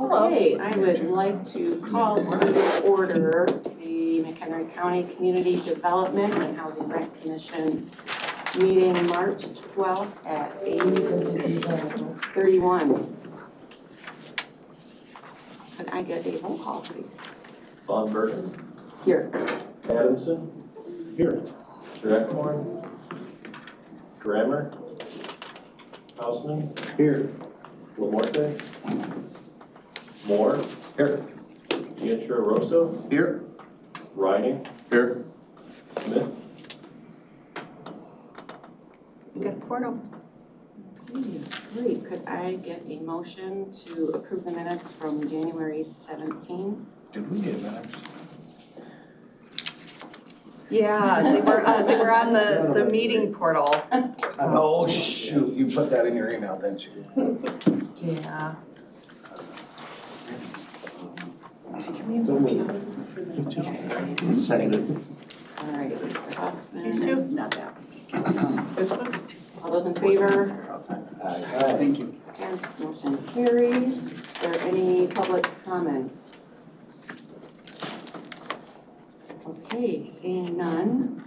Okay, I would like to call to order the McHenry County Community Development and Housing Grant Commission meeting March 12th at 8:31. Could I get a roll call, please? Von Burton. Here. Adamson. Here. Drexmore. Grammer. Hausman. Here. Lamorte. Moore. Here. Pietrorosso. Here. Riding. Here. Smith. You got a quorum. Okay, great. Could I get a motion to approve the minutes from January 17th? Did we get minutes? Yeah, they were on the meeting portal. Oh, shoot, you put that in your email, didn't you? Yeah. Seconded. All right, Mr. Hussman. These two? Not that one. This one? All those in favor? Thank you. Against, motion carries. Are there any public comments? Okay, seeing none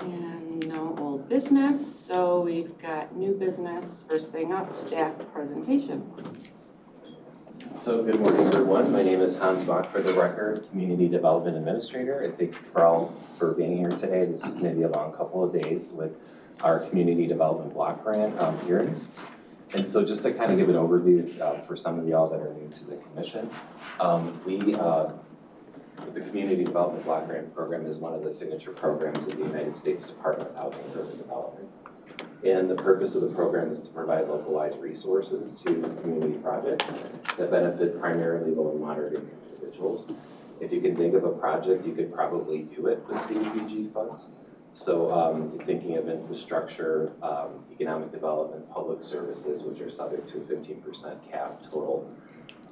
and no old business, so we've got new business. First thing up, staff presentation. So good morning, everyone. My name is Hans Bach, for the record, Community Development Administrator. And thank you for being here today. This is maybe a long couple of days with our Community Development Block Grant hearings. And so just to kind of give an overview for some of y'all that are new to the commission, the Community Development Block Grant Program is one of the signature programs of the United States Department of Housing and Urban Development. And the purpose of the program is to provide localized resources to community projects that benefit primarily low and moderate income individuals. If you can think of a project, you could probably do it with CDBG funds. So you're thinking of infrastructure, economic development, public services, which are subject to a 15% cap total.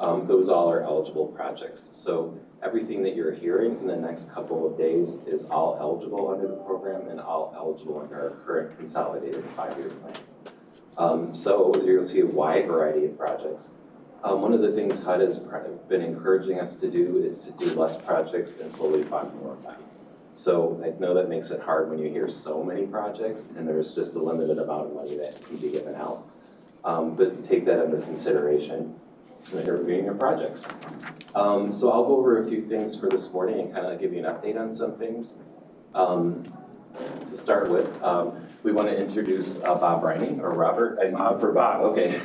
Those all are eligible projects. So everything that you're hearing in the next couple of days is all eligible under the program and all eligible under our current consolidated 5-year plan. So you'll see a wide variety of projects. One of the things HUD has been encouraging us to do is to do less projects and fully fund more of them. So I know that makes it hard when you hear so many projects and there's just a limited amount of money that can be given out. But take that under consideration when you're reviewing your projects. So I'll go over a few things for this morning and kind of give you an update on some things. To start with, we want to introduce Bob Reining, or Robert. For Bob. Okay.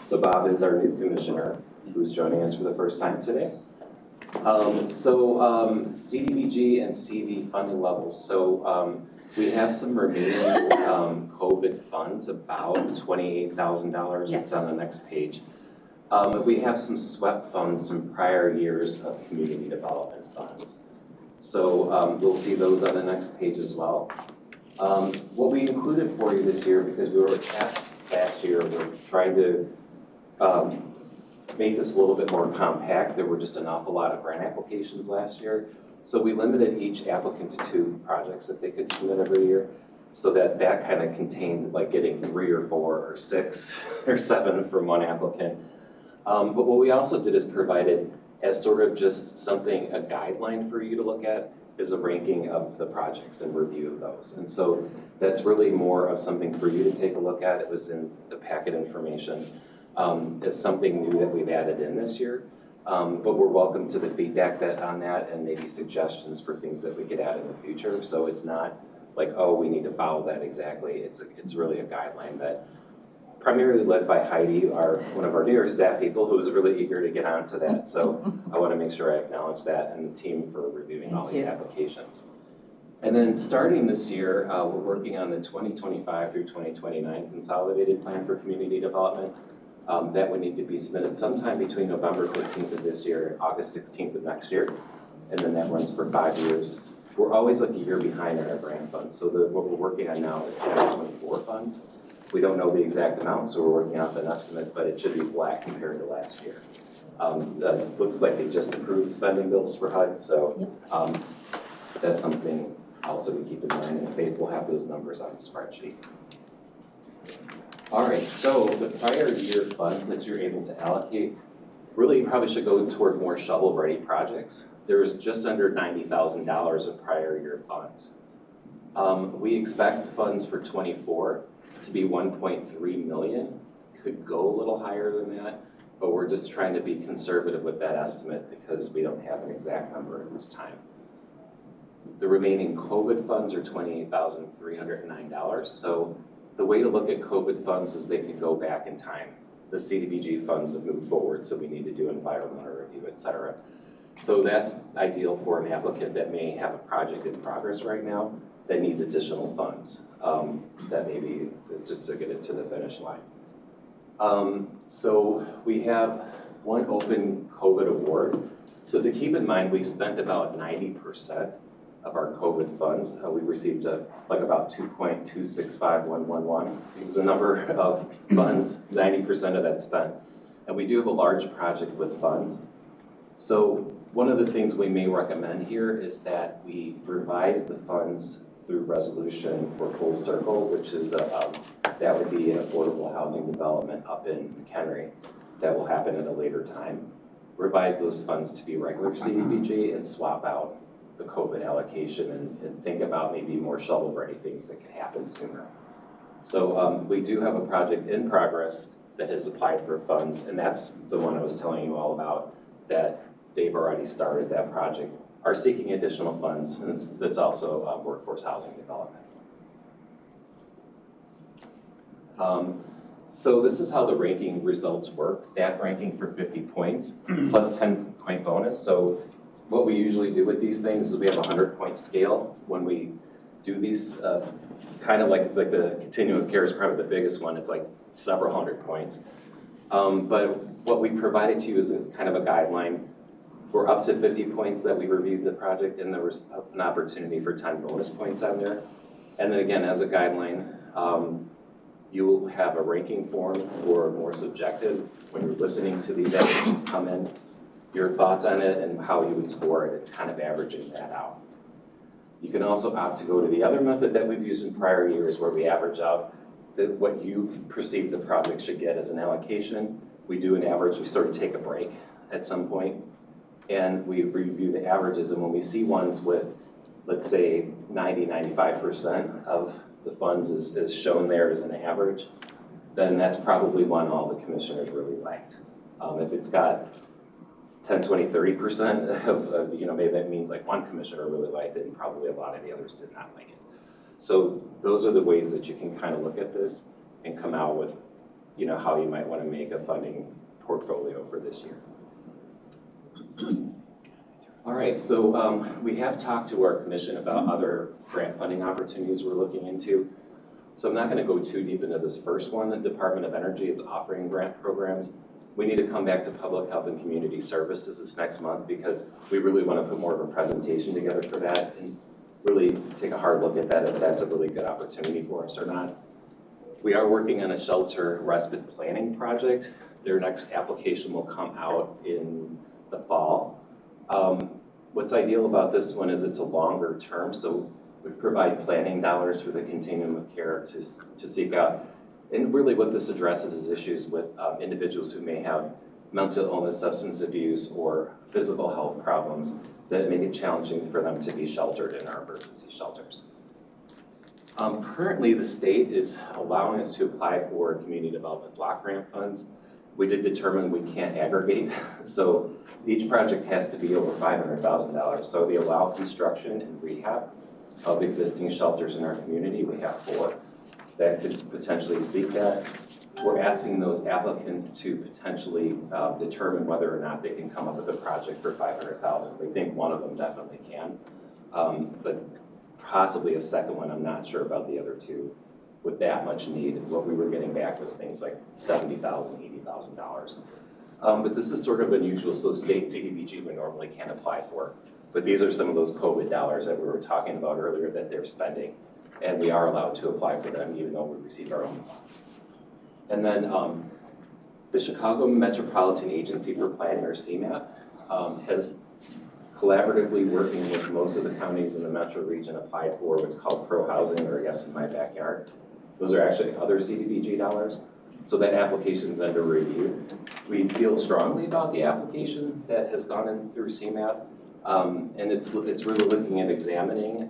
So Bob is our new commissioner who's joining us for the first time today. CDBG and CV funding levels. So we have some remaining COVID funds, about $28,000. Yes. It's on the next page. We have some SWEP funds from prior years of community development funds. So we'll see those on the next page as well. What we included for you this year, because we were asked last year, we're trying to make this a little bit more compact. There were just an awful lot of grant applications last year. So we limited each applicant to 2 projects that they could submit every year, so that kind of contained like getting 3 or 4 or 6 or 7 from one applicant. But what we also did is provided as sort of just something, a guideline for you to look at, is a ranking of the projects and review of those. And so that's really more of something for you to take a look at. It was in the packet information. It's something new that we've added in this year. But we're welcome to the feedback on that and maybe suggestions for things that we could add in the future. So it's not like, oh, we need to follow that exactly. It's really a guideline that primarily led by Heidi, one of our newer staff people, who was really eager to get onto that. So I want to make sure I acknowledge that and the team for reviewing all these applications. And then starting this year, we're working on the 2025 through 2029 consolidated plan for community development. That would need to be submitted sometime between November 15th of this year and August 16th of next year. And then that runs for 5 years. We're always like a year behind on our grant funds. So what we're working on now is 2024 funds. We don't know the exact amount, so we're working off an estimate, but it should be flat compared to last year. That looks like they just approved spending bills for HUD, so that's something also to keep in mind, and Faith will have those numbers on the spreadsheet. All right, so the prior year funds that you're able to allocate really probably should go toward more shovel-ready projects. There's just under $90,000 of prior year funds. We expect funds for '24 to be 1.3 million. Could go a little higher than that, but we're just trying to be conservative with that estimate because we don't have an exact number at this time. The remaining COVID funds are $28,309. So the way to look at COVID funds is they could go back in time. The CDBG funds have moved forward, so we need to do environmental review, et cetera. So that's ideal for an applicant that may have a project in progress right now that needs additional funds, that maybe just to get it to the finish line. So we have one open COVID award. So to keep in mind, we spent about 90% of our COVID funds. We received like about 2.265111 is the number of funds, 90% of that spent. And we do have a large project with funds. So one of the things we may recommend here is that we revise the funds through resolution for Full Circle, which is that would be an affordable housing development up in McHenry that will happen at a later time. Revise those funds to be regular CDBG and swap out the COVID allocation and think about maybe more shovel-ready things that could happen sooner. So we do have a project in progress that has applied for funds, and that's the one I was telling you all about, that they've already started that project, are seeking additional funds, and that's also workforce housing development. So this is how the ranking results work. Staff ranking for 50 points plus 10-point bonus. So what we usually do with these things is we have a 100-point scale when we do these, kind of like the continuum of care is probably the biggest one. It's like several hundred points. But what we provided to you is kind of a guideline for up to 50 points that we reviewed the project, and there was an opportunity for 10 bonus points on there. And then again, as a guideline, you will have a ranking form or more subjective when you're listening to these applicants come in, your thoughts on it and how you would score it and kind of averaging that out. You can also opt to go to the other method that we've used in prior years where we average out what you perceive the project should get as an allocation. We do an average, we sort of take a break at some point, and we review the averages, and when we see ones with, let's say, 90–95% of the funds is shown there as an average, then that's probably one all the commissioners really liked. If it's got 10–20–30% of, maybe that means like one commissioner really liked it and probably a lot of the others did not like it. So those are the ways that you can kind of look at this and come out with, how you might want to make a funding portfolio for this year. All right, so we have talked to our commission about other grant funding opportunities we're looking into. So I'm not going to go too deep into this first one. The Department of Energy is offering grant programs. We need to come back to Public Health and Community Services this next month because we really want to put more of a presentation together for that and really take a hard look at that if that's a really good opportunity for us or not. We are working on a shelter respite planning project. Their next application will come out in the fall. What's ideal about this one is it's a longer term, so we provide planning dollars for the continuum of care to seek out. And really what this addresses is issues with individuals who may have mental illness, substance abuse, or physical health problems that make it challenging for them to be sheltered in our emergency shelters. Currently, the state is allowing us to apply for community development block grant funds. We did determine we can't aggregate, so each project has to be over $500,000. So they allow construction and rehab of existing shelters in our community. We have 4 that could potentially seek that. We're asking those applicants to potentially determine whether or not they can come up with a project for $500,000. We think one of them definitely can, but possibly a second one. I'm not sure about the other 2 with that much need. What we were getting back was things like $70,000, $80,000. But this is sort of unusual, so state CDBG we normally can't apply for. But these are some of those COVID dollars that we were talking about earlier that they're spending. And we are allowed to apply for them even though we receive our own funds. And then the Chicago Metropolitan Agency for Planning, or CMAP, has collaboratively working with most of the counties in the metro region applied for what's called Pro Housing, or Yes in My Backyard. Those are actually other CDBG dollars. So that application's under review. We feel strongly about the application that has gone in through CMAP. And it's really looking at examining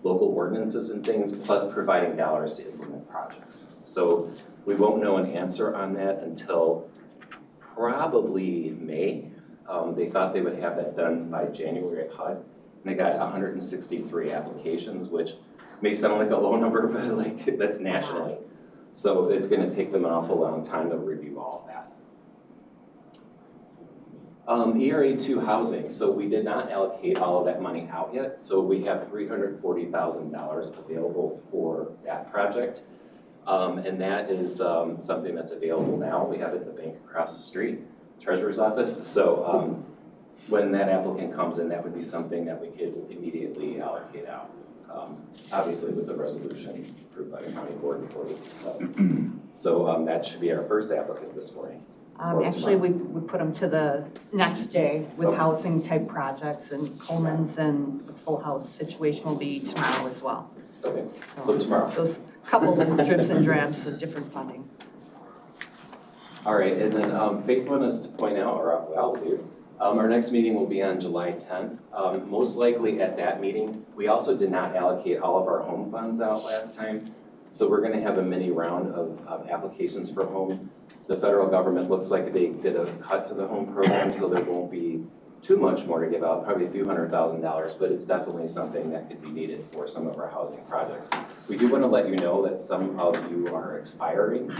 local ordinances and things, plus providing dollars to implement projects. So we won't know an answer on that until probably May. They thought they would have that done by January at HUD. And they got 163 applications, which may sound like a low number, but like that's nationally. So it's gonna take them an awful long time to review all of that. ERA2 housing, so we did not allocate all of that money out yet, so we have $340,000 available for that project. And that is something that's available now. We have it at the bank across the street, Treasurer's office. So when that applicant comes in, that would be something that we could immediately allocate out. Obviously with the resolution approved by the county board before we do so. That should be our first applicant this morning. Actually, we put them to the next day with Okay. housing type projects, and Coleman's and the Full House situation will be tomorrow as well. Okay, so tomorrow. Those couple drips and drabs of different funding. All right, and then Faith wanted us to point out, or I'll do, our next meeting will be on July 10th. Most likely at that meeting, we also did not allocate all of our home funds out last time. So we're gonna have a mini round of applications for home. The federal government looks like they did a cut to the home program, so there won't be too much more to give out, probably a few $100,000, but it's definitely something that could be needed for some of our housing projects. We do wanna let you know that some of you are expiring.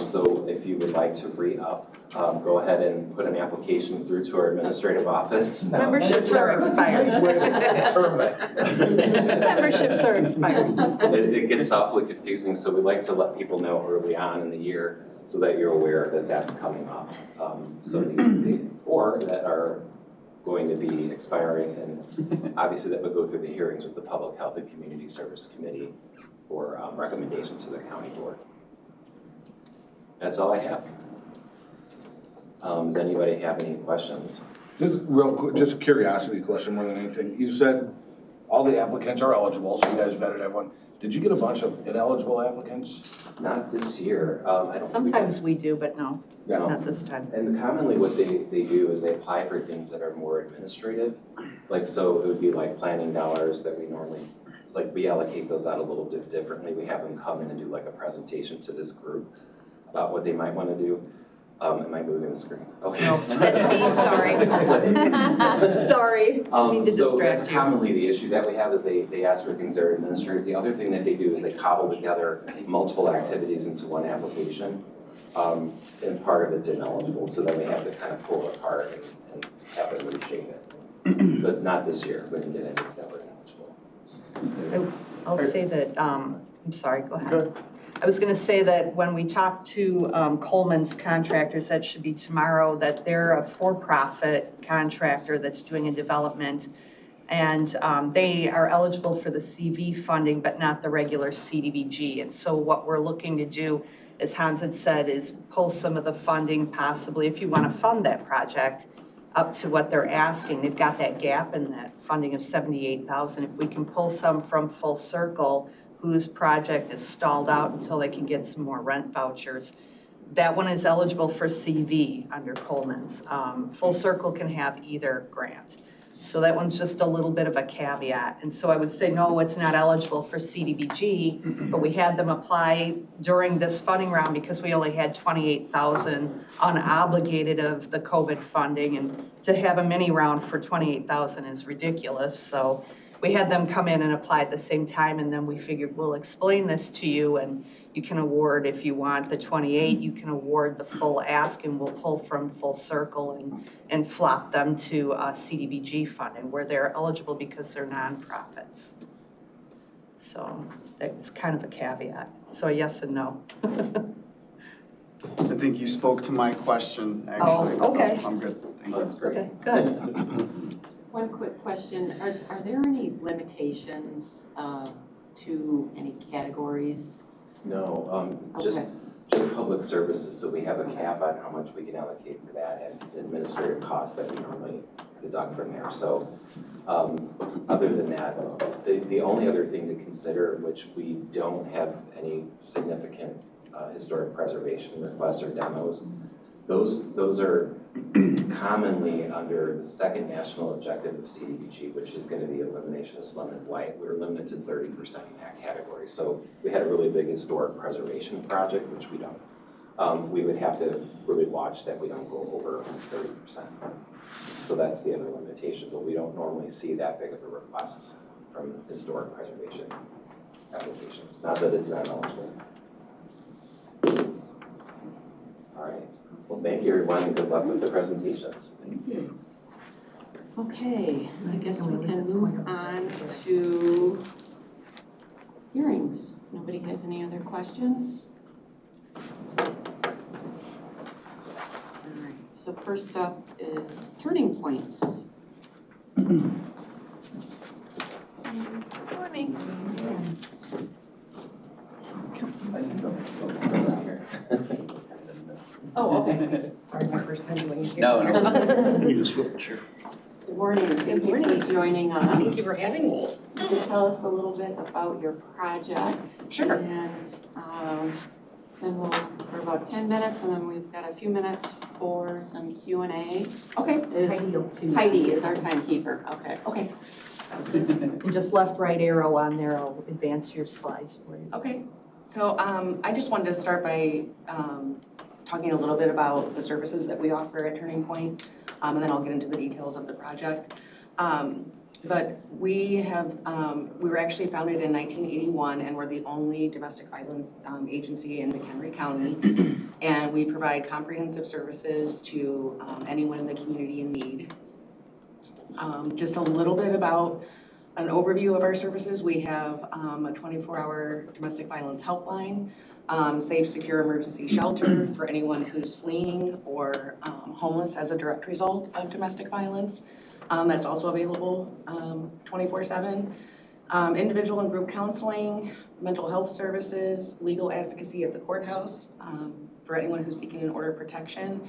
So if you would like to re-up, go ahead and put an application through to our administrative office. Memberships are expired. Memberships are expired. It gets awfully confusing, so we like to let people know early on in the year so that you're aware that that's coming up. So the four that are going to be expiring, and obviously that would go through the hearings with the Public Health and Community Service Committee for recommendation to the county board. That's all I have. Does anybody have any questions? Just real quick, just a curiosity question more than anything. You said all the applicants are eligible, so you guys vetted everyone. Did you get a bunch of ineligible applicants? Not this year. I don't. Sometimes we do, but no, No. not this time. And commonly what they do is they apply for things that are more administrative. Like, so it would be like planning dollars that we normally, like we allocate those out a little bit differently. We have them come in and do like a presentation to this group about what they might want to do. Am I moving the screen? Okay. No, that's me, sorry. Sorry, didn't mean to So that's distract you. commonly the issue that we have is they ask for things that are administrative. The other thing that they do is they cobble together multiple activities into one application. And part of it's ineligible, so then we have to kind of pull it apart and have it reshape it. But not this year, we didn't get any that were ineligible. I'll say that, I'm sorry, go ahead. I was gonna say that when we talked to Coleman's contractors, that should be tomorrow, that they're a for-profit contractor that's doing a development. And they are eligible for the CV funding, but not the regular CDBG. And so what we're looking to do, as Hans had said, is pull some of the funding possibly, if you wanna fund that project, up to what they're asking. They've got that gap in that funding of 78,000. If we can pull some from Full Circle, whose project is stalled out until they can get some more rent vouchers. That one is eligible for CV under Coleman's. Full Circle can have either grant. So that one's just a little bit of a caveat. And so I would say, no, it's not eligible for CDBG, but we had them apply during this funding round because we only had 28,000 unobligated of the COVID funding. And to have a mini round for 28,000 is ridiculous. So we had them come in and apply at the same time, and then we figured we'll explain this to you, and you can award, if you want the 28, you can award the full ask, and we'll pull from Full Circle and flop them to CDBG funding, where they're eligible because they're nonprofits. So that's kind of a caveat. So a yes and no. I think you spoke to my question, actually. Oh, okay. So I'm good. Thank you. That's great. Okay, good. One quick question, are there any limitations to any categories? No, just public services, so we have a cap on how much we can allocate for that and administrative costs that we normally deduct from there. So other than that, the only other thing to consider, which we don't have any significant historic preservation requests or demos. Those are commonly under the second national objective of CDBG, which is going to be elimination of slum and blight. We were limited to 30% in that category. So we had a really big historic preservation project, which we don't. We would have to really watch that we don't go over 30%. So that's the other limitation, but we don't normally see that big of a request from historic preservation applications. Not that it's not eligible. All right. Well, thank you, everyone, and good luck with the presentations. Okay, I guess we can move on to hearings. Nobody has any other questions? All right, so first up is Turning Points. Morning. Oh, okay. Sorry, my first time doing it here. No. You just flip the chair. Good morning. Thank you morning. for joining us. Thank you for having me. You can tell us a little bit about your project. Sure. And then we'll, for about 10 minutes, and then we've got a few minutes for some Q&A. Okay. Heidi is our timekeeper, okay. Okay. And just left, right arrow on there, I'll advance your slides for you. Okay. So I just wanted to start by talking a little bit about the services that we offer at Turning Point, and then I'll get into the details of the project. But we were actually founded in 1981, and we're the only domestic violence agency in McHenry County. And we provide comprehensive services to anyone in the community in need. Just a little bit about an overview of our services. We have a 24-hour domestic violence helpline, safe, secure emergency shelter for anyone who's fleeing or homeless as a direct result of domestic violence. That's also available 24/7. Individual and group counseling, mental health services, legal advocacy at the courthouse for anyone who's seeking an order of protection,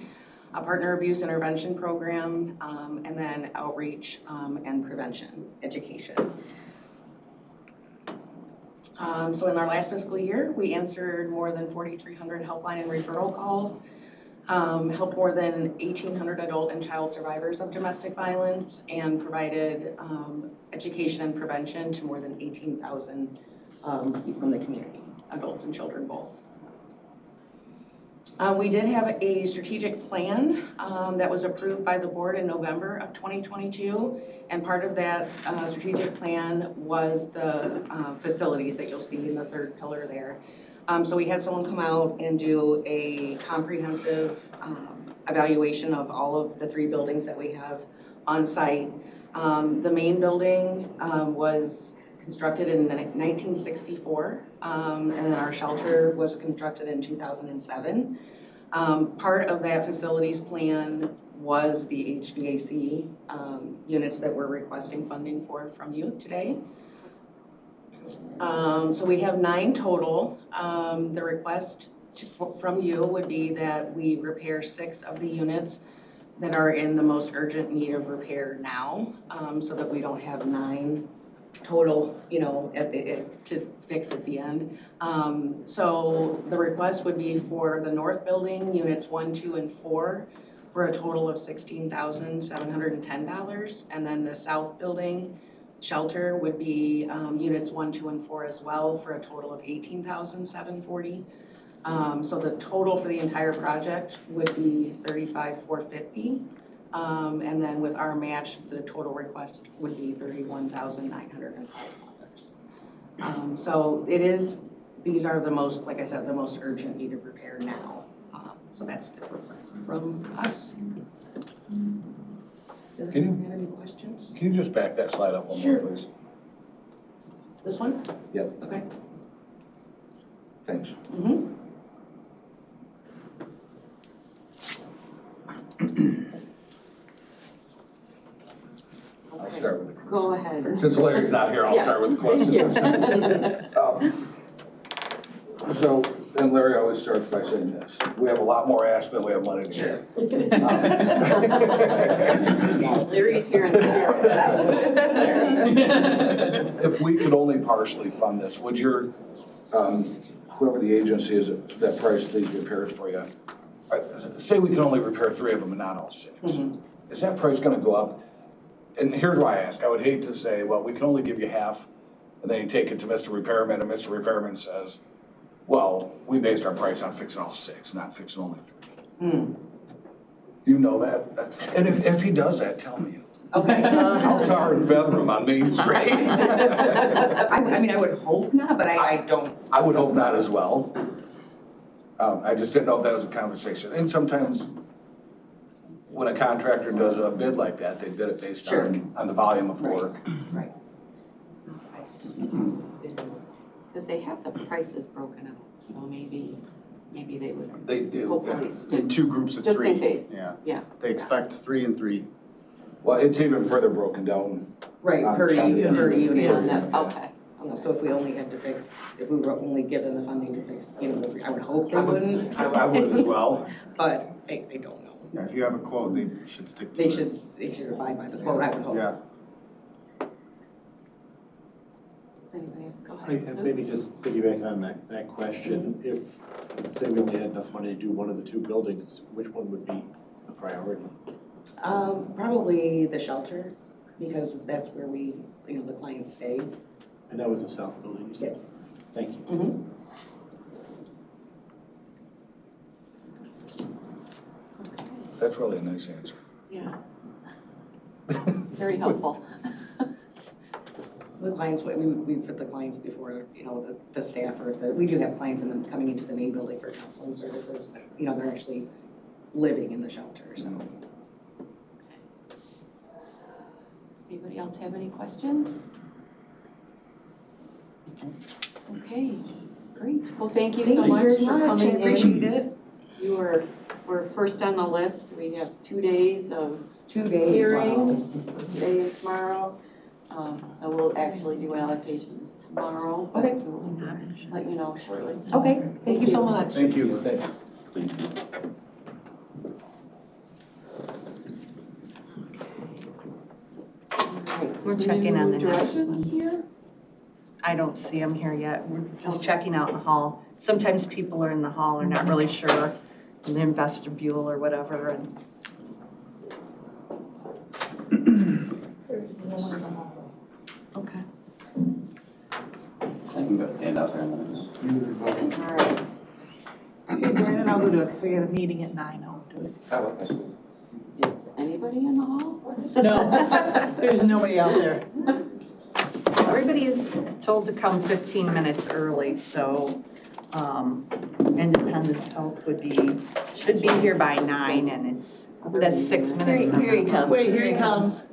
a partner abuse intervention program, and then outreach and prevention education. So in our last fiscal year, we answered more than 4,300 helpline and referral calls, helped more than 1,800 adult and child survivors of domestic violence, and provided education and prevention to more than 18,000 people in the community, adults and children both. We did have a strategic plan that was approved by the board in November of 2022, and part of that strategic plan was the facilities that you'll see in the third pillar there. So we had someone come out and do a comprehensive evaluation of all of the 3 buildings that we have on site. The main building was constructed in 1964, and then our shelter was constructed in 2007. Part of that facilities plan was the HVAC units that we're requesting funding for from you today. So we have 9 total. The request from you would be that we repair 6 of the units that are in the most urgent need of repair now, so that we don't have 9 total, you know, to fix at the end. So the request would be for the north building, units 1, 2, and 4, for a total of $16,710. And then the south building shelter would be units 1, 2, and 4 as well, for a total of $18,740. So the total for the entire project would be $35,450. And then with our match, the total request would be $31,905. So these are the most, like I said, the most urgent need of repair now. So that's the request from us. Does anyone have any questions? Can you just back that slide up one more, please? This one? Yep. Okay. Thanks. Mm-hmm. I'll start with the, Go ahead. since Larry's not here, I'll Yes, start with the thank questions. So, and Larry always starts by saying this: we have a lot more ask than we have money to give. Larry's here in spirit. If we could only partially fund this, would your whoever the agency is that priced these repairs for you, say we can only repair 3 of them and not all 6. Is that price gonna go up? And here's why I ask. I would hate to say, well, we can only give you half, and then you take it to Mr. Repairman, and Mr. Repairman says, well, we based our price on fixing all 6, not fixing only 3. Do you know that? And if he does that, tell me. Okay. I'll tar and feather him on Main Street. I mean, I would hope not, but I don't. I would hope not as well. I just didn't know if that was a conversation. And sometimes when a contractor does a bid like that, they bid it based Sure. on the volume of work. Right. Because they have the prices broken out, so maybe they would They do. hopefully Yeah. stick, Two groups of just 3. in case. Yeah, Yeah. they expect 3 and 3. Well, it's even further broken down. Right, per Yeah. unit, per Yeah, unit. that- okay. So if we only had to fix, if we were only given the funding to fix, I would hope they wouldn't, I would as well. but I don't know. Yeah, if you have a quote, they should stick to They it. should abide by the quote, I would hope. Yeah. Does anybody, go I ahead. maybe just piggybacking on that question, if, say we only had enough money to do one of the 2 buildings, which one would be the priority? Probably the shelter, because that's where we, the clients stay. And that was the south building, you said? Yes. Thank you. Mm-hmm. That's really a nice answer. Yeah. Very helpful. The clients, we put the clients before, the staff, we do have clients coming into the main building for counseling services, but, they're actually living in the shelter, so. Anybody else have any questions? Okay, great. Well, thank you so much for coming in. I appreciate it. You were first on the list. We have 2 days of 2 days. hearings, today and tomorrow. So we'll actually do allocations tomorrow. but Okay. we'll let you know shortly. Okay, thank you so much. Thank you. We're checking on the New next directions one. here? I don't see them here yet. We're just checking out in the hall. Sometimes people are in the hall are not really sure, in the vestibule or whatever, and okay. I can go stand out there in a minute. All right. Okay, Brandon, I'll go do it, because we have a meeting at 9, I'll do it. Oh, okay. Is anybody in the hall? No, there's nobody out there. Everybody is told to come 15 minutes early, so Independence Health should be here by 9, and that's 6 minutes. Here he comes. Wait, here he comes.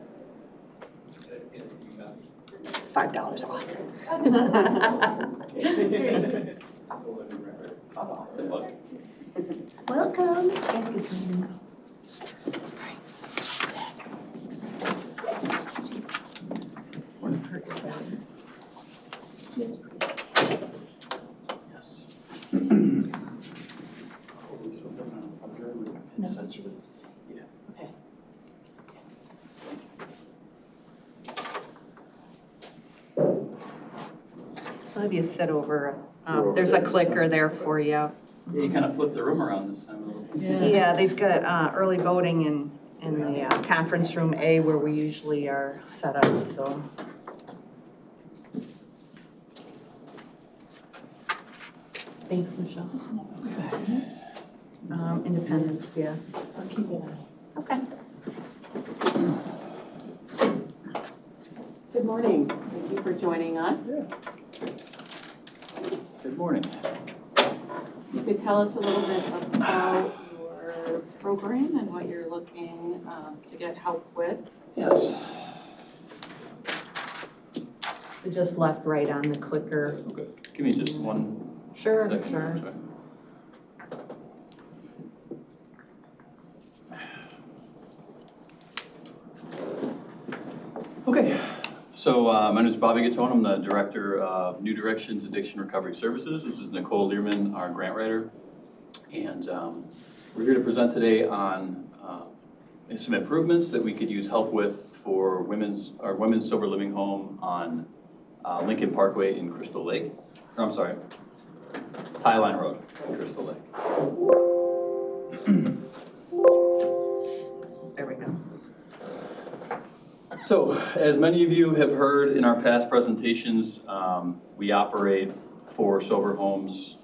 $5 off. Welcome. Yes. I'll have you sit over, there's a clicker there for you. Yeah, you kind of flipped the room around this time a little bit. Yeah, they've got early voting in the conference room A where we usually are set up, so. Thanks, Michelle. Independence, yeah. I'll keep an eye. Okay. Good morning. Thank you for joining us. Good morning. You could tell us a little bit about your program and what you're looking to get help with. Yes. So just left, right on the clicker. Okay. Give me just one Sure, second. sure. Sorry. Okay, so my name is Bobby Gattone. I'm the Director of New Directions Addiction Recovery Services. This is Nicole Learman, our grant writer. And we're here to present today on some improvements that we could use help with for our women's sober living home on Lincoln Parkway in Crystal Lake. Or, I'm sorry, Tie Line Road in Crystal Lake. There we go. So, as many of you have heard in our past presentations, we operate 4 sober homes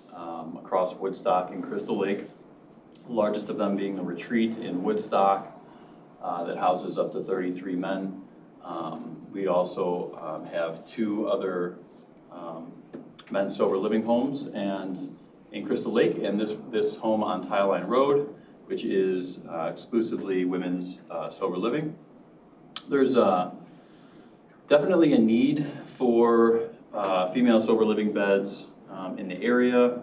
across Woodstock and Crystal Lake, the largest of them being the Retreat in Woodstock that houses up to 33 men. We also have 2 other men's sober living homes and in Crystal Lake, and this home on Tie Line Road, which is exclusively women's sober living. There's definitely a need for female sober living beds in the area.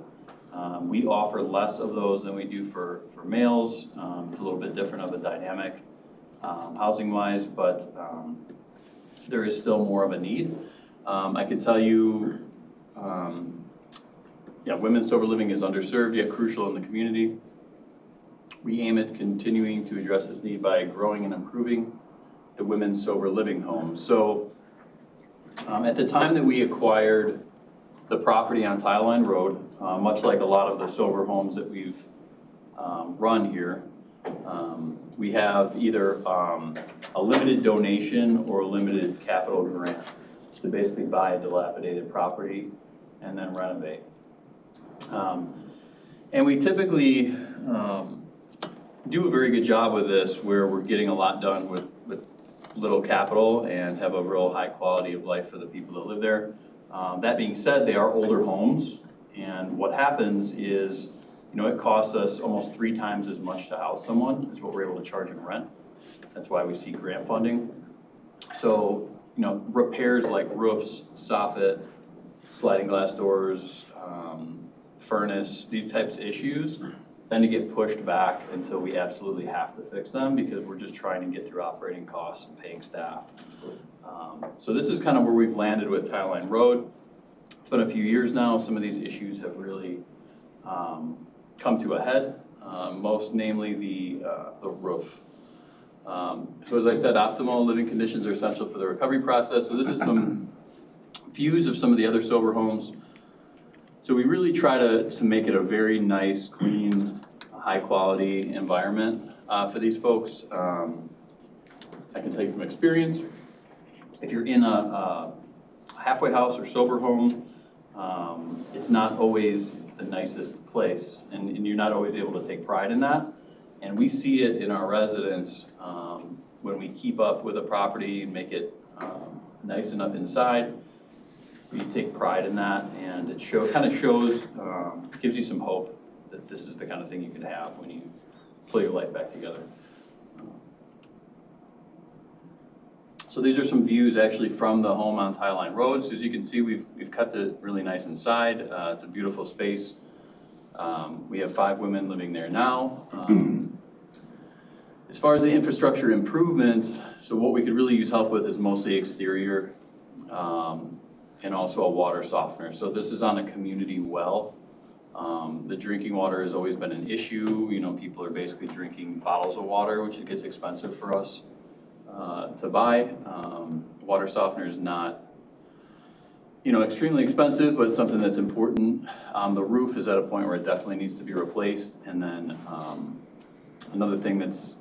We offer less of those than we do for males. It's a little bit different of a dynamic housing-wise, but there is still more of a need. I can tell you, women's sober living is underserved yet crucial in the community. We aim at continuing to address this need by growing and improving the women's sober living homes. So at the time that we acquired the property on Tie Line Road, much like a lot of the sober homes that we've run here, we have either a limited donation or a limited capital grant to basically buy a dilapidated property and then renovate. And we typically do a very good job with this, where we're getting a lot done with little capital and have a real high quality of life for the people that live there. That being said, they are older homes, and what happens is, it costs us almost 3 times as much to house someone as what we're able to charge in rent. That's why we seek grant funding. So, repairs like roofs, soffit, sliding glass doors, furnace, these types of issues tend to get pushed back until we absolutely have to fix them, because we're just trying to get through operating costs and paying staff. So this is kind of where we've landed with Tie Line Road. It's been a few years now. Some of these issues have really come to a head, most namely the roof. So as I said, optimal living conditions are essential for the recovery process. So this is some views of some of the other sober homes. So we really try to make it a very nice, clean, high quality environment for these folks. I can tell you from experience, if you're in a halfway house or sober home, it's not always the nicest place, and you're not always able to take pride in that. And we see it in our residents when we keep up with a property and make it nice enough inside. We take pride in that, and it kind of shows, gives you some hope that this is the kind of thing you can have when you pull your life back together. So these are some views actually from the home on Tie Line Road. So as you can see, we've kept it really nice inside. It's a beautiful space. We have 5 women living there now. As far as the infrastructure improvements, so what we could really use help with is mostly exterior and also a water softener. So this is on a community well. The drinking water has always been an issue. People are basically drinking bottles of water, which it gets expensive for us to buy. Water softener is not, extremely expensive, but it's something that's important. The roof is at a point where it definitely needs to be replaced. And then another thing that's,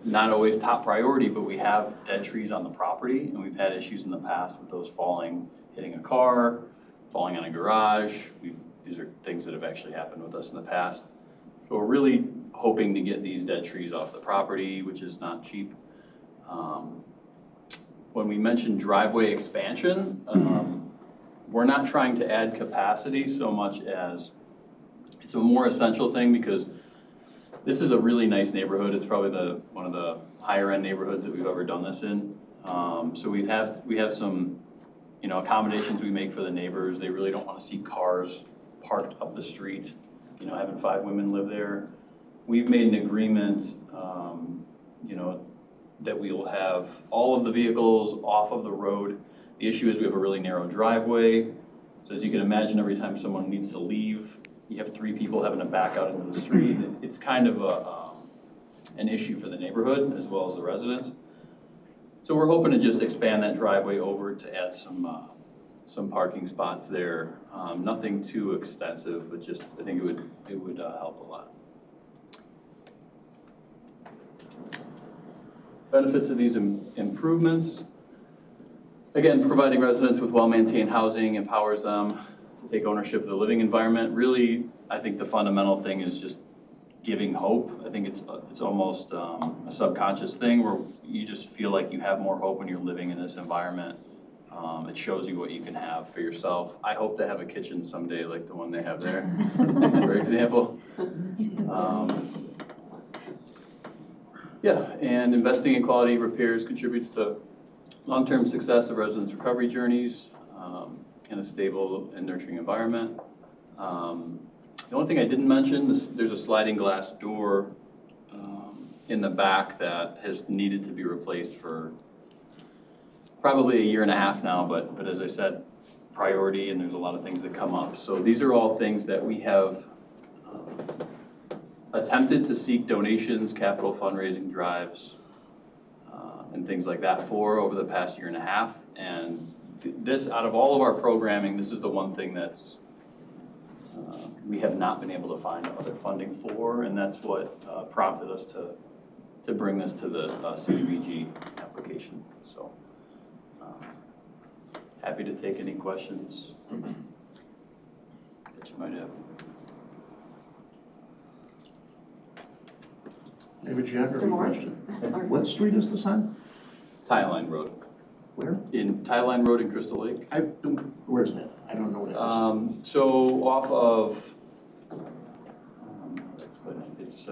not always top priority, but we have dead trees on the property, and we've had issues in the past with those falling, hitting a car, falling on a garage. These are things that have actually happened with us in the past. So we're really hoping to get these dead trees off the property, which is not cheap. When we mentioned driveway expansion, we're not trying to add capacity so much as it's a more essential thing, because this is a really nice neighborhood. It's probably one of the higher end neighborhoods that we've ever done this in. So we have some, accommodations we make for the neighbors. They really don't want to see cars parked up the street, having 5 women live there. We've made an agreement, that we will have all of the vehicles off of the road. The issue is we have a really narrow driveway. So as you can imagine, every time someone needs to leave, you have 3 people having to back out into the street. It's kind of an issue for the neighborhood as well as the residents. So we're hoping to just expand that driveway over to add some some parking spots there. Nothing too extensive, but just, I think it would help a lot. Benefits of these improvements. Again, providing residents with well-maintained housing empowers them to take ownership of the living environment. Really, I think the fundamental thing is just giving hope. I think it's almost a subconscious thing where you just feel like you have more hope when you're living in this environment. It shows you what you can have for yourself. I hope to have a kitchen someday like the one they have there, for example. Yeah, and investing in quality repairs contributes to long-term success of residents' recovery journeys in a stable and nurturing environment. The only thing I didn't mention is there's a sliding glass door in the back that has needed to be replaced for probably a year and a half now, but as I said, priority, and there's a lot of things that come up. So these are all things that we have attempted to seek donations, capital fundraising drives, and things like that for over the past year and a half. And this, out of all of our programming, this is the one thing that's we have not been able to find other funding for, and that's what prompted us to bring this to the CDBG application. So happy to take any questions that you might have. Maybe Jack, Mr. Moore? question. What street is this on? Tie Line Road. Where? In Tie Line Road in Crystal Lake. Where's that? I don't know what that is. So off of, it's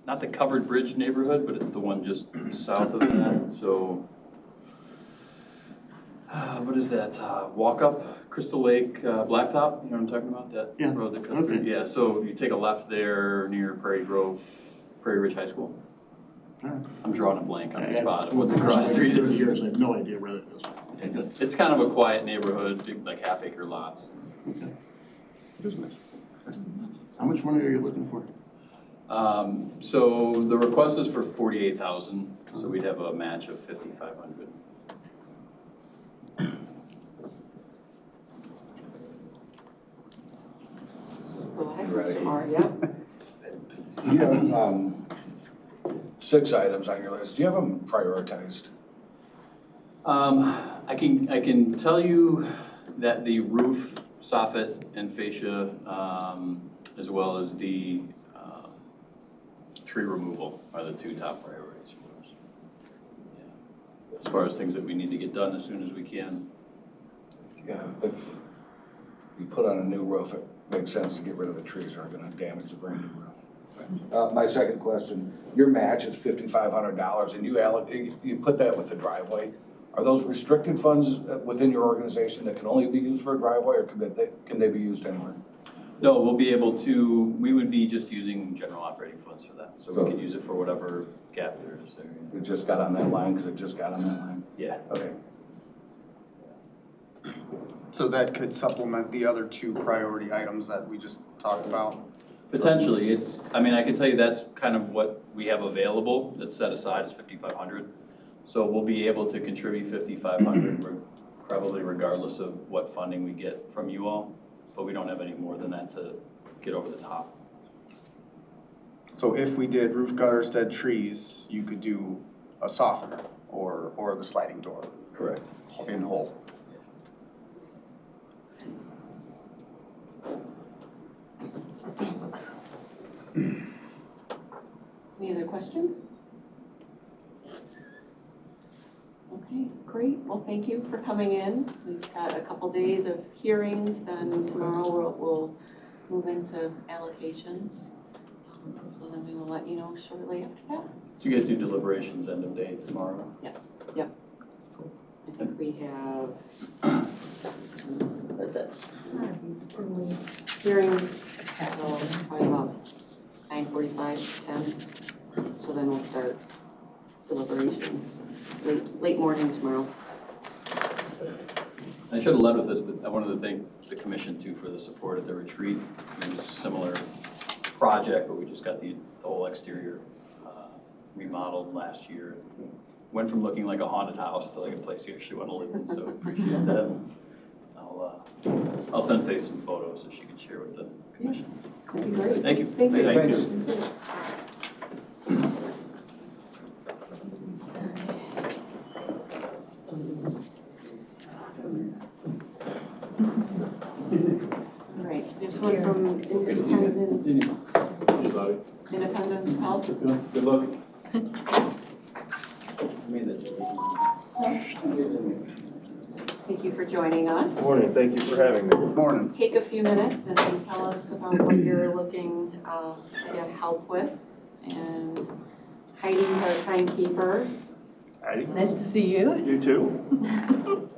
not the Covered Bridge neighborhood, but it's the one just south of that. So what is that? Walk up Crystal Lake Blacktop. You know what I'm talking about? That Yeah. road that cuts through. Yeah. So you take a left there near Prairie Ridge High School. I'm drawing a blank on the spot of what the cross street is. 30 years, I have no idea where that is. Okay, good. It's kind of a quiet neighborhood, big, like half-acre lots. Okay. It is nice. How much money are you looking for? So the request is for 48,000, so we'd have a match of 5,500. Go ahead, Ready. Mr. Moore, yeah. You have 6 items on your list. Do you have them prioritized? I can tell you that the roof, soffit, and fascia, as well as the tree removal are the 2 top priorities for us. Yeah. As far as things that we need to get done as soon as we can. Yeah, if you put on a new roof, it makes sense to get rid of the trees that are gonna damage the brand new roof. My second question, your match is $5,500 and you put that with the driveway. Are those restricted funds within your organization that can only be used for a driveway, or can they be used anywhere? No, we'll be able to, we would be just using general operating funds for that. So we could use it for whatever gap there is there. It just got on that line because it just got on that line? Yeah. Okay. So that could supplement the other 2 priority items that we just talked about? Potentially, I mean, I can tell you that's kind of what we have available that's set aside is 5,500. So we'll be able to contribute 5,500 probably regardless of what funding we get from you all, but we don't have any more than that to get over the top. So if we did roof gutters, dead trees, you could do a softener or the sliding door? Correct. In whole? Any other questions? Okay, great. Well, thank you for coming in. We've got a couple days of hearings, then tomorrow we'll move into allocations. So then we will let you know shortly after that. So you guys do deliberations end of day tomorrow? Yes, yep. I think we have, what is it? Hearings, probably about 9:45, 10. So then we'll start deliberations late morning tomorrow. I should have led with this, but I wanted to thank the commission too for the support at the retreat. It was a similar project, but we just got the whole exterior remodeled last year. Went from looking like a haunted house to like a place you actually want to live in, so appreciate that. I'll send Faith some photos so she can share with the commission. That'd be great. Thank you. Thank you. Thanks. All right, there's one from Independence. Independence Health. Good luck. Thank you for joining us. Morning, thank you for having me. Morning. Take a few minutes and tell us about what you're looking to get help with. And Heidi's our timekeeper. Heidi? Nice to see you. You too.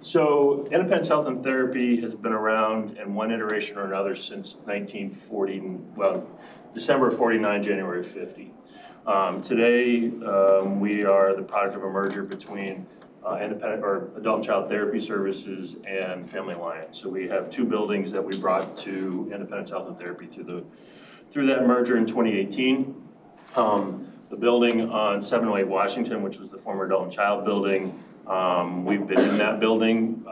So Independence Health and Therapy has been around in one iteration or another since 1940, well, December of 49, January of 50. Today, we are the product of a merger between independent or adult and child therapy services and Family Alliance. So we have two buildings that we brought to Independence Health and Therapy through that merger in 2018. The building on 708 Washington, which was the former adult and child building, we've been in that building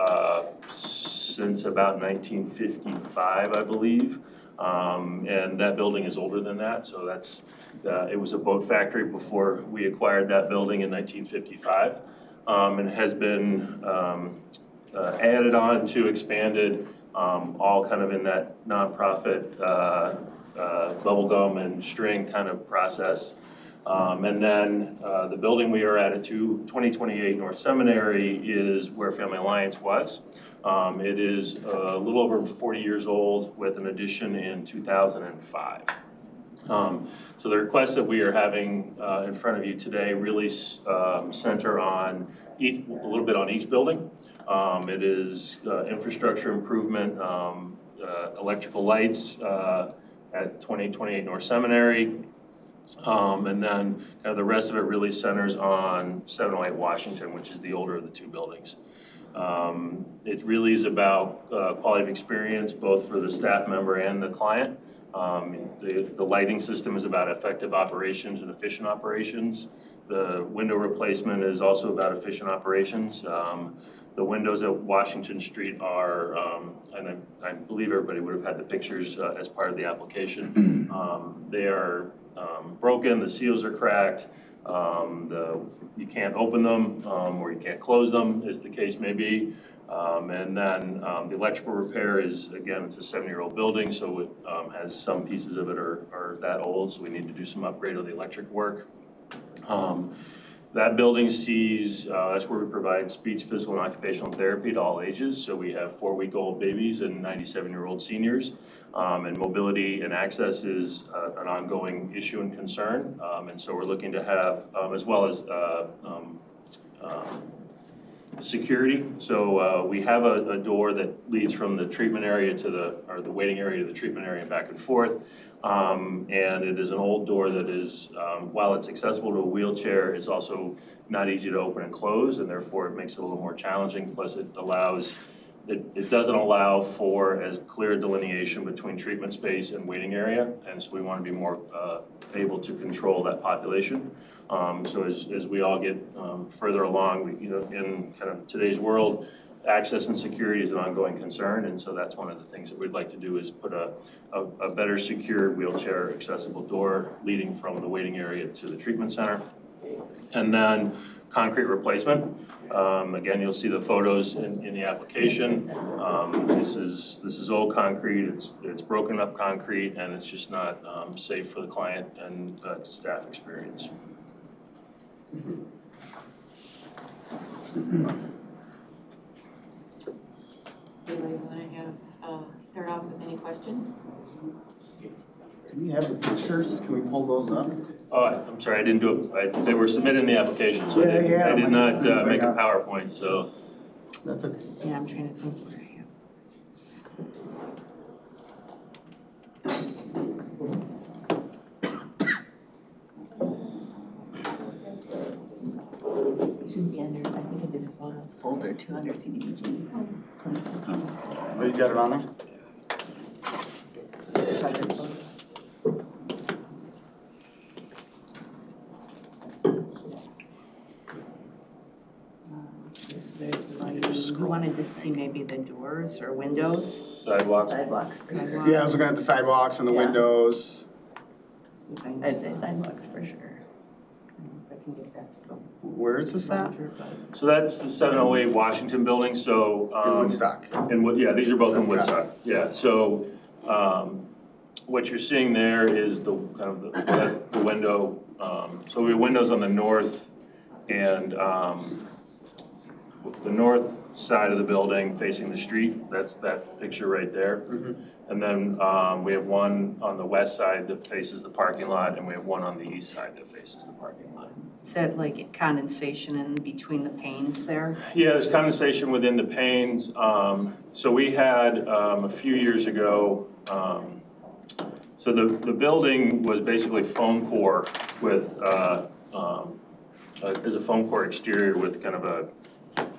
since about 1955, I believe. And that building is older than that, so that's it was a boat factory before we acquired that building in 1955, and has been added on to, expanded, all kind of in that nonprofit bubblegum and string kind of process. And then the building we are at 2028 North Seminary is where Family Alliance was. It is a little over 40 years old with an addition in 2005. So the requests that we are having in front of you today really center on a little bit on each building. It is infrastructure improvement, electrical lights at 2028 North Seminary. And then kind of the rest of it really centers on 708 Washington, which is the older of the two buildings. It really is about quality of experience, both for the staff member and the client. The lighting system is about effective operations and efficient operations. The window replacement is also about efficient operations. The windows at Washington Street are, and I believe everybody would have had the pictures as part of the application. They are broken, the seals are cracked, you can't open them or you can't close them, as the case may be. And then the electrical repair is, again, it's a 7-year-old building, so it has some pieces of it are that old, so we need to do some upgrade of the electric work. That building sees, that's where we provide speech, physical, and occupational therapy to all ages. So we have 4-week-old babies and 97-year-old seniors. And mobility and access is an ongoing issue and concern. And so we're looking to have, as well as security. So we have a door that leads from the treatment area to the waiting area to the treatment area and back and forth. And it is an old door that is, while it's accessible to a wheelchair, it's also not easy to open and close, and therefore it makes it a little more challenging. Plus it doesn't allow for as clear delineation between treatment space and waiting area. And so we want to be more able to control that population. So as we all get further along, in kind of today's world, access and security is an ongoing concern, and so that's one of the things that we'd like to do is put a better secured wheelchair accessible door leading from the waiting area to the treatment center. And then concrete replacement. Again, you'll see the photos in the application. This is old concrete, it's broken up concrete, and it's just not safe for the client and staff experience. Anybody want to have, start off with any questions? Do we have the pictures? Can we pull those up? Oh, I'm sorry, I didn't do it. They were submitted in the application, so I did not make a PowerPoint, so. That's okay. Yeah, I'm trying to think where I am. It should be under, I think I did a photos folder too, under CDBG. Oh, you got it on there? Project photos. There's lighting. You wanted to see maybe the doors or windows? Sidewalks. Sidewalks. Sidewalk? Yeah, I was looking at the sidewalks and the Yeah. windows. I'd say sidewalks for sure. If I can get that to go Where is this at? larger, but- So that's the 708 Washington building, so. In Woodstock. Yeah, these are both in Okay. Woodstock, yeah, so, what you're seeing there is the, kind of, that's the window, so we have windows on the north and, the north side of the building facing the street, that's that picture right there. And then, we have one on the west side that faces the parking lot, and we have one on the east side that faces the parking lot. Is that like condensation in between the panes there? Yeah, there's condensation within the panes. So we had, a few years ago, so the building was basically foam core with, as a foam core exterior with kind of a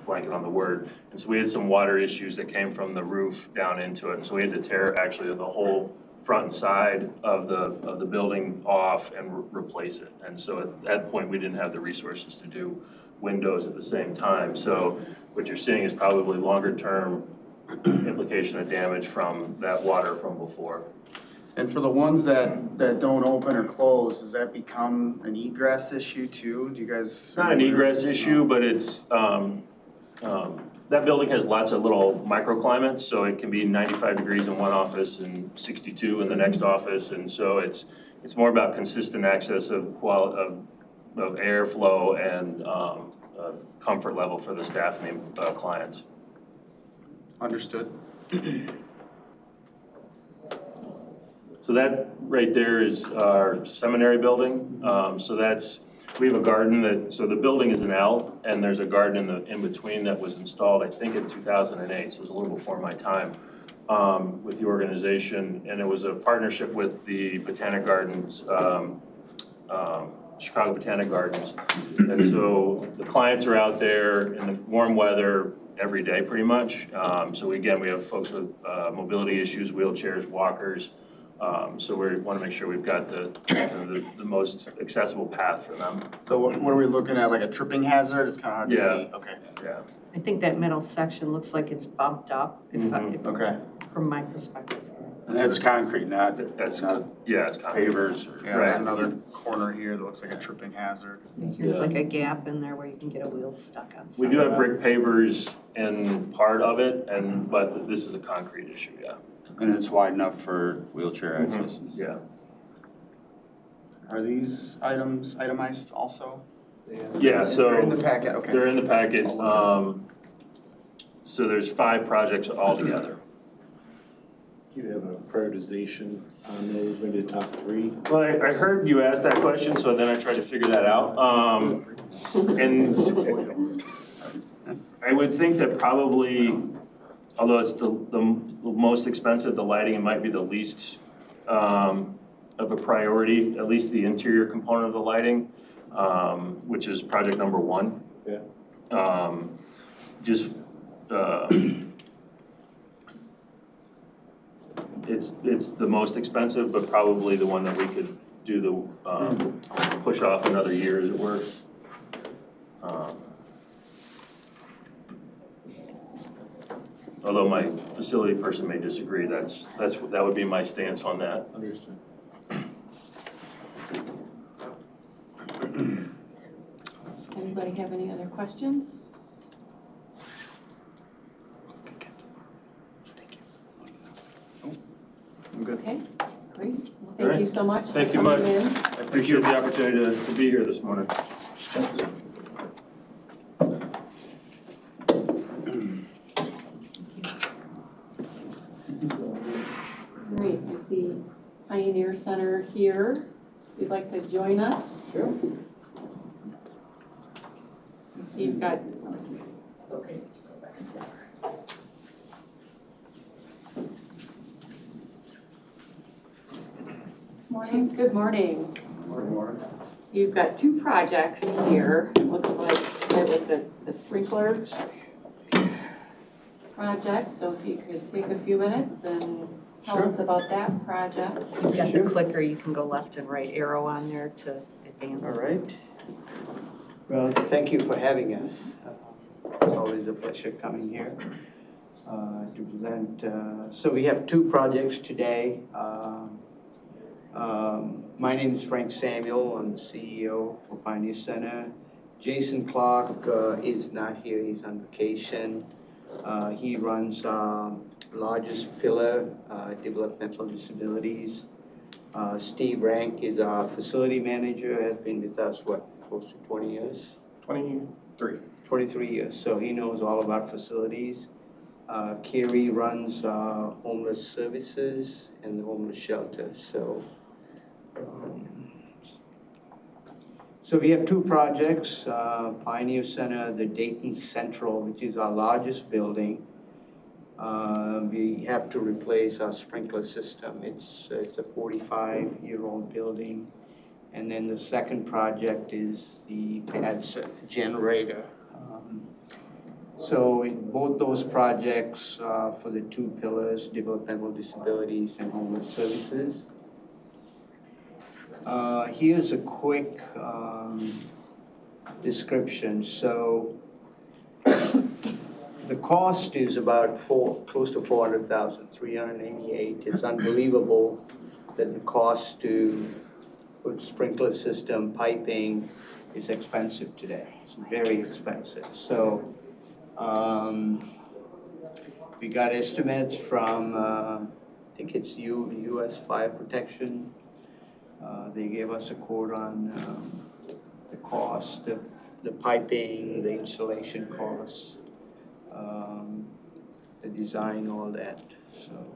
blanket on the word. And so we had some water issues that came from the roof down into it. And so we had to tear actually the whole front and side of the building off and replace it. And so at that point, we didn't have the resources to do windows at the same time. So what you're seeing is probably longer term implication of damage from that water from before. And for the ones that don't open or close, does that become an egress issue too? Do you guys? It's not an egress issue, but it's, that building has lots of little microclimates, so it can be 95 degrees in one office and 62 in the next office, and so it's more about consistent access of airflow and comfort level for the staff and the clients. Understood. So that right there is our seminary building. So that's, we have a garden so the building is an L, and there's a garden in between that was installed, I think, in 2008, so it was a little before my time, with the organization. And it was a partnership with the Botanic Gardens, Chicago Botanic Gardens. And so the clients are out there in the warm weather every day, pretty much. So we have folks with mobility issues, wheelchairs, walkers. So we want to make sure we've got the most accessible path for them. So what are we looking at, like a tripping hazard? It's kind of hard to Yeah. see. Okay. Yeah. I think that middle section looks like it's bumped up, Okay. from my perspective. And that's concrete, not It's concrete. pavers or. Yeah, there's another corner here that looks like a tripping hazard. Here's Yeah. like a gap in there where you can get a wheel stuck on. We do have brick pavers in part of it, but this is a concrete issue, yeah. And it's wide enough for wheelchair access? Yeah. Are these items itemized also? Yeah, so. They're in the packet, okay. They're in the packet. So there's 5 projects altogether. Do you have a prioritization on those, maybe the top 3? Well, I heard you ask that question, so then I tried to figure that out. And I would think that probably, although it's the most expensive, the lighting, it might be the least of a priority, at least the interior component of the lighting, which is project number 1. Yeah. It's the most expensive, but probably the one that we could do the, push off another year, as it were. Although my facility person may disagree, that would be my stance on that. Understood. Anybody have any other questions? I'm good. Okay, great. Well, All thank right. you so much for Thank you coming much. in. I appreciate the opportunity to be here this morning. Great, I see Pioneer Center here. If you'd like to join us. Sure. I see you've got. Okay. Morning. Good morning. Morning. You've got 2 projects here. It looks like, start with the sprinkler project. So if you could take a few minutes and tell us about that project. You've got the clicker, you can go left and right arrow on there to advance. All right. Well, thank you for having us. It's always a pleasure coming here to present. So we have two projects today. My name is Frank Samuel. I'm the CEO for Pioneer Center. Jason Clark is not here. He's on vacation. He runs largest pillar, developmental disabilities. Steve Rank is our facility manager, has been with us, what, close to 20 years? 23 years, so he knows all about facilities. Kerry runs homeless services and the homeless shelter, so we have two projects, Pioneer Center, the Dayton Central, which is our largest building. We have to replace our sprinkler system. It's a 45-year-old building. And then the second project is the PADS generator. So in both those projects for the two pillars, developmental disabilities and homeless services. Here's a quick description. So the cost is about close to $400,000, $388,000. It's unbelievable that the cost to put sprinkler system piping is expensive today. It's very expensive. So we got estimates from, I think it's U.S. Fire Protection. They gave us a quote on the cost, the piping, the installation costs. The design, all that. So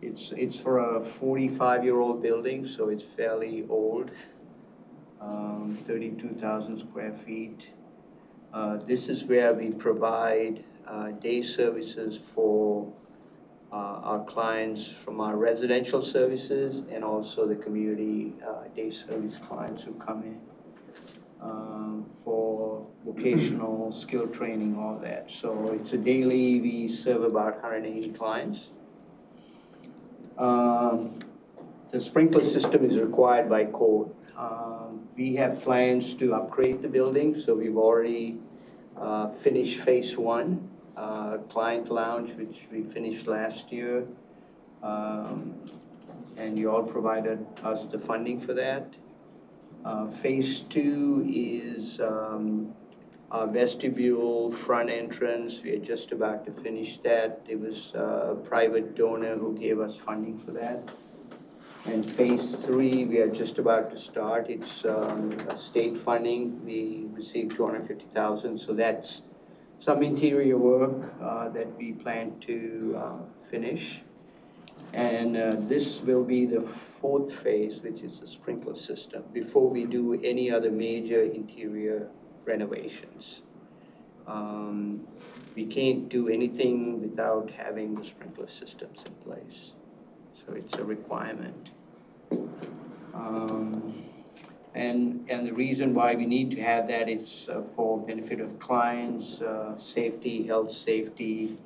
it's for a 45-year-old building, so it's fairly old. 32,000 square feet. This is where we provide day services for our clients from our residential services and also the community day service clients who come in. For vocational skill training, all that. So it's a daily, we serve about 180 clients. The sprinkler system is required by code. We have plans to upgrade the building, so we've already finished phase one, client lounge, which we finished last year. And you all provided us the funding for that. Phase two is our vestibule front entrance. We are just about to finish that. It was a private donor who gave us funding for that. And phase three, we are just about to start. It's state funding. We received $250,000, so that's some interior work that we plan to finish. And this will be the fourth phase, which is the sprinkler system, before we do any other major interior renovations. We can't do anything without having the sprinkler systems in place. So it's a requirement. And the reason why we need to have that, it's for benefit of clients, safety, health safety,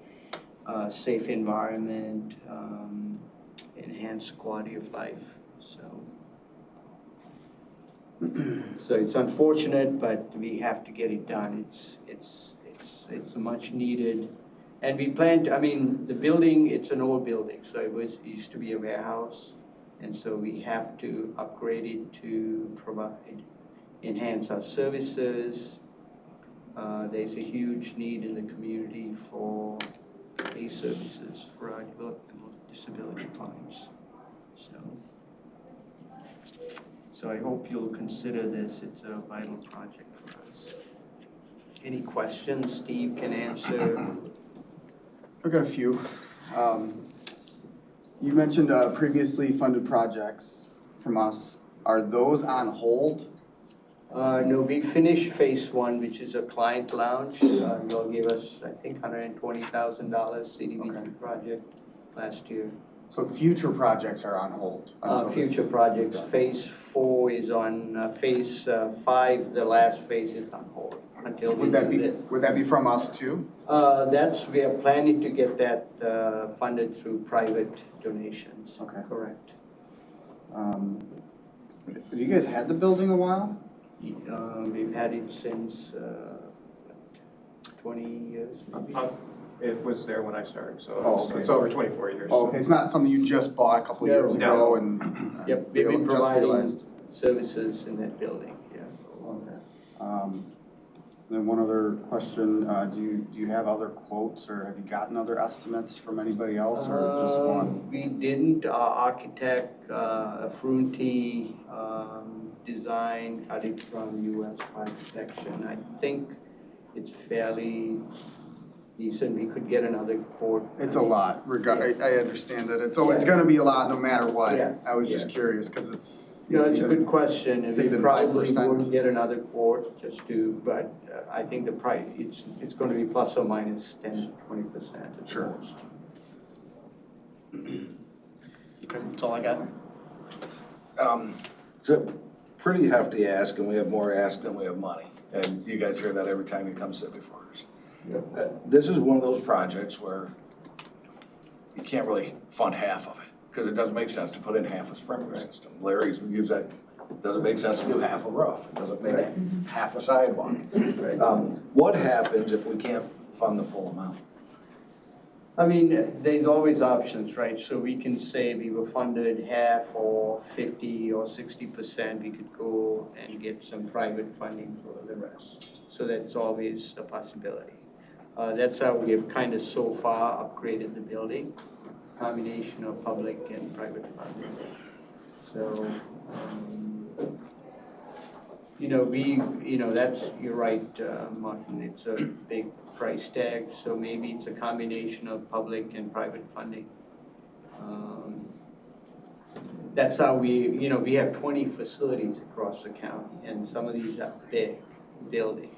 safe environment, enhanced quality of life. So it's unfortunate, but we have to get it done. It's much needed. And we plan to, I mean, the building, it's an old building, so it used to be a warehouse. And so we have to upgrade it to enhance our services. There's a huge need in the community for these services for our developmental disability clients. So I hope you'll consider this. It's a vital project for us. Any questions Steve can answer? I've got a few. You mentioned previously funded projects from us. Are those on hold? No, we finished phase one, which is a client lounge. Y'all gave us, I think, $120,000 CDBG project last year. So future projects are on hold? Future projects. Phase four is on, phase five, the last phase is on hold until we do this. Would that be from us too? We are planning to get that funded through private donations. Okay. Correct. Have you guys had the building a while? We've had it since 20 years maybe? It was there when I started, so Oh, okay. it's over 24 years. Oh, okay, it's not something you just bought a couple of years No. ago and. Yep, we've been just providing realized. services in that building, yeah. Okay. Then one other question, do you have other quotes or have you gotten other estimates from anybody else or just one? We didn't, our architect, Frunti, design, got it from US Fire Protection. I think it's fairly decent, we could get another quote. It's a lot, I understand that, it's gonna be a lot no matter what. Yes, I was just yes. curious, cause it's. You know, it's a good question, and we Saving probably 5%. wouldn't get another quote just to, but I think the price, it's gonna be plus or minus 10, 20% at Sure. most. Okay, that's all I got. It's a pretty hefty ask, and we have more ask than we have money. And you guys hear that every time you come sit before us. This is one of those projects where you can't really fund half of it, because it doesn't make sense to put in half a sprinkler system. Larry's gives that, doesn't make sense to do half a roof, it doesn't make half a sidewalk. What happens if we can't fund the full amount? I mean, there's always options, right? So we can say we were funded half or 50 or 60%, we could go and get some private funding for the rest. So that's always a possibility. That's how we have kind of so far upgraded the building, combination of public and private funding. So, that's, you're right, Martin, it's a big price tag, so maybe it's a combination of public and private funding. That's how we have 20 facilities across the county, and some of these are big buildings.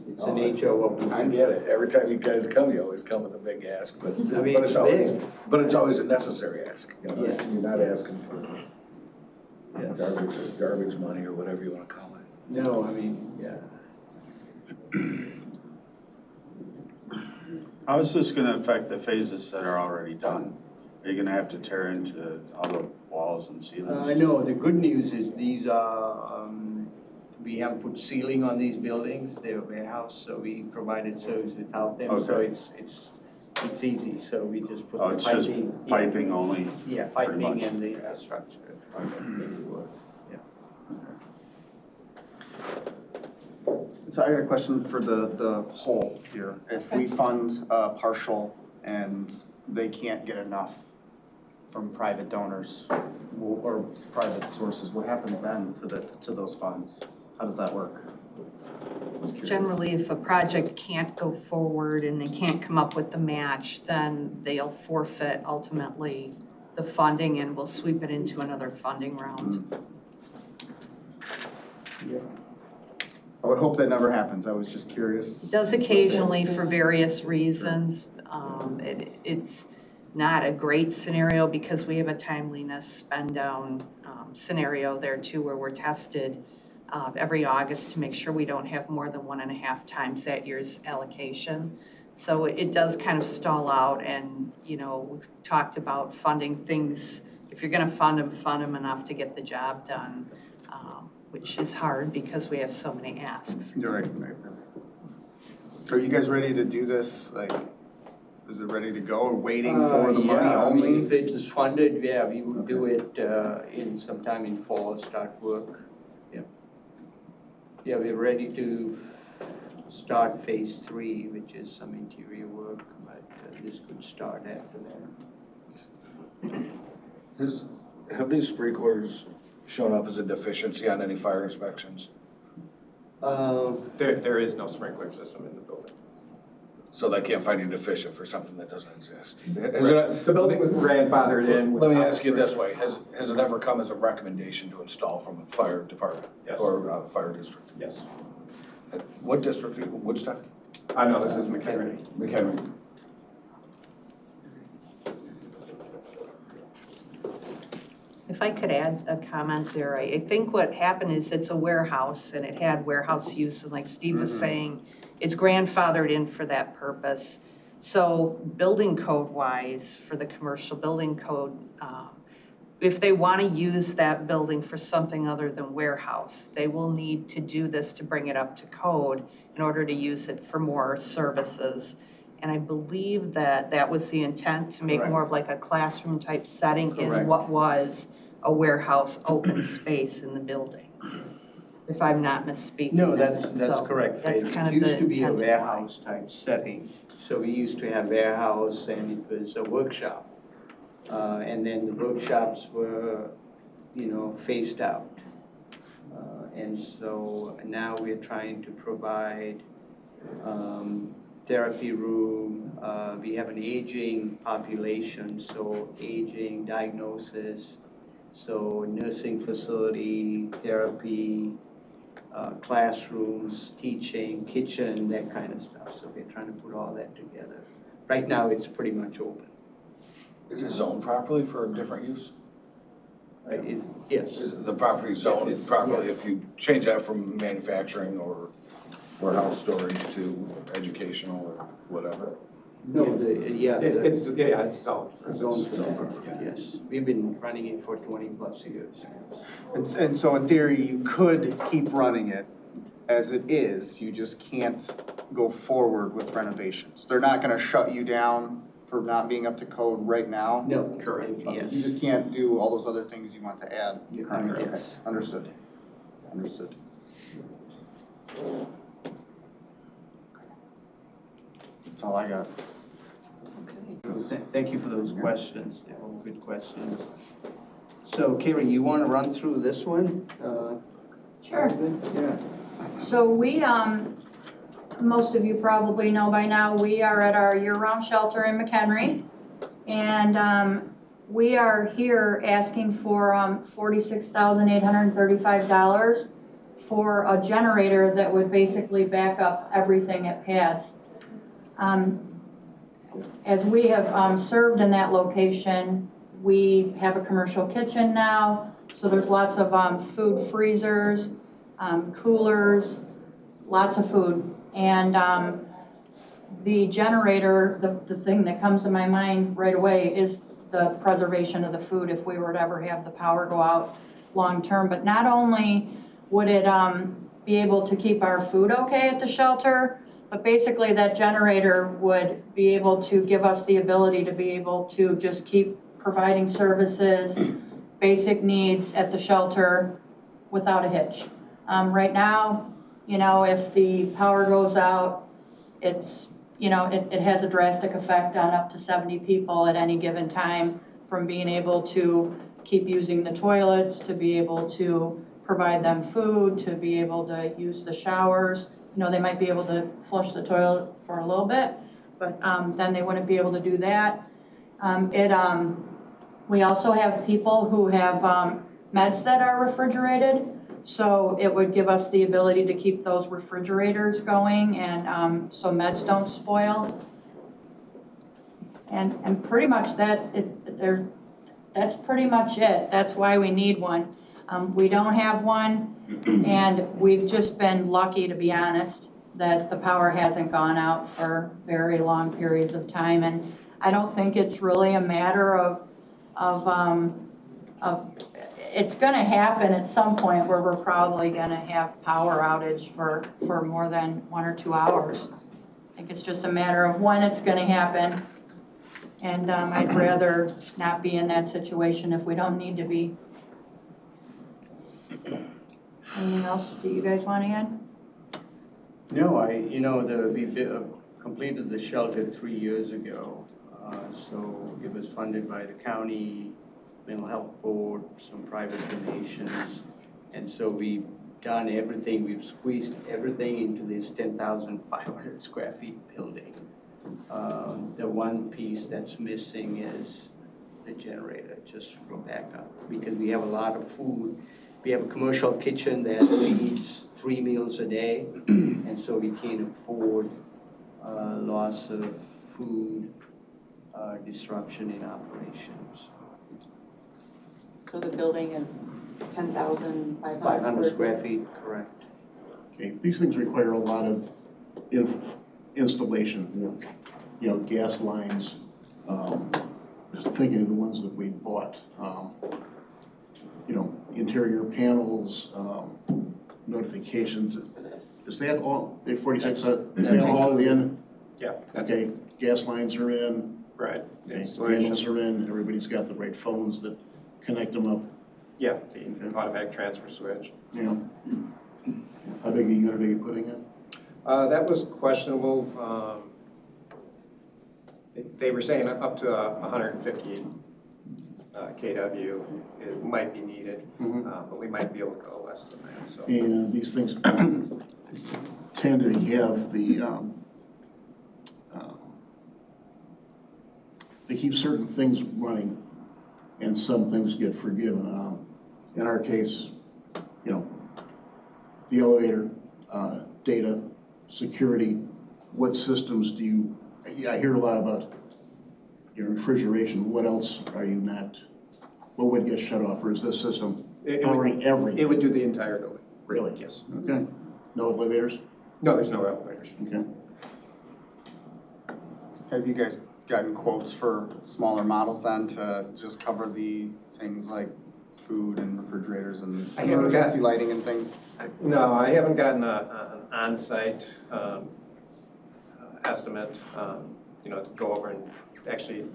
It's the nature of what we do. I get it, every time you guys come, you always come with a big ask, but, I mean, but it's it's always, big. but it's always a necessary ask. You know? Yes. You're not asking for Yes. garbage money or whatever you wanna call it. No, I mean, yeah. How is this gonna affect the phases that are already done? Are you gonna have to tear into all the walls and ceilings? No, the good news is these are, we haven't put ceiling on these buildings, they're a warehouse, so we provided service without them, so Okay. it's easy, so we just put Oh, the it's just piping. piping only? Yeah, pretty piping much. and the infrastructure. Make it work. So I got a question for the whole here. If we fund partial and they can't get enough from private donors or private sources, what happens then to those funds? How does that work? Generally, if a project can't go forward and they can't come up with the match, then they'll forfeit ultimately the funding and we'll sweep it into another funding round. Yeah. I would hope that never happens. I was just curious. It does occasionally for various reasons. It's not a great scenario because we have a timeliness spend down scenario there too, where we're tested every August to make sure we don't have more than 1.5 times that year's allocation. So it does kind of stall out, and we've talked about funding things. If you're going to fund them enough to get the job done, which is hard because we have so many asks. You're right. Are you guys ready to do this? Like, is it ready to go or waiting for the money Yeah, I only? mean, if it is funded, yeah, we would do it sometime in fall, start work. Yeah. Yeah, we're ready to start phase 3, which is some interior work, but this could start after that. Have these sprinklers shown up as a deficiency on any fire inspections? There is no sprinkler system in the building. So they can't find you deficient for something that doesn't exist? The building was grandfathered in. Let me ask you this way, has it ever come as a recommendation to install from a fire department? Yes. Or fire district? Yes. What district, Woodstock? No, this is McHenry. McHenry. If I could add a comment there, I think what happened is it's a warehouse and it had warehouse use, and like Steve was saying, it's grandfathered in for that purpose. So building code wise, for the commercial building code, if they want to use that building for something other than warehouse, they will need to do this to bring it up to code. in order to use it for more services. And I believe that that was the intent, to make more of like a classroom type setting in Correct. what was a warehouse open space in the building, if I'm not misspeaking. No, that's So correct, that's Faith. kind It of the used to be a intent. warehouse type setting. So we used to have warehouse and it was a workshop. And then the workshops were, phased out. And so now we're trying to provide therapy room. We have an aging population, so aging diagnosis, so nursing facility, therapy, classrooms, teaching, kitchen, that kind of stuff. So we're trying to put all that together. Right now, it's pretty much open. Is it zoned properly for a different use? Yes. Is the property zoned properly if you change that from manufacturing or warehouse storage to educational or whatever? No, It's zoned. Zoned for that, yes. We've been running it for 20+ years. And so in theory, you could keep running it as it is, you just can't go forward with renovations. They're not gonna shut you down for not being up to code right now? No, correct, Okay, yes. You just can't do all those other things you want to add? Correct, Okay, yes. understood. Understood. That's all I got. Thank you for those questions. They were good questions. So Carrie, you want to run through this one? Sure. Yeah. So we, most of you probably know by now, we are at our year-round shelter in McHenry. And we are here asking for $46,835 for a generator that would basically back up everything at PADS. As we have served in that location, we have a commercial kitchen now, so there's lots of food freezers, coolers, lots of food. And the generator, the thing that comes to my mind right away is the preservation of the food if we were to ever have the power go out long-term. But not only would it be able to keep our food okay at the shelter, but basically that generator would be able to give us the ability to be able to just keep providing services, basic needs at the shelter without a hitch. Right now, if the power goes out, it's, it has a drastic effect on up to 70 people at any given time, from being able to keep using the toilets, to be able to provide them food, to be able to use the showers. They might be able to flush the toilet for a little bit, but then they wouldn't be able to do that. We also have people who have meds that are refrigerated, so it would give us the ability to keep those refrigerators going, and so meds don't spoil. And pretty much that's pretty much it. That's why we need one. We don't have one, and we've just been lucky, to be honest, that the power hasn't gone out for very long periods of time. And I don't think it's really a matter of it's gonna happen at some point where we're probably gonna have power outage for more than 1 or 2 hours. I think it's just a matter of when it's gonna happen. And I'd rather not be in that situation if we don't need to be. Anything else that you guys want to add? No, we completed the shelter 3 years ago. So it was funded by the county, mental health board, some private donations. And so we've done everything, we've squeezed everything into this 10,500 square feet building. The one piece that's missing is the generator, just for backup, because we have a lot of food. We have a commercial kitchen that feeds 3 meals a day, and so we can't afford loss of food, disruption in operations. So the building is 10,500 500 square feet, correct. Okay, these things require a lot of installation work, gas lines, just thinking of the ones that we bought, interior panels, notifications. is that all, the 46, is that all in? Yeah, that's Okay, gas lines are in, right. The okay, installation. panels are in, everybody's got the right phones that connect them up, Yeah, the automatic transfer switch. you know. How big a unit are you putting in? That was questionable. They were saying up to 150 kW it might be needed, but we might be able to go less than that, so. And these things tend to have the, they keep certain things running and some things get forgiven. In our case, you know, the elevator, data, security, what systems do you, I hear a lot about your refrigeration, what else are you not, what would get shut off, or is this system powering everything? It would do the entire building. Really? Yes. Okay. No elevators? No, there's no elevators. Okay. Have you guys gotten quotes for smaller models then to just cover the things like food and refrigerators and I haven't emergency got- lighting and things? No, I haven't gotten an on-site estimate, you know, to go over and actually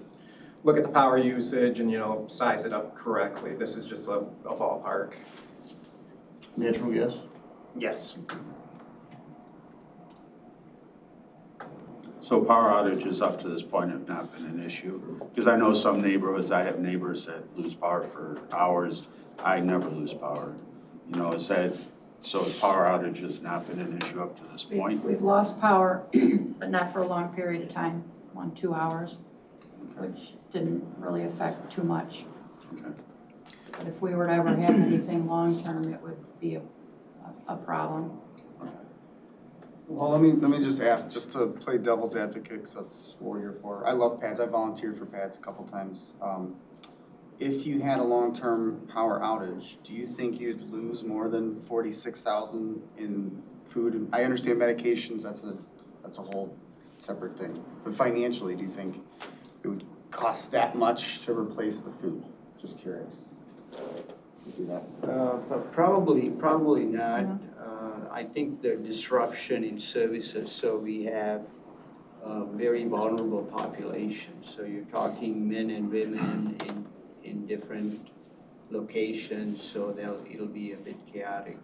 look at the power usage and, you know, size it up correctly. This is just a ballpark. Natural gas? Yes. So power outages up to this point have not been an issue? Because I know some neighborhoods, I have neighbors that lose power for hours. I never lose power. You know, is that, so power outage has not been an issue up to this point? We've lost power, but not for a long period of time, 1-2 hours, which didn't really affect too much. Okay. But if we were to ever have anything long-term, it would be a problem. Well, let me just ask, just to play devil's advocate, because that's what we're here for. I love pads. I volunteered for pads a couple times. If you had a long-term power outage, do you think you'd lose more than 46,000 in food? And I understand medications, that's a whole separate thing. But financially, do you think it would cost that much to replace the food? Just curious. Do that. Probably not. I think the disruption in services, so we have very vulnerable populations. So you're talking men and women in different locations, so it'll be a bit chaotic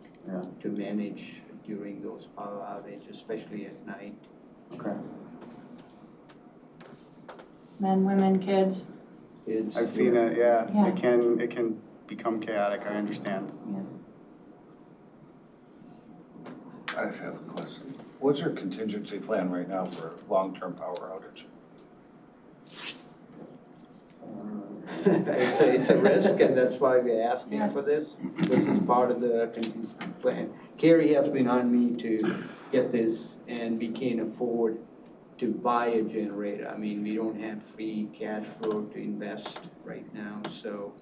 to manage during those power outages, especially at night. Okay. Men, women, kids. I've seen it, yeah. Yeah. It can become chaotic, I understand. I have a question. What's your contingency plan right now for long-term power outage? It's a risk, and that's why we're asking for this. This is part of the contingency plan. Kerry has been on me to get this, and we can't afford to buy a generator. I mean, we don't have free cash flow to invest right now, so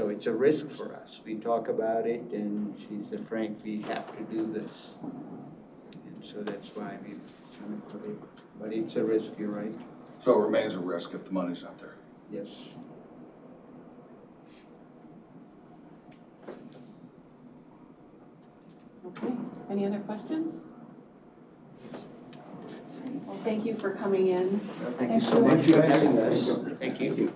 it's a risk for us. We talk about it, and she said, Frank, we have to do this. And so that's why we put it, but it's a risk, you're right. So it remains a risk if the money's not there. Yes. Okay, any other questions? Well, thank you for coming in. Thank you so much for having us. Thank you.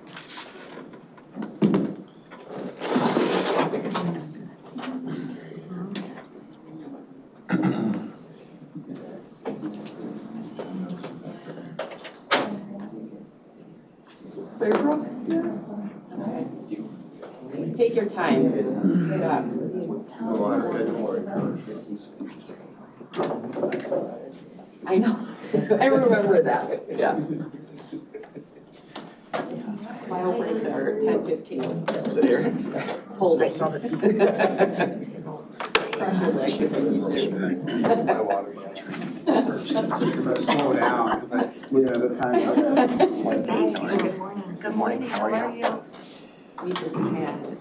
Clearbrook? Take your time. We'll have a schedule. I know. I remember that, yeah. Mile breaks are 10:15. Sit here. Hold it. I saw My water. Slow down, because the time. Good morning, how are you? We just had,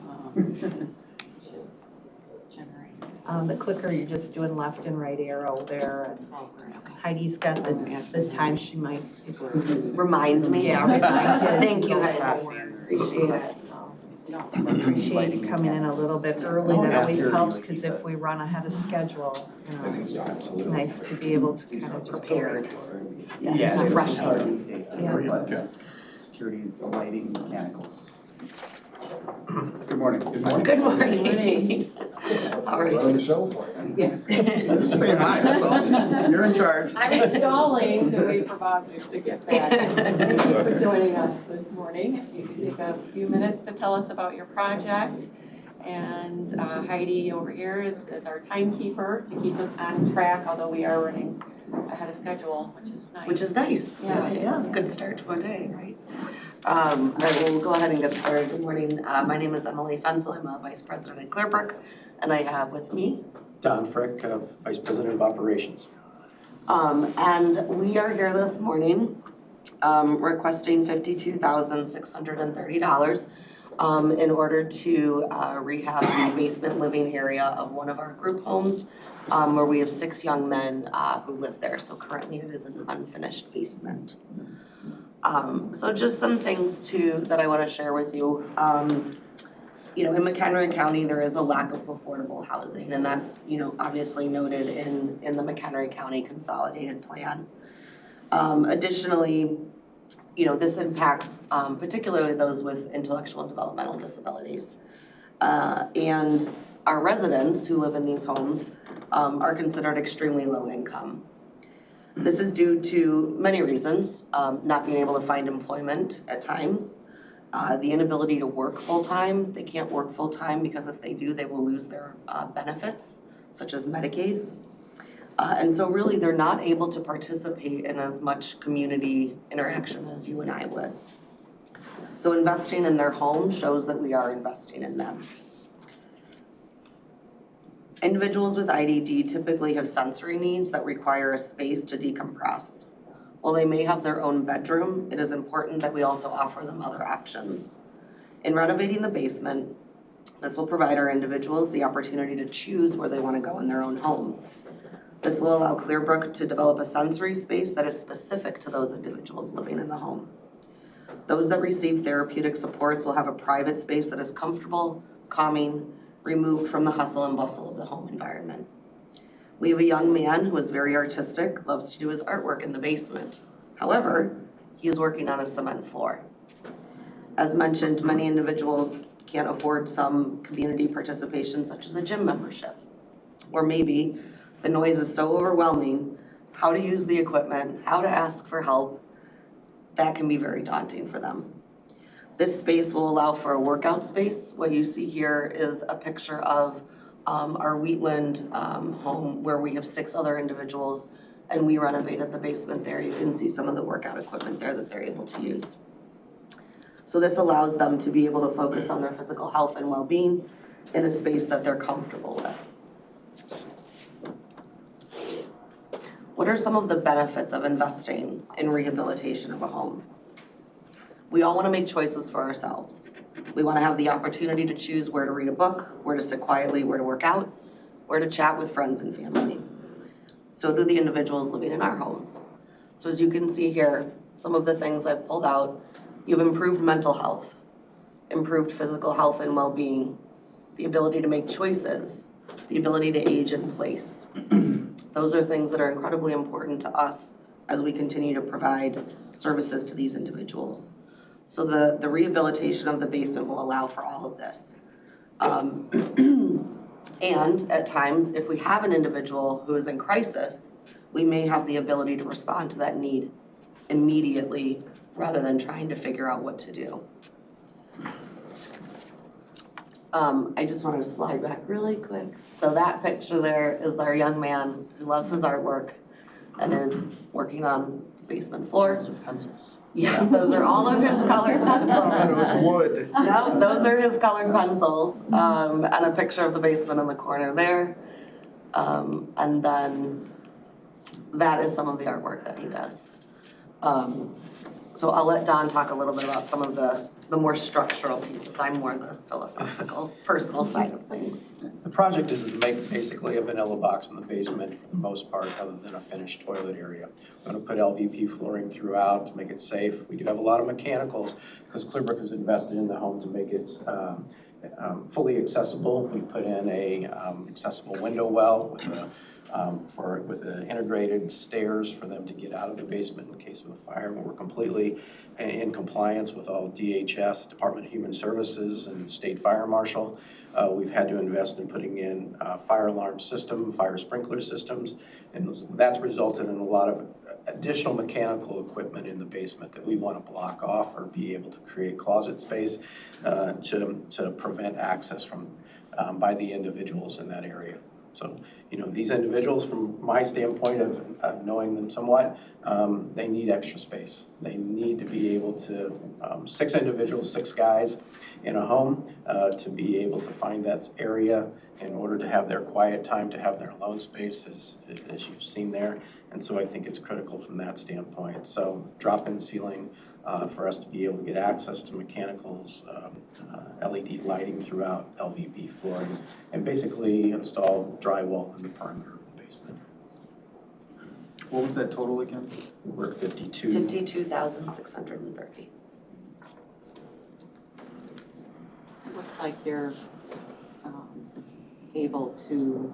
The clicker, you're just doing left and right arrow there. And Heidi's got the time she might. Remind me. Yeah, remind you. Thank you. appreciate it. Appreciate you coming in a little bit early, Oh, that yeah. always helps, Like you because if we run ahead of schedule, you know, I think so, it's absolutely. nice to be able to kind of just prepared. Yeah, not they rush rush hour. Yeah. Security, the lighting, mechanicals. Good morning. Good morning. Good morning. All right. Running the show for you. Just saying hi, that's all. You're in charge. I'm stalling to wait for Bob to get back. Thank you for joining us this morning. If you could take a few minutes to tell us about your project. And Heidi over here is our timekeeper to keep us on track, although we are running ahead of schedule, which is nice. Which is nice. Yeah. It's a good start to a day, right? All right, we'll go ahead and get started. Good morning. My name is Emily Fensel. I'm a vice president at Clearbrook, and I have with me Don Frick, Vice President of Operations. and we are here this morning requesting $52,630 in order to rehab the basement living area of one of our group homes where we have 6 young men who live there. So currently it is an unfinished basement. So just some things that I want to share with you. You know, in McHenry County, there is a lack of affordable housing, and that's, you know, obviously noted in the McHenry County Consolidated Plan. Additionally, you know, this impacts particularly those with intellectual and developmental disabilities. And our residents who live in these homes are considered extremely low income. This is due to many reasons, not being able to find employment at times, the inability to work full-time. They can't work full-time because if they do, they will lose their benefits, such as Medicaid. And so really, they're not able to participate in as much community interaction as you and I would. So investing in their home shows that we are investing in them. Individuals with IDD typically have sensory needs that require a space to decompress. While they may have their own bedroom, it is important that we also offer them other options. In renovating the basement, this will provide our individuals the opportunity to choose where they want to go in their own home. This will allow Clearbrook to develop a sensory space that is specific to those individuals living in the home. Those that receive therapeutic supports will have a private space that is comfortable, calming, removed from the hustle and bustle of the home environment. We have a young man who is very artistic, loves to do his artwork in the basement. However, he is working on a cement floor. As mentioned, many individuals can't afford some community participation such as a gym membership. Or maybe the noise is so overwhelming, how to use the equipment, how to ask for help, that can be very daunting for them. This space will allow for a workout space. What you see here is a picture of our Wheatland home where we have 6 other individuals and we renovated the basement there. You can see some of the workout equipment there that they're able to use. So this allows them to be able to focus on their physical health and well-being in a space that they're comfortable with. What are some of the benefits of investing in rehabilitation of a home? We all want to make choices for ourselves. We want to have the opportunity to choose where to read a book, where to sit quietly, where to work out, where to chat with friends and family. So do the individuals living in our homes. So as you can see here, some of the things I've pulled out, you've improved mental health, improved physical health and well-being, the ability to make choices, the ability to age in place. Those are things that are incredibly important to us as we continue to provide services to these individuals. So the rehabilitation of the basement will allow for all of this. And at times, if we have an individual who is in crisis, we may have the ability to respond to that need immediately rather than trying to figure out what to do. I just want to slide back really quick. So that picture there is our young man who loves his artwork and is working on the basement floor. Those are pencils. Yes, those are all of his colored pencils. And it was wood. No, those are his colored pencils, and a picture of the basement in the corner there. And then that is some of the artwork that he does. So I'll let Don talk a little bit about some of the the more structural pieces. I'm more the philosophical, personal side of things. The project is to make basically a vanilla box in the basement for the most part, other than a finished toilet area. We're gonna put LVP flooring throughout to make it safe. We do have a lot of mechanicals, because Clearbrook has invested in the home to make it fully accessible. We put in a accessible window well with integrated stairs for them to get out of the basement in case of a fire. We're completely in compliance with all DHS, Department of Human Services, and State Fire Marshal. We've had to invest in putting in fire alarm system, fire sprinkler systems, and that's resulted in a lot of additional mechanical equipment in the basement that we want to block off or be able to create closet space to prevent access from by the individuals in that area. So, you know, these individuals, from my standpoint of knowing them somewhat, they need extra space. They need to be able to, 6 individuals, 6 guys in a home, to be able to find that area in order to have their quiet time, to have their alone space, as you've seen there. And so I think it's critical from that standpoint. So drop-in ceiling for us to be able to get access to mechanicals, LED lighting throughout, LVP flooring, and basically install drywall in the perimeter of the basement. What was that total again? We're at 52. 52,630. It looks like you're able to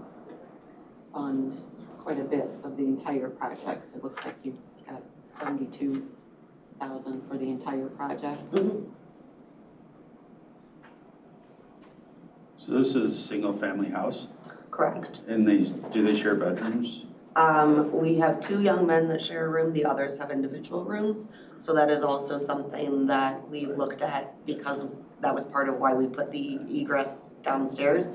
fund quite a bit of the entire project. So it looks like you've got 72,000 for the entire project. Mm-hmm. So this is a single-family house? Correct. And do they share bedrooms? We have 2 young men that share a room, the others have individual rooms. So that is also something that we looked at, because that was part of why we put the egress downstairs,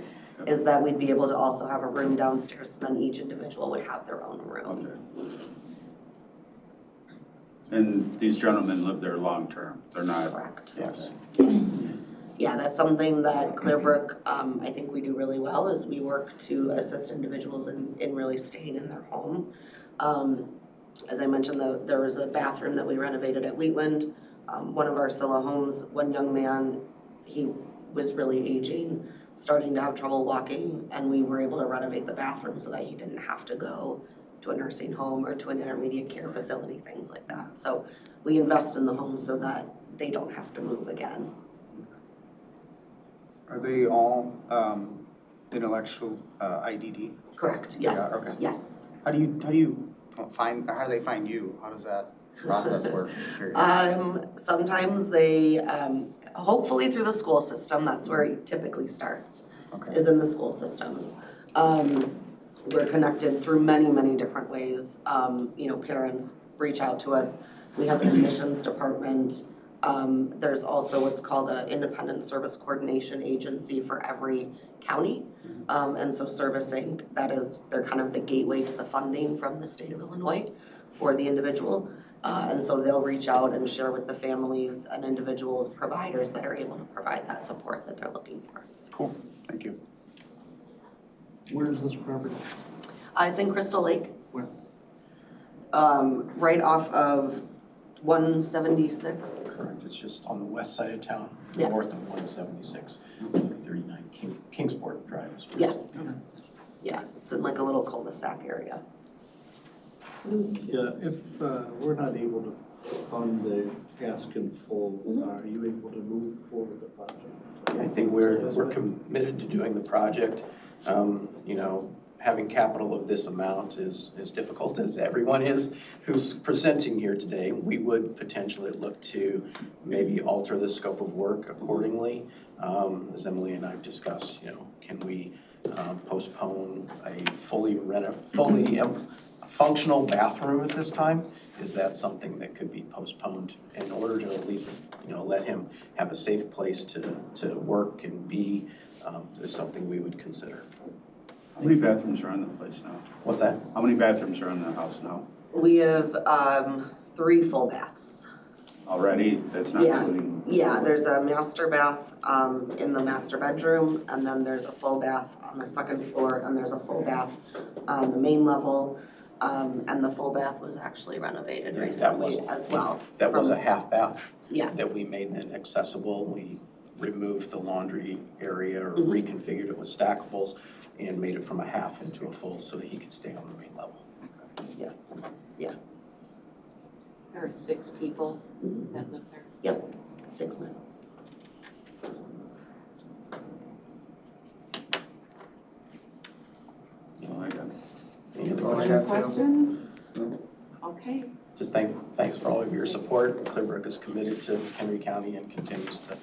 is that we'd be able to also have a room downstairs, so then each individual would have their own room. Okay. And these gentlemen live there long-term? They're not? Correct. Yes. Yes. Yeah, that's something that Clearbrook, I think we do really well, is we work to assist individuals in really staying in their home. As I mentioned, there was a bathroom that we renovated at Wheatland. One of our Scylla homes, one young man, he was really aging, starting to have trouble walking, and we were able to renovate the bathroom so that he didn't have to go to a nursing home or to an intermediate care facility, things like that. So we invest in the home so that they don't have to move again. Are they all intellectual IDD? Correct, yes, Yeah, okay. yes. How do you find, or how do they find you? How does that process work? Just curious. Sometimes they, hopefully through the school system, that's where it typically starts, is in the school systems. We're connected through many, many different ways. You know, parents reach out to us. We have an admissions department. There's also what's called an independent service coordination agency for every county. And so servicing, they're kind of the gateway to the funding from the state of Illinois for the individual. And so they'll reach out and share with the families and individuals, providers that are able to provide that support that they're looking for. Cool, thank you. Where is this property? It's in Crystal Lake. Where? Right off of 176. Correct, it's just on the west side of town, Yeah. north of 176, 339 Kingsport Drive is where Yeah. it's located. Yeah, it's in like a little cul-de-sac area. Yeah, if we're not able to fund the ask in full, are you able to move forward the project? I think we're committed to doing the project. You know, having capital of this amount is difficult, as everyone is who's presenting here today. We would potentially look to maybe alter the scope of work accordingly. As Emily and I have discussed, you know, can we postpone a fully functional bathroom at this time? Is that something that could be postponed in order to at least, you know, let him have a safe place to work and be, is something we would consider. How many bathrooms are in the place now? What's that? How many bathrooms are in the house now? We have 3 full baths. Already? That's not Yes. including? Yeah, there's a master bath in the master bedroom, and then there's a full bath on the 2nd floor, and there's a full bath on the main level. and the full bath was actually renovated Yeah, that recently was- as well. That was a from- half bath. Yeah. That we made then accessible. We removed the laundry area or Mhm. reconfigured it with stackables and made it from a half into a full so that he could stay on the main level. There are 6 people Mhm. that live there. Yep, 6 men. Any other Oh, Any questions? questions? Okay, Just thanks for all of your support. Clearbrook is committed to McHenry County and continues to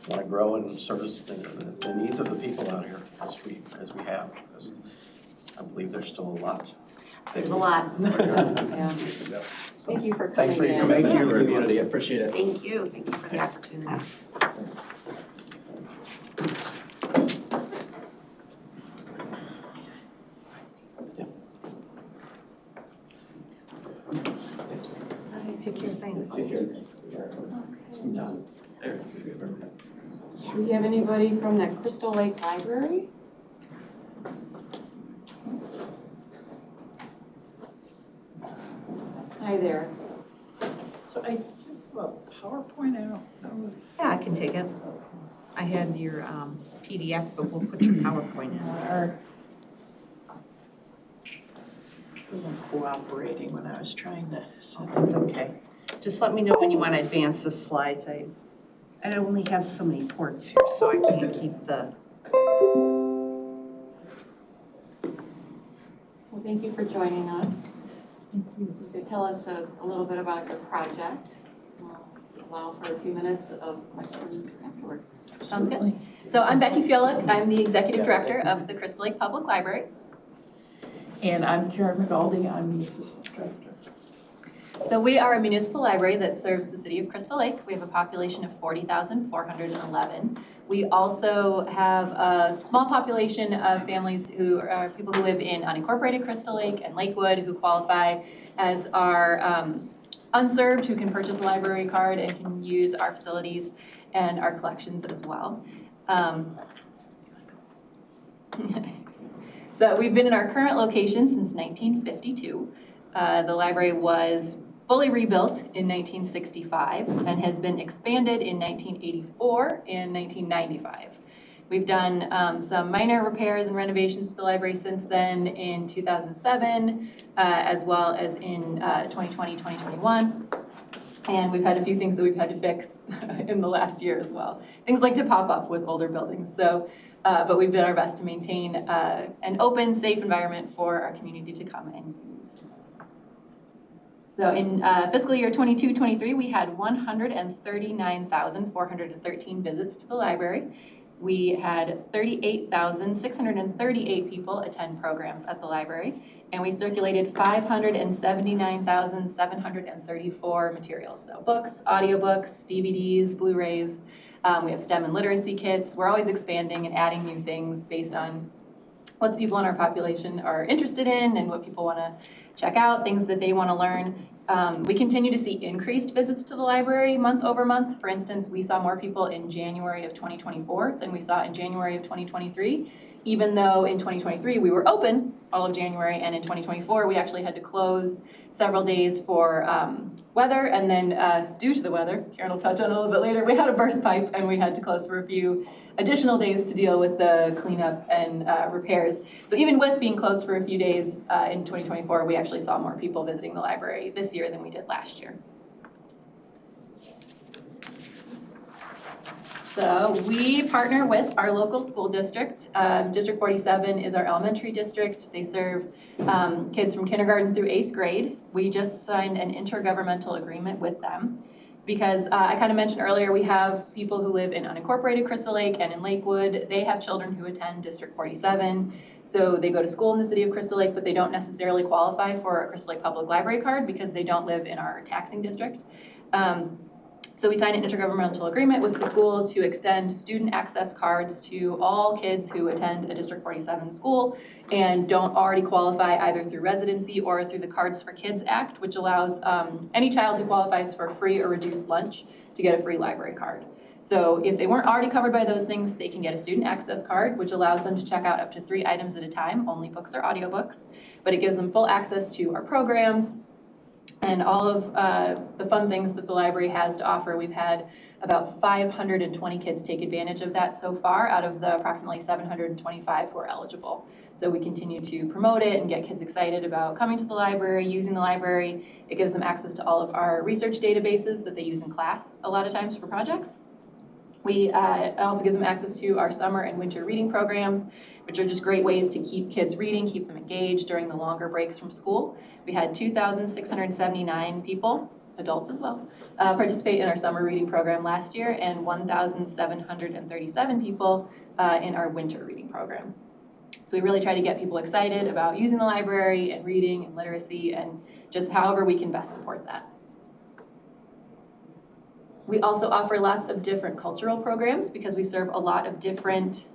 want to grow and service the needs of the people out here as we have. Because I believe there's still a lot. There's a lot. yeah. Thank you for coming in. Thanks for your commitment to the community. I appreciate it. Thank you for the opportunity. All right, take care, thanks. Do we have anybody from the Crystal Lake Library? Hi there. So I, well, PowerPoint, I don't know. Yeah, I can take it. I had your PDF, but we'll put your PowerPoint in. Or wasn't cooperating when I was trying to send it. It's okay. Just let me know when you want to advance the slides. I only have so many ports here, so I can't keep the. Well, thank you for joining us. You could tell us a little bit about your project. We'll allow for a few minutes of questions afterwards. Sounds good. So I'm Becky Fiolik. I'm the Executive Director of the Crystal Lake Public Library. And I'm Karen McGaldy, I'm the Assistant Director. So we are a municipal library that serves the city of Crystal Lake. We have a population of 40,411. We also have a small population of families who are people who live in unincorporated Crystal Lake and Lakewood who qualify as our unserved, who can purchase a library card and can use our facilities and our collections as well. So we've been in our current location since 1952. The library was fully rebuilt in 1965 and has been expanded in 1984 and 1995. We've done some minor repairs and renovations to the library since then in 2007, as well as in 2020, 2021. And we've had a few things that we've had to fix in the last year as well. Things like to pop up with older buildings. So, but we've done our best to maintain an open, safe environment for our community to come and use. So in fiscal year 22-23, we had 139,413 visits to the library. We had 38,638 people attend programs at the library, and we circulated 579,734 materials. So books, audiobooks, DVDs, Blu-rays. We have STEM and literacy kits. We're always expanding and adding new things based on what the people in our population are interested in and what people want to check out, things that they want to learn. We continue to see increased visits to the library month over month. For instance, we saw more people in January of 2024 than we saw in January of 2023, even though in 2023 we were open all of January, and in 2024 we actually had to close several days for weather, and then due to the weather, Karen will touch on it a little bit later, we had a burst pipe and we had to close for a few additional days to deal with the cleanup and repairs. So even with being closed for a few days in 2024, we actually saw more people visiting the library this year than we did last year. So we partner with our local school district. District 47 is our elementary district. They serve kids from kindergarten through 8th grade. We just signed an intergovernmental agreement with them because I kind of mentioned earlier, we have people who live in unincorporated Crystal Lake and in Lakewood. They have children who attend District 47. So they go to school in the city of Crystal Lake, but they don't necessarily qualify for a Crystal Lake Public Library card because they don't live in our taxing district. So we signed an intergovernmental agreement with the school to extend student access cards to all kids who attend a District 47 school and don't already qualify either through residency or through the Cards for Kids Act, which allows any child who qualifies for free or reduced lunch to get a free library card. So if they weren't already covered by those things, they can get a student access card, which allows them to check out up to 3 items at a time, only books or audiobooks. But it gives them full access to our programs and all of the fun things that the library has to offer. We've had about 520 kids take advantage of that so far out of the approximately 725 who are eligible. So we continue to promote it and get kids excited about coming to the library, using the library. It gives them access to all of our research databases that they use in class a lot of times for projects. It also gives them access to our summer and winter reading programs, which are just great ways to keep kids reading, keep them engaged during the longer breaks from school. We had 2,679 people, adults as well, participate in our summer reading program last year, and 1,737 people in our winter reading program. So we really try to get people excited about using the library and reading and literacy and just however we can best support that. We also offer lots of different cultural programs because we serve a lot of different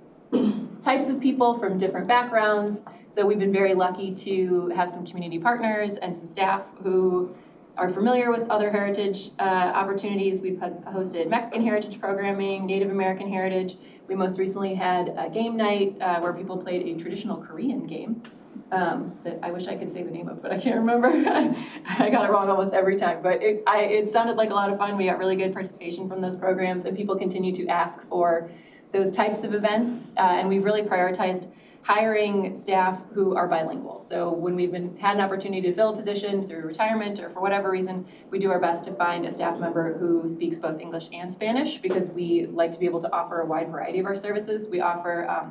types of people from different backgrounds. So we've been very lucky to have some community partners and some staff who are familiar with other heritage opportunities. We've hosted Mexican heritage programming, Native American heritage. We most recently had a game night where people played a traditional Korean game that I wish I could say the name of, but I can't remember. I got it wrong almost every time, but it sounded like a lot of fun. We got really good participation from those programs, and people continue to ask for those types of events, and we've really prioritized hiring staff who are bilingual. So when we've had an opportunity to fill a position through retirement or for whatever reason, we do our best to find a staff member who speaks both English and Spanish, because we like to be able to offer a wide variety of our services. We offer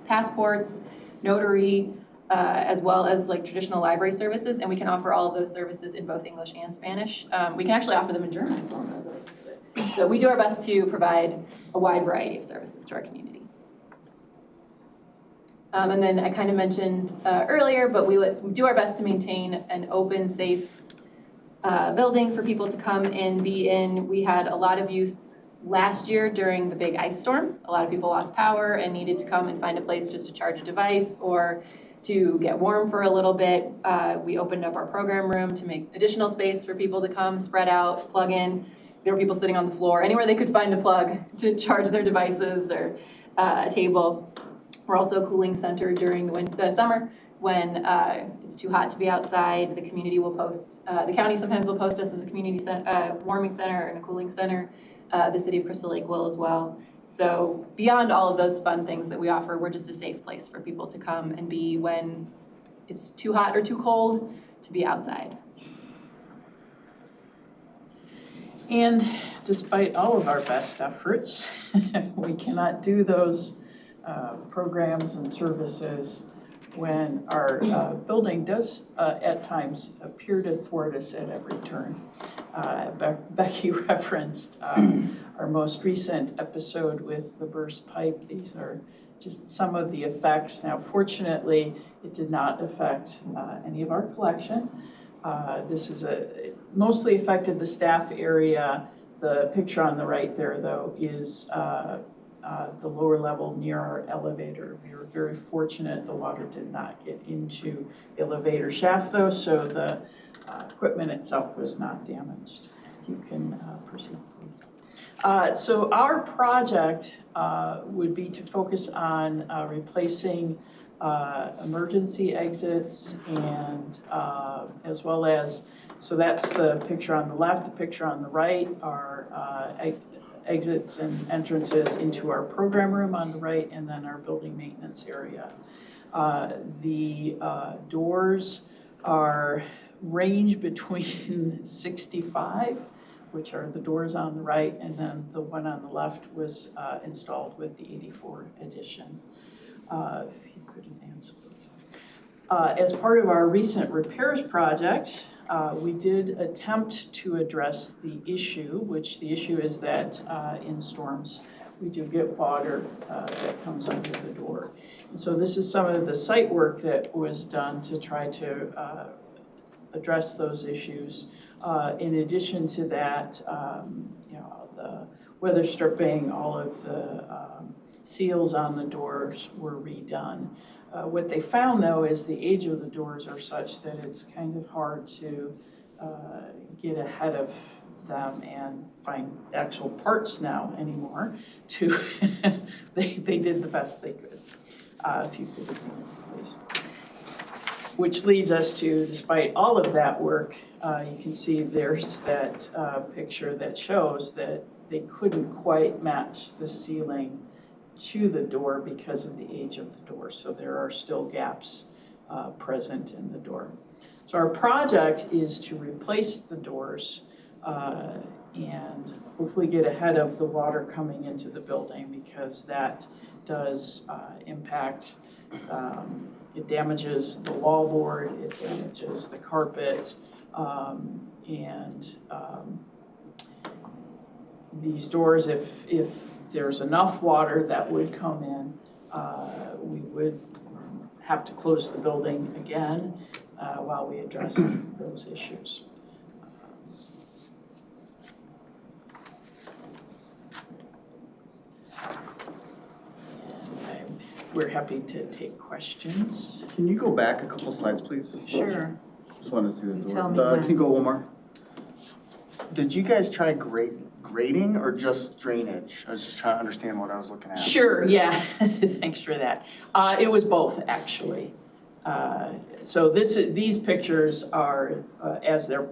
passports, notary, as well as like traditional library services, and we can offer all of those services in both English and Spanish. We can actually offer them in German as well. So we do our best to provide a wide variety of services to our community. And then I kind of mentioned earlier, but we do our best to maintain an open, safe building for people to come and be in. We had a lot of use last year during the big ice storm. A lot of people lost power and needed to come and find a place just to charge a device or to get warm for a little bit. We opened up our program room to make additional space for people to come, spread out, plug in. There were people sitting on the floor, anywhere they could find a plug to charge their devices or a table. We're also a cooling center during the summer when it's too hot to be outside. The community will post, the county sometimes will post us as a community warming center and a cooling center. The city of Crystal Lake will as well. So beyond all of those fun things that we offer, we're just a safe place for people to come and be when it's too hot or too cold to be outside. And despite all of our best efforts, we cannot do those programs and services when our building does at times appear to thwart us at every turn. Becky referenced our most recent episode with the burst pipe. These are just some of the effects. Now, fortunately, it did not affect any of our collection. This is mostly affected the staff area. The picture on the right there, though, is the lower level near our elevator. We were very fortunate the water did not get into the elevator shaft, though, so the equipment itself was not damaged. You can proceed, please. So our project would be to focus on replacing emergency exits and as well as, so that's the picture on the left. The picture on the right are exits and entrances into our program room on the right, and then our building maintenance area. The doors are range between 65, which are the doors on the right, and then the one on the left was installed with the 84 edition. If you could advance, please. As part of our recent repairs project, we did attempt to address the issue, which the issue is that in storms, we do get water that comes under the door. And so this is some of the site work that was done to try to address those issues. In addition to that, the weather stripping, all of the seals on the doors were redone. What they found, though, is the age of the doors are such that it's kind of hard to get ahead of them and find actual parts now anymore to, they did the best they could. If you could advance, please. Which leads us to, despite all of that work, you can see there's that picture that shows that they couldn't quite match the ceiling to the door because of the age of the door. So there are still gaps present in the door. So our project is to replace the doors and hopefully get ahead of the water coming into the building, because that does impact, it damages the wallboard, it damages the carpet, and these doors, if there's enough water that would come in, we would have to close the building again while we address those issues. We're happy to take questions. Can you go back a couple slides, please? Sure. Just wanted to see the door. Tell me when. Can you go one more? Did you guys try grading or just drainage? I was just trying to understand what I was looking at. Sure, yeah, thanks for that. It was both, actually. So these pictures are as they're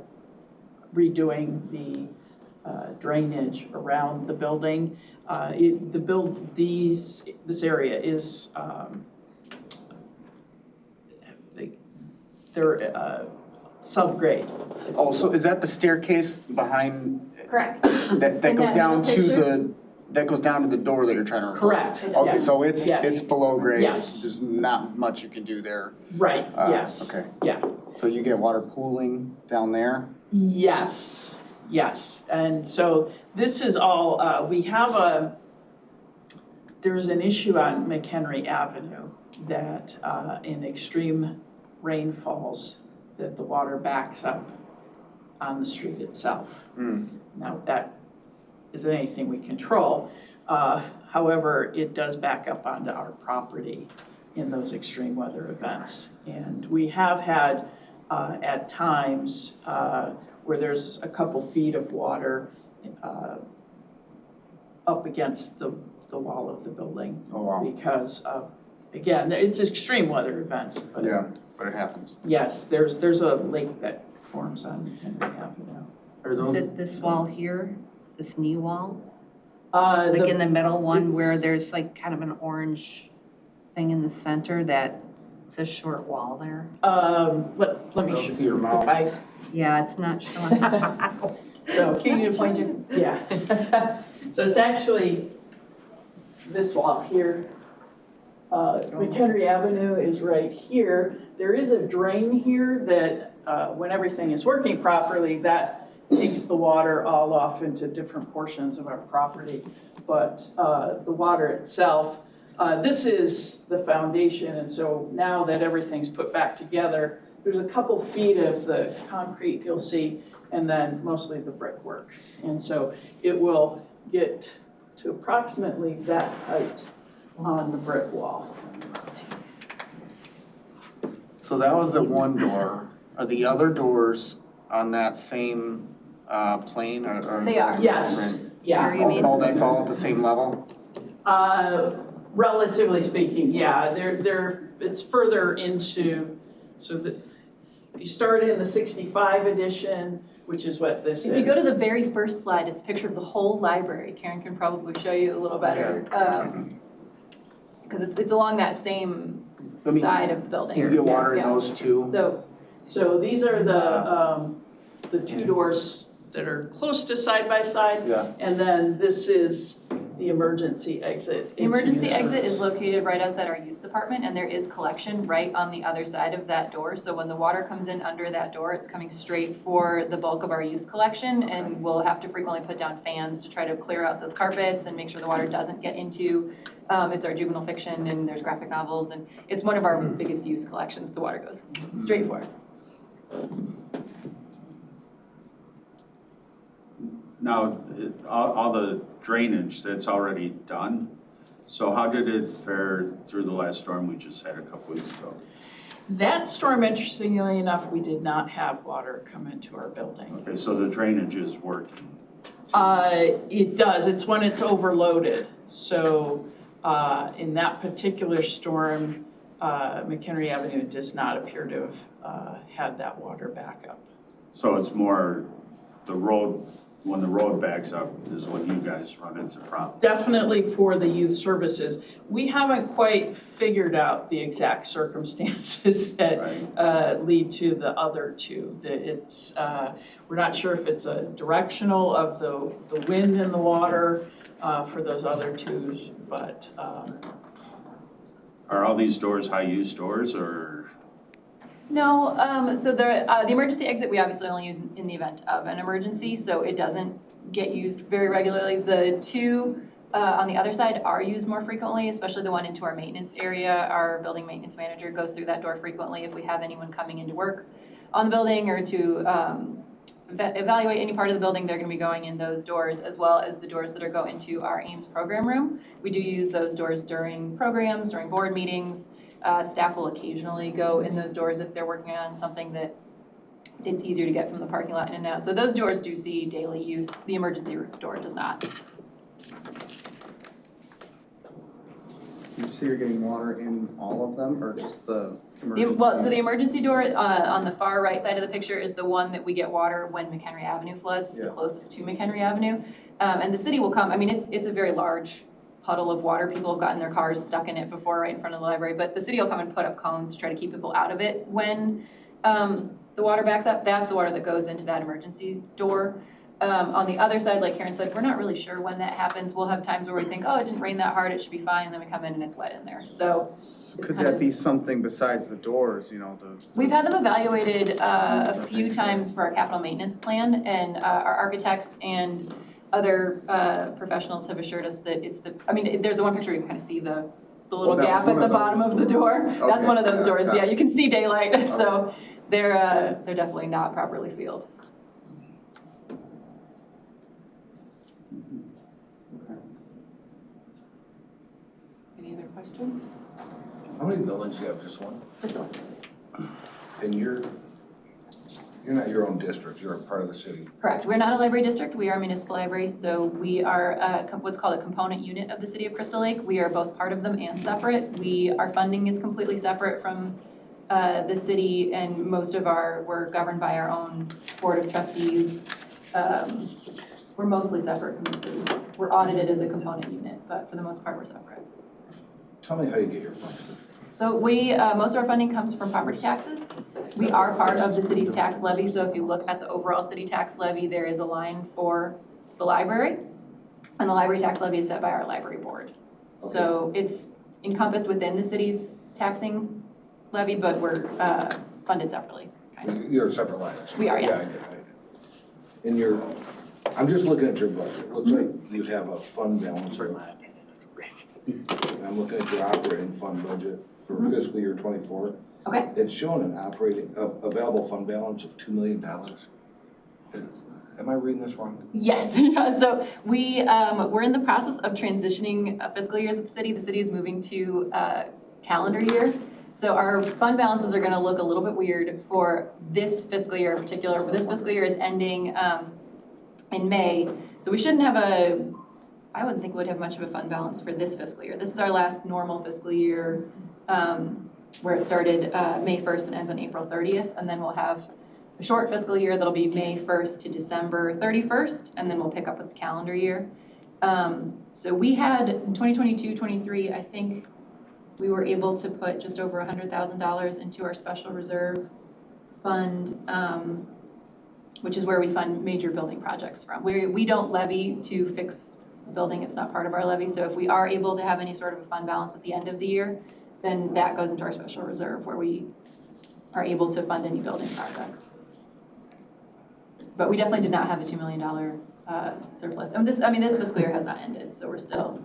redoing the drainage around the building. This area is they're subgrade. Oh, so is that the staircase behind? Correct. That In goes that down middle to picture? that goes down to the door that you're trying to replace? Correct. Okay, Yes. so it's Yes. below grade. Yes. There's not much you can do there. Right, yes. Okay. Yeah. So you get water pooling down there? Yes, yes. And so this is all, we have there's an issue on McHenry Avenue that in extreme rainfalls, that the water backs up on the street itself. Now, that isn't anything we control. However, it does back up onto our property in those extreme weather events. And we have had at times where there's a couple feet of water up against the wall of the building. Oh, wow. Because of, again, it's extreme weather events. But Yeah, but it happens. yes, there's a lake that forms on Henry Avenue. Is it this wall here, this knee wall? Like Like in the middle one where there's like kind of an orange thing in the center that, it's a short wall there? Let me see your mouse. Yeah, it's not showing. So, Can you point it? yeah. So it's actually this wall here. McHenry Avenue is right here. There is a drain here that when everything is working properly, that takes the water all off into different portions of our property. But the water itself, this is the foundation, and so now that everything's put back together, there's a couple feet of the concrete you'll see, and then mostly the brickwork. And so it will get to approximately that height on the brick wall. So that was the one door. Are the other doors on that same plane or? They are. Yes, yeah. Oh, that's all at the same level? Relatively speaking, yeah. It's further into, so that if you start in the 65 edition, which is what this is. If you go to the very first slide, it's a picture of the whole library. Karen can probably show you a little better. Because it's along that same side of the building. You get water in Yeah. those two? So these are the two doors that are close to side by side. Yeah. And then this is the emergency exit. The emergency exit is located right outside our youth department, and there is collection right on the other side of that door. So when the water comes in under that door, it's coming straight for the bulk of our youth collection, and we'll have to frequently put down fans to try to clear out those carpets and make sure the water doesn't get into, it's our juvenile fiction, and there's graphic novels, and it's one of our biggest youth collections. The water goes straight for it. Now, all the drainage that's already done, so how did it fare through the last storm we just had a couple weeks ago? That storm, interestingly enough, we did not have water come into our building. Okay, so the drainage is working. It does, it's when it's overloaded. So in that particular storm, McHenry Avenue does not appear to have had that water back up. So it's more the road, when the road backs up is when you guys run into problems. Definitely for the youth services. We haven't quite figured out the exact circumstances that lead to the other two. It's, we're not sure if it's a directional of the wind and the water for those other two, but. Are all these doors high-use doors or? No, so the emergency exit, we obviously only use in the event of an emergency, so it doesn't get used very regularly. The two on the other side are used more frequently, especially the one into our maintenance area. Our building maintenance manager goes through that door frequently if we have anyone coming into work on the building or to evaluate any part of the building. They're going to be going in those doors, as well as the doors that go into our Ames program room. We do use those doors during programs, during board meetings. Staff will occasionally go in those doors if they're working on something that it's easier to get from the parking lot in and out. So those doors do see daily use. The emergency door does not. You say you're getting water in all of them, or just the emergency? Well, so the emergency door on the far right side of the picture is the one that we get water when McHenry Avenue floods, the closest to McHenry Avenue. And the city will come, I mean, it's a very large puddle of water. People have gotten their cars stuck in it before right in front of the library, but the city will come and put up cones to try to keep people out of it when the water backs up. That's the water that goes into that emergency door. On the other side, like Karen said, we're not really sure when that happens. We'll have times where we think, oh, it didn't rain that hard, it should be fine, and then we come in and it's wet in there. So could that be something besides the doors, you know, we've had them evaluated a few times for our capital maintenance plan, and our architects and other professionals have assured us that it's I mean, there's the one picture where you can kind of see the little gap at the bottom of the door. Okay. That's one of those doors, yeah, you can see daylight, okay. So they're definitely not properly sealed. Any other questions? How many buildings do you have? Just one? Just one. And you're not your own district, you're a part of the city. Correct. We're not a library district. We are a municipal library, so we are what's called a component unit of the city of Crystal Lake. We are both part of them and separate. Our funding is completely separate from the city, and we're governed by our own board of trustees. We're mostly separate from the city. We're audited as a component unit, but for the most part, we're separate. Tell me how you get your funding. So most of our funding comes from property taxes. We are part of the city's tax levy, so if you look at the overall city tax levy, there is a line for the library, and the library tax levy is set by our library board. Okay. So it's encompassed within the city's taxing levy, but we're funded separately. Kind of. You're a separate line. We are, yeah. Yeah, I get it. And I'm just looking at your budget. It looks like you have a fund balance. I'm looking at your operating fund budget for fiscal year 24. Okay. It's showing an available fund balance of $2 million. Am I reading this wrong? Yes. Yeah. So we're in the process of transitioning fiscal years at the city. The city is moving to calendar year. So our fund balances are going to look a little bit weird for this fiscal year in particular. This fiscal year is ending in May. So we shouldn't have I wouldn't think we would have much of a fund balance for this fiscal year. This is our last normal fiscal year where it started May 1st and ends on April 30th. And then we'll have a short fiscal year that'll be May 1st to December 31st, and then we'll pick up with the calendar year. So we had in 2022-23, I think we were able to put just over $100,000 into our special reserve fund, which is where we fund major building projects from. We don't levy to fix building, it's not part of our levy. So if we are able to have any sort of a fund balance at the end of the year, then that goes into our special reserve where we are able to fund any building projects. But we definitely did not have a $2 million surplus. And this fiscal year has not ended, so we're still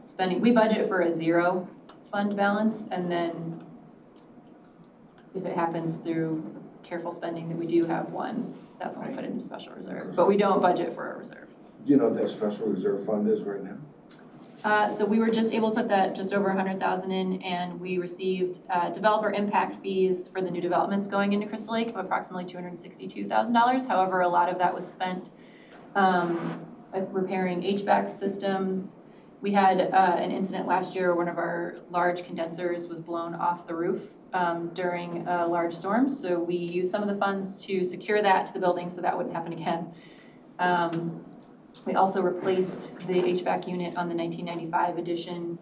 spending. We budget for a 0 fund balance, and then if it happens through careful spending that we do have one, that's when we put it into special reserve. But we don't budget for a reserve. Do you know what that special reserve fund is right now? So we were just able to put that just over 100,000 in, and we received developer impact fees for the new developments going into Crystal Lake of approximately $262,000. However, a lot of that was spent repairing HVAC systems. We had an incident last year where one of our large condensers was blown off the roof during a large storm. So we used some of the funds to secure that to the building so that wouldn't happen again. We also replaced the HVAC unit on the 1995 edition.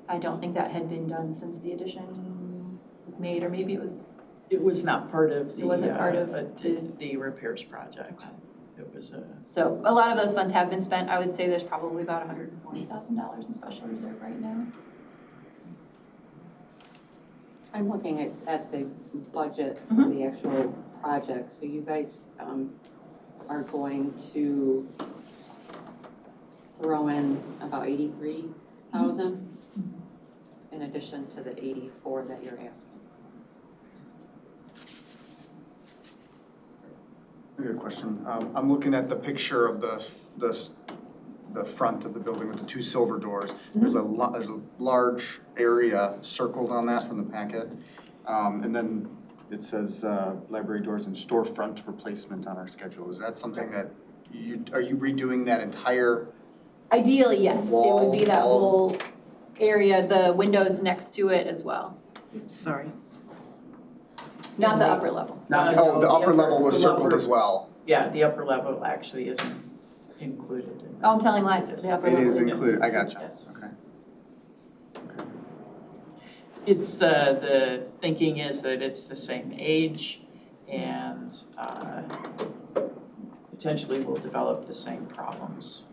I don't think that had been done since the edition was made, or maybe it was. It was not part of the. It wasn't part of the repairs project. It was a. So a lot of those funds have been spent. I would say there's probably about $140,000 in special reserve right now. I'm looking at the budget for the actual project. So you guys are going to throw in about 83,000 in addition to the 84 that you're asking. I got a question. I'm looking at the picture of the front of the building with the two silver doors. There's a large area circled on that from the packet. And then it says library doors and storefront replacement on our schedule. Is that something that are you redoing that entire? Ideally, yes. Wall, it would be that whole area, the windows next to it as well. Sorry. Not the upper level. The upper level was circled as well. Yeah, the upper level actually isn't included. Oh, I'm telling lies. The upper It level is included. I gotcha. Yes. Okay. It's, the thinking is that it's the same age and potentially will develop the same problems.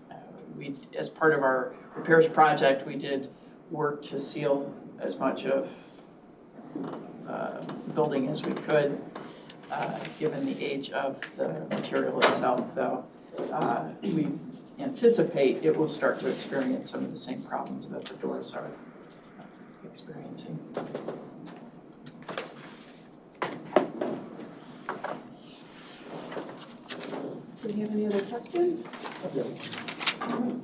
We, as part of our repairs project, we did work to seal as much of the building as we could, given the age of the material itself, though. We anticipate it will start to experience some of the same problems that the doors are experiencing. Do we have any other questions?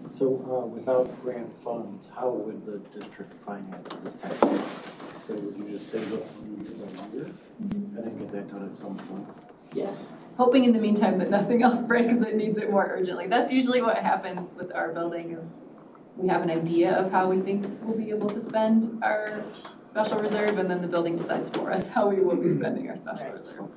So without grant funds, how would the district finance this type of thing? So would you just save up money for a year and then get that done at some point? Yes. Hoping in the meantime that nothing else breaks that needs it more urgently. That's usually what happens with our building. We have an idea of how we think we'll be able to spend our special reserve, and then the building decides for us how we will be spending our special reserve.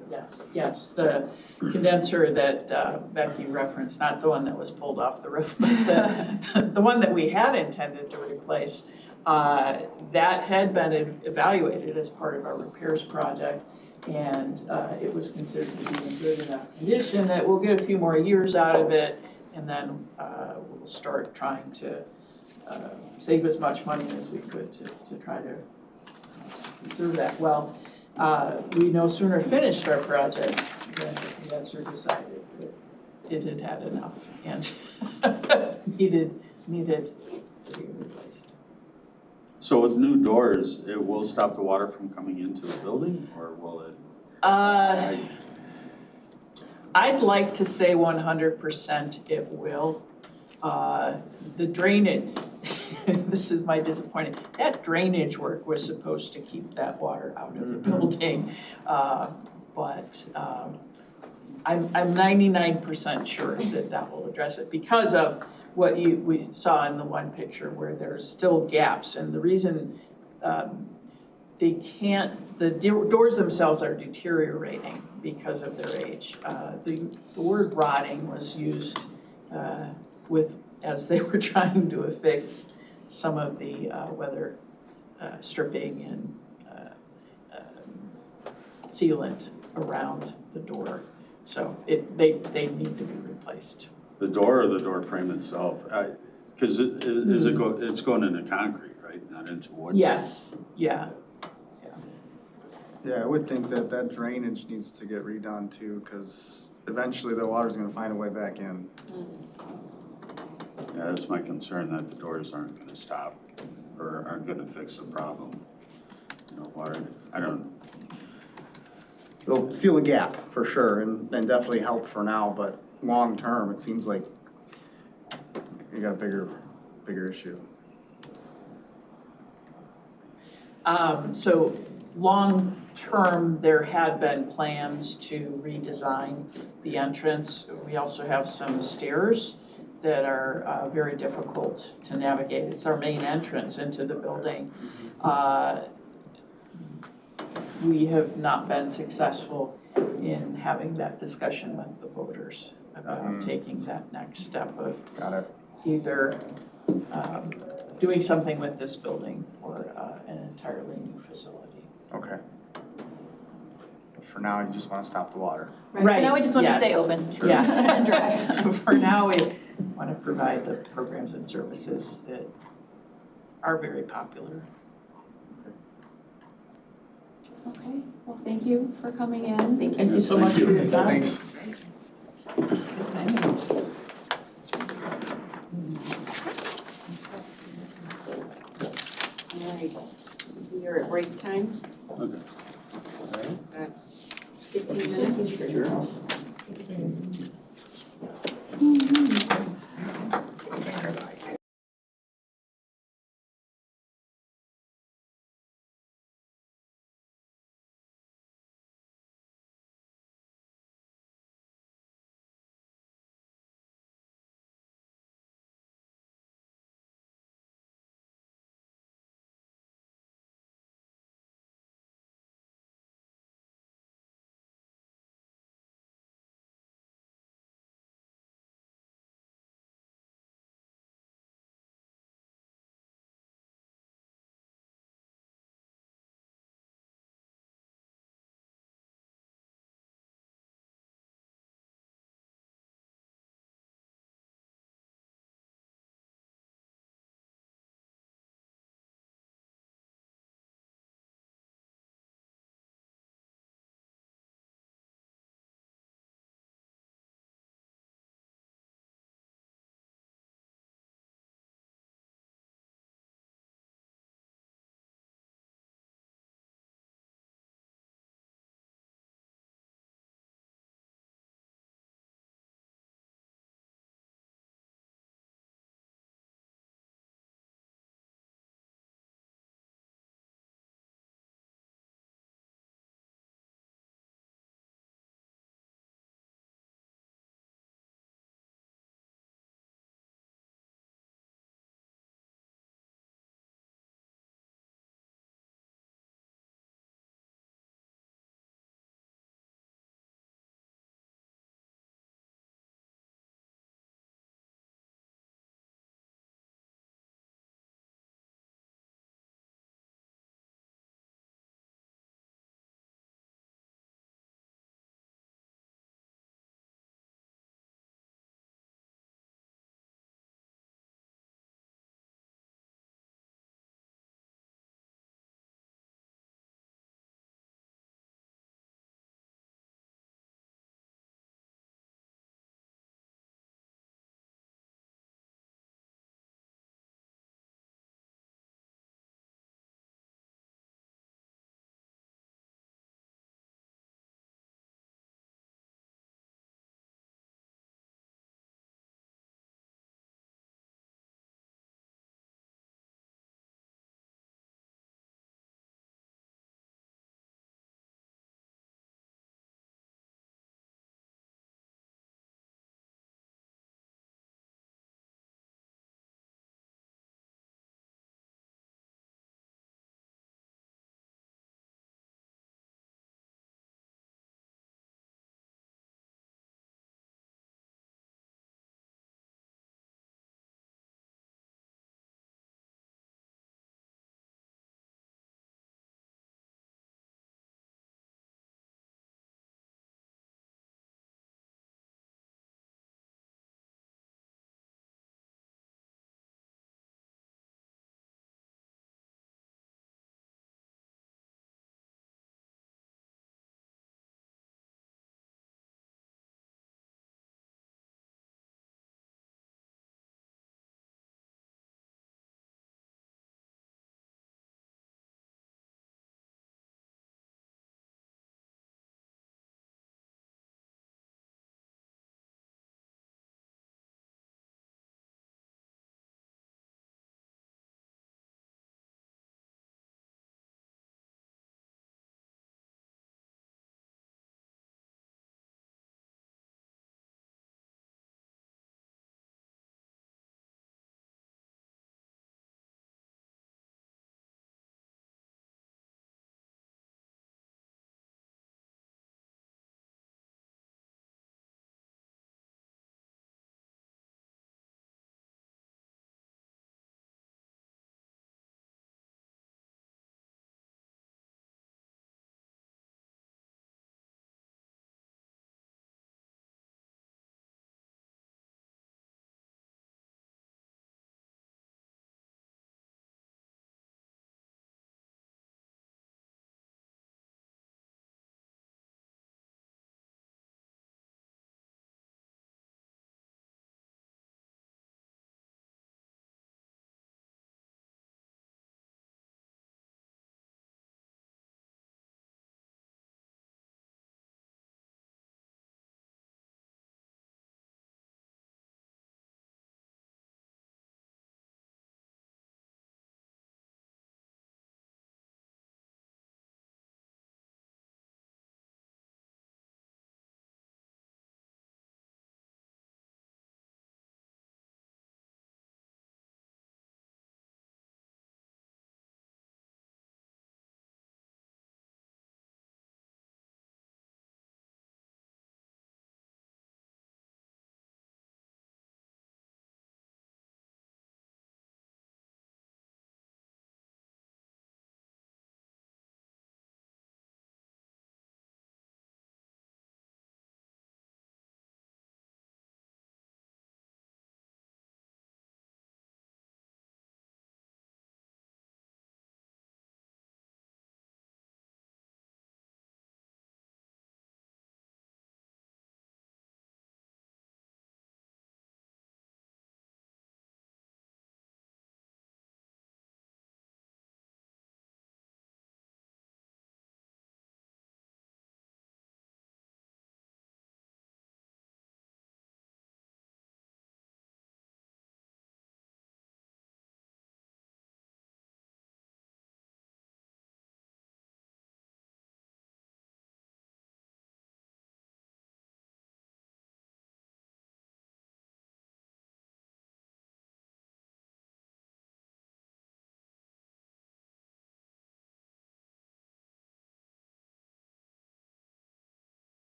Yes, the condenser that Becky referenced, not the one that was pulled off the roof, but the one that we had intended to replace, that had been evaluated as part of our repairs project, and it was considered to be in good enough condition that we'll get a few more years out of it, and then we'll start trying to save as much money as we could to try to preserve that. Well, we no sooner finished our project than the condenser decided that it had had enough and needed to be replaced. So with new doors, it will stop the water from coming into the building, or will it? I'd like to say 100% it will. The drainage, this is my disappointment, that drainage work was supposed to keep that water out of the building. But I'm 99% sure that will address it because of what we saw in the one picture where there's still gaps. And the reason they can't, the doors themselves are deteriorating because of their age. The word rotting was used as they were trying to affix some of the weather stripping and sealant around the door. So they need to be replaced. The door or the door frame itself? Because it's going into concrete, right? Not into wood? Yes, yeah. Yeah, I would think that drainage needs to get redone too, because eventually the water's gonna find a way back in. Yeah, that's my concern, that the doors aren't gonna stop or aren't gonna fix the problem. You know, water, I don't. It'll seal a gap for sure and definitely help for now, but long term, it seems like you got a bigger issue. So long-term, there had been plans to redesign the entrance. We also have some stairs that are very difficult to navigate. It's our main entrance into the building. We have not been successful in having that discussion with the voters about taking that next step of either doing something with this building or an entirely new facility. Okay. But for now, you just want to stop the water. Right, now we just want to stay open. Sure. Yeah. And dry. For now, we want to provide the programs and services that are very popular. Okay, well, thank you for coming in. Thank you so much for your time. Thanks. Good timing. All right, we are at break time. Okay. Got 15 minutes.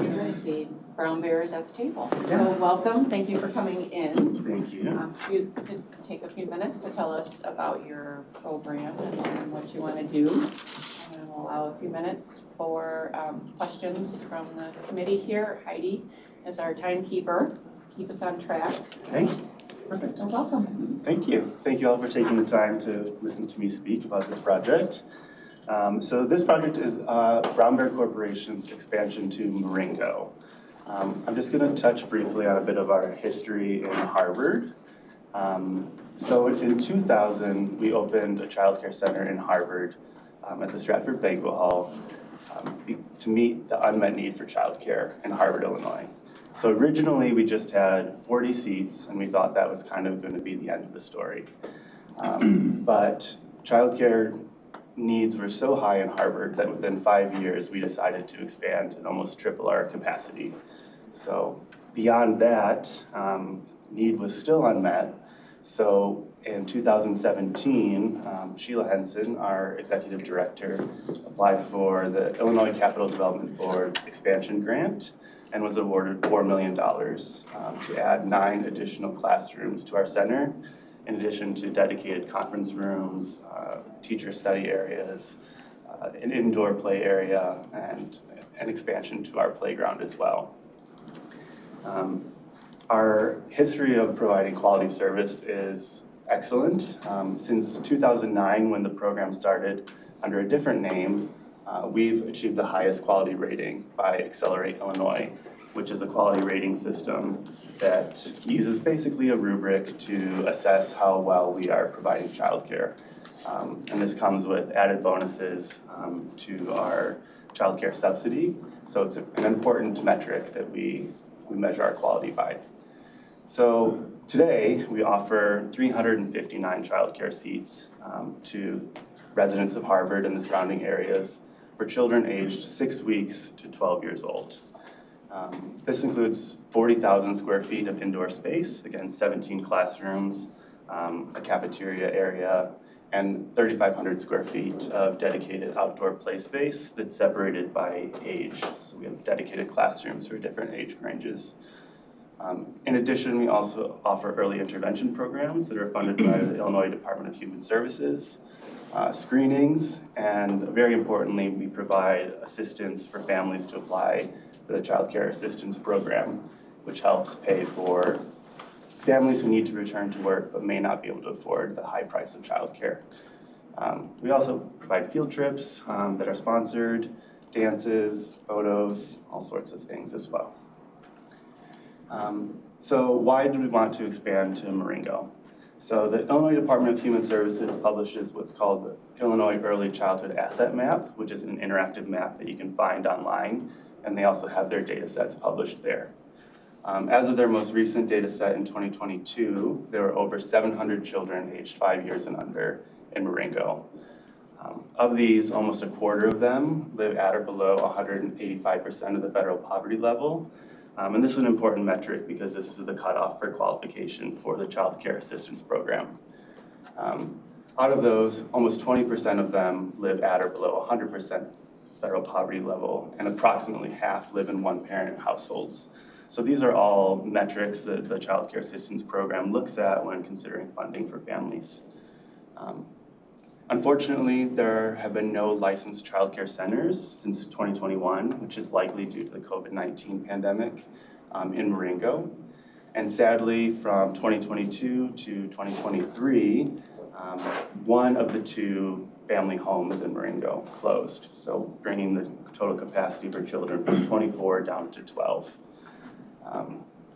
I see Brown Bears at the table. So welcome, thank you for coming in. Thank you. If you could take a few minutes to tell us about your program and what you want to do. And we'll allow a few minutes for questions from the committee here. Heidi is our timekeeper. Keep us on track. Okay, perfect. So welcome. Thank you. Thank you all for taking the time to listen to me speak about this project. So this project is Brown Bear Corporation's expansion to Marengo. I'm just going to touch briefly on a bit of our history in Harvard. So in 2000, we opened a child care center in Harvard at the Stratford Banquet Hall to meet the unmet need for child care in Harvard, Illinois. So originally, we just had 40 seats, and we thought that was kind of going to be the end of the story. But child care needs were so high in Harvard that within 5 years, we decided to expand and almost triple our capacity. So beyond that, need was still unmet. So in 2017, Sheila Henson, our executive director, applied for the Illinois Capital Development Board's expansion grant and was awarded $4 million to add 9 additional classrooms to our center, in addition to dedicated conference rooms, teacher study areas, an indoor play area, and an expansion to our playground as well. Our history of providing quality service is excellent. Since 2009, when the program started under a different name, we've achieved the highest quality rating by Accelerate Illinois, which is a quality rating system that uses basically a rubric to assess how well we are providing childcare. And this comes with added bonuses to our childcare subsidy. So it's an important metric that we measure our quality by. So today, we offer 359 childcare seats to residents of Harvard and the surrounding areas for children aged 6 weeks to 12 years old. This includes 40,000 square feet of indoor space, again, 17 classrooms, a cafeteria area, and 3,500 square feet of dedicated outdoor play space that's separated by age. So we have dedicated classrooms for different age ranges. In addition, we also offer early intervention programs that are funded by the Illinois Department of Human Services, screenings, and very importantly, we provide assistance for families to apply for the Child Care Assistance Program, which helps pay for families who need to return to work but may not be able to afford the high price of childcare. We also provide field trips that are sponsored, dances, photos, all sorts of things as well. So why do we want to expand to Marengo? So the Illinois Department of Human Services publishes what's called the Illinois Early Childhood Asset Map, which is an interactive map that you can find online, and they also have their data sets published there. As of their most recent data set in 2022, there were over 700 children aged 5 years and under in Marengo. Of these, almost a quarter of them live at or below 185% of the federal poverty level. And this is an important metric because this is the cutoff for qualification for the Child Care Assistance Program. Out of those, almost 20% of them live at or below 100% federal poverty level, and approximately half live in one-parent households. So these are all metrics that the Child Care Assistance Program looks at when considering funding for families. Unfortunately, there have been no licensed child care centers since 2021, which is likely due to the COVID-19 pandemic in Marengo. And sadly, from 2022 to 2023, one of the 2 family homes in Marengo closed, so bringing the total capacity for children from 24 down to 12.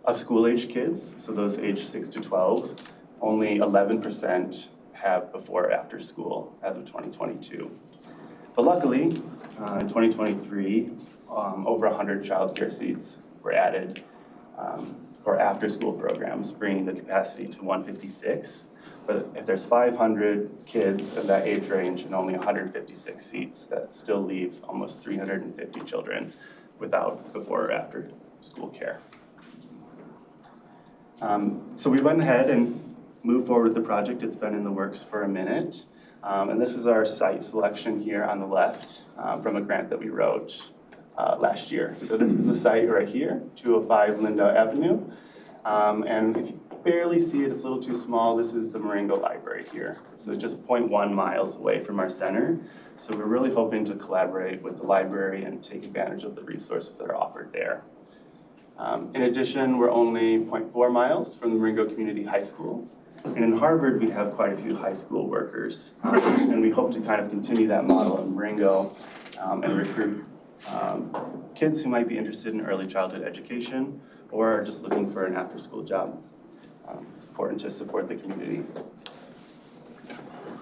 Of school-age kids, so those aged 6 to 12, only 11% have before or after school as of 2022. But luckily, in 2023, over 100 childcare seats were added for after-school programs, bringing the capacity to 156. But if there's 500 kids in that age range and only 156 seats, that still leaves almost 350 children without before or after school care. So we went ahead and moved forward with the project. It's been in the works for a minute. And this is our site selection here on the left from a grant that we wrote last year. So this is the site right here, 205 Lindau Avenue. And if you barely see it, it's a little too small. This is the Marengo Library here. So it's just 0.1 miles away from our center. So we're really hoping to collaborate with the library and take advantage of the resources that are offered there. In addition, we're only 0.4 miles from the Marengo Community High School. And in Harvard, we have quite a few high school workers. And we hope to kind of continue that model in Marengo and recruit kids who might be interested in early childhood education or are just looking for an after-school job. It's important to support the community.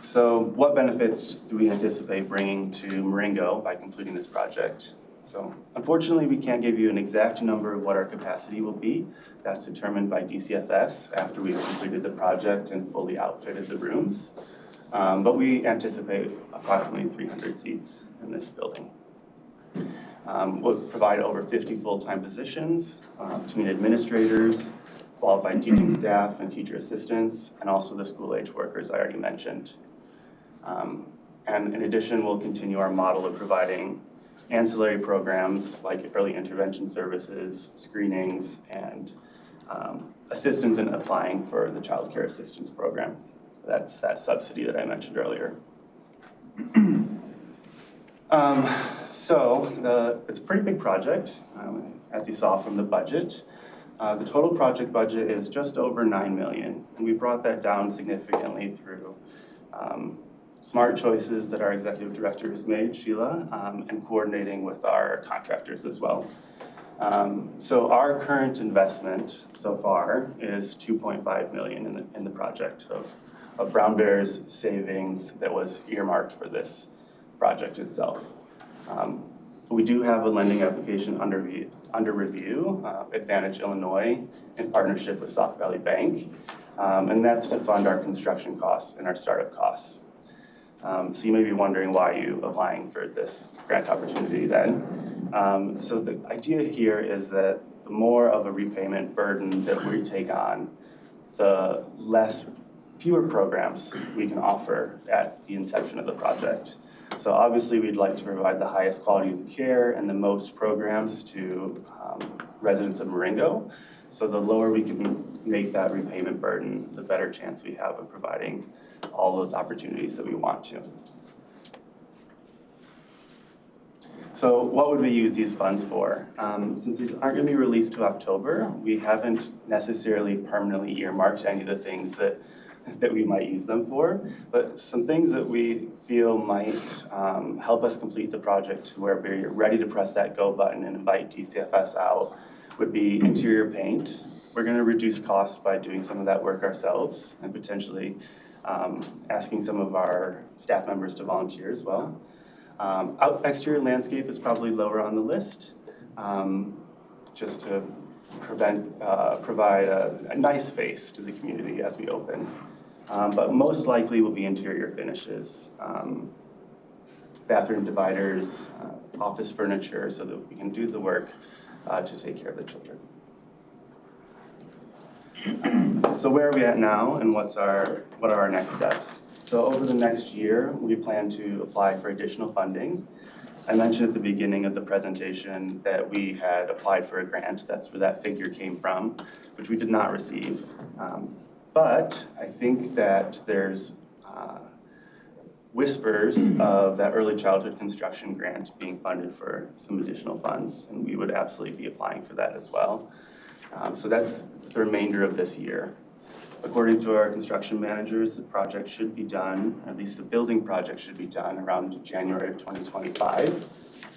So what benefits do we anticipate bringing to Marengo by completing this project? So unfortunately, we can't give you an exact number of what our capacity will be. That's determined by DCFS after we've completed the project and fully outfitted the rooms. But we anticipate approximately 300 seats in this building. We'll provide over 50 full-time positions between administrators, qualified teaching staff, and teacher assistants, and also the school-age workers I already mentioned. And in addition, we'll continue our model of providing ancillary programs like early intervention services, screenings, and assistance in applying for the Child Care Assistance Program. That's that subsidy that I mentioned earlier. It's a pretty big project, as you saw from the budget. The total project budget is just over $9 million, and we brought that down significantly through smart choices that our executive director has made, Sheila, and coordinating with our contractors as well. So our current investment so far is $2.5 million in the project of Brown Bear's savings that was earmarked for this project itself. We do have a lending application under review, Advantage Illinois, in partnership with Sauk Valley Bank, and that's to fund our construction costs and our startup costs. So you may be wondering why you applying for this grant opportunity then. So the idea here is that the more of a repayment burden that we take on, the fewer programs we can offer at the inception of the project. So obviously we'd like to provide the highest quality of care and the most programs to residents of Marengo. So the lower we can make that repayment burden, the better chance we have of providing all those opportunities that we want to. So what would we use these funds for? Since these aren't going to be released to October, we haven't necessarily permanently earmarked any of the things that we might use them for, but some things that we feel might help us complete the project to where we're ready to press that go button and invite DCFS out would be interior paint. We're going to reduce costs by doing some of that work ourselves and potentially asking some of our staff members to volunteer as well. Exterior landscape is probably lower on the list, just to provide a nice face to the community as we open. But most likely will be interior finishes, bathroom dividers, office furniture, so that we can do the work to take care of the children. So where are we at now, and what are our next steps? So over the next year, we plan to apply for additional funding. I mentioned at the beginning of the presentation that we had applied for a grant. That's where that figure came from, which we did not receive. But I think that there's whispers of that early childhood construction grant being funded for some additional funds, and we would absolutely be applying for that as well. So that's the remainder of this year. According to our construction managers, the project should be done, or at least the building project should be done around January of 2025.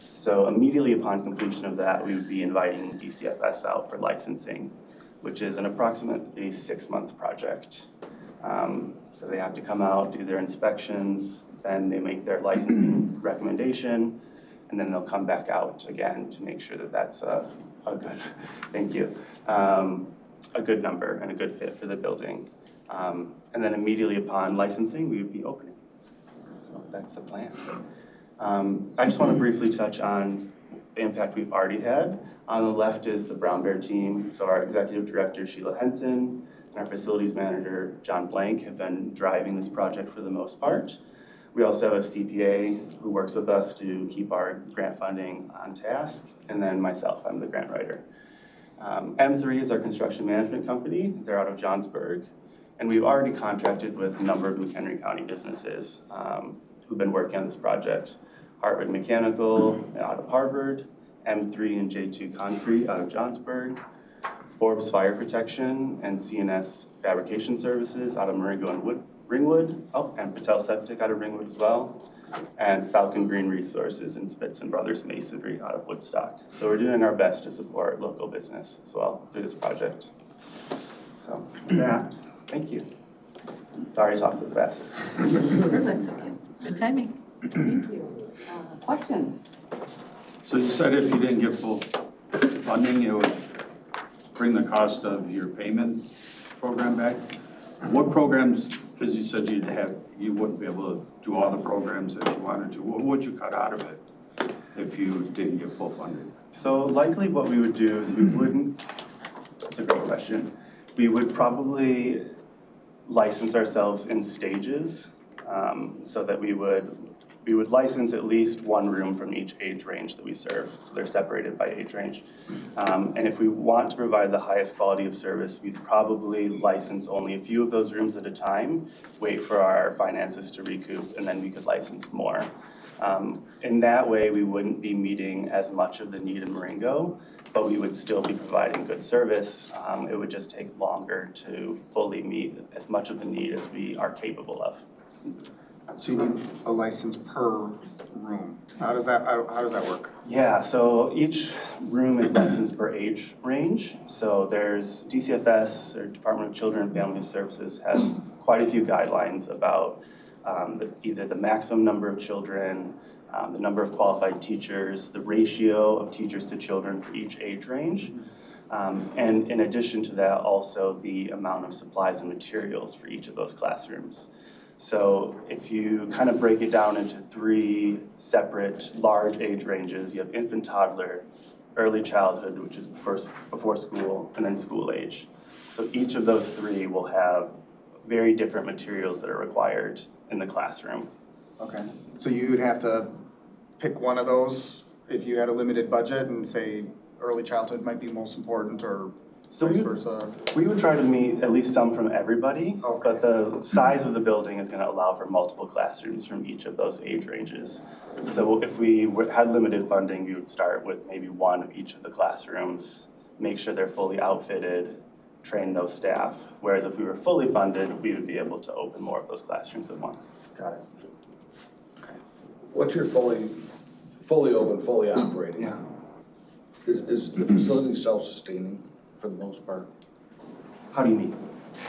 So immediately upon completion of that, we would be inviting DCFS out for licensing, which is an approximately 6-month project. So they have to come out, do their inspections, then they make their licensing recommendation, and then they'll come back out again to make sure that that's a good, thank you, a good number and a good fit for the building. And then immediately upon licensing, we would be opening. So that's the plan. I just want to briefly touch on the impact we've already had. On the left is the Brown Bear team. So our executive director, Sheila Henson, and our facilities manager, John Blank, have been driving this project for the most part. We also have a CPA who works with us to keep our grant funding on task, and then myself, I'm the grant writer. M3 is our construction management company. They're out of Johnsburg, and we've already contracted with a number of McHenry County businesses who've been working on this project. Hartwig Mechanical out of Harvard, M3 and J2 Concrete out of Johnsburg, Forbes Fire Protection and CNS Fabrication Services out of Maringo and Ringwood, and Patel Septic out of Ringwood as well, and Falcon Green Resources and Spitz and Brothers Masonry out of Woodstock. So we're doing our best to support local business as well through this project. So with that, thank you. Sorry to talk so fast. That's okay. Good timing. Thank you. Questions? So you said if you didn't get full funding, it would bring the cost of your payment program back? What programs, because you said you wouldn't be able to do all the programs that you wanted to, what would you cut out of it if you didn't get full funding? So likely what we would do is we wouldn't, that's a great question. We would probably license ourselves in stages so that we would license at least one room from each age range that we serve. So they're separated by age range. And if we want to provide the highest quality of service, we'd probably license only a few of those rooms at a time, wait for our finances to recoup, and then we could license more. In that way, we wouldn't be meeting as much of the need in Marengo, but we would still be providing good service. It would just take longer to fully meet as much of the need as we are capable of. So you need a license per room. How does that work? Yeah, so each room is licensed per age range. So there's DCFS, or Department of Children and Family Services, has quite a few guidelines about either the maximum number of children, the number of qualified teachers, the ratio of teachers to children for each age range. And in addition to that, also the amount of supplies and materials for each of those classrooms. So if you kind of break it down into three separate large age ranges, you have infant, toddler, early childhood, which is before school, and then school age. So each of those three will have very different materials that are required in the classroom. Okay, so you would have to pick one of those if you had a limited budget and say early childhood might be most important, or So vice versa? We would try to meet at least some from everybody, Okay. but the size of the building is going to allow for multiple classrooms from each of those age ranges. So if we had limited funding, we would start with maybe one of each of the classrooms, make sure they're fully outfitted, train those staff. Whereas if we were fully funded, we would be able to open more of those classrooms at once. Got it. Once you're fully open, fully operating, Yeah. is the facility self-sustaining for the most part, How do you mean?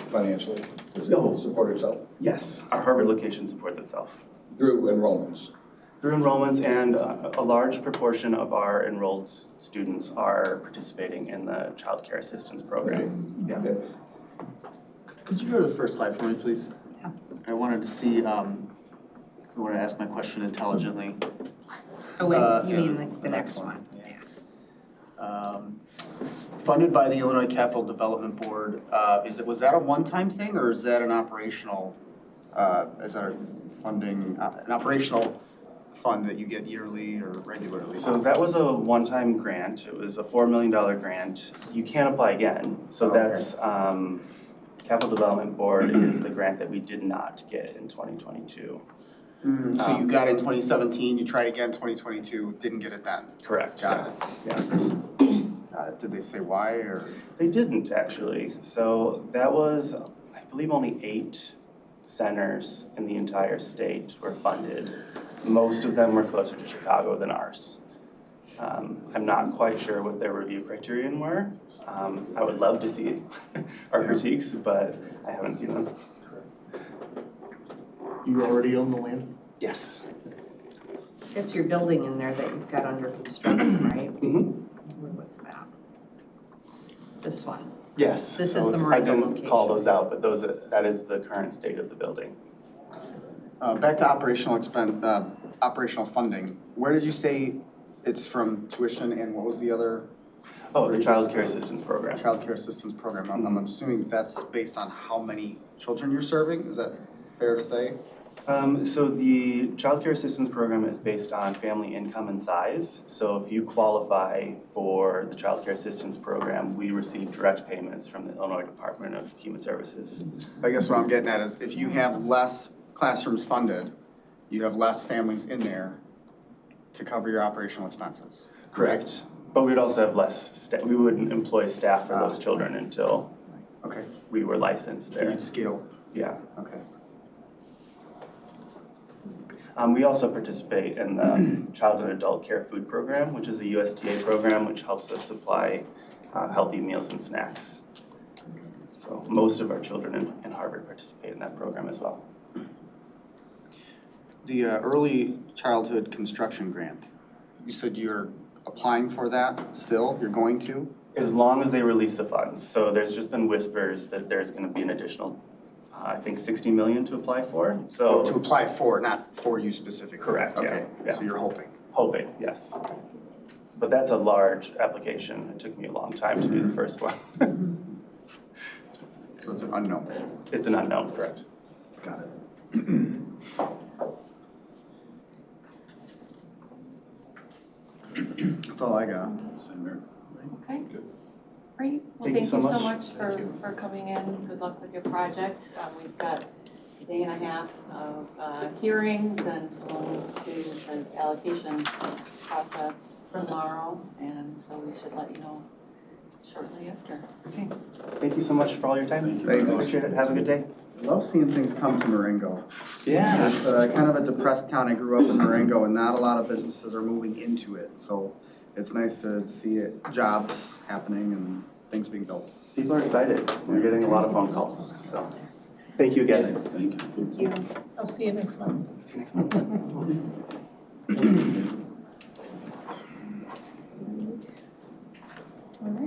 financially? Does No. it support itself Yes, our Harvard location supports itself. through enrollments? Through enrollments, and a large proportion of our enrolled students are participating in the child care assistance program. Yeah. Could you go to the first slide for me, please? Yeah. I wanted to see, I want to ask my question intelligently. Oh, wait, you Yeah, mean like the next one? Funded by the Illinois Capital Development Board, was that a one-time thing, or is that an operational, is that a funding, an operational fund that you get yearly or regularly? So that was a one-time grant. It was a $4 million grant. You can't apply again. So that's, Capital Development Board is the grant that we did not get in 2022. So you got it in 2017, you tried again in 2022, didn't get it then? Correct. Got it. Yeah. Did they say why, or? They didn't actually. So that was, I believe, only 8 centers in the entire state were funded. Most of them were closer to Chicago than ours. I'm not quite sure what their review criterion were. I would love to see our critiques, but I haven't seen them. You already own the land? Yes. It's your building in there that you've got under construction, right? Mm-hmm. Where was that? This one. Yes. This so is the I Marengo didn't location. call those out, but that is the current state of the building. Back to operational funding. Where did you say it's from tuition, and what was the other? Oh, the child care assistance program. Child care assistance program. I'm assuming that's based on how many children you're serving. Is that fair to say? So the Child Care Assistance Program is based on family income and size. So if you qualify for the Child Care Assistance Program, we receive direct payments from the Illinois Department of Human Services. I guess what I'm getting at is if you have less classrooms funded, you have less families in there to cover your operational expenses. Correct. But we'd also have less staff. We wouldn't employ staff for those children until we were licensed there. You'd scale. Yeah. Okay. We also participate in the Child and Adult Care Food Program, which is a USDA program which helps us supply healthy meals and snacks. So most of our children in Harvard participate in that program as well. The early childhood construction grant, you said you're applying for that still? You're going to? As long as they release the funds. So there's just been whispers that there's going to be an additional, I think, 60 million to apply for. So to apply for, not for you specifically. Correct. Okay. Yeah. So you're hoping. Hoping, yes. But that's a large application. It took me a long time to do the first one. So it's an unknown. It's an unknown, correct. Got it. That's all I got. Okay, great. Well, Thank you so much for coming in. Good luck with your project. We've got a day and a half of hearings, and so we'll move to the allocation process tomorrow, and so we should let you know shortly after. Okay. Thank you so much for all your time. Thanks. Appreciate it. Have a good day. I love seeing things come to Marengo. Yeah. It's kind of a depressed town. I grew up in Marengo and not a lot of businesses are moving into it. So it's nice to see jobs happening and things being built. People are excited. We're getting a lot of phone calls. So thank you again. Thank you. Thank you. I'll see you next month. See you next month.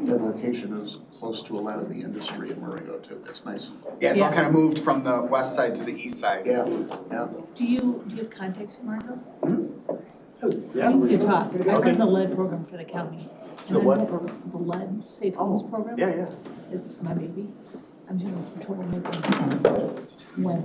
That location is close to a lot of the industry in Marengo too. That's nice. Yeah, it's all kind of moved from the west side to the east side. Yeah, yeah. Do you have contacts in Marco? Yeah. We need to talk. I run the lead program for the county. The what program? The lead safe homes program. Yeah, yeah. It's my baby. I'm doing this for 20 minutes. When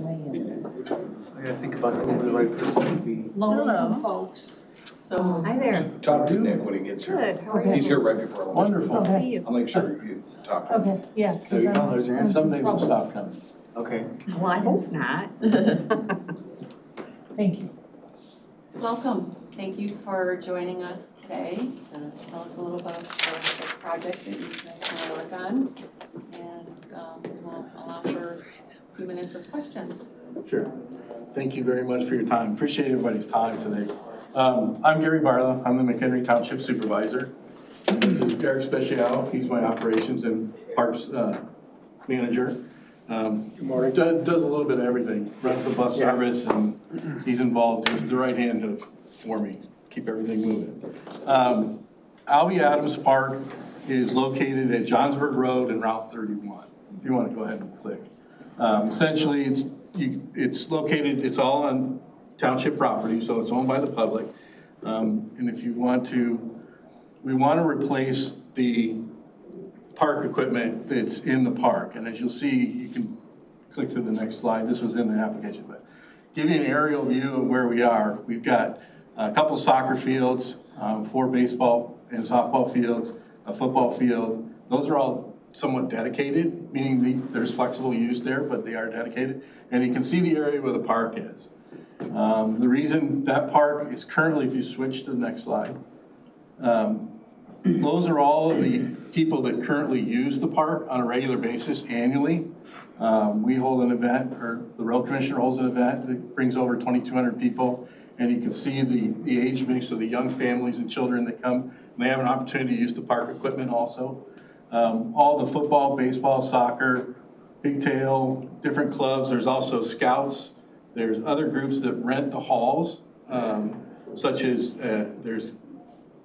I gotta think about who the right person would be. low income folks. So Hi there. Talk to Nick when he gets here. Good, how are He's you? here right before lunch. Wonderful. Okay. See you. I'll make sure you talk to him. Okay, yeah. There you go, there's your answer. Someday we'll stop coming. Okay. Well, I hope not. Thank you. welcome. Thank you for joining us today. Tell us a little about the project that you guys want to work on, and we'll allow for a few minutes of questions. Sure. Thank you very much for your time. Appreciate everybody's time today. I'm Gary Barlow. I'm the McHenry Township Supervisor. This is Eric Speciale. He's my Operations and Parks Manager. Good morning. Does a little bit of everything. Runs the bus service, and he's involved. He's the right hand for me. Keep everything moving. Alvey Adams Park is located at Johnsburg Road and Route 31. If you want to go ahead and click. Essentially, it's located. It's all on township property, so it's owned by the public. And if you want to, we want to replace the park equipment that's in the park. And as you'll see, you can click to the next slide. This was in the application, but give you an aerial view of where we are. We've got a couple soccer fields, 4 baseball and softball fields, a football field. Those are all somewhat dedicated, meaning there's flexible use there, but they are dedicated. And you can see the area where the park is. The reason that park is currently, if you switch to the next slide, those are all of the people that currently use the park on a regular basis annually. We hold an event, or the road commissioner holds an event that brings over 2,200 people, and you can see the age mix of the young families and children that come, and they have an opportunity to use the park equipment also. All the football, baseball, soccer, pigtail, different clubs. There's also scouts. There's other groups that rent the halls, such as there's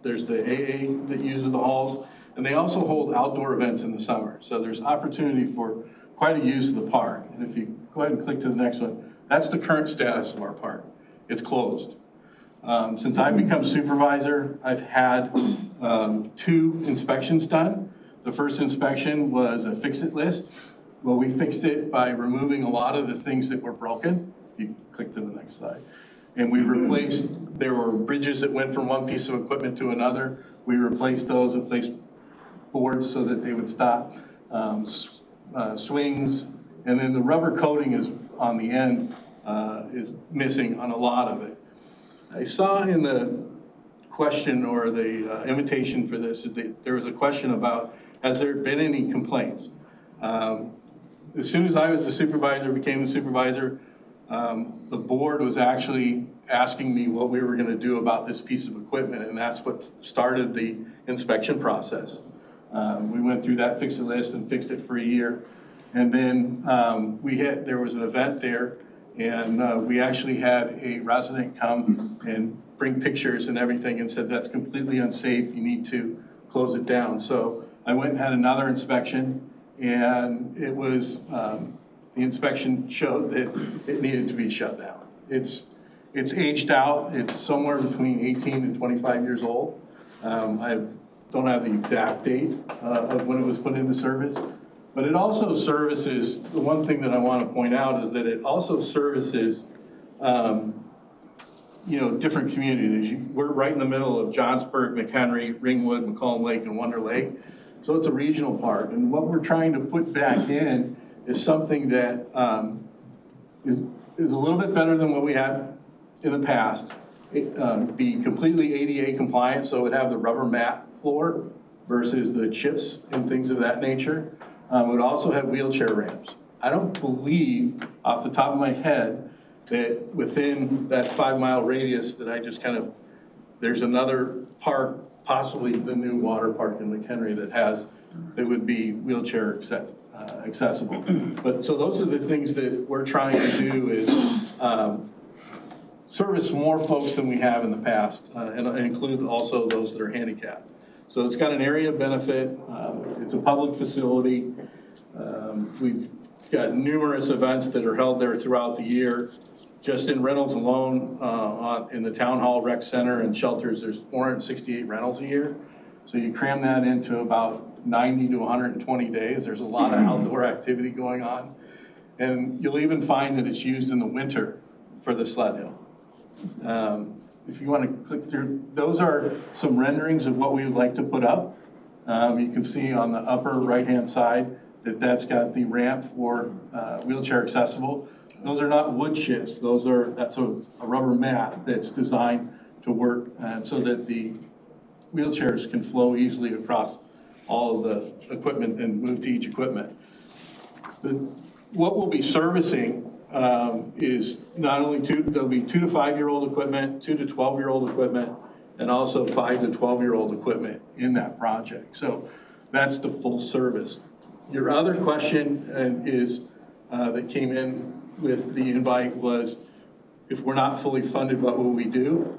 the AA that uses the halls, and they also hold outdoor events in the summer. So there's opportunity for quite a use of the park. And if you go ahead and click to the next one, that's the current status of our park. It's closed. Since I've become supervisor, I've had 2 inspections done. The first inspection was a fix-it list. Well, we fixed it by removing a lot of the things that were broken. you click to the next slide. And we replaced, there were bridges that went from one piece of equipment to another. We replaced those and placed boards so that they would stop, swings. And then the rubber coating is on the end, is missing on a lot of it. I saw in the question or the invitation for this is that there was a question about, has there been any complaints? As soon as I was the supervisor, became the supervisor, the board was actually asking me what we were gonna do about this piece of equipment, and that's what started the inspection process. We went through that, fixed the list and fixed it for a year. And then there was an event there, and we actually had a resident come and bring pictures and everything and said, that's completely unsafe, you need to close it down. So I went and had another inspection, and it was, the inspection showed that it needed to be shut down. It's aged out, it's somewhere between 18 and 25 years old. I don't have the exact date of when it was put into service, but it also services, the one thing that I want to point out is that it also services different communities. We're right in the middle of Johnsburg, McHenry, Ringwood, McCollum Lake, and Wonder Lake. So it's a regional park. And what we're trying to put back in is something that is a little bit better than what we had in the past. It, be completely ADA compliant, so it would have the rubber mat floor versus the chips and things of that nature. It would also have wheelchair ramps. I don't believe, off the top of my head, that within that 5-mile radius that I just there's another park, possibly the new water park in McHenry that would be wheelchair accessible. But so those are the things that we're trying to do is service more folks than we have in the past and include also those that are handicapped. So it's got an area benefit. It's a public facility. We've got numerous events that are held there throughout the year. Just in rentals alone, in the town hall, rec center, and shelters, there's 468 rentals a year. So you cram that into about 90 to 120 days. There's a lot of outdoor activity going on. And you'll even find that it's used in the winter for the sled hill. If you want to click through, those are some renderings of what we would like to put up. You can see on the upper right-hand side that that's got the ramp for wheelchair accessible. Those are not wood chips. That's a rubber mat that's designed to work so that the wheelchairs can flow easily across all of the equipment and move to each equipment. What we'll be servicing is not only there'll be 2 to 5-year-old equipment, 2 to 12-year-old equipment, and also 5 to 12-year-old equipment in that project. So that's the full service. Your other question is that came in with the invite was, if we're not fully funded, what will we do?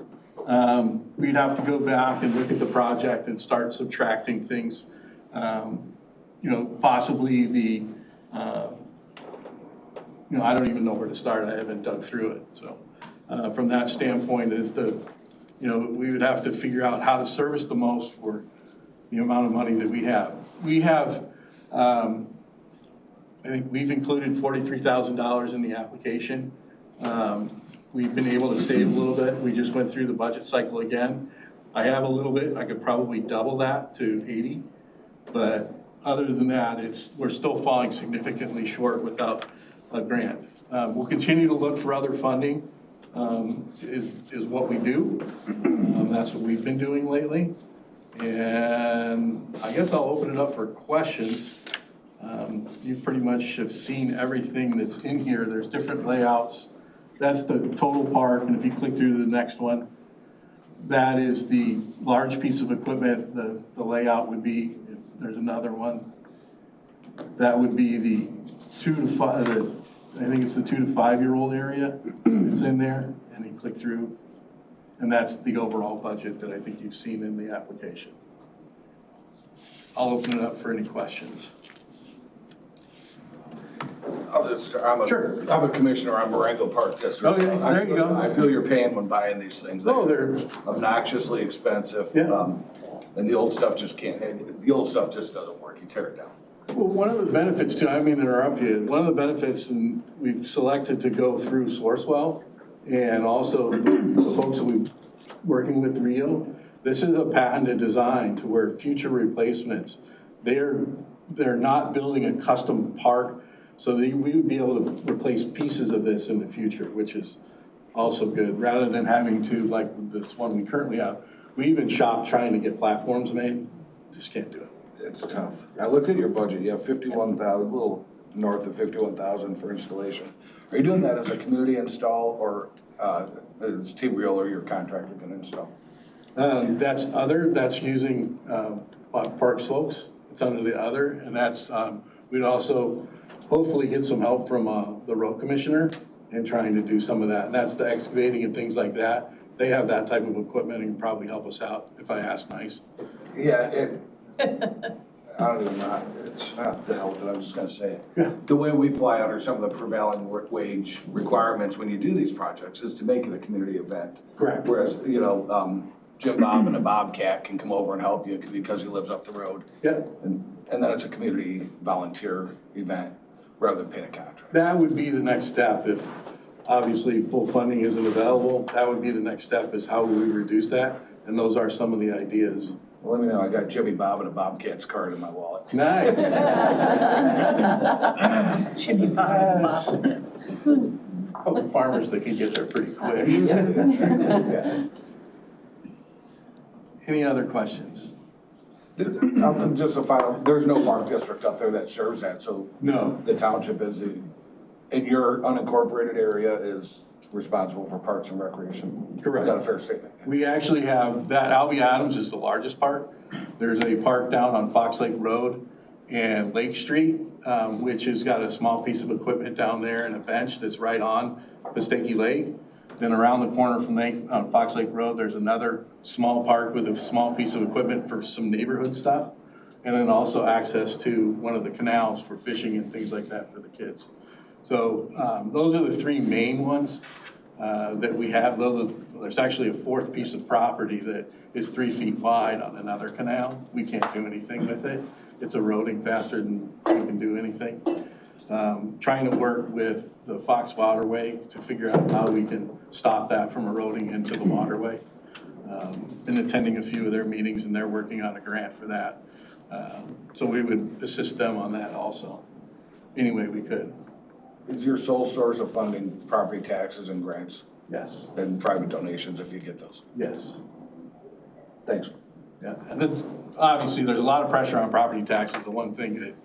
We'd have to go back and look at the project and start subtracting things. Possibly the, I don't even know where to start. I haven't dug through it. So from that standpoint is we would have to figure out how to service the most for the amount of money that we have. We have, I think we've included $43,000 in the application. We've been able to save a little bit. We just went through the budget cycle again. I have a little bit. I could probably double that to 80. But other than that, we're still falling significantly short without a grant. We'll continue to look for other funding, is what we do. That's what we've been doing lately. And I guess I'll open it up for questions. You pretty much have seen everything that's in here. There's different layouts. That's the total park, and if you click through to the next one, that is the large piece of equipment. The layout would be, if there's another one, that would be the 2 to 5, I think it's the 2 to 5-year-old area that's in there, and you click through, and that's the overall budget that I think you've seen in the application. I'll open it up for any questions. I'm a commissioner on Marengo Park District. Okay, there you go. I feel your pain when buying these things. They're obnoxiously expensive. Yeah. And the old stuff just doesn't work. You tear it down. Well, one of the benefits too, I mean to interrupt you, one of the benefits, and we've selected to go through Sourcewell and also the folks that we're working with Rio, this is a patented design to where future replacements, they're not building a custom park, so we would be able to replace pieces of this in the future, which is also good, rather than having to, like this one we currently have, we even shopped trying to get platforms made, just can't do it. It's tough. I looked at your budget, you have 51,000, a little north of 51,000 for installation. Are you doing that as a community install, or is T-Real or your contractor gonna install? That's using Park Slopes, it's under the other, and that's, we'd also hopefully get some help from the road commissioner in trying to do some of that, and that's the excavating and things like that. They have that type of equipment and can probably help us out if I ask nice. Yeah, I don't even know, it's not the hell that I'm just gonna say it. Yeah. The way we fly under some of the prevailing wage requirements when you do these projects is to make it a community event. Correct. Whereas, you know, Jim Bob and a Bobcat can come over and help you because he lives up the road. Yeah. And then it's a community volunteer event rather than paying a contract. That would be the next step if obviously full funding isn't available. That would be the next step, is how do we reduce that? And those are some of the ideas. Well, let me know, I got Jimmy Bob and a Bobcat's card in my wallet. Nice. Jimmy Bob. Couple farmers that can get there pretty quick. Yeah. Any other questions? Just a final, there's no park district up there that serves that, so. No. The township is, in your unincorporated area, is responsible for parks and recreation. Correct. Is that a fair statement? We actually have, that Albee Adams is the largest park. There's a park down on Fox Lake Road and Lake Street, which has got a small piece of equipment down there and a bench that's right on Pisteki Lake. Then around the corner from Fox Lake Road, there's another small park with a small piece of equipment for some neighborhood stuff. And then also access to one of the canals for fishing and things like that for the kids. So those are the three main ones that we have. There's actually a fourth piece of property that is 3 feet wide on another canal. We can't do anything with it. It's eroding faster than we can do anything. Trying to work with the Fox Waterway to figure out how we can stop that from eroding into the waterway. Been attending a few of their meetings, and they're working on a grant for that. So we would assist them on that also, any way we could. Is your sole source of funding property taxes and grants? Yes. And private donations if you get those? Yes. Thanks. Yeah, and then obviously there's a lot of pressure on property taxes. The one thing that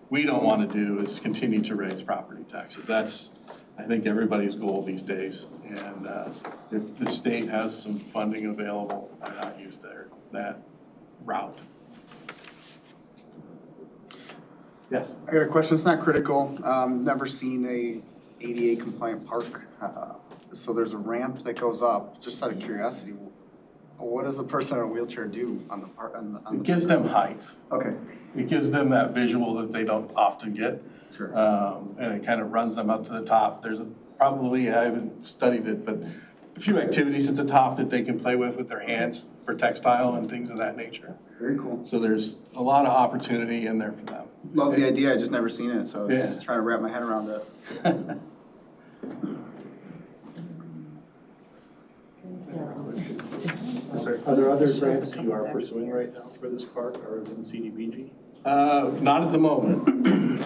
we don't want to do is continue to raise property taxes. That's, I think, everybody's goal these days. And if the state has some funding available, why not use that route? Yes. I got a question, it's not critical. Never seen a ADA compliant park. So there's a ramp that goes up, just out of curiosity, what does the person in a wheelchair do on the park? It gives them height. Okay. It gives them that visual that they don't often get. Sure. And it kind of runs them up to the top. There's probably, I haven't studied it, but a few activities at the top that they can play with their hands for textile and things of that nature. Very cool. So there's a lot of opportunity in there for them. Love the idea, I just never seen it, so I was just trying to wrap my head around it. Are there other grants you are pursuing right now for this park other than CDBG? Not at the moment.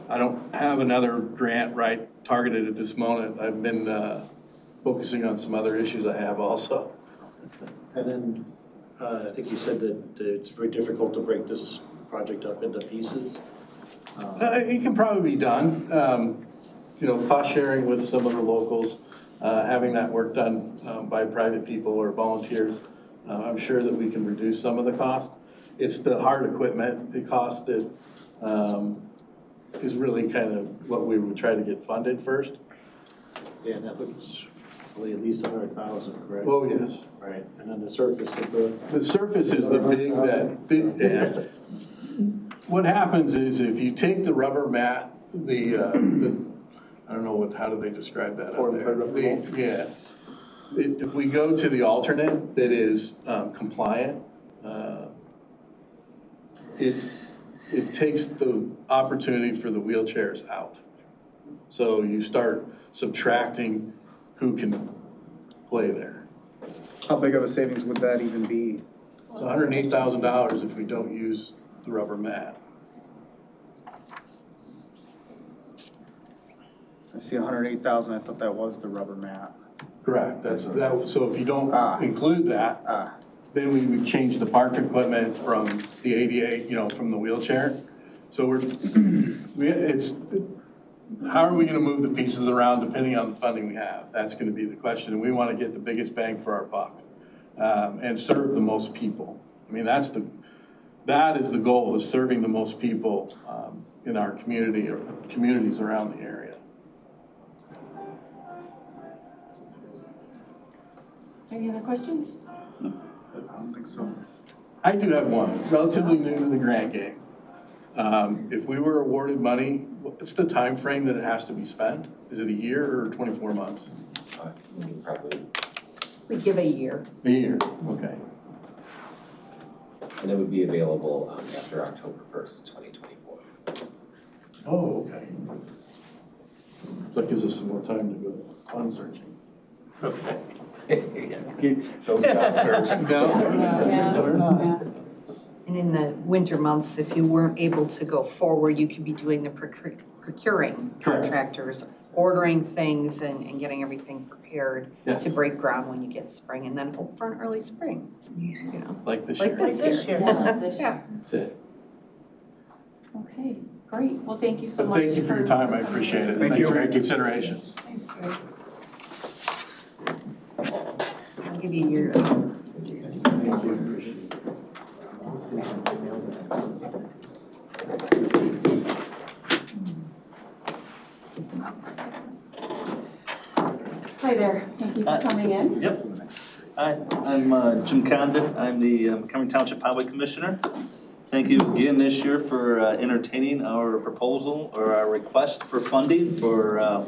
I don't have another grant targeted at this moment. I've been focusing on some other issues I have also. And then I think you said that it's very difficult to break this project up into pieces. It can probably be done. Cost sharing with some of the locals, having that work done by private people or volunteers. I'm sure that we can reduce some of the cost. It's the hard equipment, the cost that is really kind of what we would try to get funded first. Yeah, and that looks probably at least 100,000, correct? Oh, yes. Right, and then the surface of the surface is the big, what happens is if you take the rubber mat, I don't know how do they describe that out there? If we go to the alternate that is compliant, it takes the opportunity for the wheelchairs out. So you start subtracting who can play there. How big of a savings would that even be? It's $108,000 if we don't use the rubber mat. I see 108,000, I thought that was the rubber mat. Correct, so if you don't include that, then we would change the park equipment from the ADA, from the wheelchair. So how are we gonna move the pieces around depending on the funding we have? That's gonna be the question, and we wanna get the biggest bang for our buck, and serve the most people. I mean, that is the goal, is serving the most people, in our community or communities around the area. Any other questions? I don't think so. I do have one, relatively new to the grant game. If we were awarded money, what's the time frame that it has to be spent? Is it a year or 24 months? Probably. We give a year. A year, okay. And it would be available after October 1st, 2024. Oh, okay. So that gives us some more time to go fund searching. Okay. Those guys are. And in the winter months, if you weren't able to go forward, you could be doing the procuring contractors, ordering things and getting everything prepared to break ground when you get spring, and then hope for an early spring, Like this year. Like this year. Yeah. That's it. Okay, great. Well, thank you so But much. thank you for your time, I appreciate it. Thank Thanks you. for your consideration. Thanks, Greg. I'll give you your. Hi there, thank you for coming in. Yep. Hi, I'm Jim Condon. I'm the Montgomery Township Highway Commissioner. Thank you again this year for entertaining our proposal or our request for funding for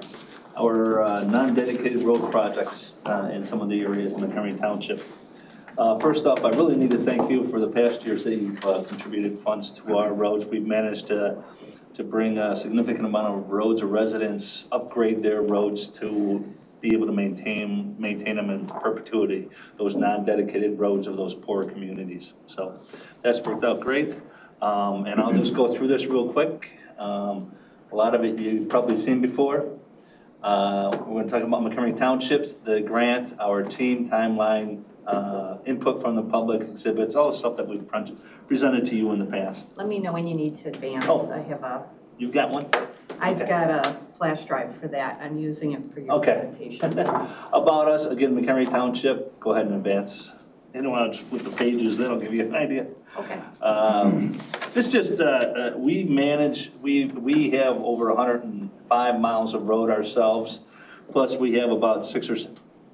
our non-dedicated road projects in some of the areas in Montgomery Township. First off, I really need to thank you for the past years that you've contributed funds to our roads. We've managed to bring a significant amount of roads or residents, upgrade their roads to be able to maintain them in perpetuity, those non-dedicated roads of those poor communities. So that's worked out great. And I'll just go through this real quick. A lot of it you've probably seen before. We're going to talk about Montgomery Townships, the grant, our team, timeline, input from the public, exhibits, all the stuff that we've presented to you in the past. Let me know when you need to advance. Oh. I have a. You've got one? I've got a flash drive for that. I'm using it for your presentation. About us, again, Montgomery Township, go ahead and advance. You don't want to just flip the pages, that'll give you an idea. Okay. This just, we have over 105 miles of road ourselves, plus we have about 6 or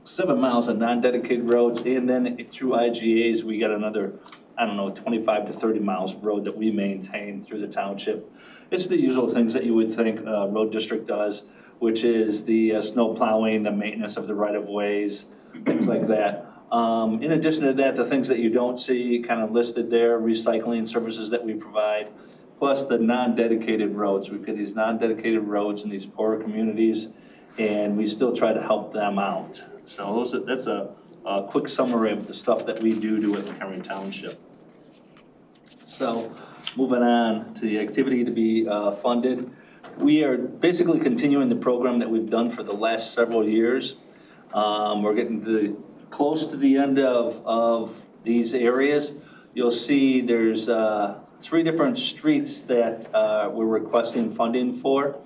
7 miles of non-dedicated roads, and then through IGAs, we got another, 25 to 30 miles of road that we maintain through the township. It's the usual things that you would think a road district does, which is the snow plowing, the maintenance of the right-of-ways, things like that. In addition to that, the things that you don't see kind of listed there, recycling services that we provide, plus the non-dedicated roads. We've got these non-dedicated roads in these poorer communities, and we still try to help them out. So that's a quick summary of the stuff that we do at Montgomery Township. So moving on to the activity to be funded. We are basically continuing the program that we've done for the last several years. We're getting close to the end of these areas. You'll see there's 3 different streets that we're requesting funding for.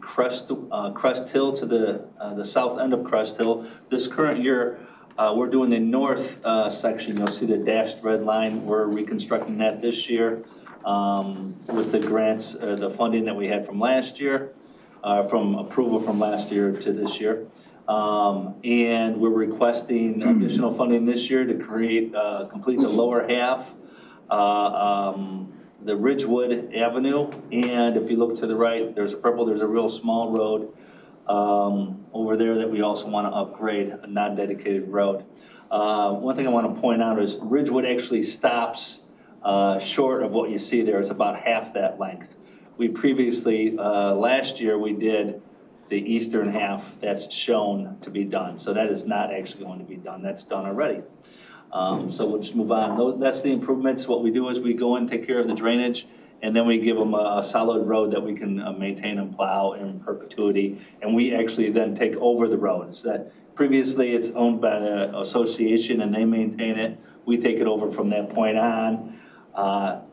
Crest Hill to the south end of Crest Hill. This current year, we're doing the north section. You'll see the dashed red line. We're reconstructing that this year with the grants, the funding that we had from last year, from approval from last year to this year. And we're requesting additional funding this year to complete the lower half, the Ridgewood Avenue. And if you look to the right, there's a real small road over there that we also want to upgrade, a non-dedicated road. One thing I want to point out is Ridgewood actually stops short of what you see there. It's about half that length. We previously, last year, we did the eastern half that's shown to be done. So that is not actually going to be done. That's done already. So we'll just move on. That's the improvements. What we do is we go in, take care of the drainage, and then we give them a solid road that we can maintain and plow in perpetuity. And we actually then take over the roads. That previously it's owned by the association and they maintain it. We take it over from that point on.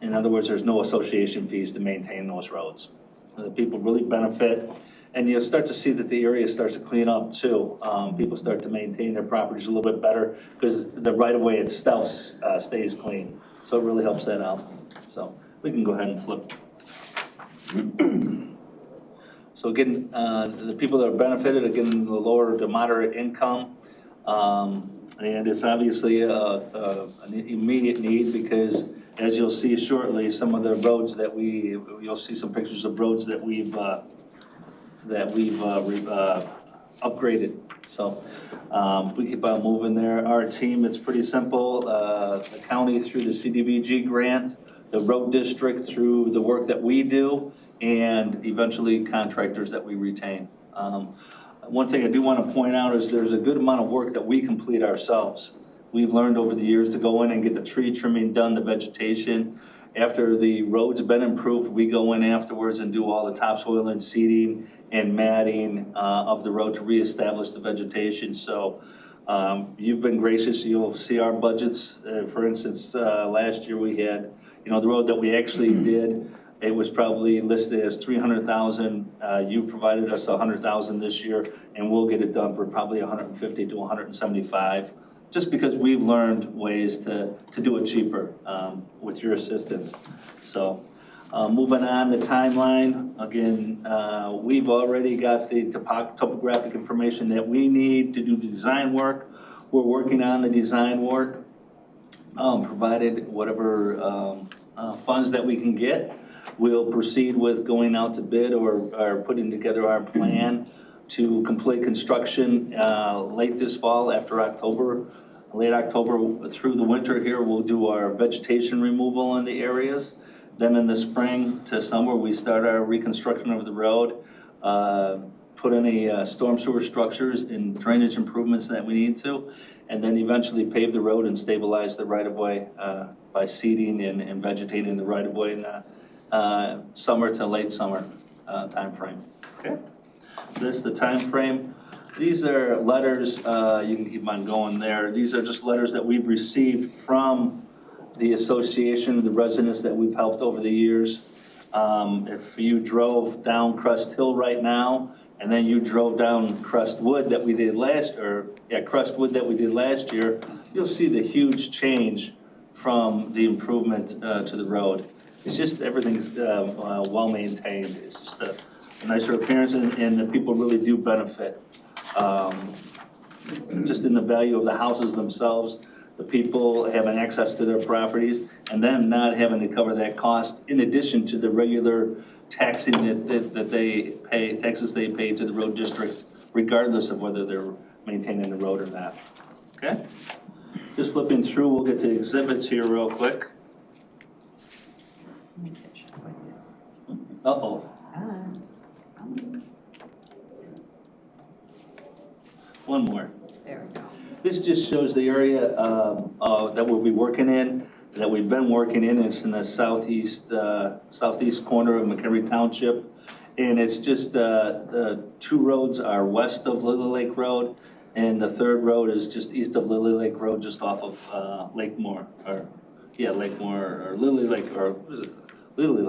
In other words, there's no association fees to maintain those roads. The people really benefit. And you'll start to see that the area starts to clean up too. People start to maintain their properties a little bit better because the right-of-way itself stays clean. So it really helps that out. So we can go ahead and flip. So again, the people that are benefited, again, the lower to moderate income. And it's obviously an immediate need because as you'll see shortly, some of the roads that you'll see some pictures of roads that we've upgraded. So if we keep on moving there, our team, it's pretty simple. The county through the CDBG grant, the road district through the work that we do, and eventually contractors that we retain. One thing I do want to point out is there's a good amount of work that we complete ourselves. We've learned over the years to go in and get the tree trimming done, the vegetation. After the road's been improved, we go in afterwards and do all the topsoil and seeding and matting of the road to reestablish the vegetation. So you've been gracious. You'll see our budgets. For instance, last year we had, the road that we actually did, it was probably listed as 300,000. You provided us 100,000 this year, and we'll get it done for probably 150 to 175. Just because we've learned ways to do it cheaper with your assistance. So moving on, the timeline, again, we've already got the topographic information that we need to do the design work. We're working on the design work, provided whatever funds that we can get. We'll proceed with going out to bid or putting together our plan to complete construction late this fall after October, late October through the winter here. We'll do our vegetation removal in the areas. Then in the spring to summer, we start our reconstruction of the road, put any storm sewer structures and drainage improvements that we need to, and then eventually pave the road and stabilize the right-of-way by seeding and vegetating the right-of-way in the summer to late summer time frame. Okay. This is the time frame. These are letters, you can keep on going there. These are just letters that we've received from the association, the residents that we've helped over the years. If you drove down Crest Hill right now, and then you drove down Crestwood that we did Crestwood that we did last year, you'll see the huge change from the improvement to the road. It's just everything's well maintained. It's just a nicer appearance, and the people really do benefit. Just in the value of the houses themselves, the people having access to their properties, and them not having to cover that cost in addition to the regular taxing that they pay, taxes they pay to the road district, regardless of whether they're maintaining the road or not. Okay? Just flipping through, we'll get to exhibits here real quick. Uh-oh. One more. There we go. This just shows the area that we'll be working in, that we've been working in. It's in the southeast corner of McHenry Township. And it's just the two roads are west of Lily Lake Road, and the third road is just east of Lily Lake Road, just off of Lakemore, Lakemore, or Lily Lake, or what is it? Lily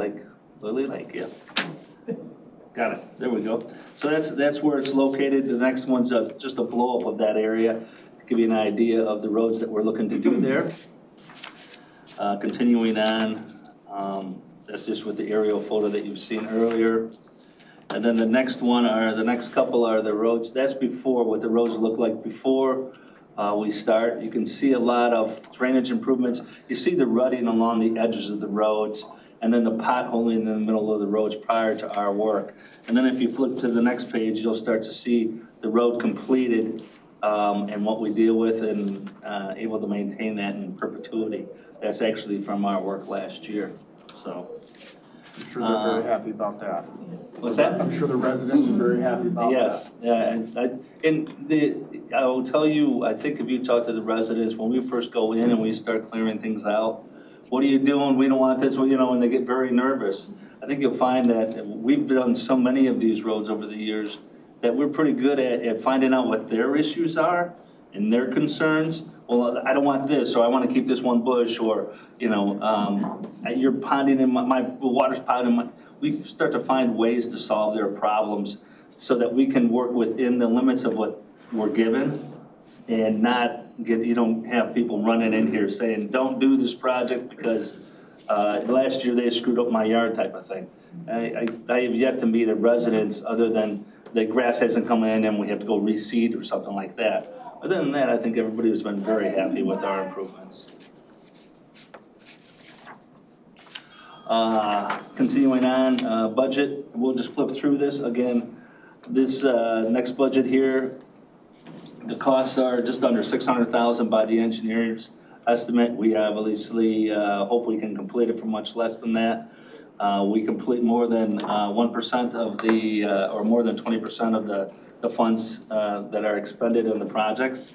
Lake, yeah. Got it, there we go. So that's where it's located. The next one's just a blow up of that area to give you an idea of the roads that we're looking to do there. Continuing on, that's just with the aerial photo that you've seen earlier. And then the next couple are the roads. That's before, what the roads look like before we start. You can see a lot of drainage improvements. You see the rutting along the edges of the roads, and then the potholing in the middle of the roads prior to our work. And then if you flip to the next page, you'll start to see the road completed and what we deal with and able to maintain that in perpetuity. That's actually from our work last year, so. I'm sure they're very happy about that. What's that? I'm sure the residents are very happy about that. Yes, yeah, I will tell you, I think if you talk to the residents, when we first go in and we start clearing things out, what are you doing? We don't want this, well, and they get very nervous. I think you'll find that we've done so many of these roads over the years that we're pretty good at finding out what their issues are and their concerns. Well, I don't want this, or I want to keep this one bush, or, you're ponding in my water's ponding we start to find ways to solve their problems so that we can work within the limits of what we're given and not you don't have people running in here saying, don't do this project because last year they screwed up my yard type of thing. I have yet to meet a residence other than the grass hasn't come in and we have to go reseed or something like that. Other than that, I think everybody has been very happy with our improvements. Continuing on, budget, we'll just flip through this. Again, this next budget here, the costs are just under $600,000 by the engineer's estimate. We obviously hope we can complete it for much less than that. We complete more than 1% of the, or more than 20% of the funds that are expended in the projects.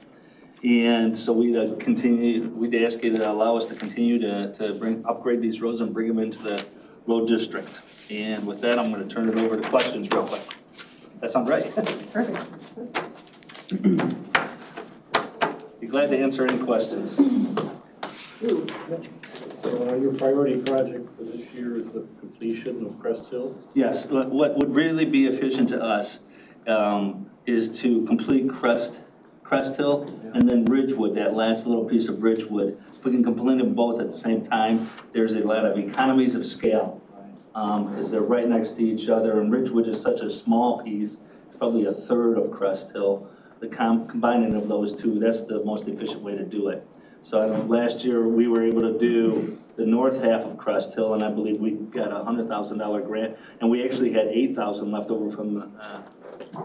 And so we'd ask you to allow us to continue to upgrade these roads and bring them into the road district. And with that, I'm going to turn it over to questions real quick. That sound right? Perfect. Be glad to answer any questions. So your priority project for this year is the completion of Crest Hill? Yes, what would really be efficient to us is to complete Crest Hill and then Ridgewood, that last little piece of Ridgewood. If we can complete them both at the same time, there's a lot of economies of scale because they're right next to each other, and Ridgewood is such a small piece, it's probably a third of Crest Hill. The combining of those two, that's the most efficient way to do it. So I know last year we were able to do the north half of Crest Hill, and I believe we got a $100,000 grant, and we actually had $8,000 left over from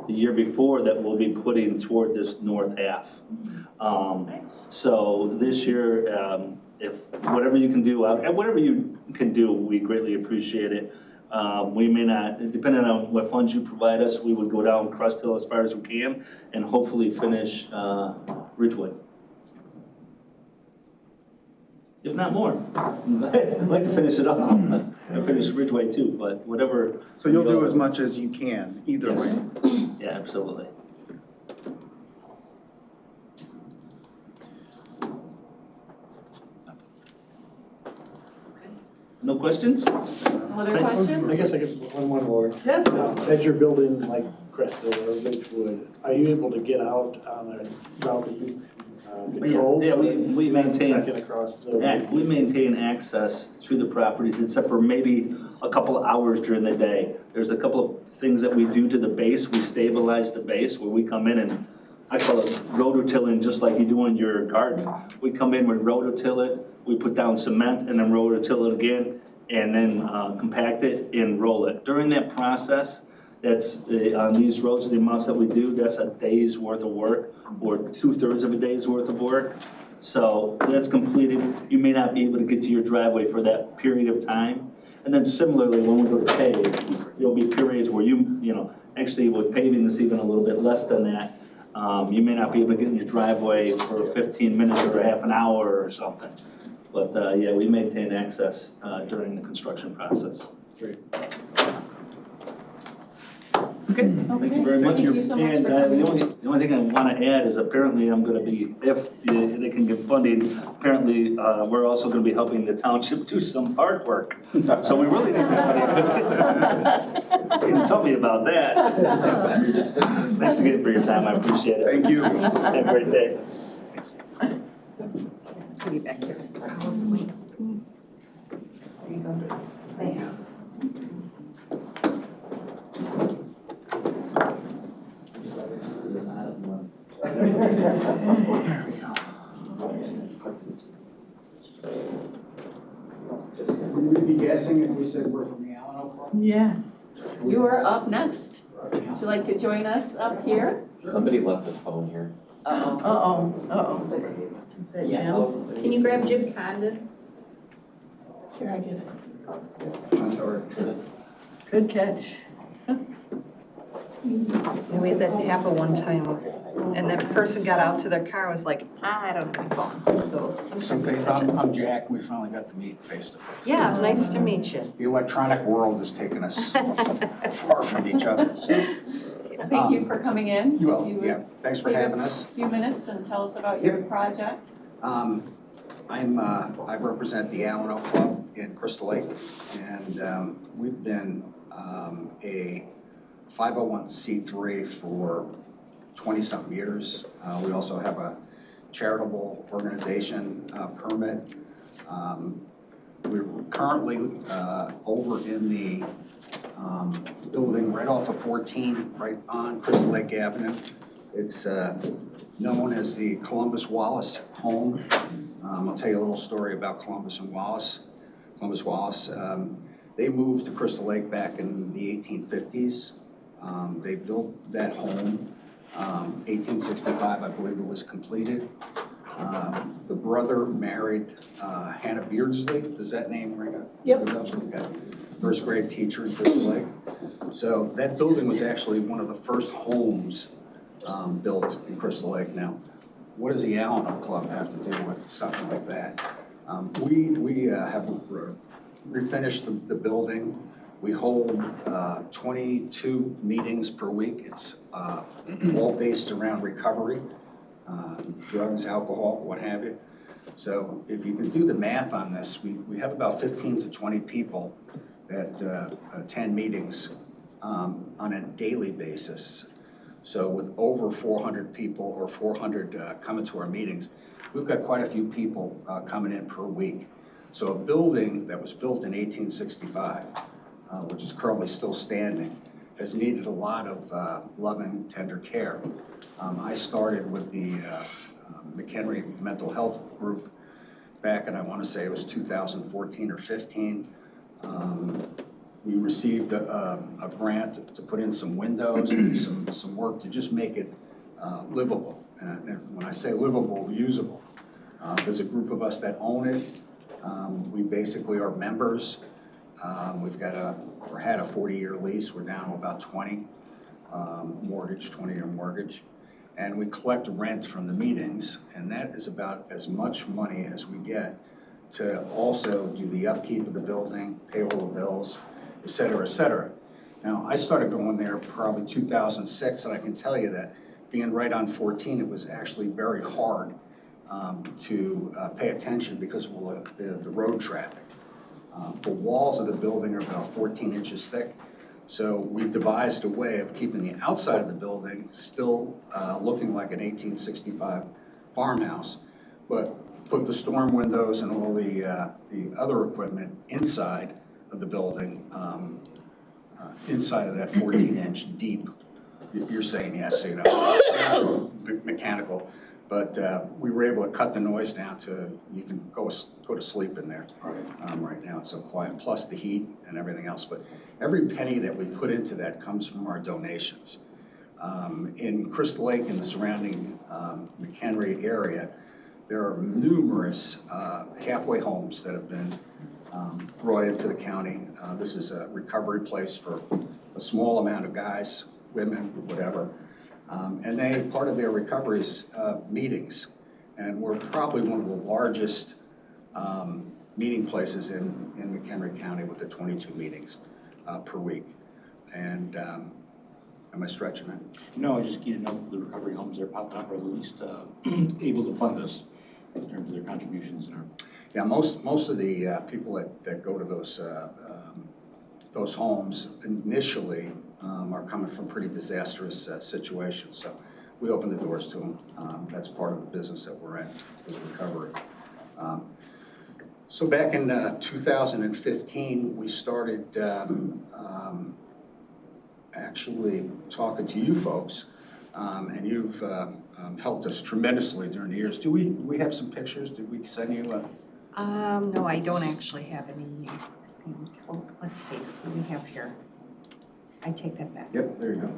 the year before that we'll be putting toward this north half. So this year, if whatever you can do, whatever you can do, we greatly appreciate it. We may not, depending on what funds you provide us, we would go down Crest Hill as far as we can and hopefully finish Ridgewood. If not more. I'd like to finish it up and finish Ridgeway too, but whatever. So you'll do as much as you can, either way. Yeah, absolutely. No questions? Other questions? I guess I get one more. Yes. As you're building like Crest Hill or Ridgewood, are you able to get out on a route that you control? Yeah, we maintain, across we maintain access through the properties except for maybe a couple of hours during the day. There's a couple of things that we do to the base. We stabilize the base where we come in and I call it rototilling, just like you do in your garden. We come in, we rototill it, we put down cement and then rototill it again and then compact it and roll it. During that process, that's on these roads, the amounts that we do, that's a day's worth of work or 2/3 of a day's worth of work. So that's completed. You may not be able to get to your driveway for that period of time. And then similarly, when we go to pave, there'll be periods where actually with paving it's even a little bit less than that. You may not be able to get in your driveway for 15 minutes or a half an hour or something. But yeah, we maintain access during the construction process. Great. Okay, thank you very much. Thank you so much And for coming. the only thing I want to add is apparently I'm going to be, if they can get funding, apparently we're also going to be helping the township do some park work. So we really need money. You didn't tell me about that. Thanks again for your time. I appreciate it. Thank you. Have a great day. Put you back here. There you go. Thanks. Would we be guessing if we said we're from the Alano Club? Yes. You are up next. Would you like to join us up here? Somebody left a phone here. Is that Jim's? Can you grab Jim Condon? Here, I get it. Good catch. We had that happen one time, and that person got out to their car, and was like, I don't know my phone, so So sometimes. Faith, I'm Jack, we finally got to meet face to face. Yeah, nice to meet you. The electronic world has taken us far from each other, so. Thank you for coming in. You will, If you yeah, would thanks for take having a us. few minutes and tell us about your project. I represent the Alano Club in Crystal Lake, and we've been a 501c3 for 20-something years. We also have a charitable organization permit. We're currently over in the building right off of 14, right on Crystal Lake Avenue. It's known as the Columbus Wallace home. I'll tell you a little story about Columbus and Wallace. Columbus Wallace, they moved to Crystal Lake back in the 1850s. They built that home, 1865, I believe it was completed. The brother married Hannah Beardsley. Does that name ring a? Yep. Okay. First grade teacher in Crystal Lake. So that building was actually one of the first homes built in Crystal Lake. Now, what does the Alano Club have to do with something like that? We have refinished the building. We hold 22 meetings per week. It's all based around recovery, drugs, alcohol, what have you. So if you can do the math on this, we have about 15 to 20 people that attend meetings on a daily basis. So with over 400 people or 400 coming to our meetings, we've got quite a few people coming in per week. So a building that was built in 1865, which is currently still standing, has needed a lot of loving, tender care. I started with the McHenry Mental Health Group back in, I want to say it was 2014 or 15. We received a grant to put in some windows, some work to just make it livable. And when I say livable, usable. There's a group of us that own it. We basically are members. We've got or had a 40-year lease. We're down to about 20 mortgage, 20-year mortgage. And we collect rent from the meetings, and that is about as much money as we get to also do the upkeep of the building, pay all the bills, et cetera, et cetera. Now, I started going there probably 2006, and I can tell you that being right on 14, it was actually very hard to pay attention because of the road traffic. The walls of the building are about 14 inches thick, so we devised a way of keeping the outside of the building still looking like an 1865 farmhouse, but put the storm windows and all the other equipment inside of the building, inside of that 14-inch deep. You're saying yes, so you know, mechanical. But we were able to cut the noise down to, you can go to sleep in there. Right now it's so quiet, plus the heat and everything else. But every penny that we put into that comes from our donations. In Crystal Lake and the surrounding McHenry area, there are numerous halfway homes that have been brought into the county. This is a recovery place for a small amount of guys, women, whatever. And part of their recovery is meetings. And we're probably one of the largest meeting places in McHenry County with the 22 meetings per week. And am I stretching it? No, just keen to know that the recovery homes are popping up, or at least able to fund us in terms of their contributions and our. Yeah, most of the people that go to those homes initially are coming from pretty disastrous situations. So we open the doors to them. That's part of the business that we're in, is recovery. So back in 2015, we started actually talking to you folks, and you've helped us tremendously during the years. Do we have some pictures? Did we send you a? No, I don't actually have any. Well, let's see, what do we have here? I take that back. Yep, there you go.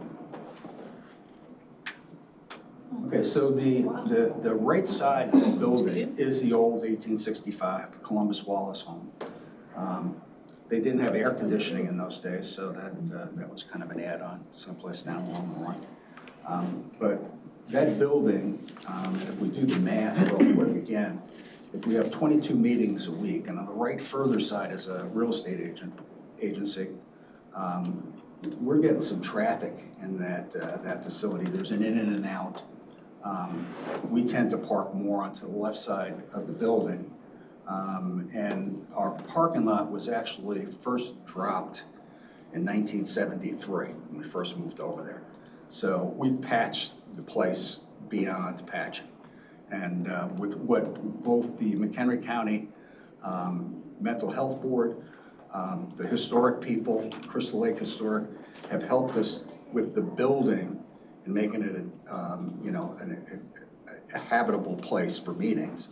Okay, so the right side of the building is the old 1865 Columbus Wallace home. They didn't have air conditioning in those days, so that was kind of an add-on someplace down along the line. But that building, if we do the math real quick again, if we have 22 meetings a week, and on the right further side is a real estate agency, we're getting some traffic in that facility. There's an in and an out. We tend to park more onto the left side of the building. And our parking lot was actually first dropped in 1973 when we first moved over there. So we've patched the place beyond patching. And with what both the McHenry County Mental Health Board, the historic people, Crystal Lake Historic, have helped us with the building and making it a habitable place for meetings.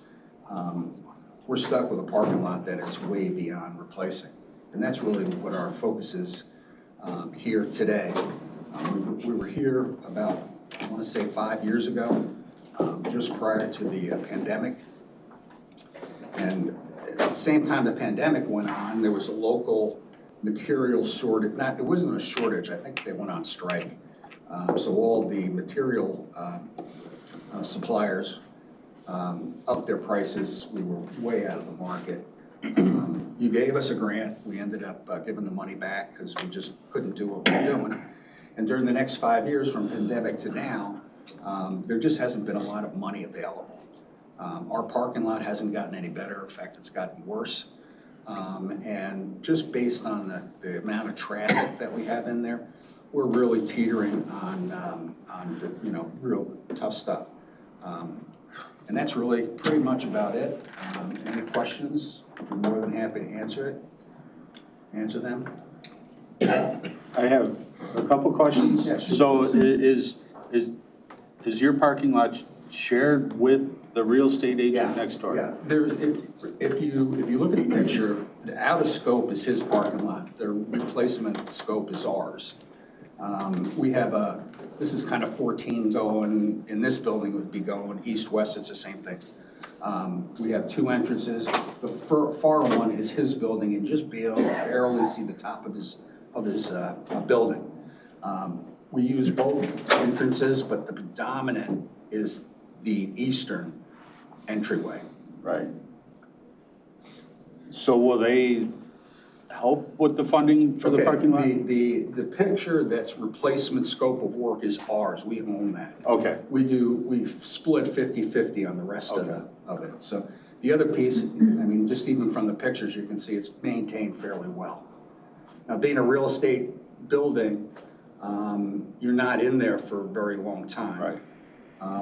We're stuck with a parking lot that is way beyond replacing. And that's really what our focus is here today. We were here about, I want to say 5 years ago, just prior to the pandemic. And at the same time the pandemic went on, there was a local material shortage. It wasn't a shortage, I think they went on strike. So all the material suppliers upped their prices. We were way out of the market. You gave us a grant. We ended up giving the money back because we just couldn't do what we were doing. And during the next 5 years, from pandemic to now, there just hasn't been a lot of money available. Our parking lot hasn't gotten any better. In fact, it's gotten worse. And just based on the amount of traffic that we have in there, we're really teetering on the real tough stuff. And that's really pretty much about it. Any questions? I'd be more than happy to answer them. I have a couple questions. Yeah, sure. So is your parking lot shared with the real estate agent next door? Yeah, if you look at the picture, the out of scope is his parking lot. The replacement scope is ours. We have this is kind of 14 going, in this building would be going east-west, it's the same thing. We have 2 entrances. The far one is his building, and just barely see the top of his building. We use both entrances, but the predominant is the eastern entryway. Right. So will they help with the funding for the parking lot? The picture that's replacement scope of work is ours. We own that. Okay. We've split 50-50 on the rest of it. So the other piece, I mean, just even from the pictures, you can see it's maintained fairly well. Now, being a real estate building, you're not in there for a very long time. Right.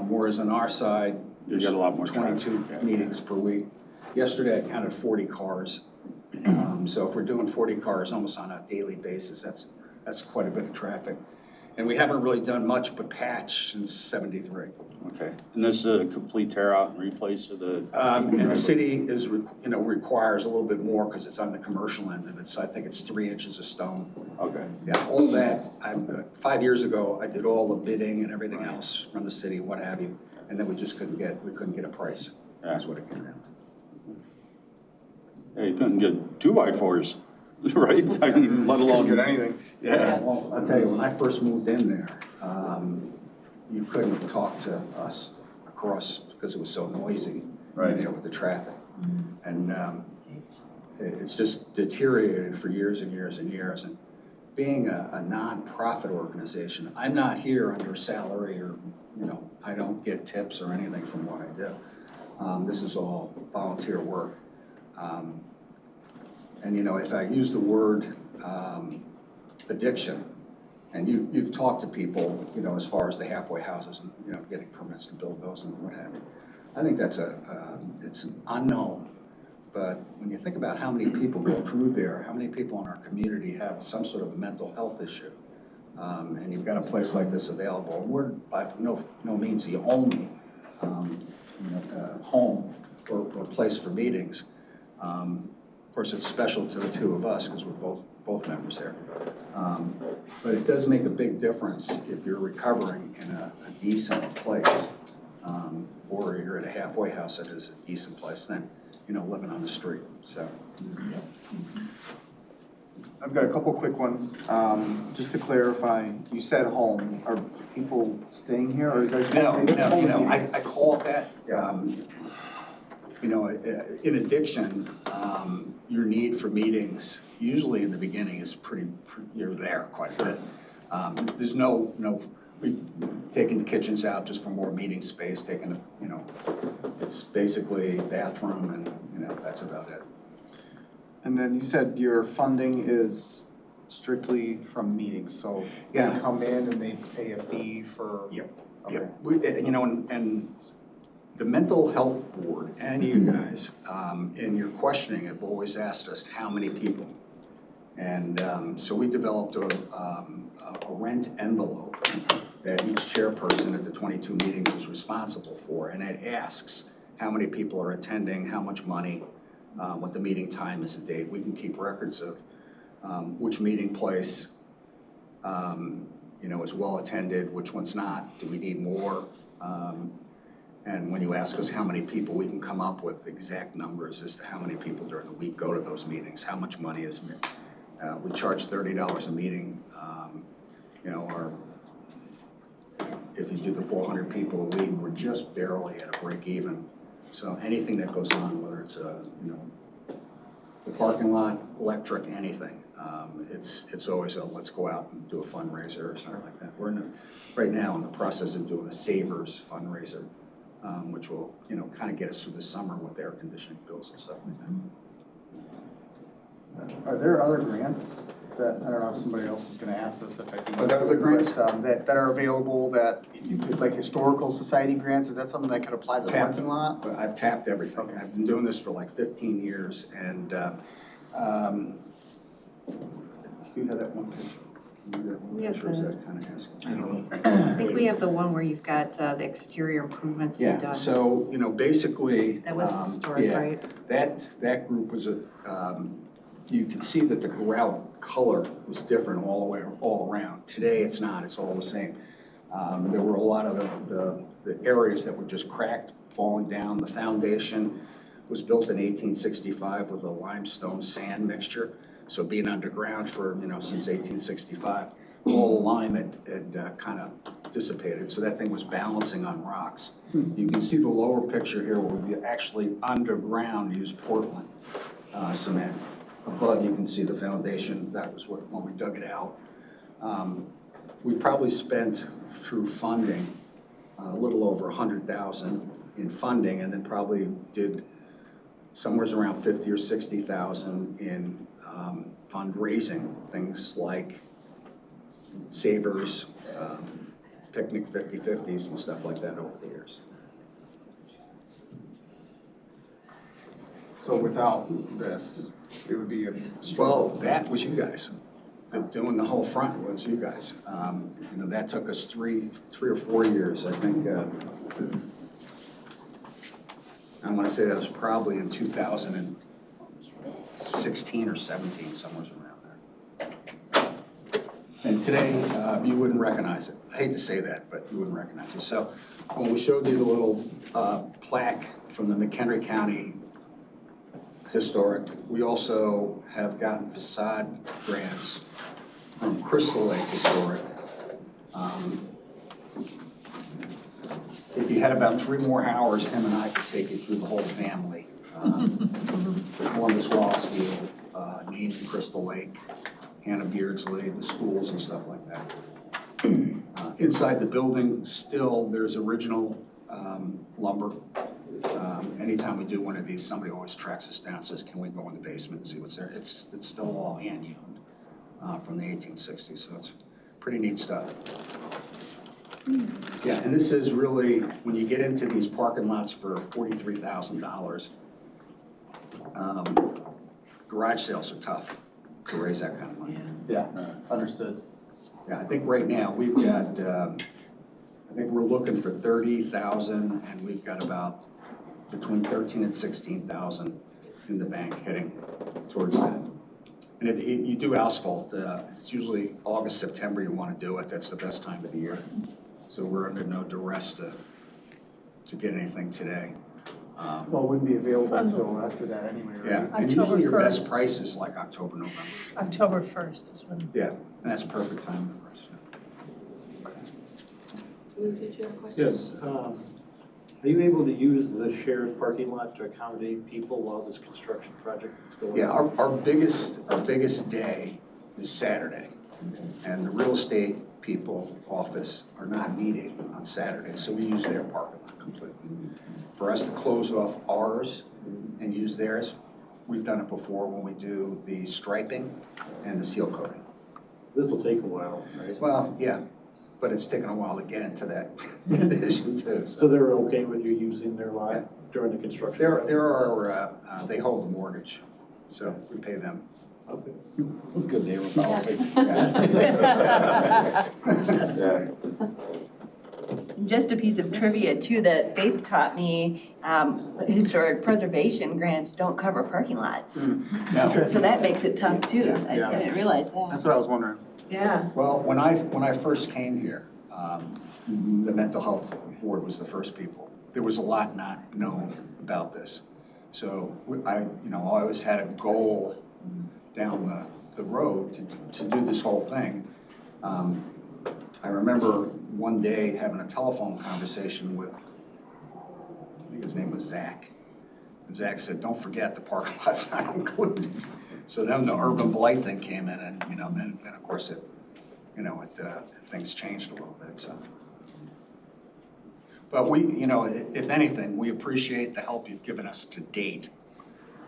Whereas on our side, You got a lot more 22 meetings per week. Yesterday, I counted 40 cars. So if we're doing 40 cars almost on a daily basis, that's quite a bit of traffic. And we haven't really done much but patch since '73. Okay. And this is a complete tear out and replace of the? And the city is, requires a little bit more because it's on the commercial end of it. So I think it's 3 inches of stone. Okay. Yeah, all that, 5 years ago, I did all the bidding and everything else from the city, what have you. And then we just couldn't get a price. That's what it came down to. Yeah, you couldn't get 2x4s, right? I mean, let alone. Couldn't get anything. Yeah. Well, I'll tell you, when I first moved in there, you couldn't talk to us across because it was so noisy. Right. With the traffic. And it's just deteriorated for years and years and years. And being a nonprofit organization, I'm not here under salary or, I don't get tips or anything from what I do. This is all volunteer work. And if I use the word addiction, and you've talked to people, as far as the halfway houses and getting permits to build those and what have you, I think that's it's an unknown. But when you think about how many people go through there, how many people in our community have some sort of a mental health issue, and you've got a place like this available, and we're by no means the only home or place for meetings. course, it's special to the two of us because we're both members there. But it does make a big difference if you're recovering in a decent place, or you're at a halfway house that is a decent place than, living on the street, so. I've got a couple quick ones. Just to clarify, you said home. Are people staying here or is that? No, I call it that. In addiction, your need for meetings, usually in the beginning is you're there quite a bit. There's we taking the kitchens out just for more meeting space, it's basically bathroom and, that's about it. And then you said your funding is strictly from meetings, so they come in and they pay a fee for? Yep. Okay. And the mental health board and you guys, in your questioning have always asked us how many people. And so we developed a rent envelope that each chairperson at the 22 meetings is responsible for. And it asks how many people are attending, how much money, what the meeting time is and date. We can keep records of which meeting place is well attended, which one's not. Do we need more? And when you ask us how many people, we can come up with exact numbers as to how many people during the week go to those meetings, how much money is we charge $30 a meeting, or if you do the 400 people a week, we're just barely at a break even. So anything that goes on, whether it's the parking lot, electric, anything, it's always let's go out and do a fundraiser or something like that. We're right now in the process of doing a Savers fundraiser, which will kind of get us through the summer with air conditioning bills and stuff like that. Are there other grants that, I don't know if somebody else is gonna ask this if I can. Are there other grants? That are available that you could, like historical society grants, is that something that could apply to the parking lot? I've tapped everything. Okay. I've been doing this for like 15 years and you had that one picture. We have Sure, is that kind of asking? I don't know. I think we have the one where you've got the exterior improvements you've done. So, basically. That was historic, right? That group was you can see that the grout color was different all around. Today it's not, it's all the same. There were a lot of the areas that were just cracked, falling down. The foundation was built in 1865 with a limestone sand mixture. So being underground for, since 1865, all the lime had kind of dissipated. So that thing was balancing on rocks. You can see the lower picture here where we actually underground used Portland cement. Above you can see the foundation. That was when we dug it out. We probably spent through funding a little over $100,000 in funding, and then probably did somewhere around $50,000 or $60,000 in fundraising, things like Savers, Picnic 50/50s and stuff like that over the years. So without this, it would be a struggle. Well, that was you guys. Doing the whole front was you guys. That took us three or 4 years. I think, I want to say that was probably in 2016 or 17, somewhere around there. And today, you wouldn't recognize it. I hate to say that, but you wouldn't recognize it. So when we showed you the little plaque from the McHenry County Historic, we also have gotten facade grants from Crystal Lake Historic. If you had about 3 more hours, him and I could take you through the whole family. Columbus Wallace Field, Name Crystal Lake, Hannah Beardsley, the schools and stuff like that. Inside the building, still, there's original lumber. Anytime we do one of these, somebody always tracks us down and says, can we go in the basement and see what's there? It's still all hand-hewn from the 1860s, so it's pretty neat stuff. Yeah, and this is really, when you get into these parking lots for $43,000, garage sales are tough to raise that kind of money. Yeah, understood. Yeah, I think right now we've got, I think we're looking for 30,000 and we've got about between 13 and 16,000 in the bank heading towards that. And if you do asphalt, it's usually August, September you want to do it. That's the best time of the year. So we're under no duress to get anything today. Well, it wouldn't be available until after that anyway, right? Yeah, and usually your best price is like October, November. October 1st is when. Yeah, and that's perfect time for us. Lou, did you have a question? Yes, are you able to use the shared parking lot to accommodate people while this construction project is going on? Yeah, our biggest day is Saturday. And the real estate people office are not meeting on Saturday, so we use their parking lot completely. For us to close off ours and use theirs, we've done it before when we do the striping and the seal coating. This will take a while, right? Well, yeah, but it's taken a while to get into that issue too. So they're okay with you using their lot during the construction? They hold the mortgage, so we pay them. Okay. Good neighbor policy. Yeah. Just a piece of trivia too that Faith taught me, historic preservation grants don't cover parking lots. So that makes it tough too. I didn't realize that. That's what I was wondering. Yeah. Well, when I first came here, the mental health board was the first people. There was a lot not known about this. So I always had a goal down the road to do this whole thing. I remember one day having a telephone conversation with, I think his name was Zach. And Zach said, don't forget the parking lot's not included. So then the urban blight thing came in and, then of course things changed a little bit, so. But we, if anything, we appreciate the help you've given us to date.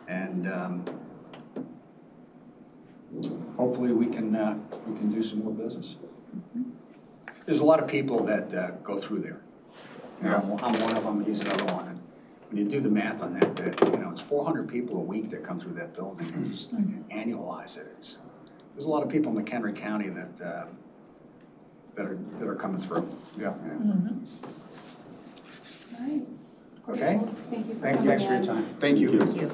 And hopefully we can do some more business. There's a lot of people that go through there. I'm one of them, he's another one. And when you do the math on that, it's 400 people a week that come through that building. And just annualize it. There's a lot of people in McHenry County that are coming through. Yeah. All right. Okay. Thank you. Thanks for your time. Thank you. Thank you.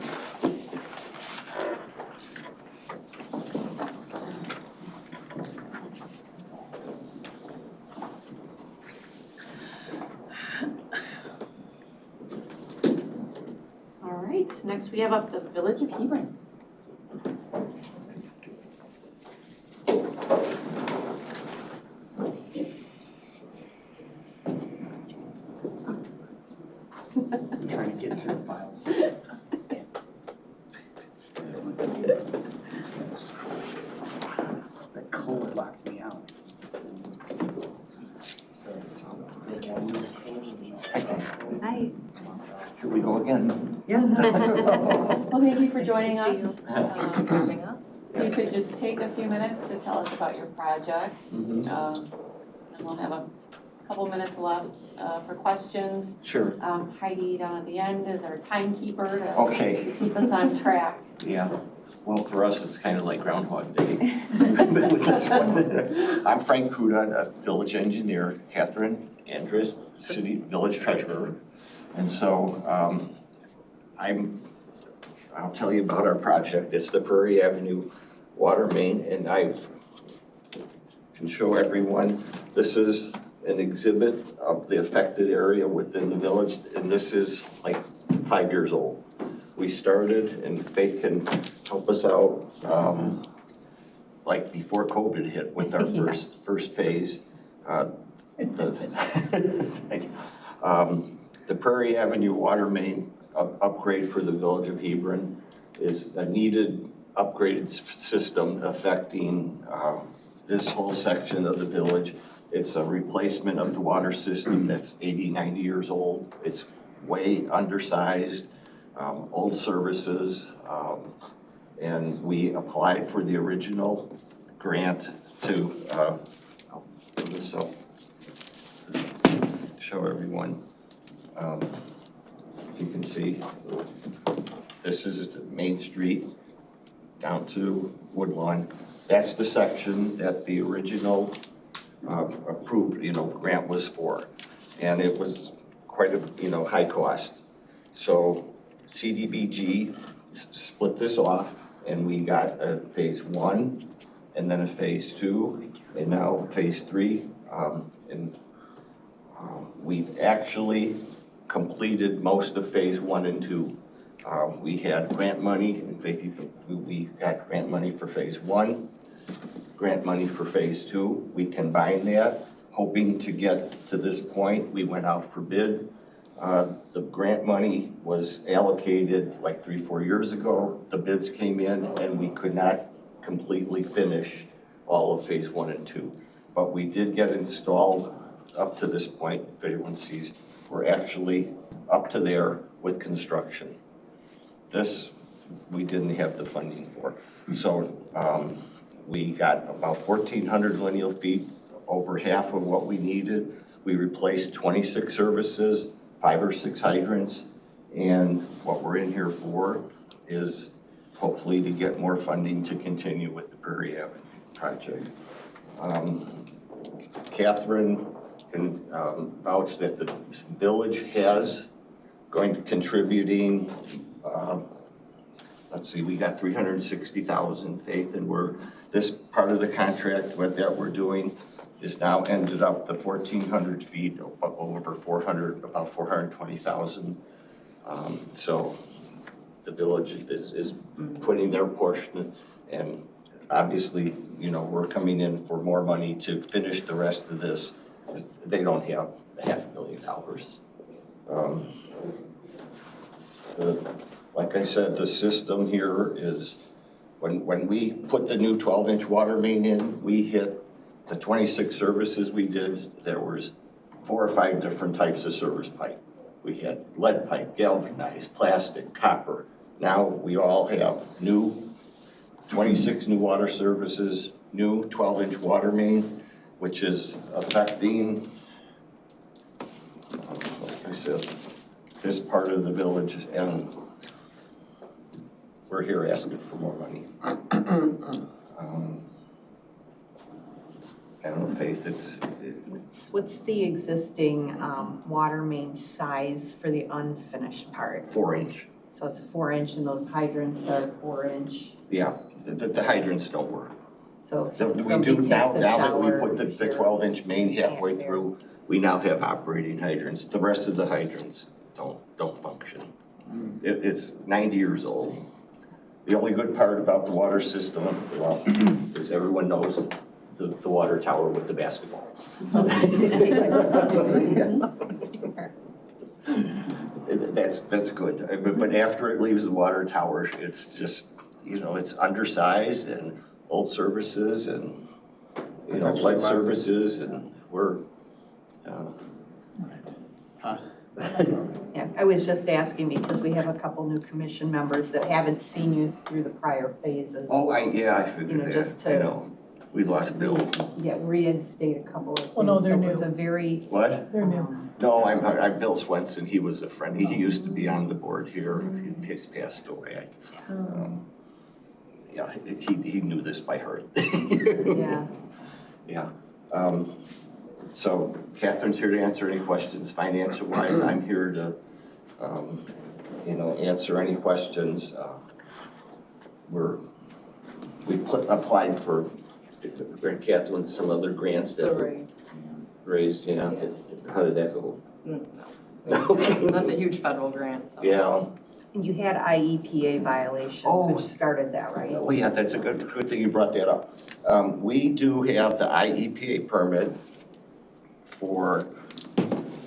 All right, next we have up the Village of Hebron. I'm trying to get to the files. That code locked me out. Hi. Here we go again. Well, thank you for joining Nice to us. see you. For having us. If you could just take a few minutes to tell us about your project. And we'll have a couple minutes left for questions. Sure. Heidi down at the end is our timekeeper to Okay. keep us on track. Yeah. Well, for us, it's kind of like Groundhog Day with this one. I'm Frank Kuda, a village engineer, Catherine Andrus, city village treasurer. And so I'll tell you about our project. It's the Prairie Avenue water main, and can show everyone, this is an exhibit of the affected area within the village, and this is like 5 years old. We started, and Faith can help us out, like before COVID hit with our first phase. The Prairie Avenue water main upgrade for the Village of Hebron is a needed upgraded system affecting this whole section of the village. It's a replacement of the water system that's 80, 90 years old. It's way undersized, old services, and we applied for the original grant to, I'll pull this up, show everyone. You can see, this is Main Street down to Woodlawn. That's the section that the original approved, grant was for. And it was quite a, high cost. So CDBG split this off, and we got a phase 1, and then a phase 2, and now phase 3. We've actually completed most of phase 1 and 2. We had grant money, in fact, we got grant money for phase 1, grant money for phase 2. We combined that, hoping to get to this point. We went out for bid. The grant money was allocated like 3-4 years ago. The bids came in and we could not completely finish all of phase 1 and 2. But we did get installed up to this point. If everyone sees, we're actually up to there with construction. This, we didn't have the funding for. So we got about 1,400 lineal feet, over half of what we needed. We replaced 26 services, 5 or 6 hydrants, and what we're in here for is hopefully to get more funding to continue with the Prairie Avenue project. Catherine can vouch that the village has going to contributing, let's see, we got 360,000, Faith, and this part of the contract that we're doing is now ended up the 1,400 feet, over 400, about 420,000. So the village is putting their portion, and obviously, you know, we're coming in for more money to finish the rest of this. They don't have $500,000. Like I said, the system here is, when we put the new 12-inch water main in, we hit the 26 services we did. There was 4 or 5 different types of service pipe. We had lead pipe, galvanized, plastic, copper. Now we all have new 26 new water services, new 12-inch water main, which is affecting, like I said, this part of the village, and we're here asking for more money. I don't know, Faith, What's the existing water main size for the unfinished part? 4-inch. So it's 4-inch and those hydrants are 4-inch? Yeah, the hydrants don't work. So we do now that we put the 12-inch main halfway through, we now have operating hydrants. The rest of the hydrants don't function. It's 90 years old. The only good part about the water system, well, is everyone knows the water tower with the basketball. That's good. But after it leaves the water tower, it's just, you know, it's undersized and old services and, you know, lead services, and we're, Yeah, I was just asking because we have a couple new commission members that haven't seen you through the prior phases. Oh, I figured You know, that. just to- I know. We lost Bill. Yeah, reinstate a couple of things. Well, no, they're So it was new. a very. What? They're new. No, I'm Bill Swenson. He was a friend. He used to be on the board here. He's passed away. Yeah, he knew this by heart. Yeah. Yeah. So Catherine's here to answer any questions financial wise. I'm here to, you know, answer any questions. We applied for, Catherine, some other grants that were raised, yeah. How did that go? That's a huge federal grant. So. Yeah. And you had IEPA violations, which started that, right? Oh, yeah, that's a good thing you brought that up. We do have the IEPA permit for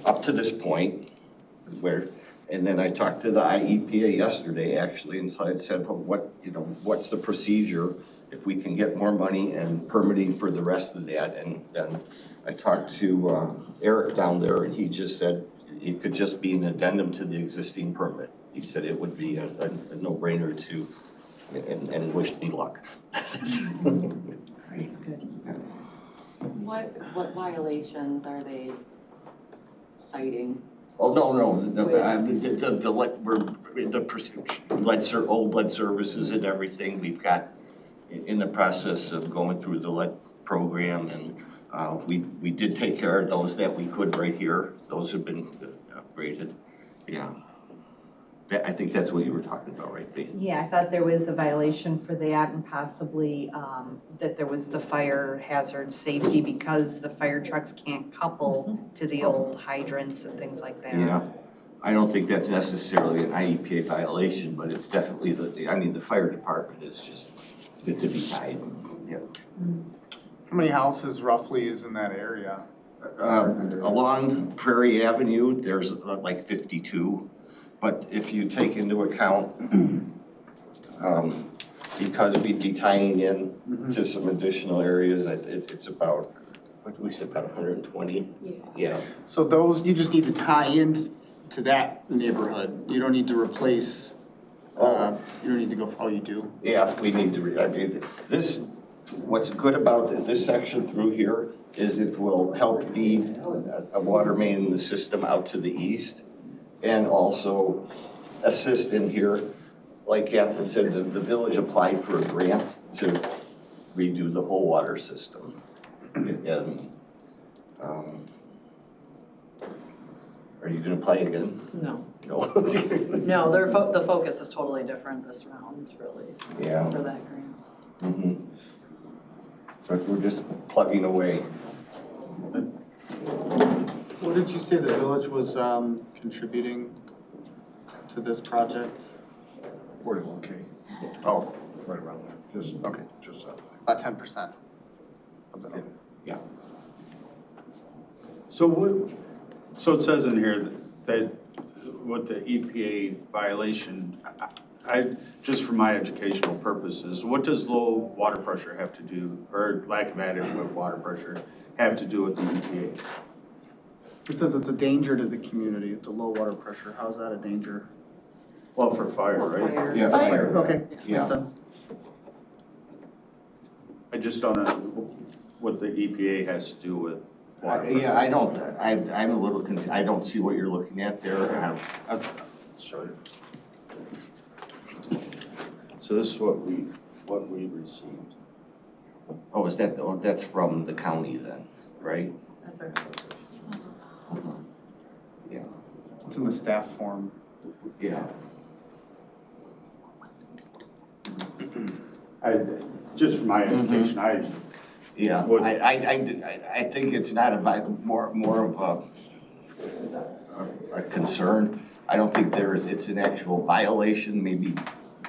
up to this point, and then I talked to the IEPA yesterday, actually, and so I said, well, what's the procedure if we can get more money and permitting for the rest of that? And then I talked to Eric down there, and he just said it could just be an addendum to the existing permit. He said it would be a no-brainer to, and wished me luck. That's good. What violations are they citing? Oh, no, the old lead services and everything, we've got in the process of going through the lead program, and we did take care of those that we could right here. Those have been upgraded, yeah. I think that's what you were talking about, right, Faith? Yeah, I thought there was a violation for that and possibly that there was the fire hazard safety because the fire trucks can't couple to the old hydrants and things like that. Yeah, I don't think that's necessarily an IEPA violation, but it's definitely the fire department is just fit to be tied. Yeah. How many houses roughly is in that area? Along Prairie Avenue, there's like 52. But if you take into account, because we'd be tying in to some additional areas, it's about, what do we say, about 120? Yeah. So those, you just need to tie in to that neighborhood. You don't need to replace, you don't need to go, oh, you do? Yeah, we need to, I mean, this, what's good about this section through here is it will help feed a water main in the system out to the east. And also assist in here, like Catherine said, the village applied for a grant to redo the whole water system. And, are you gonna apply again? No. No. No, the focus is totally different this round, really, Yeah. for that grant. Mm-hmm. But we're just plugging away. What did you say the village was contributing to this project? 41K. Oh, Right around there, just, okay, just south. about 10% of the. Yeah. So it says in here that with the EPA violation, just for my educational purposes, what does low water pressure have to do, or lack of adequate water pressure have to do with the EPA? It says it's a danger to the community, the low water pressure. How's that a danger? Well, for fire, right? Yeah, fire. Okay, Yeah. makes sense. I just don't know what the EPA has to do with water. Yeah, I'm a little confused. I don't see what you're looking at there. Sorry. So this is what we received. Oh, that's from the county then, right? That's our Yeah. It's in the staff form. Yeah. Just for my education, Yeah, I think it's not more of a concern. I don't think it's an actual violation, maybe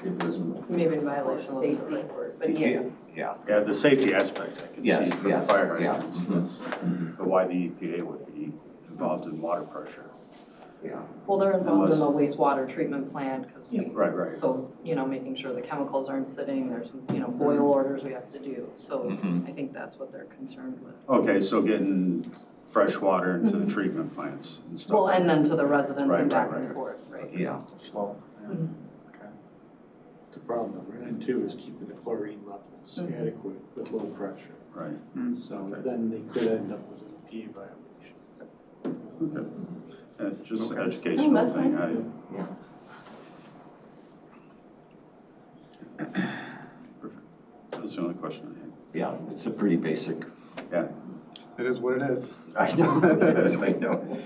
it was. Maybe a violation was the right word, but yeah. Yeah. Yeah, the safety aspect I can Yes, see for the yes, fire yeah. hydrants, but why the EPA would be involved in water pressure. Yeah. Well, they're involved in the Unless- wastewater treatment plant, because we, Right. so, making sure the chemicals aren't sitting, there's, boil orders we have to do. So Mhm. I think that's what they're concerned with. Okay, so getting fresh water into the treatment plants and stuff. Well, and then to the residents and Right, back right, and right. forth, right? Yeah. Slow. Mhm. The problem that we're in too is keeping the chlorine levels adequate with low pressure. Right. So then they could end up with an EPA violation. Just an Oh, educational that's thing. fine. Perfect. That's the only question I had. Yeah, it's a pretty basic. Yeah. It is what it is. I know. I know.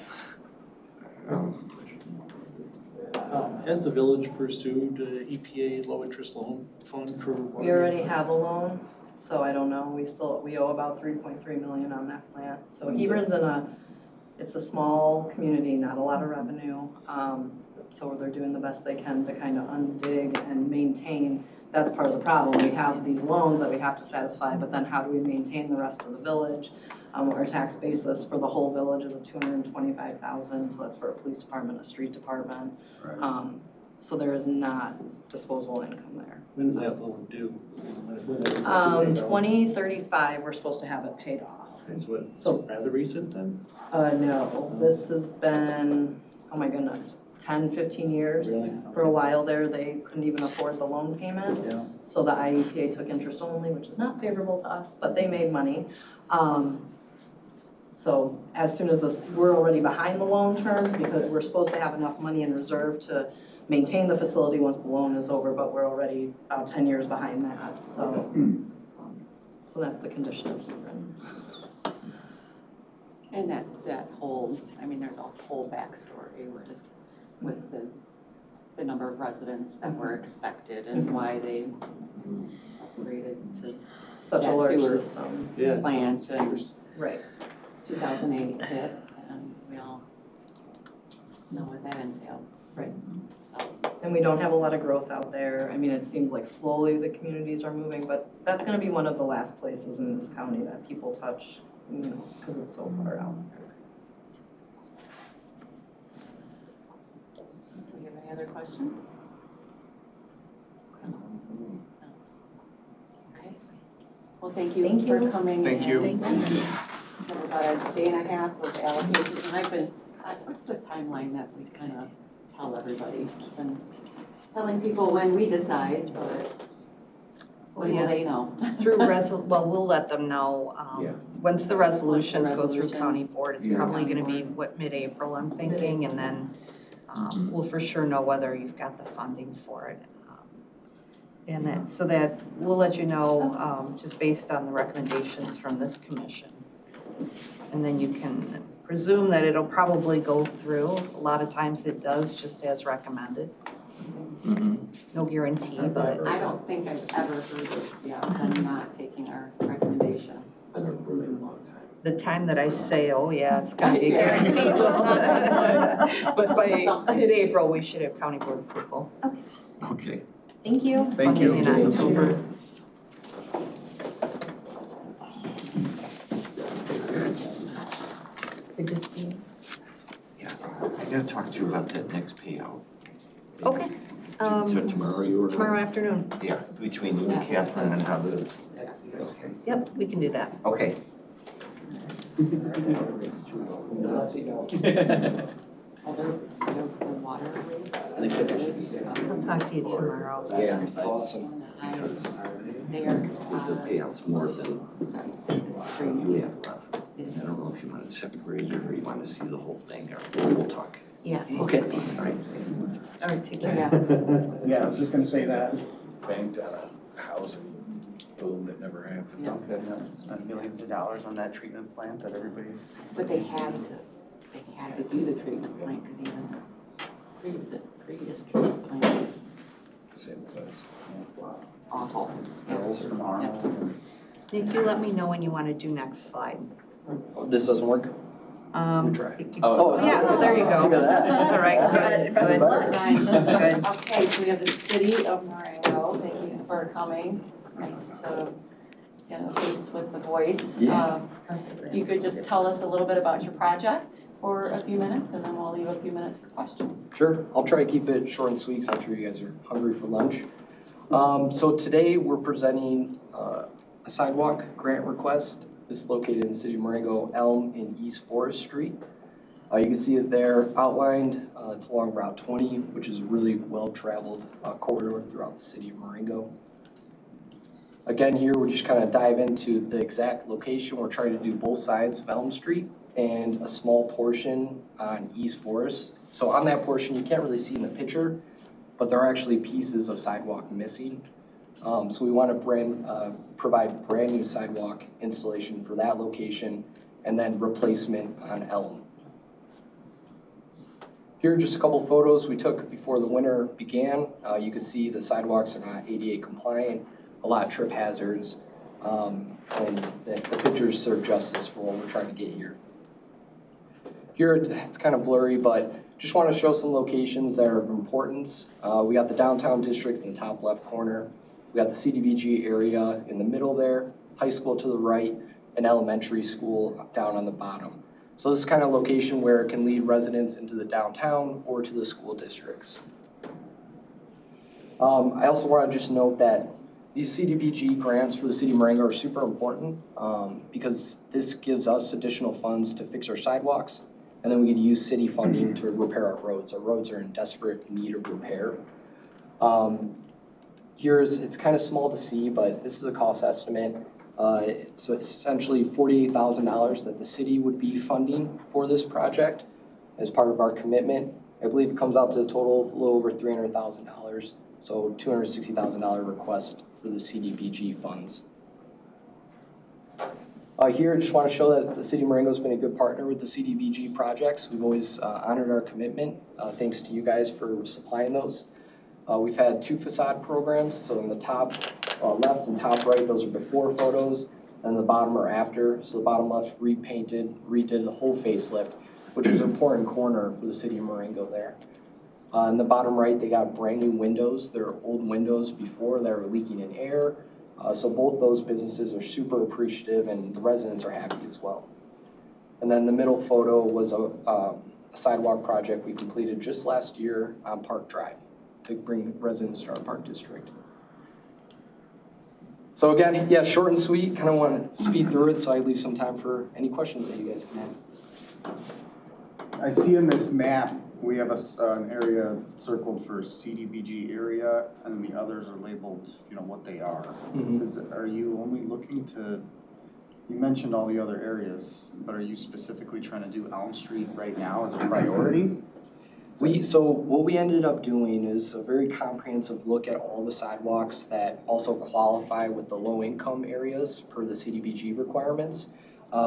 Has the village pursued EPA low-interest loan fund for? We already have a loan, so I don't know, we owe about 3.3 million on that plant. So Hebron's it's a small community, not a lot of revenue. So they're doing the best they can to kind of undig and maintain. That's part of the problem. We have these loans that we have to satisfy, but then how do we maintain the rest of the village? Our tax basis for the whole village is at $225,000, so that's for a police department, a street department. Right. So there is not disposable income there. When's that loan due? 2035, we're supposed to have it paid off. Is what, So- rather recent then? No, this has been, oh my goodness, 10, 15 years. Really? For a while there, they couldn't even afford the loan payment. Yeah. So the IEPA took interest only, which is not favorable to us, but they made money. So as soon as we're already behind the loan terms because we're supposed to have enough money in reserve to maintain the facility once the loan is over, but we're already about 10 years behind that, so. So that's the condition of Hebron. And that whole, there's a whole backstory with the the number of residents that were expected and why they upgraded to Such a that large sewer system. plant and Right. 2008 hit, and we all know what that entailed. Right. So, And we don't have a lot of growth out there. I mean, it seems like slowly the communities are moving, but that's gonna be one of the last places in this county that people touch, you know, because it's so far out. do we have any other questions? Okay. Well, thank you for coming. Thank you. We have about a day and a half of allocations, and I've been, what's the timeline that we kind of tell everybody? I've been telling people when we decide, but when will they know? Through well, we'll let them know, once the resolutions go through county board, it's probably gonna be, mid-April, I'm thinking, and then, we'll for sure know whether you've got the funding for it. And then, so that, we'll let you know, just based on the recommendations from this commission. And then you can presume that it'll probably go through. A lot of times it does, just as recommended. No guarantee, but. I don't think I've ever heard of, them not taking our recommendations. Been a really long time. The time that I say, oh yeah, it's gonna be guaranteed. But by mid-April, we should have county board approval. Okay. Thank you. Thank you. In October. Yeah, I gotta talk to you about that next payout. Okay. So tomorrow you were. Tomorrow afternoon. Yeah, between you and Catherine and how to, okay. Yep, we can do that. Okay. Other, the water rates. I'll talk to you tomorrow. Yeah, awesome. Because Because they are, the payout's more than sorry, you have left. I don't know if you want to separate it or you want to see the whole thing, or we'll talk. Yeah. Okay, all right. All right, take care. Yeah, I was just gonna say that. Banked on a housing boom that never happened. Spent millions of dollars on that treatment plant that everybody's. but they had to do the treatment plant, because even the previous treatment plant was Same place. awful. Spills from Arnold. Nick, you let me know when you want to do next slide. This doesn't work? Try. Oh. Yeah, well, there you go. Look at that. All right, good, good. Good. Okay, so we have the city of Marengo. Thank you for coming. Nice to get a face with the voice. If you could just tell us a little bit about your project for a few minutes, and then we'll leave a few minutes for questions. Sure, I'll try to keep it short and sweet, so I'm sure you guys are hungry for lunch. So today we're presenting a sidewalk grant request. This is located in the city of Marengo, Elm and East Forest Street. You can see it there outlined. It's along Route 20, which is a really well-traveled corridor throughout the city of Marengo. Again, here we're just kind of dive into the exact location. We're trying to do both sides of Elm Street and a small portion on East Forest. So on that portion, you can't really see in the picture, but there are actually pieces of sidewalk missing. So we want to provide brand new sidewalk installation for that location and then replacement on Elm. Here are just a couple of photos we took before the winter began. You can see the sidewalks are not ADA compliant, a lot of trip hazards, and the pictures serve justice for what we're trying to get here. Here it's kind of blurry, but just want to show some locations that are of importance. We got the downtown district in the top left corner. We got the CDBG area in the middle there, high school to the right, and elementary school down on the bottom. So this is kind of location where it can lead residents into the downtown or to the school districts. I also want to just note that these CDBG grants for the city of Marengo are super important because this gives us additional funds to fix our sidewalks, and then we can use city funding to repair our roads. Our roads are in desperate need of repair. It's kind of small to see, but this is a cost estimate. So it's essentially $48,000 that the city would be funding for this project as part of our commitment. I believe it comes out to a total of a little over $300,000, so $260,000 request for the CDBG funds. Here, I just want to show that the City of Marengo's been a good partner with the CDBG projects. We've always honored our commitment, thanks to you guys for supplying those. We've had 2 facade programs, so in the top left and top right, those are before photos, and the bottom are after. So the bottom left repainted, redid the whole facelift, which is an important corner for the City of Marengo there. In the bottom right, they got brand new windows. There are old windows before that were leaking in air. So both those businesses are super appreciative, and the residents are happy as well. And then the middle photo was a sidewalk project we completed just last year on Park Drive to bring residents to our park district. So again, yeah, short and sweet, kind of want to speed through it so I leave some time for any questions that you guys can have. I see in this map, we have an area circled for CDBG area, and then the others are labeled, you know, what they are. Are you only looking to, you mentioned all the other areas, but are you specifically trying to do Elm Street right now as a priority? So what we ended up doing is a very comprehensive look at all the sidewalks that also qualify with the low-income areas per the CDBG requirements.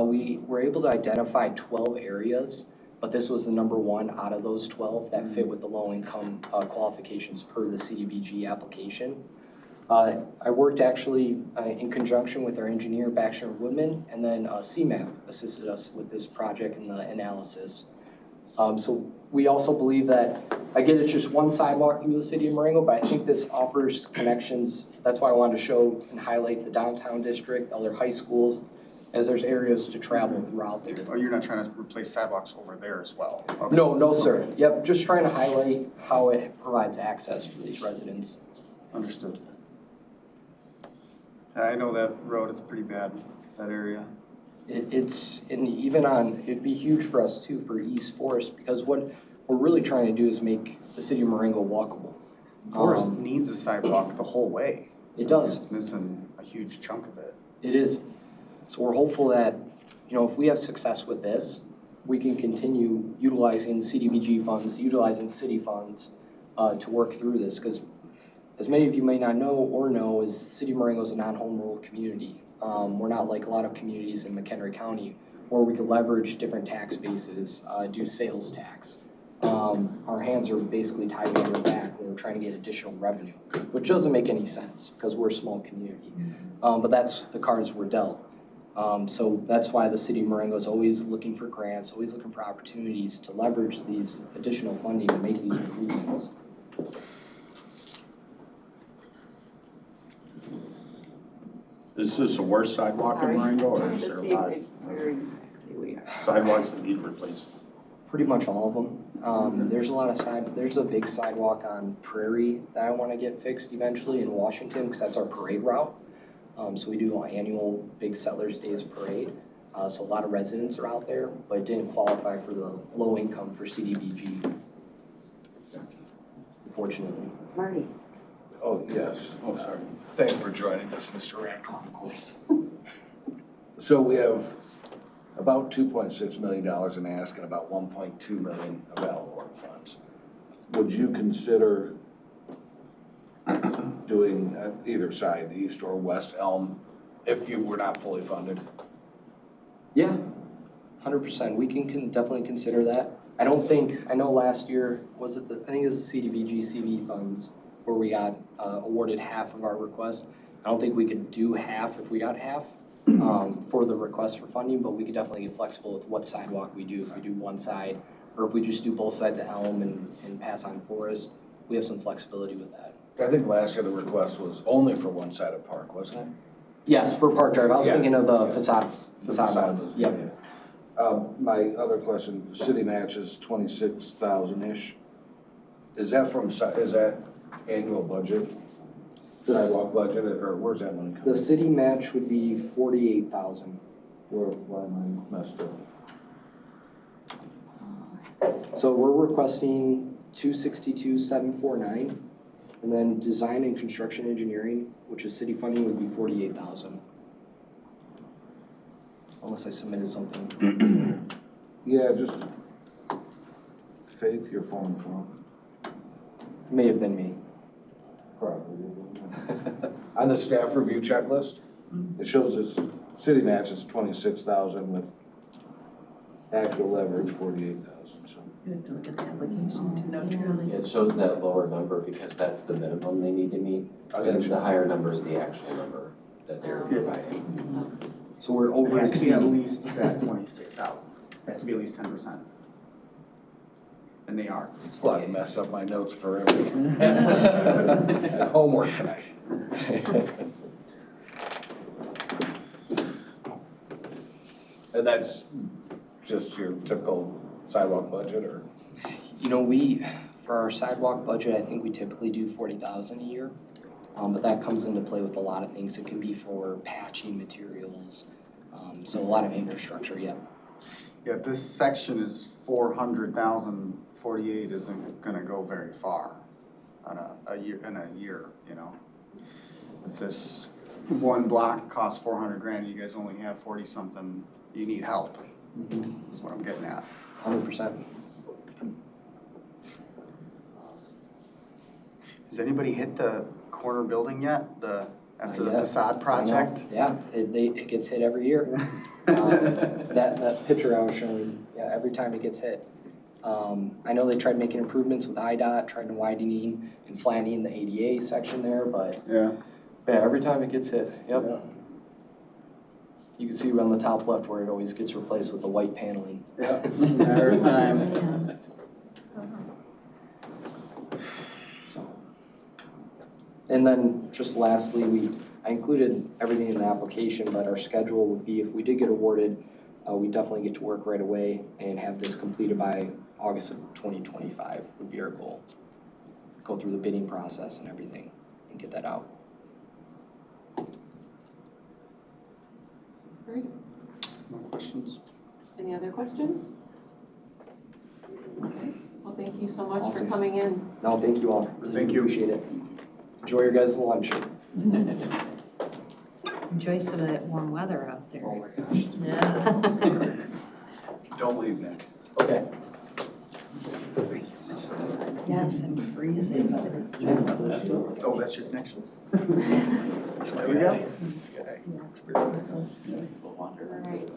We were able to identify 12 areas, but this was the number 1 out of those 12 that fit with the low-income qualifications per the CDBG application. I worked actually in conjunction with our engineer, Baxter & Woodman, and then CMAP assisted us with this project and the analysis. So we also believe that, again, it's just one sidewalk through the City of Marengo, but I think this offers connections. That's why I wanted to show and highlight the downtown district, other high schools, as there's areas to travel throughout there. Oh, you're not trying to replace sidewalks over there as well? Okay. No, sir. Yep, just trying to highlight how it provides access for these residents. Understood. I know that road, it's pretty bad, that area. It'd be huge for us too, for East Forest, because what we're really trying to do is make the City of Marengo walkable. Forest needs a sidewalk the whole way. It does. It's missing a huge chunk of it. It is. So we're hopeful that, you know, if we have success with this, we can continue utilizing CDBG funds, utilizing city funds to work through this, because as many of you may not know or know, is City of Marengo is a non-home rule community. We're not like a lot of communities in McHenry County where we could leverage different tax bases, do sales tax. Our hands are basically tied behind our back when we're trying to get additional revenue, which doesn't make any sense because we're a small community. But that's the cards we're dealt. So that's why the City of Marengo is always looking for grants, always looking for opportunities to leverage these additional funding to make these improvements. Is this the worst sidewalk in Marengo, or is there a lot sidewalks that need replaced? Pretty much all of them. There's a big sidewalk on Prairie that I want to get fixed eventually in Washington, because that's our parade route. So we do an annual Big Settlers Days parade. So a lot of residents are out there, but it didn't qualify for the low income for CDBG, unfortunately. Marty. Oh, yes. Oh, sorry. Thanks for joining us, Mr. Randall. Of course. So we have about $2.6 million in ask and about $1.2 million available in funds. Would you consider doing either side, East or West Elm, if you were not fully funded? Yeah, 100%. We can definitely consider that. I know last year, I think it was the CDBG CV funds where we got awarded half of our request. I don't think we could do half if we got half for the request for funding, but we could definitely get flexible with what sidewalk we do. If we do one side, or if we just do both sides of Elm and pass on Forest, we have some flexibility with that. I think last year the request was only for one side of Park, wasn't it? Yes, for Park Drive. I was thinking of the facade ones. Yep. My other question, city match is 26,000-ish. Is that annual budget? Sidewalk budget, or where's that money coming? The city match would be 48,000. Why am I messed up? So we're requesting 262,749, and then design and construction engineering, which is city funding, would be 48,000. Unless I submitted something. Yeah, just Faith, your phone phone. May have been me. Probably. On the staff review checklist, it shows us city match is 26,000 with actual leverage 48,000, so. You have to look at the application to know truly. It shows that lower number because that's the minimum they need to meet. And the higher number is the actual number that they're providing. So we're over It has to be at exceeding. least that 26,000. It has to be at least 10%. And they are. That's why I mess up my notes forever. Homework tonight. And that's just your typical sidewalk budget, or? You know, for our sidewalk budget, I think we typically do 40,000 a year. But that comes into play with a lot of things. It can be for patching materials, so a lot of infrastructure, yeah. Yeah, this section is 400,000, 48 isn't gonna go very far on in a year, you know? If this one block costs 400 grand, you guys only have 40 something, you need help, is what I'm getting at. 100%. Has anybody hit the corner building yet, after the Not yet. facade project? Yeah, it gets hit every year. That picture I was showing, yeah, every time it gets hit. I know they tried making improvements with IDOT, trying to widening and flattening the ADA section there, but yeah, every time it gets hit, yep. Yeah. You can see on the top left where it always gets replaced with the white paneling. Yeah, matter of time. And then just lastly, I included everything in the application, but our schedule would be if we did get awarded, we definitely get to work right away and have this completed by August of 2025 would be our goal. Go through the bidding process and everything and get that out. Great. No questions? Any other questions? Okay, well, thank you so much for Awesome. coming in. No, thank you all. Really Thank you. Appreciate it. Enjoy your guys' lunch. Enjoy some of that warm weather out there. Oh my gosh. Yeah. Don't leave, Nick. Okay. Yes, I'm freezing. Oh, that's your connections. So there we go. All right.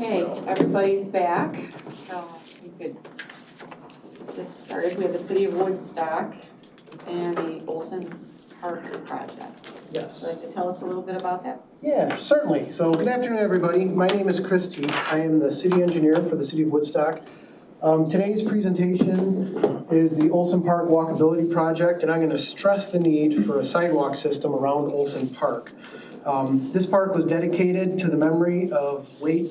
Okay, everybody's back, so we could get started. We have the City of Woodstock and the Olson Park project. Yes. Would you like to tell us a little bit about that? Yeah, certainly. So good afternoon, everybody. My name is Chris Teague. I am the city engineer for the City of Woodstock. Today's presentation is the Olson Park Walkability Project, and I'm going to stress the need for a sidewalk system around Olson Park. This park was dedicated to the memory of the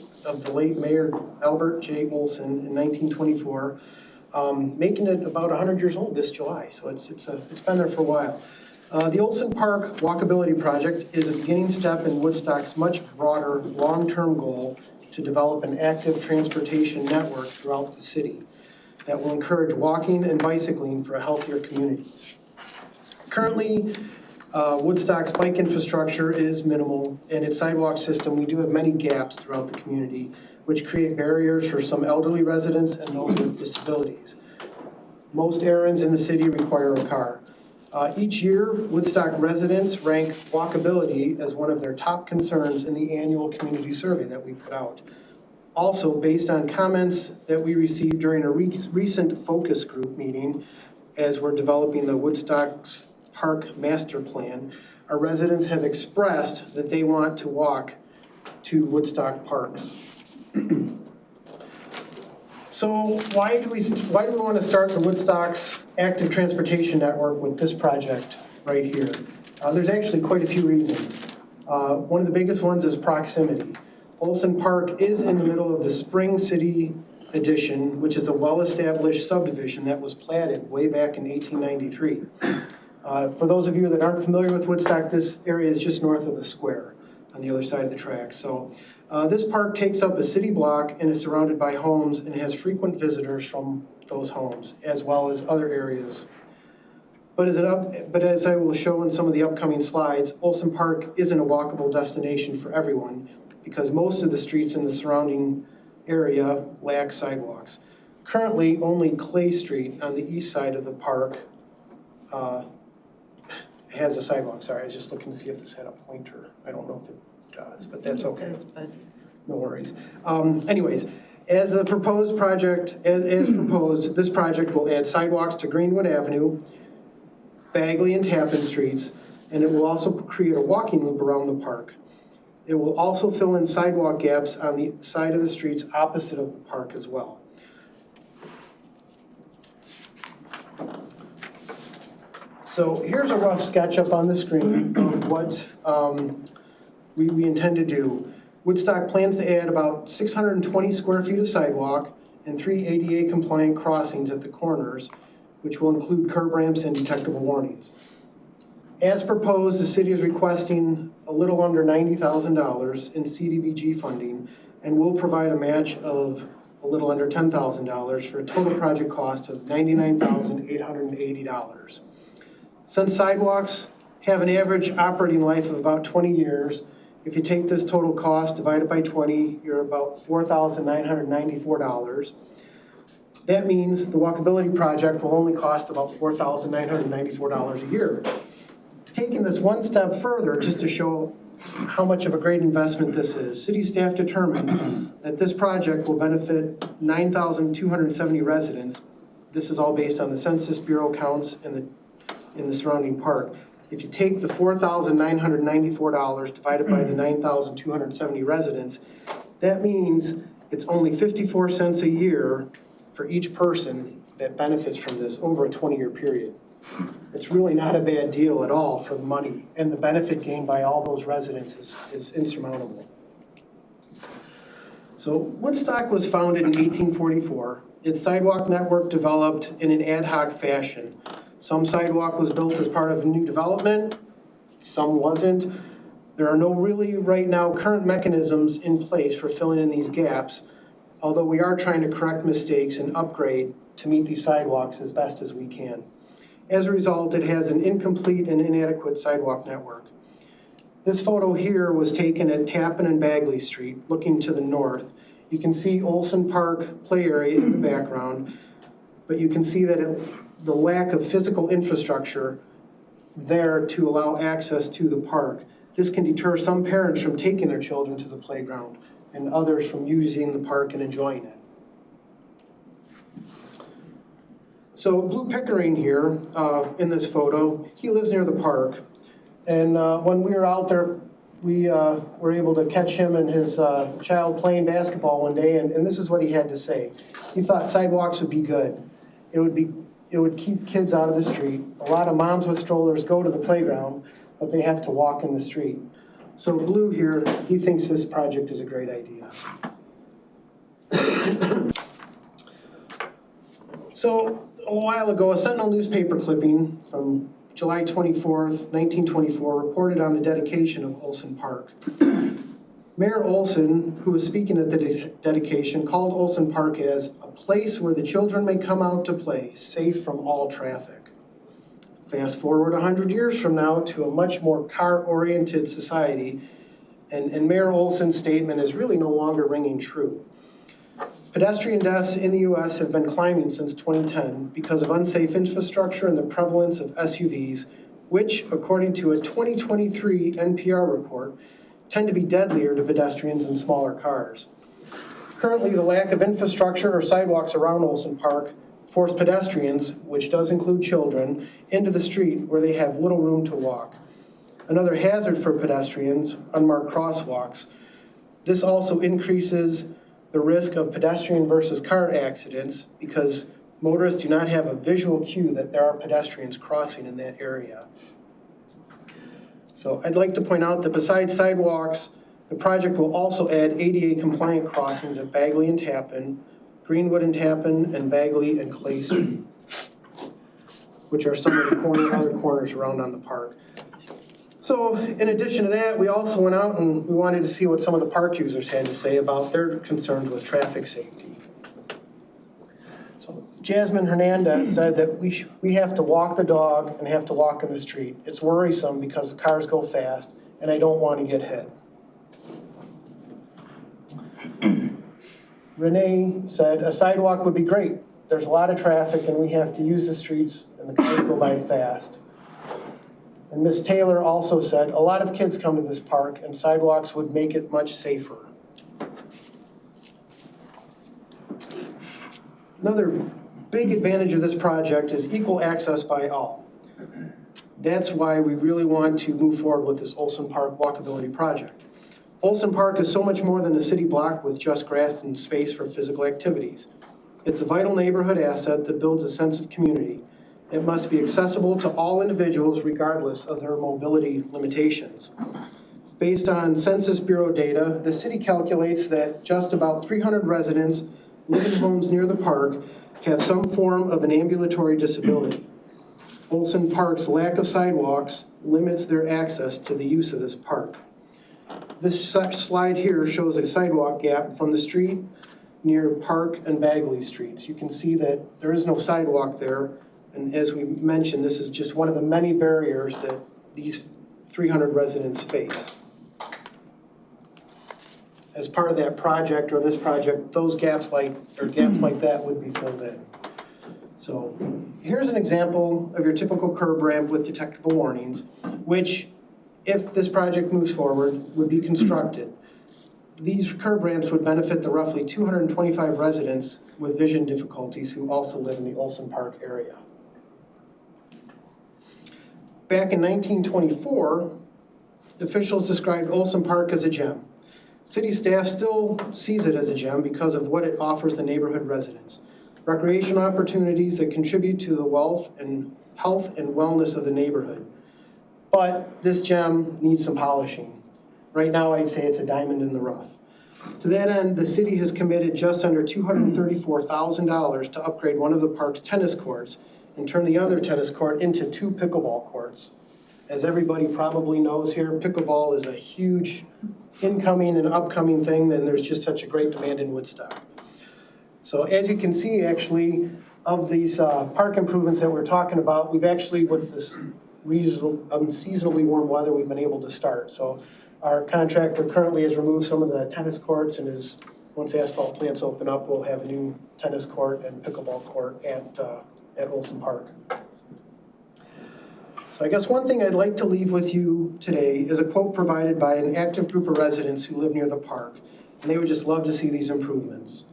late Mayor Albert J. Olson in 1924, making it about 100 years old this July, so it's been there for a while. The Olson Park Walkability Project is a beginning step in Woodstock's much broader long-term goal to develop an active transportation network throughout the city that will encourage walking and bicycling for a healthier community. Currently, Woodstock's bike infrastructure is minimal, and its sidewalk system, we do have many gaps throughout the community, which create barriers for some elderly residents and those with disabilities. Most errands in the city require a car. Each year, Woodstock residents rank walkability as one of their top concerns in the annual community survey that we put out. Also, based on comments that we received during a recent focus group meeting as we're developing the Woodstock's Park Master Plan, our residents have expressed that they want to walk to Woodstock parks. So why do we want to start the Woodstock's active transportation network with this project right here? There's actually quite a few reasons. One of the biggest ones is proximity. Olson Park is in the middle of the Spring City Addition, which is a well-established subdivision that was platted way back in 1893. For those of you that aren't familiar with Woodstock, this area is just north of the square on the other side of the track. So this park takes up a city block and is surrounded by homes and has frequent visitors from those homes, as well as other areas. But as I will show in some of the upcoming slides, Olson Park isn't a walkable destination for everyone because most of the streets in the surrounding area lack sidewalks. Currently, only Clay Street on the east side of the park has a sidewalk. Sorry, I was just looking to see if this had a pointer. I don't know if it does, but that's okay. No worries. Anyways, as the proposed project, as proposed, this project will add sidewalks to Greenwood Avenue, Bagley and Tappan Streets, and it will also create a walking loop around the park. It will also fill in sidewalk gaps on the side of the streets opposite of the park as well. So here's a rough sketch up on the screen of what we intend to do. Woodstock plans to add about 620 square feet of sidewalk and 3 ADA compliant crossings at the corners, which will include curb ramps and detectable warnings. As proposed, the city is requesting a little under $90,000 in CDBG funding and will provide a match of a little under $10,000 for a total project cost of $99,880. Since sidewalks have an average operating life of about 20 years, if you take this total cost divided by 20, you're about $4,994. That means the walkability project will only cost about $4,994 a year. Taking this one step further, just to show how much of a great investment this is, city staff determined that this project will benefit 9,270 residents. This is all based on the Census Bureau counts in the surrounding park. If you take the $4,994 divided by the 9,270 residents, that means it's only 54 cents a year for each person that benefits from this over a 20-year period. It's really not a bad deal at all for the money, and the benefit gained by all those residents is insurmountable. So Woodstock was founded in 1844. Its sidewalk network developed in an ad hoc fashion. Some sidewalk was built as part of new development, some wasn't. There are no really right now current mechanisms in place for filling in these gaps, although we are trying to correct mistakes and upgrade to meet these sidewalks as best as we can. As a result, it has an incomplete and inadequate sidewalk network. This photo here was taken at Tappan and Bagley Street, looking to the north. You can see Olson Park play area in the background, but you can see that the lack of physical infrastructure there to allow access to the park. This can deter some parents from taking their children to the playground and others from using the park and enjoying it. So Blue Pickering here, in this photo, he lives near the park. And when we were out there, we were able to catch him and his child playing basketball one day, and this is what he had to say. He thought sidewalks would be good. It would keep kids out of the street. A lot of moms with strollers go to the playground, but they have to walk in the street. So Blue here, he thinks this project is a great idea. So a while ago, a Sentinel newspaper clipping from July 24th, 1924, reported on the dedication of Olson Park. Mayor Olson, who was speaking at the dedication, called Olson Park as a place where the children may come out to play, safe from all traffic. Fast forward 100 years from now to a much more car-oriented society, and Mayor Olson's statement is really no longer ringing true. Pedestrian deaths in the U.S. have been climbing since 2010 because of unsafe infrastructure and the prevalence of SUVs, which, according to a 2023 NPR report, tend to be deadlier to pedestrians than smaller cars. Currently, the lack of infrastructure or sidewalks around Olson Park force pedestrians, which does include children, into the street where they have little room to walk. Another hazard for pedestrians, unmarked crosswalks. This also increases the risk of pedestrian versus car accidents because motorists do not have a visual cue that there are pedestrians crossing in that area. So I'd like to point out that besides sidewalks, the project will also add ADA compliant crossings at Bagley and Tappan, Greenwood and Tappan, and Bagley and Clay Street, which are some of the other corners around on the park. So in addition to that, we also went out and we wanted to see what some of the park users had to say about their concerns with traffic safety. So Jasmine Hernandez said that we have to walk the dog and have to walk in the street. It's worrisome because the cars go fast and I don't want to get hit. Renee said a sidewalk would be great. There's a lot of traffic and we have to use the streets and the cars go by fast. And Ms. Taylor also said a lot of kids come to this park and sidewalks would make it much safer. Another big advantage of this project is equal access by all. That's why we really want to move forward with this Olson Park walkability project. Olson Park is so much more than a city block with just grass and space for physical activities. It's a vital neighborhood asset that builds a sense of community. It must be accessible to all individuals regardless of their mobility limitations. Based on Census Bureau data, the city calculates that just about 300 residents living in homes near the park have some form of an ambulatory disability. Olson Park's lack of sidewalks limits their access to the use of this park. This slide here shows a sidewalk gap from the street near Park and Bagley Streets. You can see that there is no sidewalk there. And as we mentioned, this is just one of the many barriers that these 300 residents face. As part of that project or this project, those gaps like that would be filled in. So here's an example of your typical curb ramp with detectable warnings, which, if this project moves forward, would be constructed. These curb ramps would benefit the roughly 225 residents with vision difficulties who also live in the Olson Park area. Back in 1924, officials described Olson Park as a gem. City staff still sees it as a gem because of what it offers the neighborhood residents. Recreation opportunities that contribute to the wealth and health and wellness of the neighborhood. But this gem needs some polishing. Right now, I'd say it's a diamond in the rough. To that end, the city has committed just under $234,000 to upgrade one of the park's tennis courts and turn the other tennis court into 2 pickleball courts. As everybody probably knows here, pickleball is a huge incoming and upcoming thing, and there's just such a great demand in Woodstock. So as you can see, actually, of these park improvements that we're talking about, we've actually, with this unseasonably warm weather, we've been able to start. So our contractor currently has removed some of the tennis courts and is, once asphalt plants open up, we'll have a new tennis court and pickleball court at Olson Park. So I guess one thing I'd like to leave with you today is a quote provided by an active group of residents who live near the park. and they would just love to see these improvements.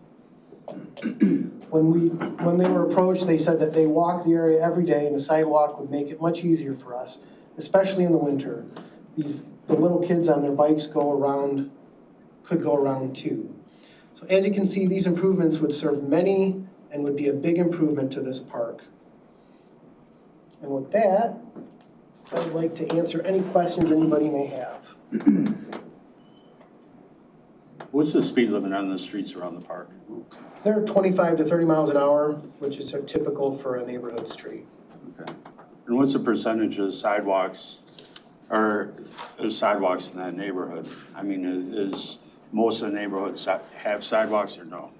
When they were approached, they said that they walk the area every day and the sidewalk would make it much easier for us, especially in the winter. The little kids on their bikes could go around too. So as you can see, these improvements would serve many and would be a big improvement to this park. And with that, I would like to answer any questions anybody may have. What's the speed limit on the streets around the park? They're 25 to 30 miles an hour, which is typical for a neighborhood street. Okay. And what's the percentage of sidewalks, or is sidewalks in that neighborhood? I mean, is most of the neighborhoods have sidewalks or no?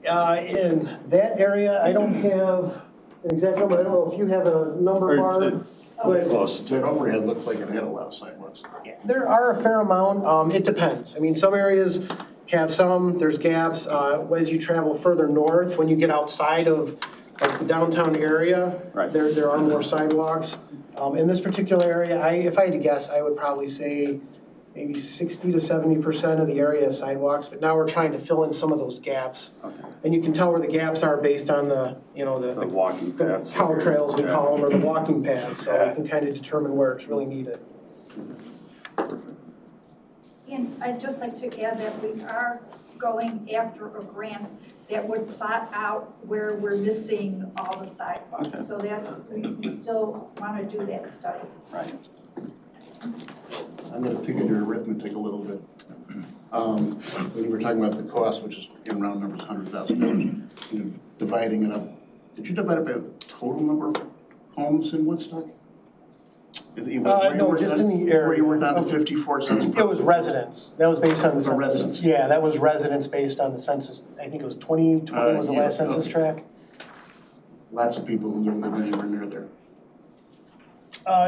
In that area, I don't have an exact number. I don't know if you have a number, Barb. Close. That overhead looked like it had a lot of sidewalks. There are a fair amount. It depends. I mean, some areas have some, there's gaps. As you travel further north, when you get outside of the downtown area, right, there are more sidewalks. In this particular area, if I had to guess, I would probably say maybe 60 to 70% of the area is sidewalks, but now we're trying to fill in some of those gaps. Okay. And you can tell where the gaps are based on the walking paths, cow trails we call them, or the walking paths, so you can kind of determine where it's really needed. And I'd just like to add that we are going after a grant that would plot out where we're missing all the sidewalks. Okay. So that we still want to do that study. Right. I'm gonna pick at your arithmetic a little bit. When you were talking about the cost, which is in round numbers, $100,000, dividing it up, did you divide it by the total number of homes in Woodstock? No, just in the area. Where you were down to 54 cents per? It was residents. That was based on the census. Residents. Yeah, that was residents based on the census. I think it was 2020 was the last census track. Lots of people who don't live anywhere near there.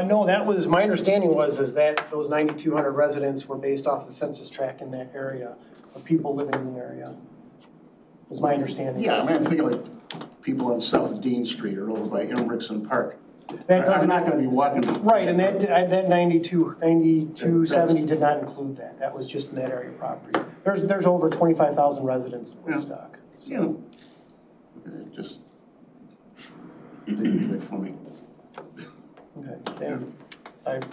No, that was, my understanding is that those 9,200 residents were based off the census tract in that area, of people living in the area, was my understanding. Yeah, I mean, I'm thinking like people on South Dean Street or over by Emrickson Park. I'm not gonna be walking. Right, and that 9270 did not include that. That was just in that area of property. There's over 25,000 residents in Woodstock. Yeah. So. Just didn't click for me. Okay, and I've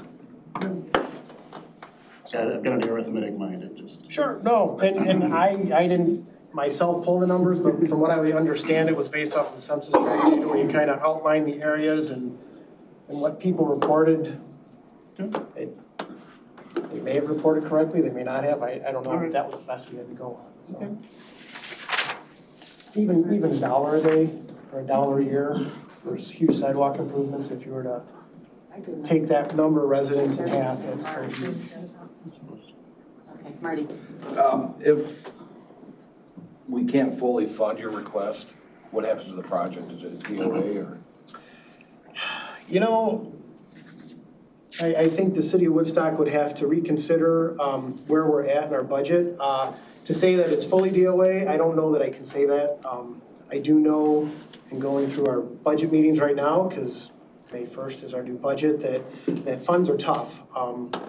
got an arithmetic mind, it just. Sure, no, and I didn't myself pull the numbers, but from what I understand, it was based off the census tract data where you kind of outline the areas and what people reported. They may have reported correctly, they may not have, I don't know, but that was the best we had to go on, so. Okay. Even $1 a day or $1 a year for huge sidewalk improvements, if you were to take that number of residents in half, it's still huge. Okay, Marty. If we can't fully fund your request, what happens to the project? Is it a DOA or? You know, I think the city of Woodstock would have to reconsider where we're at in our budget. To say that it's fully DOA, I don't know that I can say that. I do know, in going through our budget meetings right now, because May 1st is our new budget, that funds are tough.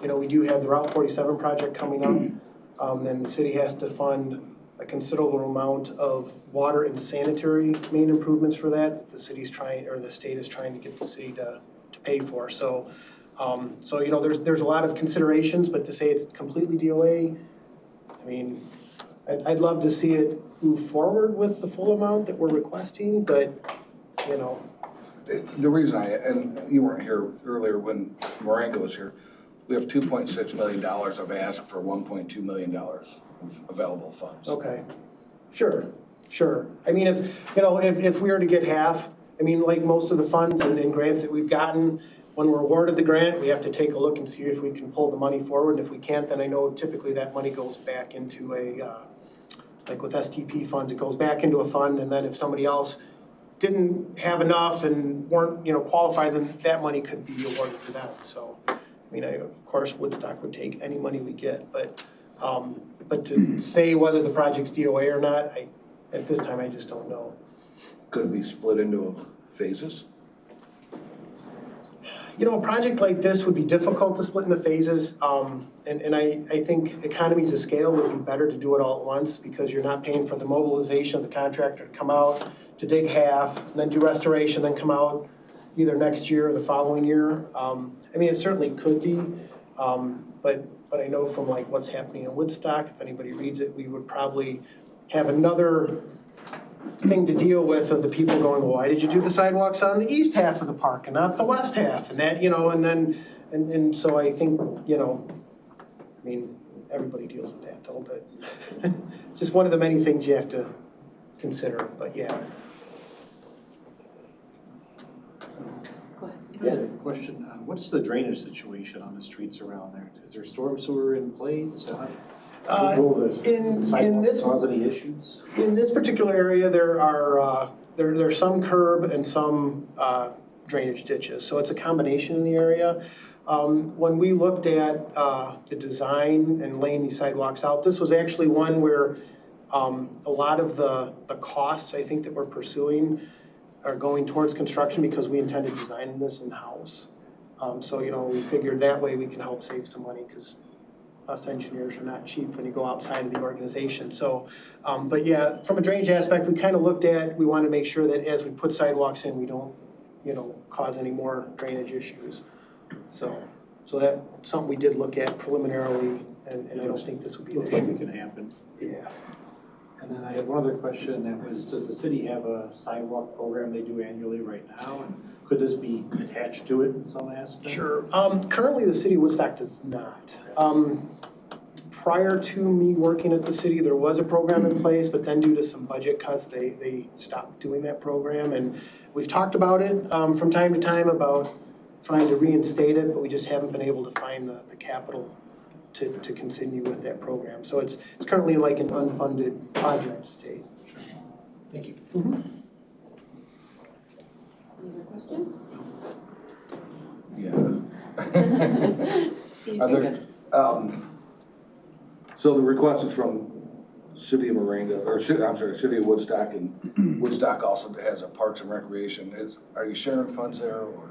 You know, we do have the Route 47 project coming up. Then the city has to fund a considerable amount of water and sanitary main improvements for that. The city's trying, or the state is trying to get the city to pay for. So you know, there's a lot of considerations, but to say it's completely DOA, I mean, I'd love to see it move forward with the full amount that we're requesting, but you know. The reason and you weren't here earlier when Marengo was here, we have $2.6 million of ask for $1.2 million of available funds. Okay, sure. I mean, if we were to get half, I mean, like most of the funds and grants that we've gotten, when we're awarded the grant, we have to take a look and see if we can pull the money forward. And if we can't, then I know typically that money goes back into like with STP funds, it goes back into a fund, and then if somebody else didn't have enough and weren't, qualified, then that money could be awarded to them. So, I mean, of course, Woodstock would take any money we get, but to say whether the project's DOA or not, at this time, I just don't know. Could it be split into phases? You know, a project like this would be difficult to split into phases, and I think economies of scale would be better to do it all at once because you're not paying for the mobilization of the contractor to come out, to dig half, and then do restoration, then come out either next year or the following year. I mean, it certainly could be, but I know from like what's happening in Woodstock, if anybody reads it, we would probably have another thing to deal with of the people going, well, why did you do the sidewalks on the east half of the park and not the west half? And that, you know, and so I think, you know, I mean, everybody deals with that a little bit. It's just one of the many things you have to consider, but yeah. Go ahead. Yeah, question, what's the drainage situation on the streets around there? Is there storm sewer in place? In this cause any issues? In this particular area, there are there's some curb and some drainage ditches, so it's a combination in the area. When we looked at the design and laying these sidewalks out, this was actually one where a lot of the costs I think that we're pursuing are going towards construction because we intended designing this in-house. So, you know, we figured that way we can help save some money because us engineers are not cheap when you go outside of the organization. So, but yeah, from a drainage aspect, we kind of looked at, we want to make sure that as we put sidewalks in, we don't, you know, cause any more drainage issues. So that's something we did look at preliminarily, and I don't think this would be an Looks like issue. it can happen. Yeah. And then I had one other question that was, does the city have a sidewalk program they do annually right now? And could this be attached to it in some aspect? Sure. Currently, the city of Woodstock does not. Prior to me working at the city, there was a program in place, but then due to some budget cuts, they stopped doing that program. And we've talked about it from time to time about trying to reinstate it, but we just haven't been able to find the capital to continue with that program. So it's currently like an unfunded project state. Thank you. Any other questions? Yeah. See if Are you there, can- so the request is from City of Moringa, or City of Woodstock, and Woodstock also has a Parks and Recreation. Are you sharing funds there, or?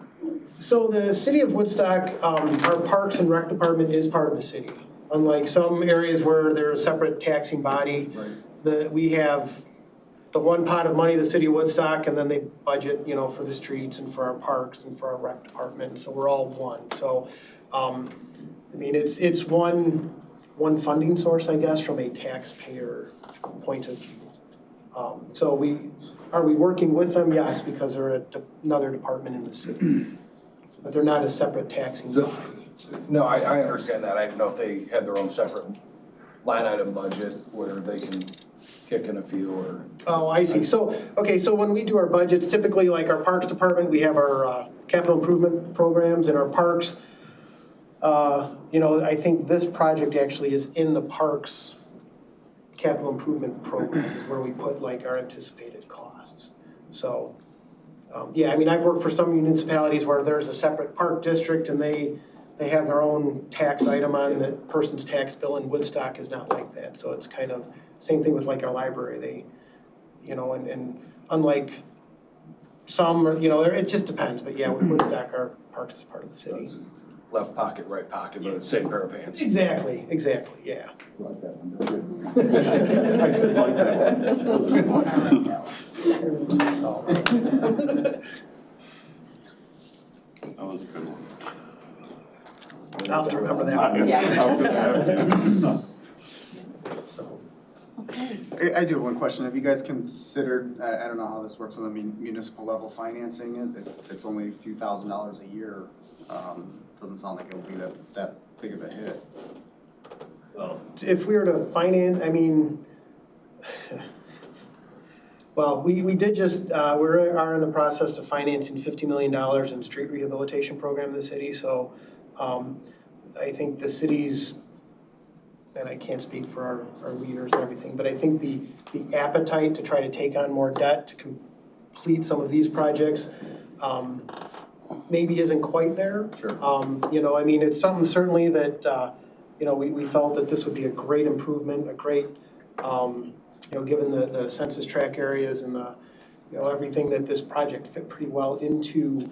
So the city of Woodstock, our Parks and Rec department is part of the city. Unlike some areas where they're a separate taxing body, we have the one pot of money, the city of Woodstock, and then they budget, you know, for the streets and for our parks and for our rec department. So we're all one. So, I mean, it's one funding source, I guess, from a taxpayer point of view. So are we working with them? Yes, because they're another department in the city. But they're not a separate taxing. No, I understand that. I didn't know if they had their own separate line item budget where they can kick in a few or. Oh, I see. So, okay, so when we do our budgets, typically like our Parks Department, we have our capital improvement programs in our parks. You know, I think this project actually is in the Parks capital improvement program is where we put like our anticipated costs. So, yeah, I mean, I've worked for some municipalities where there's a separate park district and they have their own tax item on the person's tax bill, and Woodstock is not like that. So it's kind of same thing with like our library. They, you know, and unlike some, you know, it just depends. But yeah, with Woodstock, our parks is part of the city. Left pocket, right pocket, but it's the same pair of pants. Exactly, yeah. I like that one. I did like that That was a good one. I'll have to remember that one. Yeah. So. I do have one question. Have you guys considered, I don't know how this works on the municipal level, financing it? If it's only a few $1,000s a year, doesn't sound like it'll be that big of a hit. Well, if we were to finance, I mean, well, we did just, we are in the process of financing $50 million in street rehabilitation program in the city. So I think the city's, and I can't speak for our leaders and everything, but I think the appetite to try to take on more debt to complete some of these projects maybe isn't quite there. Sure. You know, I mean, it's something certainly that, you know, we felt that this would be a great improvement, a great, you know, given the census tract areas and the, you know, everything that this project fit pretty well into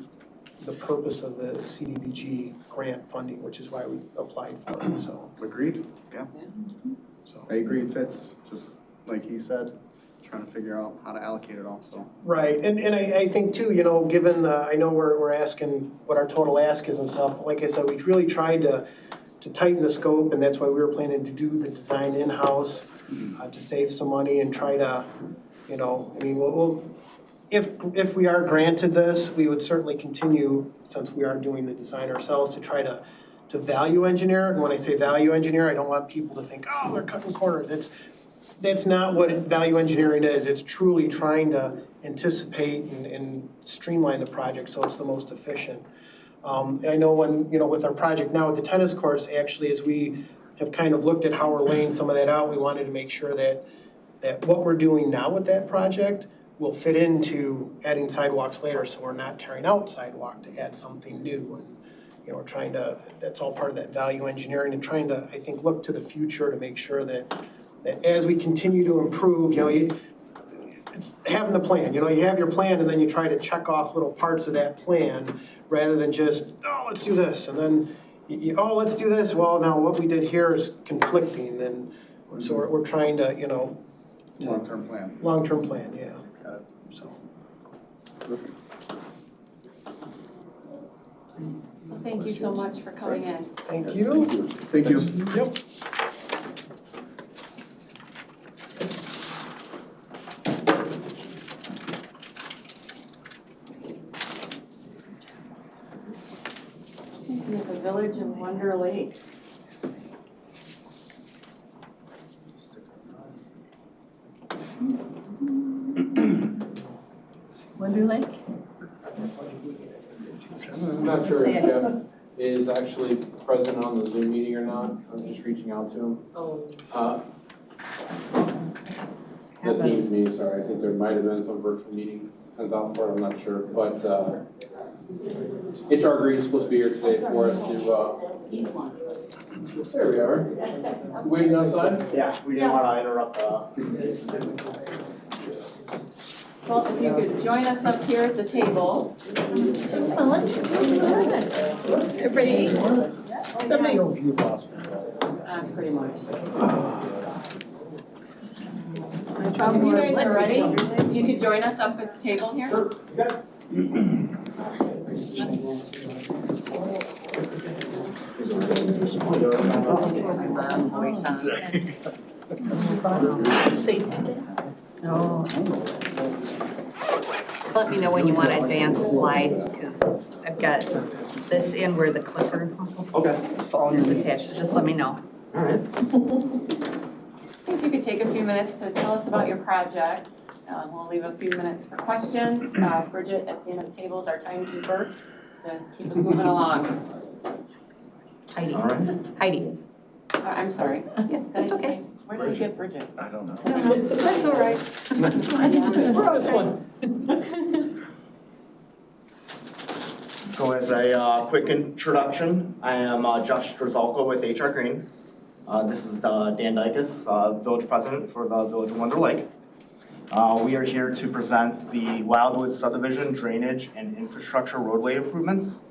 the purpose of the CDBG grant funding, which is why we applied for it, so. Agreed, yeah. So. I agree, it fits, just like he said, trying to figure out how to allocate it all, so. Right, and I think too, you know, given, I know we're asking what our total ask is and stuff, like I said, we really tried to tighten the scope, and that's why we were planning to do the design in-house, to save some money and try to, you know, I mean, if we are granted this, we would certainly continue, since we are doing the design ourselves, to try to value engineer. And when I say value engineer, I don't want people to think, oh, they're cutting corners. That's not what value engineering is. It's truly trying to anticipate and streamline the project so it's the most efficient. I know when, you know, with our project now with the tennis courts, actually, as we have kind of looked at how we're laying some of that out, we wanted to make sure that what we're doing now with that project will fit into adding sidewalks later, so we're not tearing out sidewalk to add something new. And, you know, we're trying to, that's all part of that value engineering and trying to, I think, look to the future to make sure that as we continue to improve, you know, it's having the plan. You know, you have your plan and then you try to check off little parts of that plan rather than just, oh, let's do this. And then, oh, let's do this. Well, now what we did here is conflicting. And so we're trying to, you know. Long-term plan. Long-term plan, yeah. Got it. So. Well, thank you so much for coming in. Thank you. Thank you. Yep. The Village of Wonder Lake. Wonder Lake? I'm not sure if Jeff is actually present on the Zoom meeting or not. I'm just reaching out to him. Oh. The Teams meeting, sorry. I think there might have been some virtual meeting sent out for it. I'm not sure. But HR Green is supposed to be here today for us to. There we are. Waiting outside? Yeah, we didn't want to interrupt. Well, if you could join us up here at the table. Everybody, somebody. Pretty much. If you guys are ready, you could join us up at the table here. Sure. Oh. Just let me know when you want advanced slides, because I've got this in where the clicker is attached, so just let me know. All right. If you could take a few minutes to tell us about your project. We'll leave a few minutes for questions. Bridget at the end of the table is our timekeeper to keep us moving along. Heidi. All right. Heidi is. I'm sorry. Yeah, that's okay. Where did we get Bridget? I don't know. That's all right. We're this one. So as a quick introduction, I am Jeff Strzelka with HR Green. This is Dan Dykes, Village President for the Village of Wonder Lake. We are here to present the Wildwood Subdivision Drainage and Infrastructure Roadway Improvements.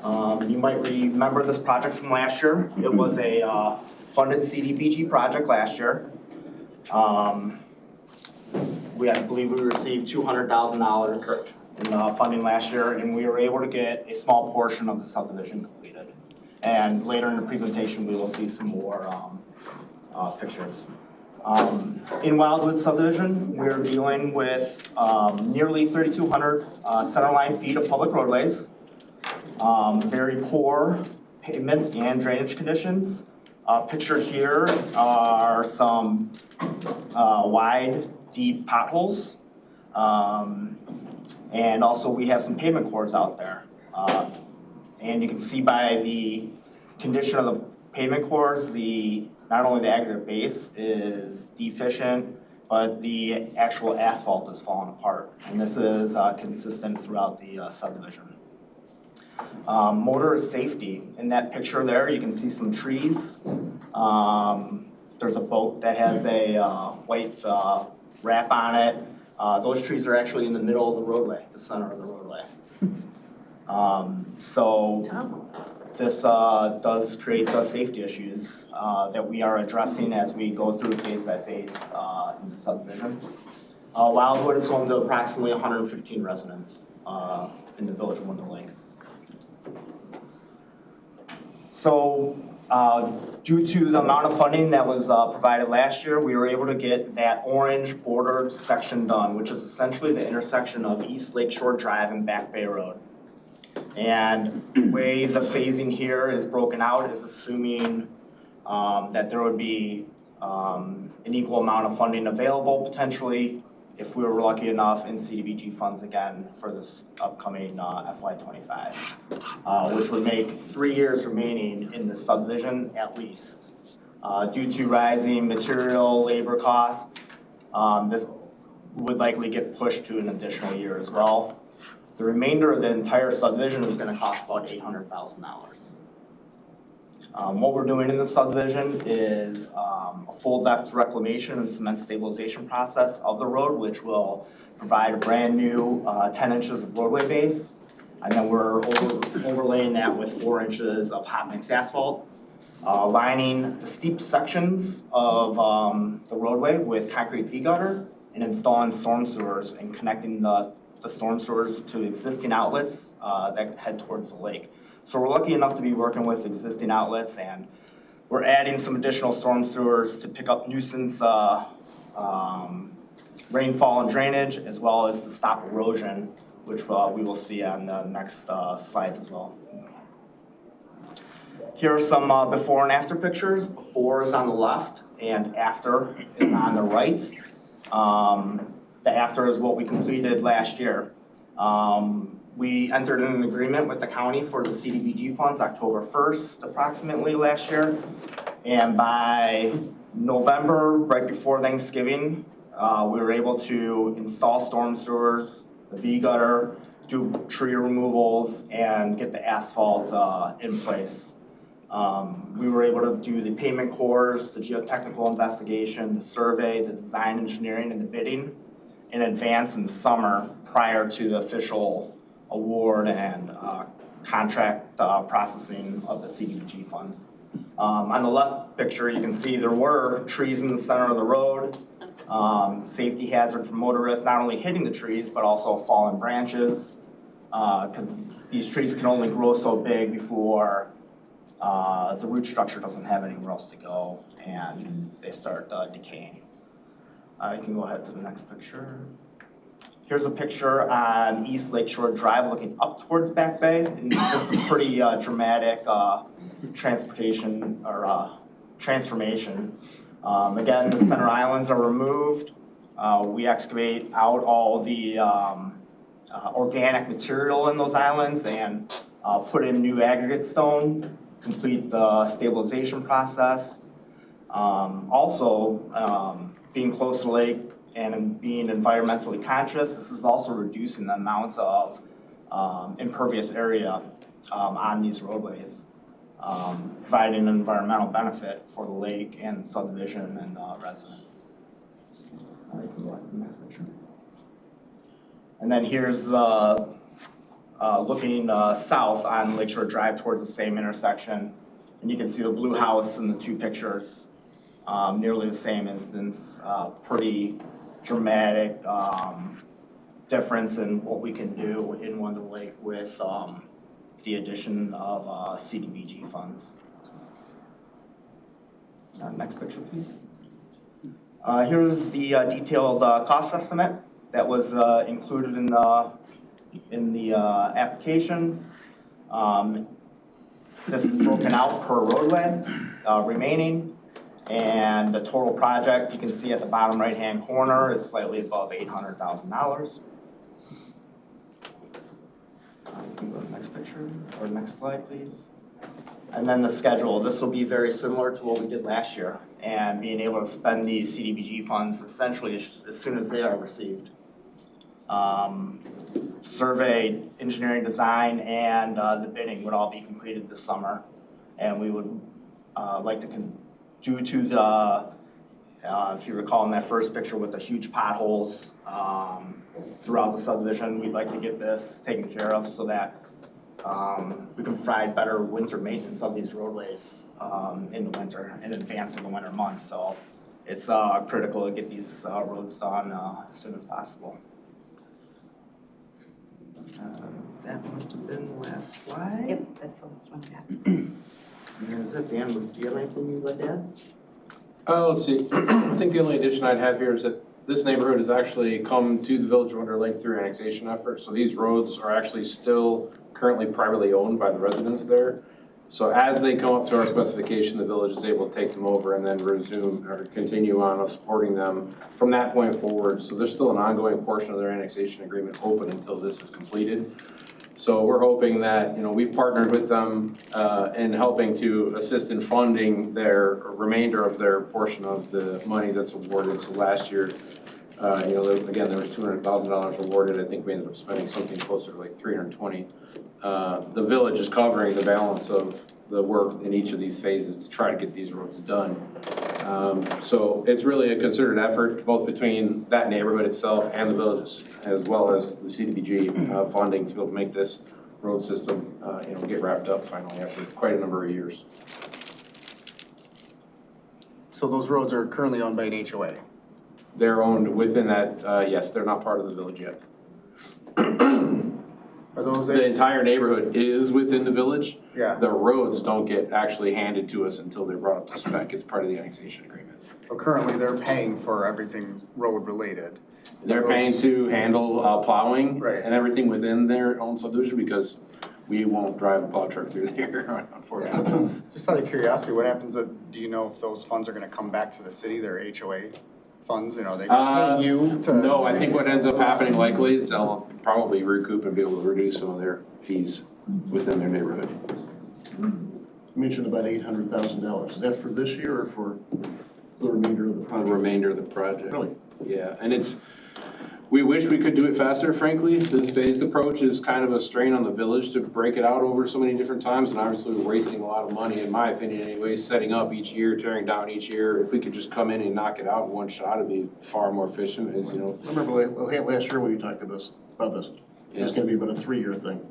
You might remember this project from last year. It was a funded CDBG project last year. I believe we received $200,000 in funding last year, and we were able to get a small portion of the subdivision completed. And later in the presentation, we will see some more pictures. In Wildwood Subdivision, we're dealing with nearly 3,200 centerline feet of public roadways, very poor pavement and drainage conditions. Pictured here are some wide, deep potholes. And also we have some pavement cores out there. And you can see by the condition of the pavement cores, not only the aggregate base is deficient, but the actual asphalt is falling apart. And this is consistent throughout the subdivision. Motor safety. In that picture there, you can see some trees. There's a boat that has a white wrap on it. Those trees are actually in the middle of the roadway, the center of the roadway. So this does create safety issues that we are addressing as we go through phase by phase in the subdivision. Wildwood is home to approximately 115 residents in the village of Wonder Lake. So due to the amount of funding that was provided last year, we were able to get that orange bordered section done, which is essentially the intersection of East Lakeshore Drive and Back Bay Road. And the way the phasing here is broken out is assuming that there would be an equal amount of funding available potentially if we were lucky enough in CDBG funds again for this upcoming FY25, which would make 3 years remaining in the subdivision at least. Due to rising material labor costs, this would likely get pushed to an additional year as well. The remainder of the entire subdivision is going to cost about $800,000. What we're doing in the subdivision is a full depth reclamation and cement stabilization process of the road, which will provide a brand new 10 inches of roadway base. And then we're overlaying that with 4 inches of hot mix asphalt, lining the steep sections of the roadway with concrete V-gutter and installing storm sewers and connecting the storm sewers to existing outlets that head towards the lake. So we're lucky enough to be working with existing outlets, and we're adding some additional storm sewers to pick up nuisance rainfall and drainage, as well as to stop erosion, which we will see on the next slides as well. Here are some before and after pictures. Before is on the left and after is on the right. The after is what we completed last year. We entered an agreement with the county for the CDBG funds October 1st approximately last year. And by November, right before Thanksgiving, we were able to install storm sewers, the V-gutter, do tree removals, and get the asphalt in place. We were able to do the pavement cores, the geotechnical investigation, the survey, the design engineering, and the bidding in advance in the summer prior to the official award and contract processing of the CDBG funds. On the left picture, you can see there were trees in the center of the road. Safety hazard for motorists, not only hitting the trees, but also fallen branches, because these trees can only grow so big before the root structure doesn't have anywhere else to go and they start decaying. You can go ahead to the next picture. Here's a picture on East Lakeshore Drive looking up towards Back Bay. And this is a pretty dramatic transportation or transformation. Again, the center islands are removed. We excavate out all the organic material in those islands and put in new aggregate stone, complete the stabilization process. Also, being close to the lake and being environmentally conscious, this is also reducing the amount of impervious area on these roadways, providing an environmental benefit for the lake and subdivision and residents. You can go ahead to the next picture. And then here's looking south on Lakeshore Drive towards the same intersection. And you can see the blue house in the two pictures, nearly the same instance, pretty dramatic difference in what we can do in Wonder Lake with the addition of CDBG funds. Next picture, please. Here's the detailed cost estimate that was included in the application. This is broken out per roadway remaining, and the total project you can see at the bottom right hand corner is slightly above $800,000. You can go to the next picture or next slide, please. And then the schedule. This will be very similar to what we did last year, and being able to spend these CDBG funds essentially as soon as they are received. Survey, engineering design, and the bidding would all be completed this summer. And we would like to, due to the, if you recall in that first picture with the huge potholes throughout the subdivision, we'd like to get this taken care of so that we can provide better winter maintenance of these roadways in the winter, in advance of the winter months. So it's critical to get these roads done as soon as possible. That must have been the last slide. Yep, that's the last one, yeah. And is that Dan? Do you have anything you'd like to add? Let's see, I think the only addition I'd have here is that this neighborhood has actually come to the Village of Wonder Lake through annexation efforts. So these roads are actually still currently privately owned by the residents there. So as they come up to our specification, the village is able to take them over and then resume or continue on of supporting them from that point forward. So there's still an ongoing portion of their annexation agreement open until this is completed. So we're hoping that, you know, we've partnered with them in helping to assist in funding their remainder of their portion of the money that's awarded. So last year, you know, again, there was $200,000 awarded. I think we ended up spending something closer to like $320,000. The village is covering the balance of the work in each of these phases to try to get these roads done. So it's really a concerted effort, both between that neighborhood itself and the villages, as well as the CDBG funding to be able to make this road system, you know, get wrapped up finally after quite a number of years. So those roads are currently owned by an HOA? They're owned within that, yes, they're not part of the village yet. Are those The entire neighborhood is within the village. Yeah. The roads don't get actually handed to us until they're brought up to spec. It's part of the annexation agreement. But currently they're paying for everything road related? They're paying to handle plowing and everything within their own subdivision because we won't drive a plow truck through there, unfortunately. Just out of curiosity, what happens, do you know if those funds are gonna come back to the city, their HOA funds, you know, they pay you to? No, I think what ends up happening likely is they'll probably recoup and be able to reduce some of their fees within their neighborhood. You mentioned about $800,000. Is that for this year or for the remainder of the project? The remainder of the project. Really? Yeah, and we wish we could do it faster, frankly. This phased approach is kind of a strain on the village to break it out over so many different times, and obviously we're wasting a lot of money, in my opinion anyways, setting up each year, tearing down each year. If we could just come in and knock it out in one shot, it'd be far more efficient, as you know. I remember last year when you talked about this. It was gonna be about a 3-year thing.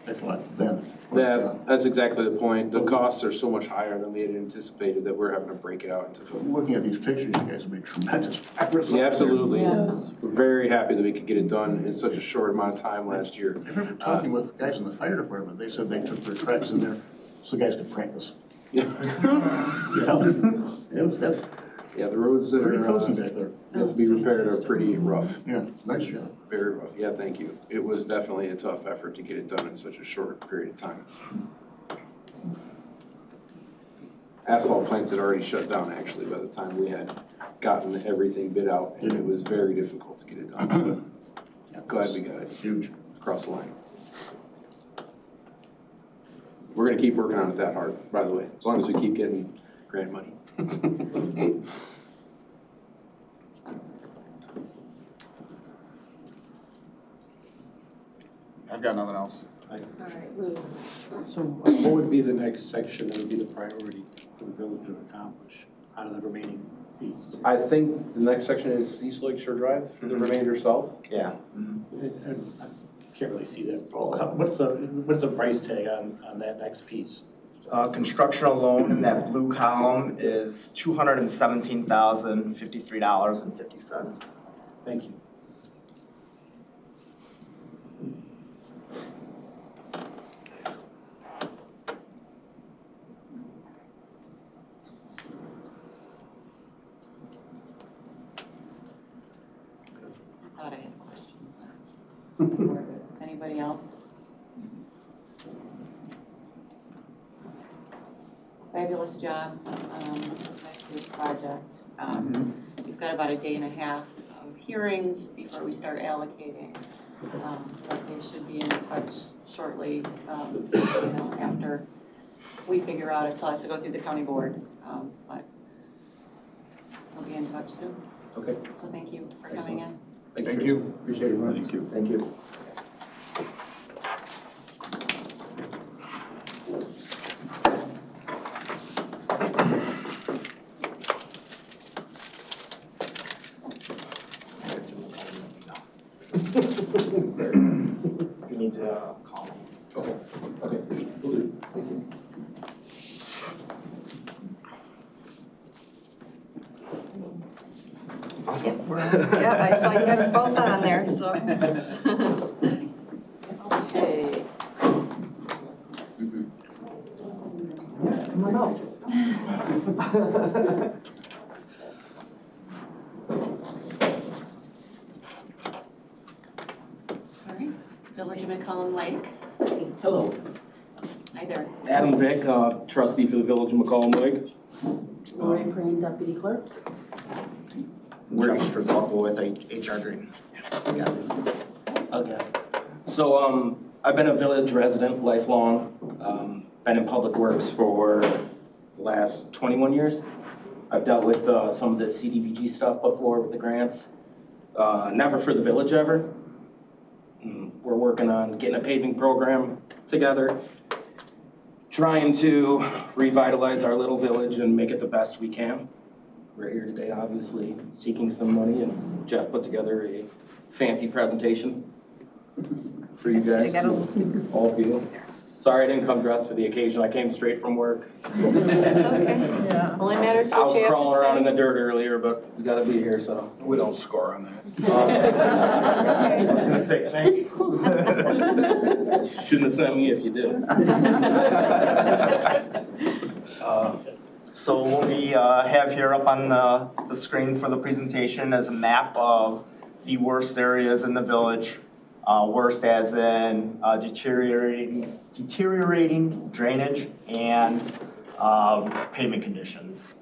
That's what, then. That's exactly the point. The costs are so much higher than we had anticipated that we're having to break it out into. Looking at these pictures, you guys have made tremendous progress. Yeah, absolutely. Yes. We're very happy that we could get it done in such a short amount of time last year. I remember talking with guys in the fire department. They said they took their tracks in there so guys could practice. Yeah. You know? Yeah, the roads that Pretty are cozy back there. have to be repaired are pretty rough. Yeah, nice job. Very rough. Yeah, thank you. It was definitely a tough effort to get it done in such a short period of time. Asphalt plants had already shut down actually by the time we had gotten everything bid out, and it was very difficult to get it done. Glad we got it. Huge. Across the line. We're gonna keep working on it that hard, by the way, as long as we keep getting grant money. I've got nothing else. All right, Lou. So what would be the next section that would be the priority for the village to accomplish out of the remaining piece? I think the next section is East Lake Shore Drive for the remainder south. Yeah. I can't really see that. What's the price tag on that next piece? Construction alone in that blue column is $217,053.50. Thank you. I thought I had a question. Is anybody else? Fabulous job with this project. We've got about a day and a half of hearings before we start allocating. But they should be in touch shortly, you know, after we figure out, it still has to go through the county board, but we'll be in touch soon. Okay. So thank you for coming in. Thank you. Appreciate it, Ron. Thank you. Thank you. You need to call me. Okay. Awesome. Yeah, I saw you had them both on there, so. Okay. Come on out. All right, Village of McCollum Lake. Hello, Hi there. Adam Vick, trustee for the Village of McCollum Lake. Lori Crane, deputy clerk. Jeff Strzelko with HR Green. Okay. So, I've been a village resident lifelong, been in public works for the last 21 years. I've dealt with some of the CDBG stuff before with the grants. Never for the village ever. We're working on getting a paving program together, trying to revitalize our little village and make it the best we can. We're here today, obviously, seeking some money, and Jeff put together a fancy presentation for you guys, all of you. Sorry I didn't come dressed for the occasion. I came straight from work. That's okay. Yeah. Only matters I what was you have to crawling around in say. the dirt earlier, but we gotta be here, so. We don't score on that. I was gonna say thank you. Shouldn't have sent me if you did. So what we have here up on the screen for the presentation is a map of the worst areas in the village. Worst as in deteriorating drainage and pavement conditions.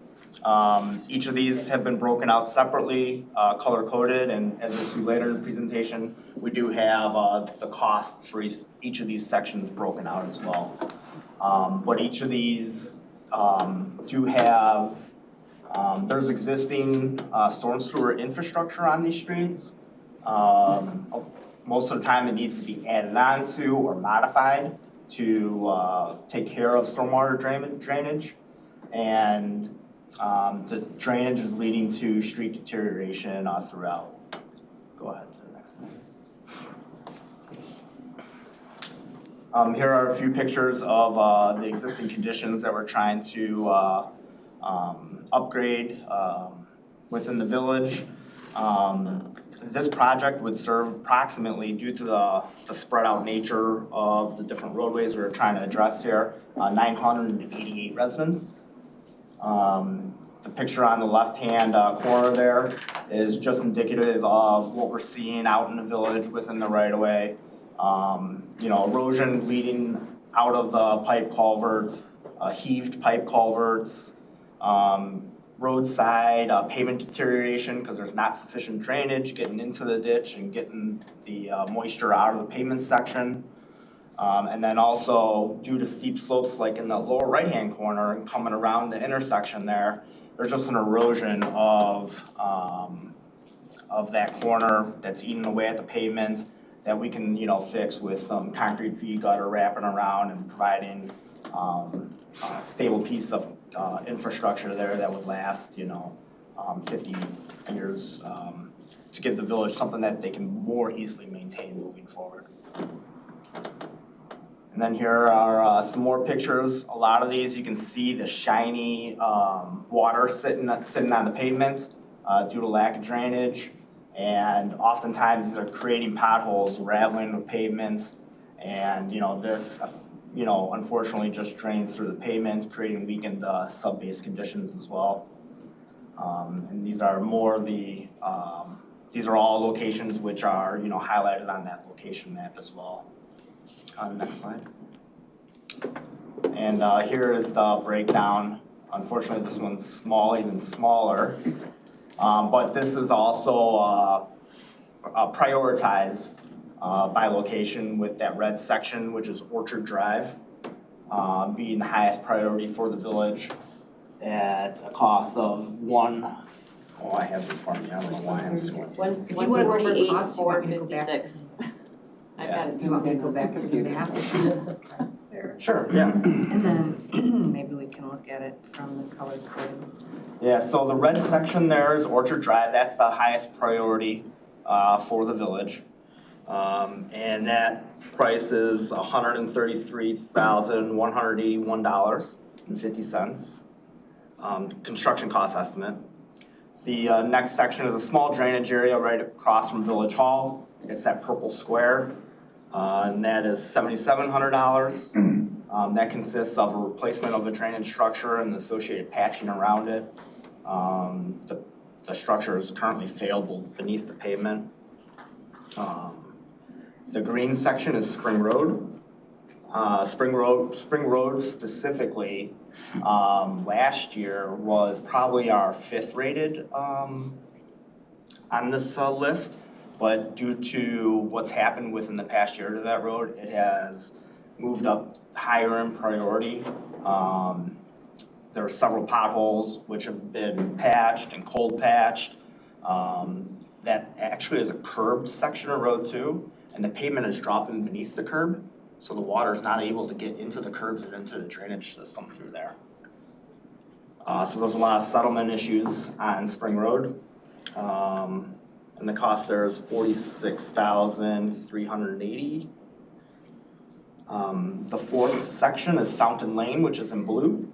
Each of these have been broken out separately, color-coded, and as you'll see later in the presentation, we do have the costs for each of these sections broken out as well. But each of these do have, there's existing storm sewer infrastructure on these streets. Most of the time it needs to be added on to or modified to take care of stormwater drainage. And the drainage is leading to street deterioration throughout. Go ahead to the next slide. Here are a few pictures of the existing conditions that we're trying to upgrade within the village. This project would serve approximately, due to the spread out nature of the different roadways we're trying to address here, 988 residents. The picture on the left-hand corner there is just indicative of what we're seeing out in the village within the right-of-way. You know, erosion leading out of the pipe culverts, heaved pipe culverts, roadside pavement deterioration because there's not sufficient drainage getting into the ditch and getting the moisture out of the pavement section. And then also due to steep slopes like in the lower right-hand corner and coming around the intersection there, there's just an erosion of that corner that's eating away at the pavement that we can, you know, fix with some concrete V-gutter wrapping around and providing a stable piece of infrastructure there that would last, you know, 50 years to give the village something that they can more easily maintain moving forward. And then here are some more pictures. A lot of these you can see the shiny water sitting on the pavement due to lack of drainage. And oftentimes these are creating potholes, rattling the pavement. And you know, this, you know, unfortunately just drains through the pavement, creating weakened sub-base conditions as well. And these are more the, these are all locations which are, you know, highlighted on that location map as well. Next slide. And here is the breakdown. Unfortunately, this one's small, even smaller. But this is also prioritized by location with that red section, which is Orchard Drive, being the highest priority for the village at a cost of I have it in front of me, I don't know why I'm scrolling. 148, 456. I've got it. Do you want me to go back to the map? Sure, yeah. And then maybe we can look at it from the color code. Yeah, so the red section there is Orchard Drive. That's the highest priority for the village. And that price is $133,181.50. Construction cost estimate. The next section is a small drainage area right across from Village Hall. It's that purple square, and that is $7,700. That consists of a replacement of the drainage structure and the associated patching around it. The structure is currently failed beneath the pavement. The green section is Spring Road. Spring Road specifically, last year was probably our 5th rated on this list, but due to what's happened within the past year to that road, it has moved up higher in priority. There are several potholes which have been patched and cold patched. That actually is a curbed section of road too, and the pavement is dropping beneath the curb. So the water is not able to get into the curbs and into the drainage system through there. So there's a lot of settlement issues on Spring Road. And the cost there is $46,380. The 4th section is Fountain Lane, which is in blue.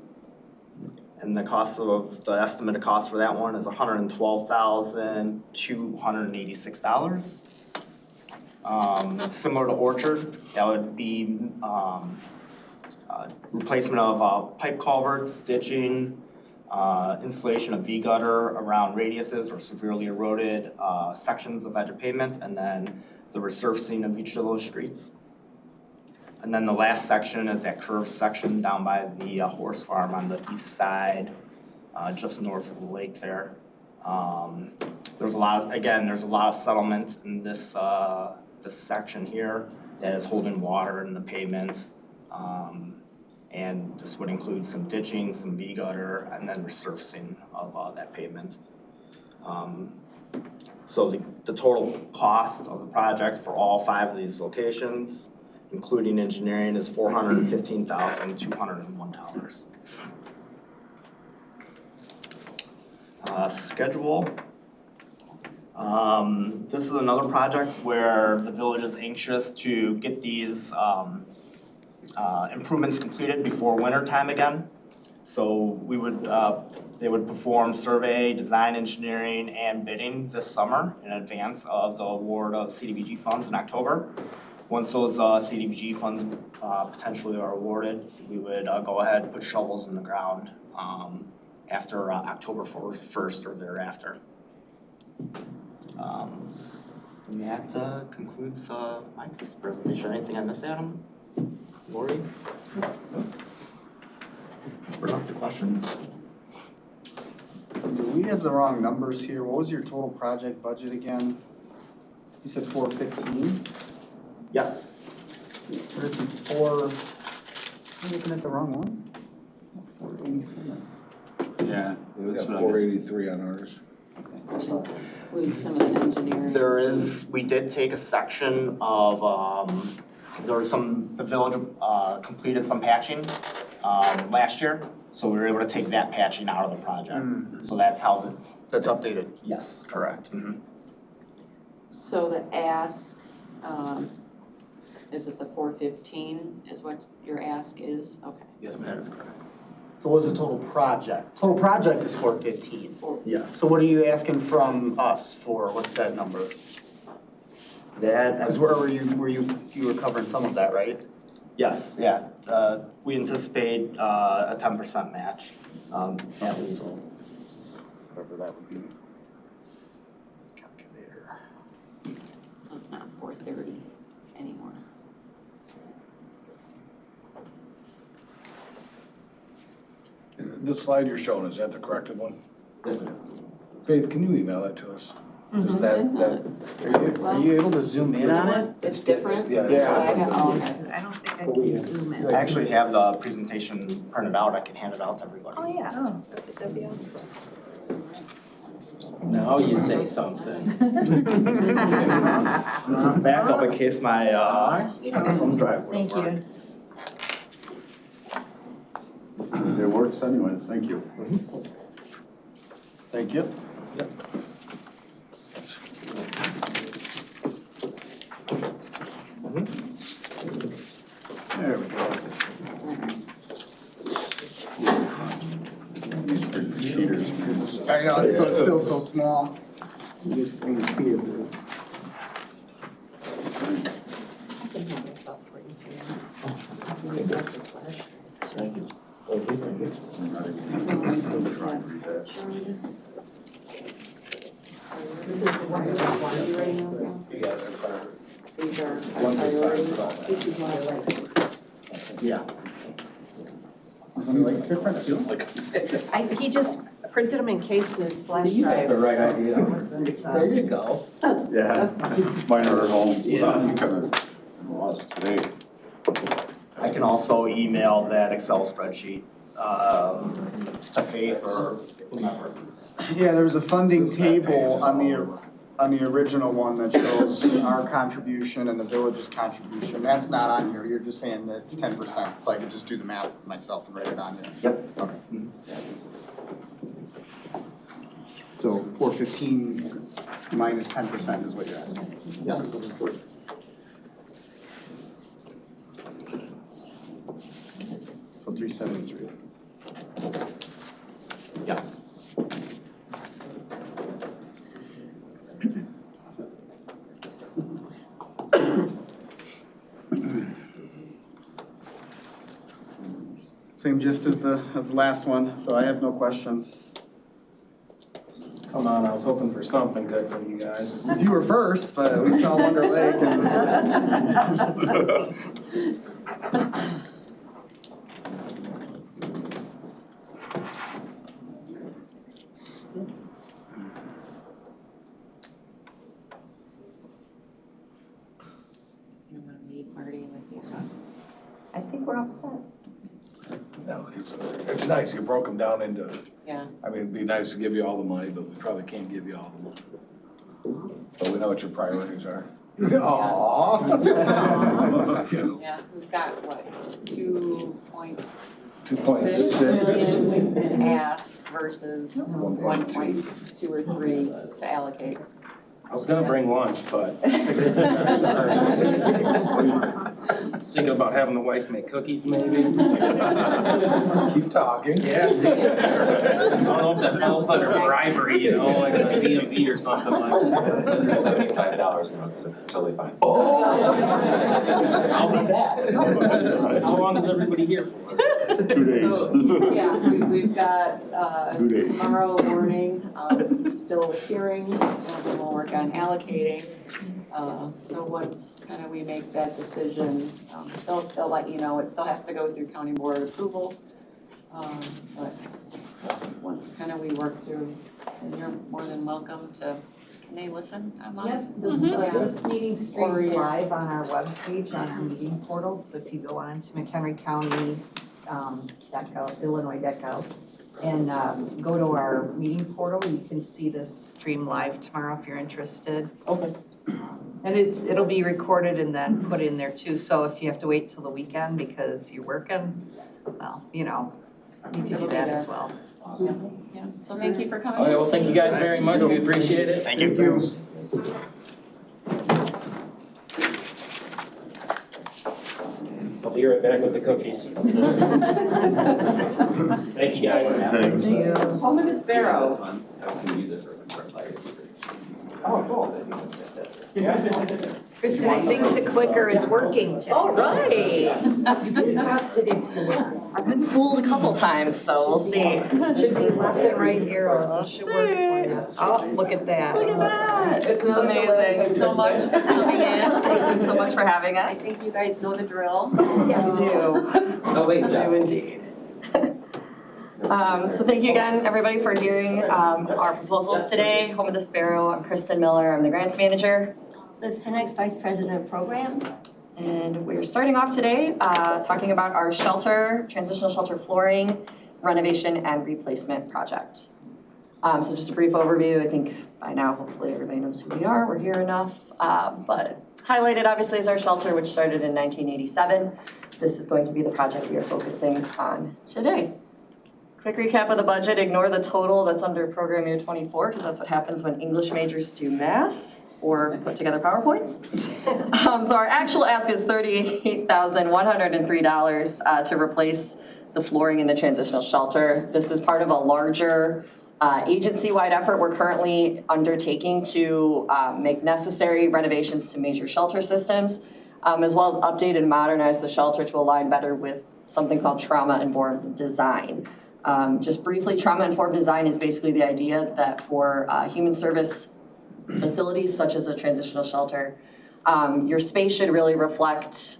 And the estimated cost for that one is $112,286. Similar to Orchard, that would be replacement of pipe culverts, ditching, installation of V-gutter around radiuses or severely eroded sections of edge of pavement, and then the resurfacing of each of those streets. And then the last section is that curved section down by the horse farm on the east side, just north of the lake there. There's a lot of settlement in this section here that is holding water in the pavement. And this would include some ditching, some V-gutter, and then resurfacing of that pavement. So the total cost of the project for all 5 of these locations, including engineering, is $415,201. Schedule. This is another project where the village is anxious to get these improvements completed before winter time again. So they would perform survey, design engineering, and bidding this summer in advance of the award of CDBG funds in October. Once those CDBG funds potentially are awarded, we would go ahead and put shovels in the ground after October 1st or thereafter. And that concludes my presentation. Anything I missed, Adam? Lori? Bring up the questions. Do we have the wrong numbers here? What was your total project budget again? You said 415? Yes. What is it, 4? I'm looking at the wrong one? 487. Yeah. We got 483 on ours. With some of the engineering. We did take a section of, the village completed some patching last year, so we were able to take that patching out of the project. So that's how that's updated? Yes, correct. So the ask, is it the 415 is what your ask is? Okay. Yes, that is correct. So what was the total project? Total project is 415? Yes. So what are you asking from us for? What's that number? That, Because where you were covering some of that, right? yes, yeah. We anticipate a 10% match, at least. Whatever that would be. Calculator. So it's not 430 anymore. The slide you're showing, is that the corrected one? Yes, it is. Faith, can you email that to us? Is Mhm. that, Are you able to zoom in on it? It's different? Yeah. Okay. I don't think I can zoom in. I actually have the presentation printed out. I can hand it out to everybody. Oh, yeah, that'd be awesome. Now you say something. This is backup in case my thumb drive wouldn't Thank work. you. It works anyways, thank you. Thank you. Yep. I know, it's so, still so small. You just can see it. Thank you. This is the one you're right now. These are priorities. This is one I like. Yeah. It's different too. He just printed them in cases, flash So you have drive. the right idea. There you go. Yeah, mine are at home. Yeah. I'm kind of lost today. I can also email that Excel spreadsheet to Faith or whomever. Yeah, there's a funding table on the original one that shows our contribution and the village's contribution. That's not on here, you're just saying that it's 10%, so I could just do the math myself and write it on here. Yep. Okay. So 415 minus 10% is what you're asking? Yes. So 373. Yes. Same gist as the last one, so I have no questions. Come on, I was hoping for something good from you guys. You were first, but we saw Wonder Lake and. You want to meet Marty with you, so. I think we're all set. No, it's nice, you broke them down into, Yeah. I mean, it'd be nice to give you all the money, but we probably can't give you all the money. But we know what your priorities are. Aww. Yeah, we've got what, 2.6 2.6 million in ask versus 1.2 or 3 to allocate. I was gonna bring lunch, but thinking about having the wife make cookies maybe. Keep talking. Yeah, see, I don't know if that falls under bribery, you know, like a DMV or something like that. It's under $75 now, it's totally fine. Oh! I'll be back. How long is everybody here for? 2 days. So, yeah, we've got 2 days. tomorrow morning, still with hearings, and then we'll work on allocating. So once kind of we make that decision, they'll let you know. It still has to go through county board approval. But once kind of we work through, and you're more than welcome to, can they listen? Yep, Yeah. this meeting Or streams your- live on our webpage, on our meeting portal, so if you go on to McHenry County, Illinois.gov, and go to our meeting portal, you can see this stream live tomorrow if you're interested. Okay. And it'll be recorded and then put in there too, so if you have to wait till the weekend because you're working, well, you know, you can do that as well. Yeah, so thank you for coming. Okay, well, thank you guys very much, we appreciate it. Thank you. I'll be right back with the cookies. Thank you guys. Thanks. Home of the Sparrow. I can use it for players. Oh, cool. Kristen, I think the clicker is working today. All right. You can test it if you want. I've been fooled a couple times, so we'll see. Should be left and right arrows, it should work for you. Oh, look at that. Look at that. It's amazing. Thank you so much for coming in. Thank you so much for having I us. think you guys know the drill. Yes, you do. Oh, wait, You do indeed. So thank you again, everybody, for hearing our proposals today. Home of the Sparrow, I'm Kristen Miller, I'm the grants manager. Liz Hennigs, Vice President of Programs. And we're starting off today talking about our shelter, transitional shelter flooring, renovation and replacement project. So just a brief overview. I think by now, hopefully everybody knows who we are. We're here enough. But highlighted obviously is our shelter, which started in 1987. This is going to be the project we are focusing on today. Quick recap of the budget. Ignore the total that's under program year 24, because that's what happens when English majors do math or put together PowerPoints. So our actual ask is $38,103 to replace the flooring in the transitional shelter. This is part of a larger Agency-wide effort we're currently undertaking to make necessary renovations to major shelter systems, as well as update and modernize the shelter to align better with something called trauma-informed design. Just briefly, trauma-informed design is basically the idea that for human service facilities such as a transitional shelter, your space should really reflect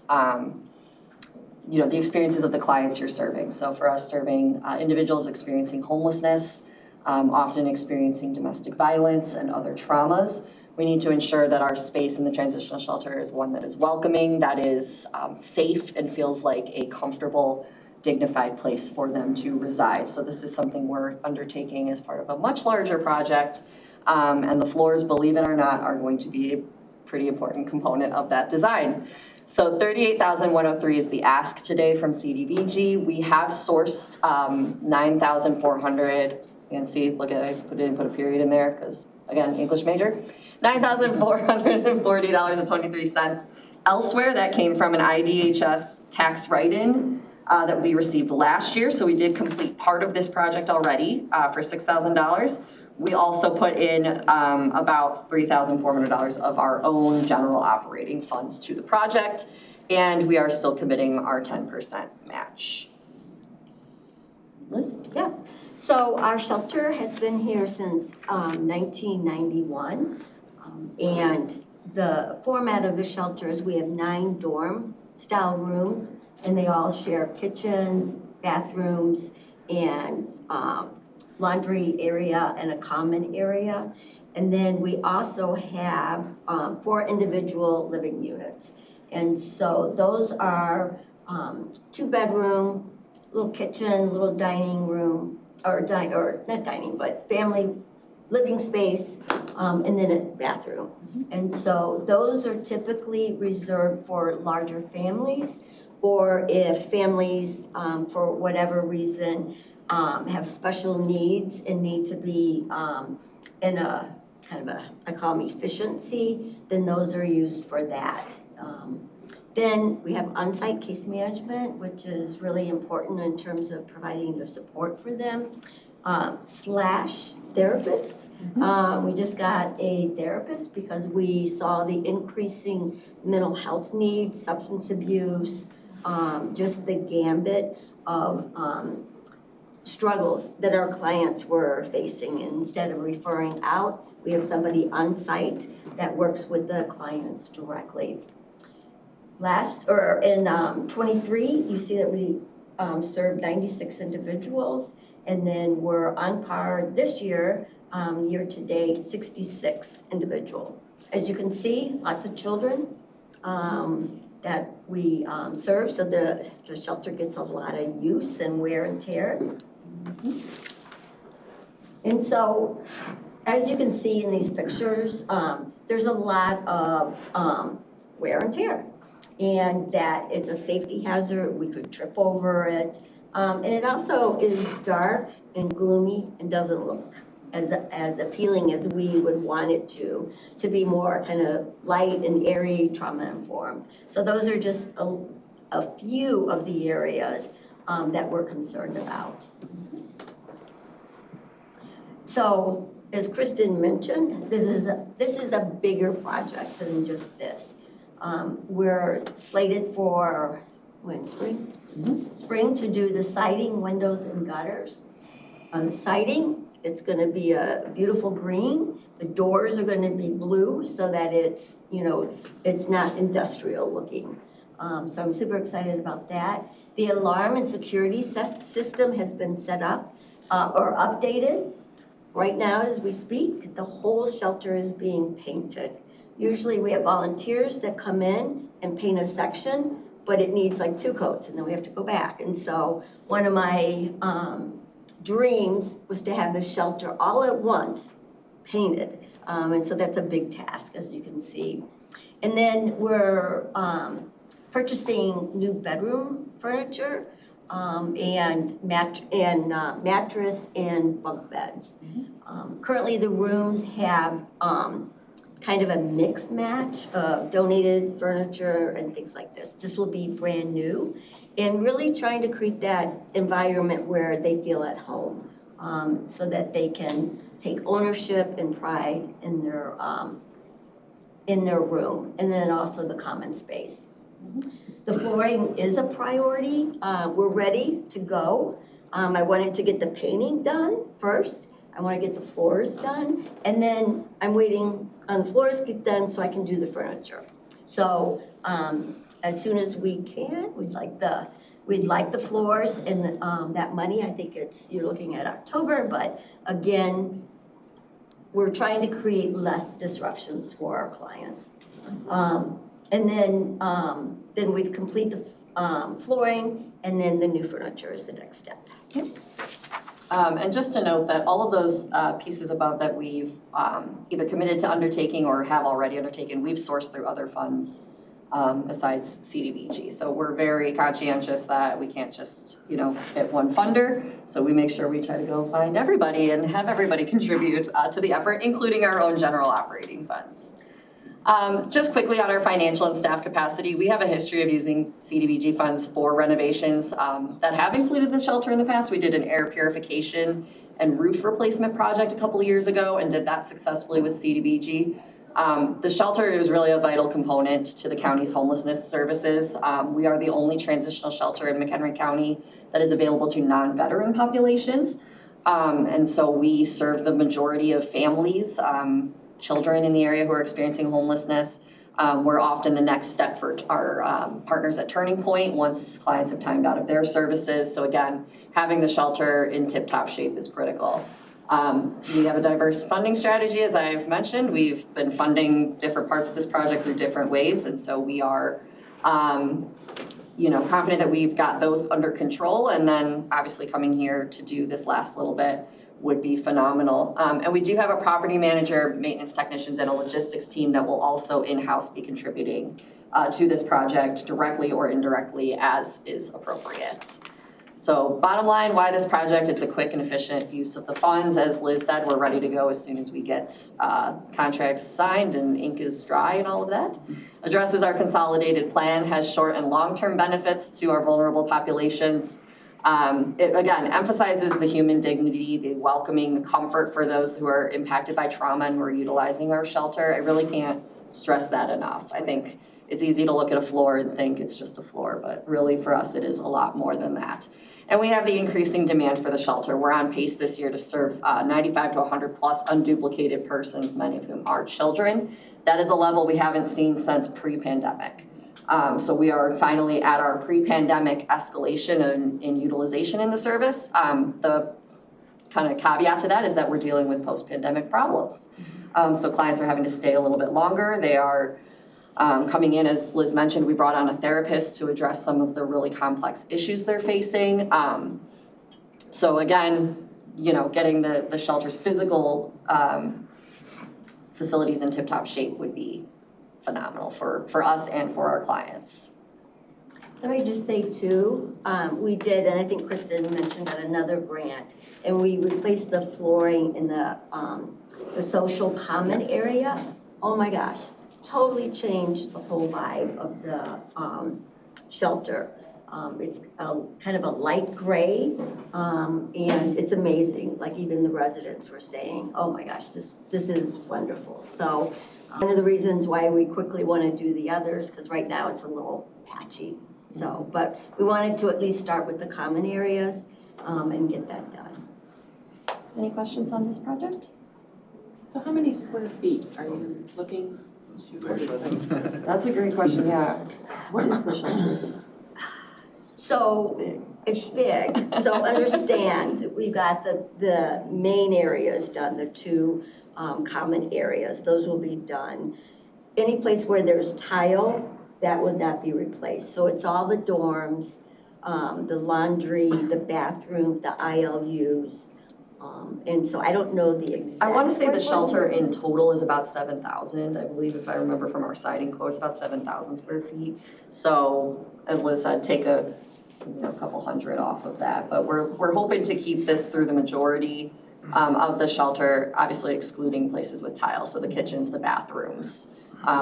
the experiences of the clients you're serving. So for us, serving individuals experiencing homelessness, often experiencing domestic violence and other traumas, we need to ensure that our space in the transitional shelter is one that is welcoming, that is safe and feels like a comfortable, dignified place for them to reside. So this is something we're undertaking as part of a much larger project. And the floors, believe it or not, are going to be a pretty important component of that design. So $38,103 is the ask today from CDBG. We have sourced $9,400. You can see, look at it, I didn't put a period in there because, again, English major. $9,440.23 elsewhere. That came from an IDHS tax write-in that we received last year. So we did complete part of this project already for $6,000. We also put in about $3,400 of our own general operating funds to the project, and we are still committing our 10% match. Liz? Yeah. So our shelter has been here since 1991, and the format of the shelter is we have 9 dorm-style rooms, and they all share kitchens, bathrooms, and laundry area and a common area. And then we also have 4 individual living units. And so those are 2-bedroom, little kitchen, little dining room, or not dining, but family living space, and then a bathroom. And so those are typically reserved for larger families, or if families, for whatever reason, have special needs and need to be in a kind of a, I call them efficiency, then those are used for that. Then we have on-site case management, which is really important in terms of providing the support for them, slash therapist. We just got a therapist because we saw the increasing mental health needs, substance abuse, just the gambit of struggles that our clients were facing. And instead of referring out, we have somebody on site that works with the clients directly. In 23, you see that we served 96 individuals, and then we're on par this year, year to date, 66 individual. As you can see, lots of children that we serve, so the shelter gets a lot of use and wear and tear. And so, as you can see in these pictures, there's a lot of wear and tear, and that it's a safety hazard. We could trip over it, and it also is dark and gloomy and doesn't look as appealing as we would want it to be more kind of light and airy, trauma-informed. So those are just a few of the areas that we're concerned about. So, as Kristen mentioned, this is a bigger project than just this. We're slated for, spring? Spring to do the siding, windows, and gutters. On the siding, it's going to be a beautiful green. The doors are going to be blue so that it's, it's not industrial looking. So I'm super excited about that. The alarm and security system has been set up or updated. Right now, as we speak, the whole shelter is being painted. Usually we have volunteers that come in and paint a section, but it needs like 2 coats, and then we have to go back. And so one of my dreams was to have the shelter all at once painted. And so that's a big task, as you can see. And then we're purchasing new bedroom furniture and mattress and bunk beds. Currently the rooms have kind of a mixed match of donated furniture and things like this. This will be brand new, and really trying to create that environment where they feel at home. so that they can take ownership and pride in their room, and then also the common space. The flooring is a priority. We're ready to go. I wanted to get the painting done first. I want to get the floors done, and then I'm waiting on the floors to get done so I can do the furniture. So as soon as we can, we'd like the floors and that money. I think you're looking at October, but again, we're trying to create less disruptions for our clients. And then we'd complete the flooring, and then the new furniture is the next step. And just to note that all of those pieces above that we've either committed to undertaking or have already undertaken, we've sourced through other funds besides CDBG. So we're very conscientious that we can't just, hit one funder. So we make sure we try to go find everybody and have everybody contribute to the effort, including our own general operating funds. Just quickly on our financial and staff capacity, we have a history of using CDBG funds for renovations that have included the shelter in the past. We did an air purification and roof replacement project a couple of years ago and did that successfully with CDBG. The shelter is really a vital component to the county's homelessness services. We are the only transitional shelter in McHenry County that is available to non-veteran populations. And so we serve the majority of families, children in the area who are experiencing homelessness. We're often the next step for our partners at Turning Point once clients have timed out of their services. So again, having the shelter in tip-top shape is critical. We have a diverse funding strategy, as I've mentioned. We've been funding different parts of this project through different ways, and so we are confident that we've got those under control, and then obviously coming here to do this last little bit would be phenomenal. And we do have a property manager, maintenance technicians, and a logistics team that will also in-house be contributing to this project directly or indirectly as is appropriate. So bottom line, why this project? It's a quick and efficient use of the funds. As Liz said, we're ready to go as soon as we get contracts signed and ink is dry and all of that. Addresses our consolidated plan, has short and long-term benefits to our vulnerable populations. It again emphasizes the human dignity, the welcoming, the comfort for those who are impacted by trauma and who are utilizing our shelter. I really can't stress that enough. I think it's easy to look at a floor and think it's just a floor, but really for us it is a lot more than that. And we have the increasing demand for the shelter. We're on pace this year to serve 95 to 100 plus unduplicated persons, many of whom are children. That is a level we haven't seen since pre-pandemic. So we are finally at our pre-pandemic escalation in utilization in the service. The kind of caveat to that is that we're dealing with post-pandemic problems. So clients are having to stay a little bit longer. They are coming in, as Liz mentioned, we brought on a therapist to address some of the really complex issues they're facing. So again, getting the shelter's physical facilities in tip-top shape would be phenomenal for us and for our clients. Let me just say too, we did, and I think Kristen mentioned that, another grant, and we replaced the flooring in the social common area. Oh my gosh, totally changed the whole vibe of the shelter. It's kind of a light gray, and it's amazing. Like even the residents were saying, oh my gosh, this is wonderful. So one of the reasons why we quickly want to do the others, because right now it's a little patchy. So, but we wanted to at least start with the common areas and get that done. Any questions on this project? So how many square feet are you looking? That's a great question, yeah. What is the shelter? So it's big. So understand, we've got the main areas done, the two common areas. Those will be done. Any place where there's tile, that would not be replaced. So it's all the dorms, the laundry, the bathroom, the ILUs. And so I don't know the exact. I want to say the shelter in total is about 7,000. I believe, if I remember from our siding quotes, about 7,000 square feet. So as Liz said, take a couple hundred off of that. But we're hoping to keep this through the majority of the shelter, obviously excluding places with tile. So the kitchens, the bathrooms,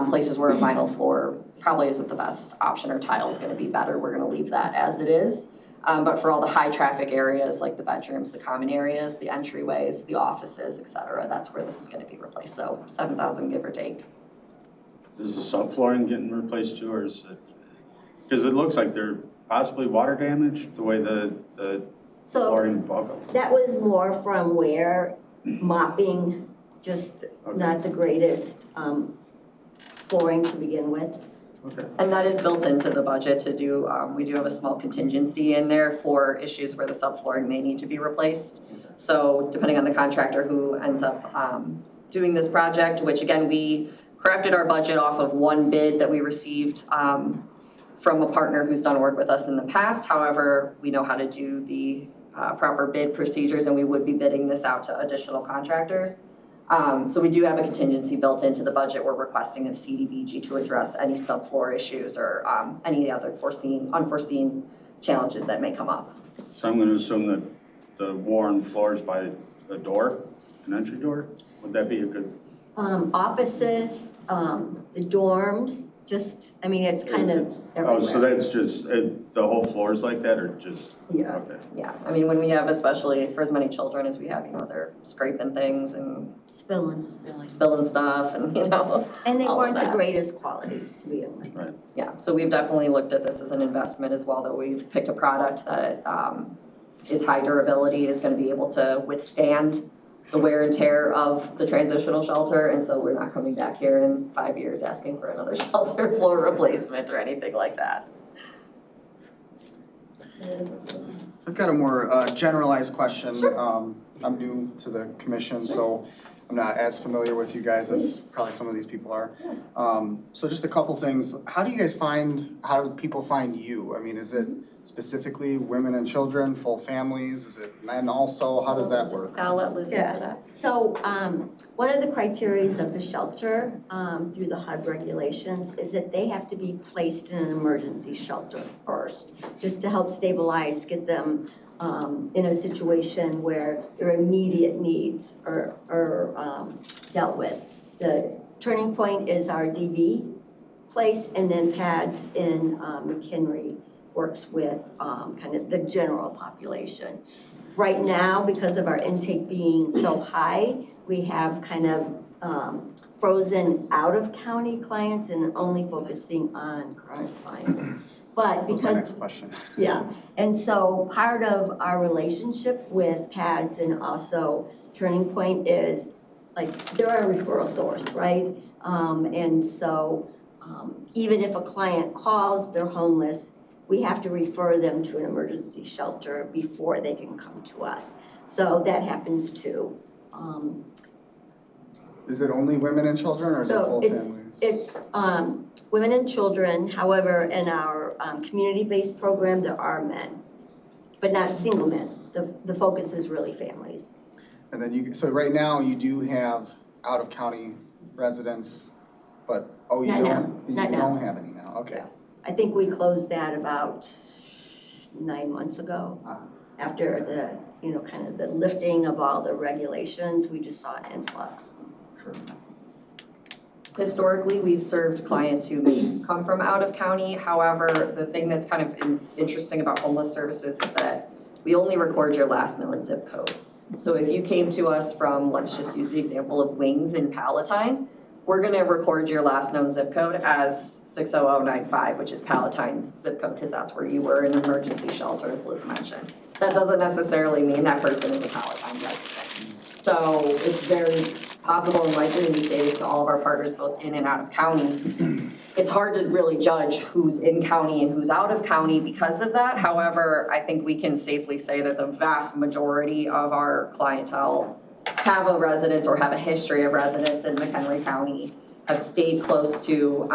places where a vinyl floor probably isn't the best option or tile is going to be better. We're going to leave that as it is. But for all the high traffic areas, like the bedrooms, the common areas, the entryways, the offices, et cetera, that's where this is gonna be replaced. So 7,000 give or take. Is the subflooring getting replaced too, or is it, because it looks like they're possibly water damage, the way the So flooring buckled. that was more from where mopping, just not the greatest flooring to begin with. Okay. And that is built into the budget to do, we do have a small contingency in there for issues where the subflooring may need to be replaced. So depending on the contractor who ends up doing this project, which again, we crafted our budget off of one bid that we received from a partner who's done work with us in the past. However, we know how to do the proper bid procedures and we would be bidding this out to additional contractors. So we do have a contingency built into the budget. We're requesting of CDBG to address any subfloor issues or any other unforeseen challenges that may come up. So I'm gonna assume that the worn floors by a door, an entry door, would that be a good? Offices, the dorms, just, I mean, it's kind of everywhere. Oh, so that's just, the whole floor's like that, or just? Yeah. Okay. Yeah, I mean, when we have, especially for as many children as we have, they're scraping things and spilling stuff and, And they all of weren't the that. greatest quality to begin with. Right. Yeah, so we've definitely looked at this as an investment as well, that we've picked a product that is high durability, is gonna be able to withstand the wear and tear of the transitional shelter, and so we're not coming back here in 5 years asking for another shelter floor replacement or anything like that. I've got a more generalized question. I'm new to the commission, so I'm not as familiar with you guys as probably some of these people are. So just a couple things. How do people find you? I mean, is it specifically women and children, full families? Is it men also? How does that work? I'll let Liz answer that. So one of the criteria of the shelter through the HUD regulations is that they have to be placed in an emergency shelter first, just to help stabilize, get them in a situation where their immediate needs are dealt with. The Turning Point is our DV place, and then PADS in McHenry works with kind of the general population. Right now, because of our intake being so high, we have kind of frozen out-of-county clients and only focusing on current clients. But because— That was my next question. Yeah, and so part of our relationship with PADS and also Turning Point is, like, they're our referral source, right? And so even if a client calls, they're homeless, we have to refer them to an emergency shelter before they can come to us. So that happens too. Is it only women and children, or is it full families? It's women and children. However, in our community-based program, there are men, but not single men. The focus is really families. And then so right now you do have out-of-county residents, but, oh, you Not now. don't? Not You now. don't have any now, okay. I think we closed that about 9 months ago. After the, kind of the lifting of all the regulations, we just saw an influx. Sure. Historically, we've served clients who may come from out of county. However, the thing that's kind of interesting about homeless services is that we only record your last known zip code. So if you came to us from, let's just use the example of Wings in Palatine, we're gonna record your last known zip code as 60095, which is Palatine's zip code, because that's where you were in an emergency shelter, as Liz mentioned. That doesn't necessarily mean that person is a Palatine resident. So it's very possible and likely, and we say this to all of our partners, both in and out of county. It's hard to really judge who's in county and who's out of county because of that. However, I think we can safely say that the vast majority of our clientele have a residence or have a history of residence in McHenry County, have stayed close to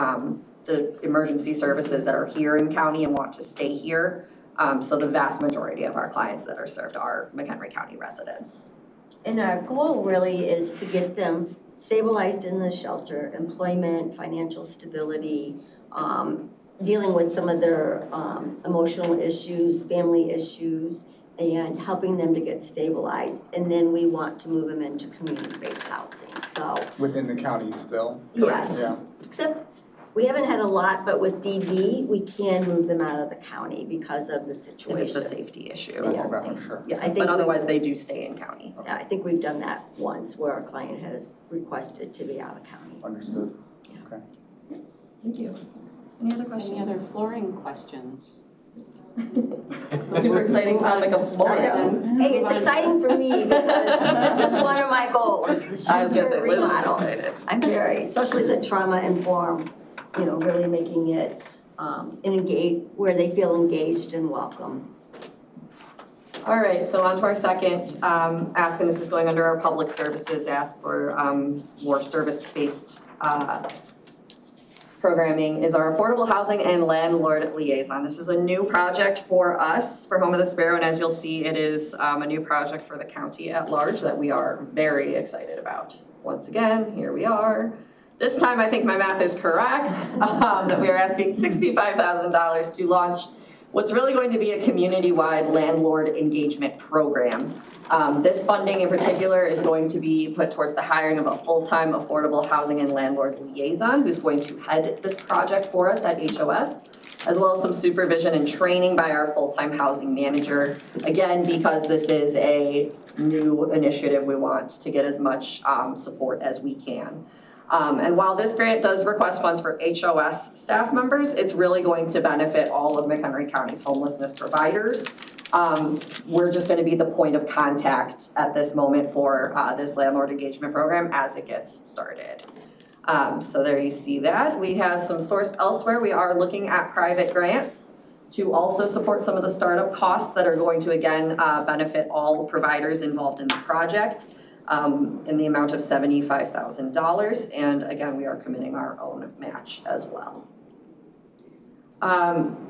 the emergency services that are here in county and want to stay here. So the vast majority of our clients that are served are McHenry County residents. And our goal really is to get them stabilized in the shelter, employment, financial stability, dealing with some of their emotional issues, family issues, and helping them to get stabilized. And then we want to move them into community-based housing, so. Within the county still? Yes, Yeah. except We haven't had a lot, but with DV, we can move them out of the county because of the If situation. it's a safety issue. Yeah. Sure. Yeah, I think But otherwise, they do stay in county. Yeah, I think we've done that once where our client has requested to be out of county. Understood. Okay. Thank you. Any other questions? Any other flooring questions? Super exciting topic of flooring. Hey, it's exciting for me because this is one of my goals, the I was gonna shelter say, Liz is remodel. excited. I'm very, especially the trauma-informed, really making it where they feel engaged and welcome. All right, so on to our second ask, and this is going under our public services, ask for more service-based programming, is our affordable housing and landlord liaison. This is a new project for us, for Home of the Sparrow, and as you'll see, it is a new project for the county at large that we are very excited about. Once again, here we are. This time, I think my math is correct, that we are asking $65,000 to launch what's really going to be a community-wide landlord engagement program. This funding in particular is going to be put towards the hiring of a full-time affordable housing and landlord liaison who's going to head this project for us at HOS, as well as some supervision and training by our full-time housing manager. Again, because this is a new initiative, we want to get as much support as we can. And while this grant does request funds for HOS staff members, it's really going to benefit all of McHenry County's homelessness providers. We're just going to be the point of contact at this moment for this landlord engagement program as it gets started. So there you see that. We have some sourced elsewhere. We are looking at private grants to also support some of the startup costs that are going to, again, benefit all providers involved in the project. In the amount of $75,000, and again, we are committing our own match as well.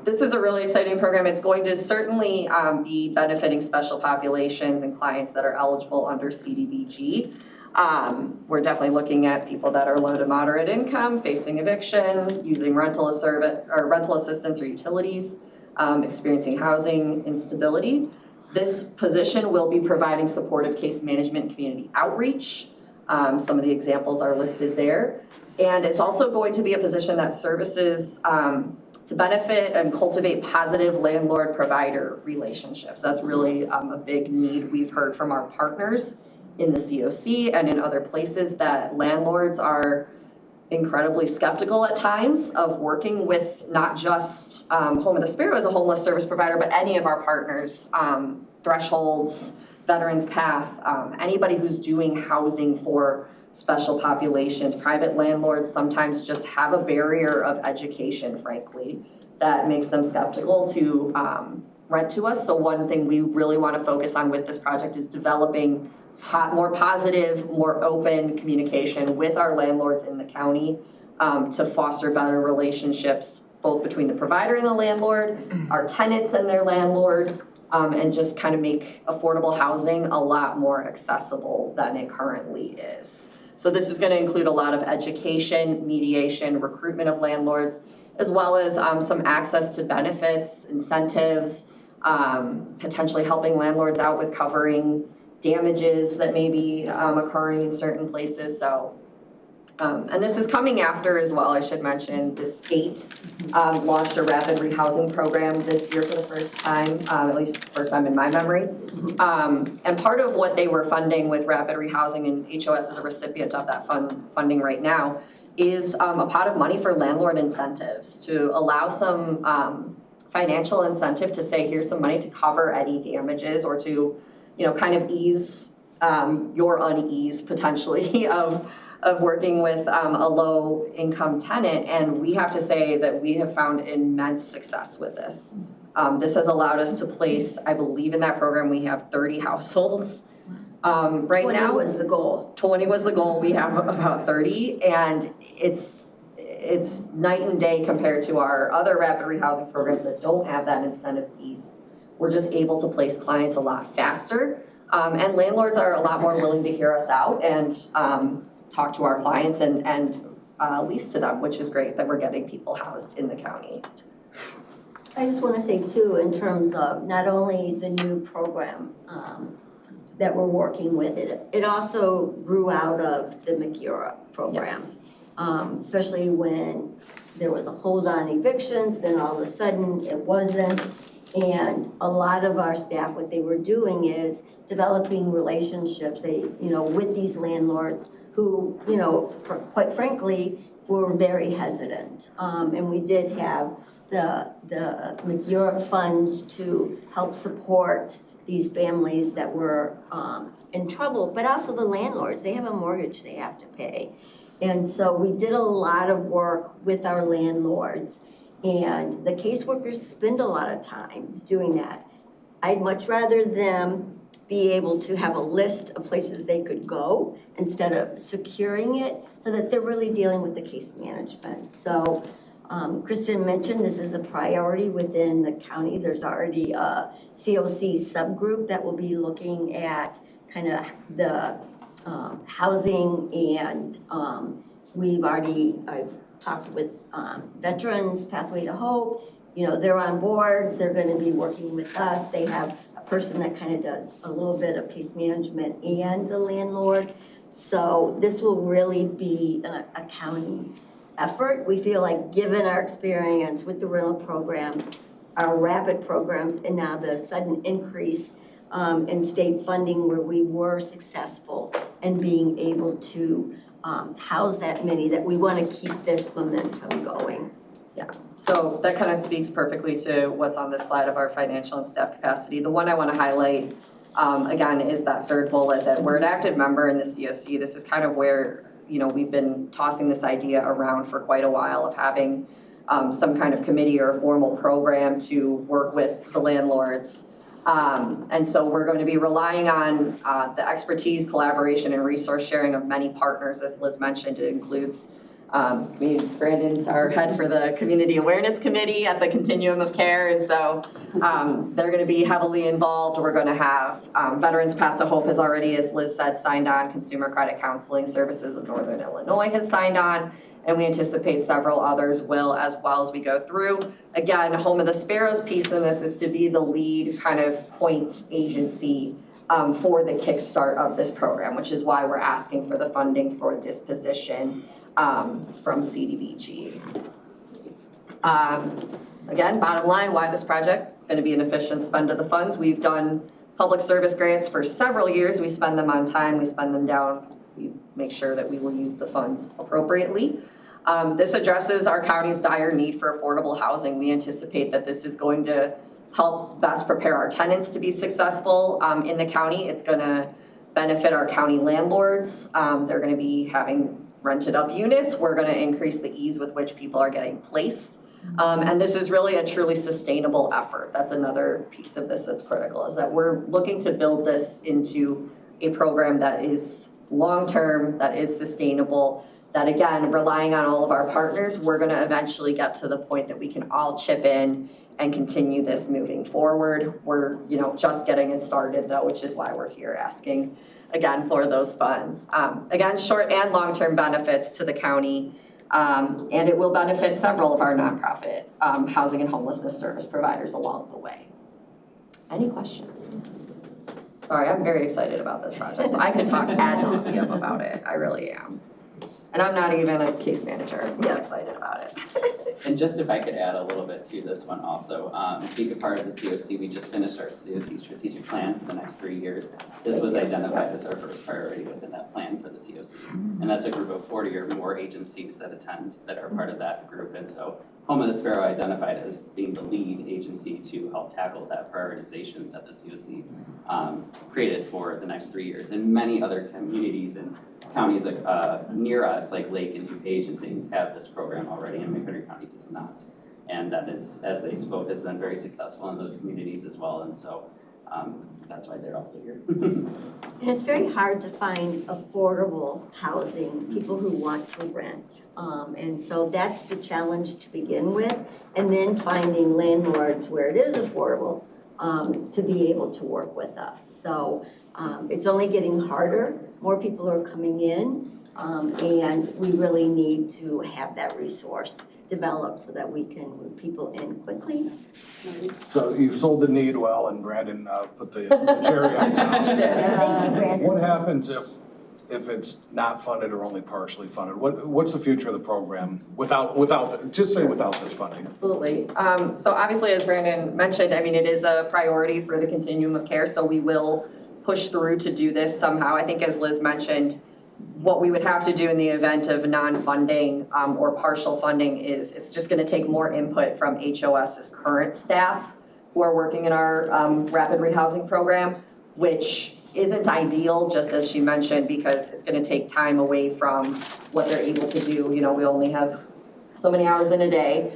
This is a really exciting program. It's going to certainly be benefiting special populations and clients that are eligible under CDBG. We're definitely looking at people that are low to moderate income, facing eviction, using rental assistance or utilities, experiencing housing instability. This position will be providing supportive case management and community outreach. Some of the examples are listed there. And it's also going to be a position that services to benefit and cultivate positive landlord-provider relationships. That's really a big need we've heard from our partners in the COC and in other places, that landlords are incredibly skeptical at times of working with not just Home of the Sparrow as a homeless service provider, but any of our partners, Thresholds, Veterans Path, anybody who's doing housing for special populations. Private landlords sometimes just have a barrier of education, frankly, that makes them skeptical to rent to us. So one thing we really want to focus on with this project is developing more positive, more open communication with our landlords in the county to foster better relationships, both between the provider and the landlord, our tenants and their landlord, and just kind of make affordable housing a lot more accessible than it currently is. So this is going to include a lot of education, mediation, recruitment of landlords, as well as some access to benefits, incentives, potentially helping landlords out with covering damages that may be occurring in certain places. So, and this is coming after as well, I should mention, the state launched a rapid rehousing program this year for the first time, at least first time in my memory. And part of what they were funding with rapid rehousing, and HOS is a recipient of that funding right now, is a pot of money for landlord incentives to allow some financial incentive to say, here's some money to cover any damages or to, kind of ease your unease potentially of working with a low income tenant. And we have to say that we have found immense success with this. This has allowed us to place, I believe in that program, we have 30 households. Right 20 now, 20 was the goal. 20 was the goal. We have about 30, and it's night and day compared to our other rapid rehousing programs that don't have that incentive piece. We're just able to place clients a lot faster, and landlords are a lot more willing to hear us out and talk to our clients and lease to them, which is great that we're getting people housed in the county. I just want to say too, in terms of not only the new program that we're working with, it also grew out of the McEura program. Yes. Especially when there was a hold on evictions, then all of a sudden it wasn't. And a lot of our staff, what they were doing is developing relationships, with these landlords who, quite frankly, were very hesitant. And we did have the McEuroch funds to help support these families that were in trouble, but also the landlords. They have a mortgage they have to pay. And so we did a lot of work with our landlords, and the caseworkers spend a lot of time doing that. I'd much rather them be able to have a list of places they could go instead of securing it, so that they're really dealing with the case management. So Kristen mentioned this is a priority within the county. There's already a COC subgroup that will be looking at kind of the housing, and I've talked with veterans, Pathway to Hope. They're on board. They're going to be working with us. They have a person that kind of does a little bit of case management and the landlord. So this will really be a county effort. We feel like, given our experience with the rental program, our rapid programs, and now the sudden increase in state funding where we were successful in being able to house that many, that we want to keep this momentum going. Yeah, so that kind of speaks perfectly to what's on this slide of our financial and staff capacity. The one I want to highlight, again, is that third bullet, that we're an active member in the COC. This is kind of where, we've been tossing this idea around for quite a while of having some kind of committee or a formal program to work with the landlords. And so we're going to be relying on the expertise, collaboration, and resource sharing of many partners. As Liz mentioned, it includes Brandon's our head for the Community Awareness Committee at the Continuum of Care, and so they're going to be heavily involved. We're going to have Veterans Path to Hope has already, as Liz said, signed on. Consumer Credit Counseling Services of Northern Illinois has signed on, and we anticipate several others will as well as we go through. Again, Home of the Sparrows piece in this is to be the lead kind of point agency for the kickstart of this program, which is why we're asking for the funding for this position from CDBG. Again, bottom line, why this project? It's going to be an efficient spend of the funds. We've done public service grants for several years. We spend them on time, we spend them down. We make sure that we will use the funds appropriately. This addresses our county's dire need for affordable housing. We anticipate that this is going to help best prepare our tenants to be successful in the county. It's going to benefit our county landlords. They're going to be having rented up units. We're going to increase the ease with which people are getting placed. And this is really a truly sustainable effort. That's another piece of this that's critical, is that we're looking to build this into a program that is long-term, that is sustainable, that, again, relying on all of our partners, we're going to eventually get to the point that we can all chip in and continue this moving forward. We're, just getting it started, though, which is why we're here asking, again, for those funds. Again, short and long-term benefits to the county, and it will benefit several of our nonprofit housing and homelessness service providers along the way. Any questions? Sorry, I'm very excited about this project, so I could talk ad nauseum about it. I really am. And I'm not even a case manager. I'm really excited about it. And just if I could add a little bit to this one also, being a part of the COC, we just finished our COC strategic plan for the next 3 years. This was identified as our first priority within that plan for the COC. And that's a group of 40 or more agencies that attend, that are part of that group. And so Home of the Sparrow identified as being the lead agency to help tackle that prioritization that the COC created for the next 3 years. And many other communities and counties near us, like Lake and DuPage and things, have this program already, and McHenry County does not. And that is, as they spoke, has been very successful in those communities as well. And so that's why they're also here. And it's very hard to find affordable housing, people who want to rent. And so that's the challenge to begin with. And then finding landlords where it is affordable to be able to work with us. So it's only getting harder. More people are coming in, and we really need to have that resource developed so that we can move people in quickly. So you've sold the need well, and Brandon put the cherry on top. Thank you, Brandon. What happens if if it's not funded or only partially funded? What's the future of the program without, just say without this funding? Absolutely. So obviously, as Brandon mentioned, I mean, it is a priority for the continuum of care, so we will push through to do this somehow. I think as Liz mentioned, what we would have to do in the event of non-funding or partial funding is it's just gonna take more input from HOS's current staff who are working in our rapid rehousing program, which isn't ideal, just as she mentioned, because it's gonna take time away from what they're able to do. You know, we only have so many hours in a day.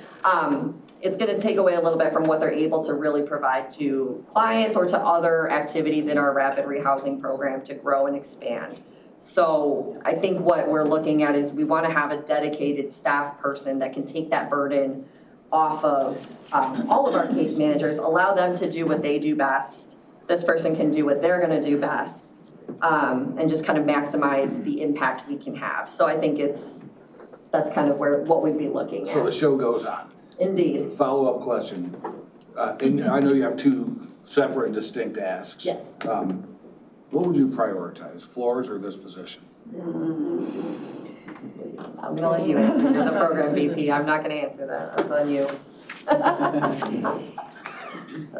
It's gonna take away a little bit from what they're able to really provide to clients or to other activities in our rapid rehousing program to grow and expand. So I think what we're looking at is we wanna have a dedicated staff person that can take that burden off of all of our case managers, allow them to do what they do best. This person can do what they're gonna do best, and just kind of maximize the impact we can have. So I think that's kind of what we'd be looking at. So the show goes on. Indeed. Follow-up question. And I know you have two separate and distinct asks. Yes. What would you prioritize, floors or this position? I'm gonna let you answer, you're the program VP, I'm not gonna answer that, that's on you.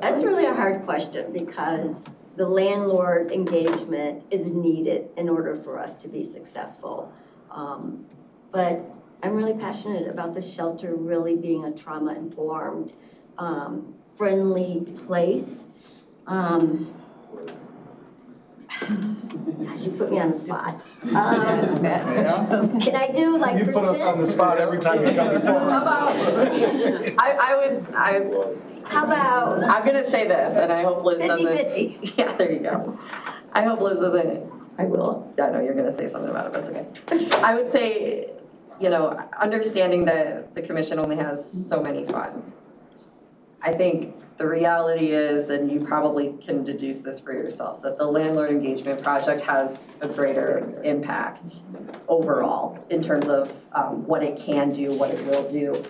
That's really a hard question because the landlord engagement is needed in order for us to be successful. But I'm really passionate about the shelter really being a trauma-informed, friendly place. Gosh, you put me on the spot. Can I do like You put us on the spot every time you come before us. How about, How about? I'm gonna say this, and I hope Liz doesn't. 50-50. Yeah, there you go. I hope Liz doesn't, I will, I know you're gonna say something about it, but it's okay. I would say, you know, understanding that the commission only has so many funds. I think the reality is, and you probably can deduce this for yourselves, that the landlord engagement project has a greater impact overall in terms of what it can do, what it will do.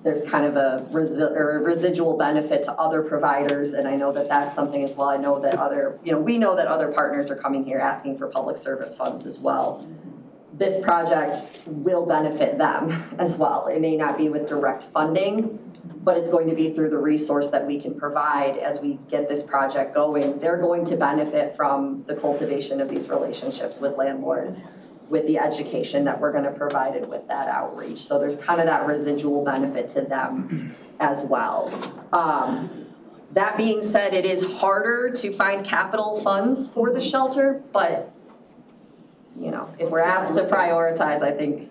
There's kind of a residual benefit to other providers, and I know that that's something as well. I know that we know that other partners are coming here asking for public service funds as well. This project will benefit them as well. It may not be with direct funding, but it's going to be through the resource that we can provide as we get this project going. They're going to benefit from the cultivation of these relationships with landlords, with the education that we're gonna provide and with that outreach. So there's kind of that residual benefit to them as well. That being said, it is harder to find capital funds for the shelter, but you know, if we're asked to prioritize, I think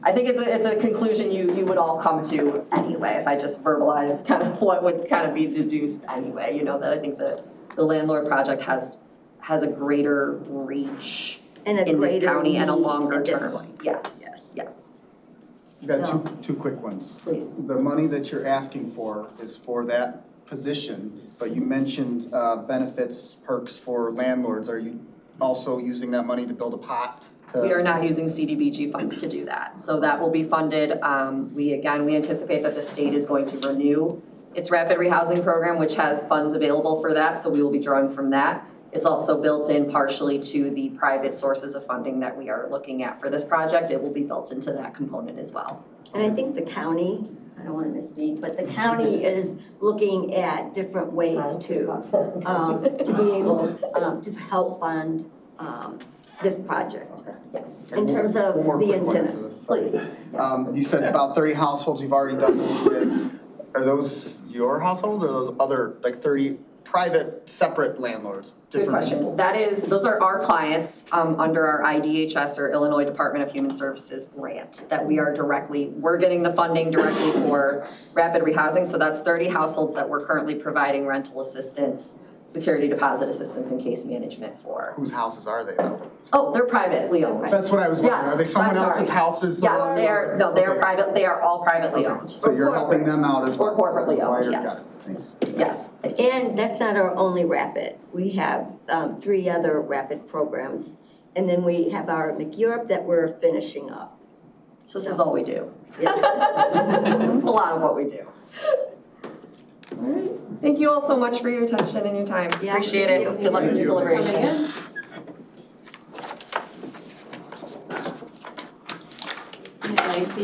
it's a conclusion you would all come to anyway, if I just verbalize kind of what would kind of be deduced anyway, you know, that I think the landlord project has a greater reach And a in this greater county and a need longer at this term. point. Yes, yes. I've got two quick ones. Please. The money that you're asking for is for that position, but you mentioned benefits, perks for landlords. Are you also using that money to build a pot? We are not using CDBG funds to do that. So that will be funded. We anticipate that the state is going to renew its rapid rehousing program, which has funds available for that. So we will be drawing from that. It's also built in partially to the private sources of funding that we are looking at for this project. It will be built into that component as well. And I think the county, I don't want to misspeak, but the county is looking at different ways to be able to help fund this project. Yes. In terms of the incentives, please. You said about 30 households you've already done this with. Are those your households or are those other, like 30 private, separate landlords? Good question. People? Those are our clients under our IDHS or Illinois Department of Human Services grant that we're getting the funding directly for rapid rehousing. So that's 30 households that we're currently providing rental assistance, security deposit assistance, and case management for. Whose houses are they though? Oh, they're privately owned. That's what I was wondering. Yes, Are they someone I'm else's sorry. houses? Yes, they are private, they are all privately owned. So you're helping them out as well? Or corporately owned, Got yes. it. Thanks. Yes. And that's not our only rapid. We have 3 other rapid programs. And then we have our McEurope that we're finishing up. So this is all we do. Yeah. It's a lot of what we do. All right. Thank you all so much for your attention and your time. Yeah, Appreciate thank it. you. Good luck with your Thank you. deliberations.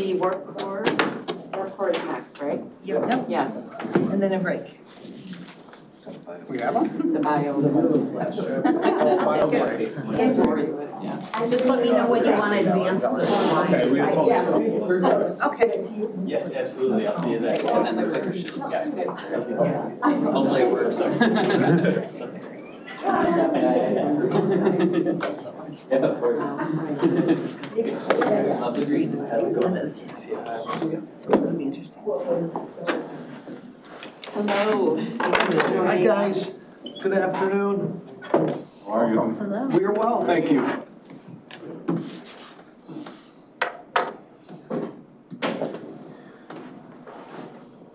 the work core. Work core is next, right? Yep. Yes. And then a break. We have them? The bio. Just let me know when you want to advance the slides. Okay. Yes, absolutely, I'll see you there. And then the clicker should, yeah, see it there. Hopefully it works. Yeah, of course. Love the green. How's it going? It'll be interesting. Hello. Hi, guys. Good afternoon. How are you? Hello. We are well, thank you.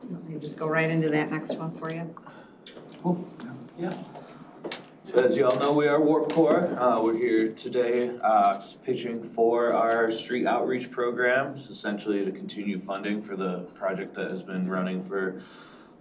Let me just go right into that next one for you. So as you all know, we are Warp Core. We're here today pitching for our street outreach programs, essentially to continue funding for the project that has been running for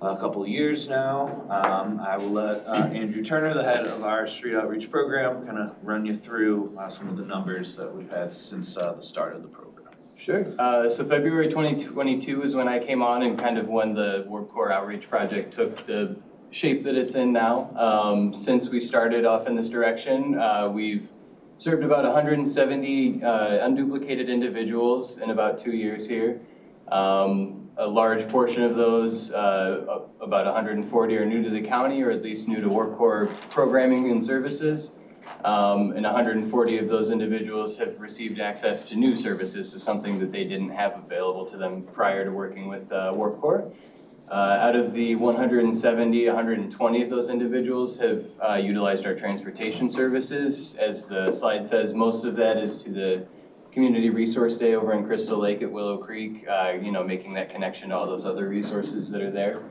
a couple of years now. I will let Andrew Turner, the head of our street outreach program, kind of run you through some of the numbers that we've had since the start of the program. Sure. So February 2022 is when I came on and kind of when the Warp Core Outreach Project took the shape that it's in now. Since we started off in this direction, we've served about 170 unduplicated individuals in about 2 years here. A large portion of those, about 140 are new to the county or at least new to Warp Core programming and services. And 140 of those individuals have received access to new services, so something that they didn't have available to them prior to working with Warp Core. Out of the 170, 120 of those individuals have utilized our transportation services. As the slide says, most of that is to the Community Resource Day over in Crystal Lake at Willow Creek, making that connection to all those other resources that are there.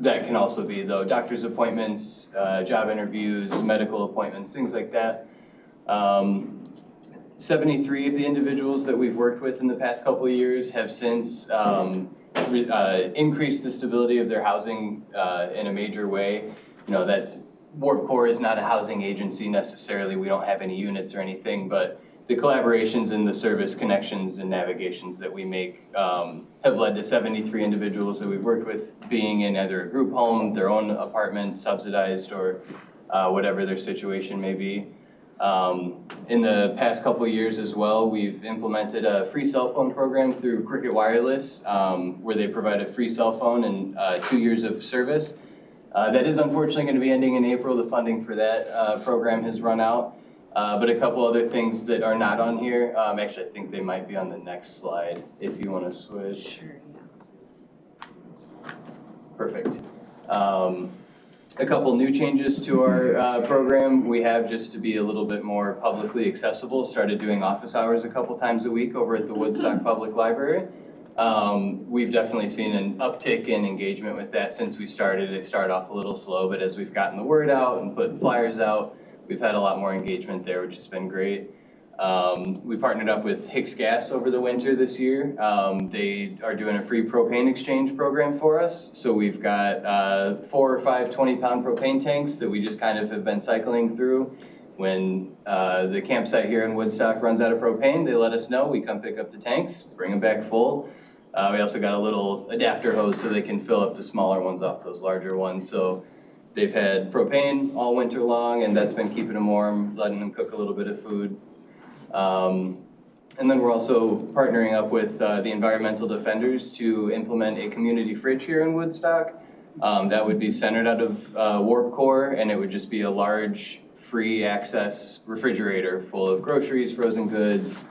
That can also be, though, doctor's appointments, job interviews, medical appointments, things like that. 73 of the individuals that we've worked with in the past couple of years have since increased the stability of their housing in a major way. Warp Core is not a housing agency necessarily. We don't have any units or anything, but the collaborations and the service connections and navigations that we make have led to 73 individuals that we've worked with being in either a group home, their own apartment, subsidized, or whatever their situation may be. In the past couple of years as well, we've implemented a free cell phone program through Cricket Wireless, where they provide a free cell phone and 2 years of service. That is unfortunately going to be ending in April. The funding for that program has run out. But a couple other things that are not on here, actually I think they might be on the next slide if you want to switch. Sure, yeah. Perfect. A couple new changes to our program. We have, just to be a little bit more publicly accessible, started doing office hours a couple times a week over at the Woodstock Public Library. We've definitely seen an uptick in engagement with that since we started. It started off a little slow, but as we've gotten the word out and put flyers out, we've had a lot more engagement there, which has been great. We partnered up with Hicks Gas over the winter this year. They are doing a free propane exchange program for us. So we've got 4 or 5 20-pound propane tanks that we just kind of have been cycling through. When the campsite here in Woodstock runs out of propane, they let us know. We come pick up the tanks, bring them back full. We also got a little adapter hose so they can fill up the smaller ones off those larger ones. So they've had propane all winter long, and that's been keeping them warm, letting them cook a little bit of food. And then we're also partnering up with the Environmental Defenders to implement a community fridge here in Woodstock. That would be centered out of Warp Core, and it would just be a large free access refrigerator full of groceries, frozen goods,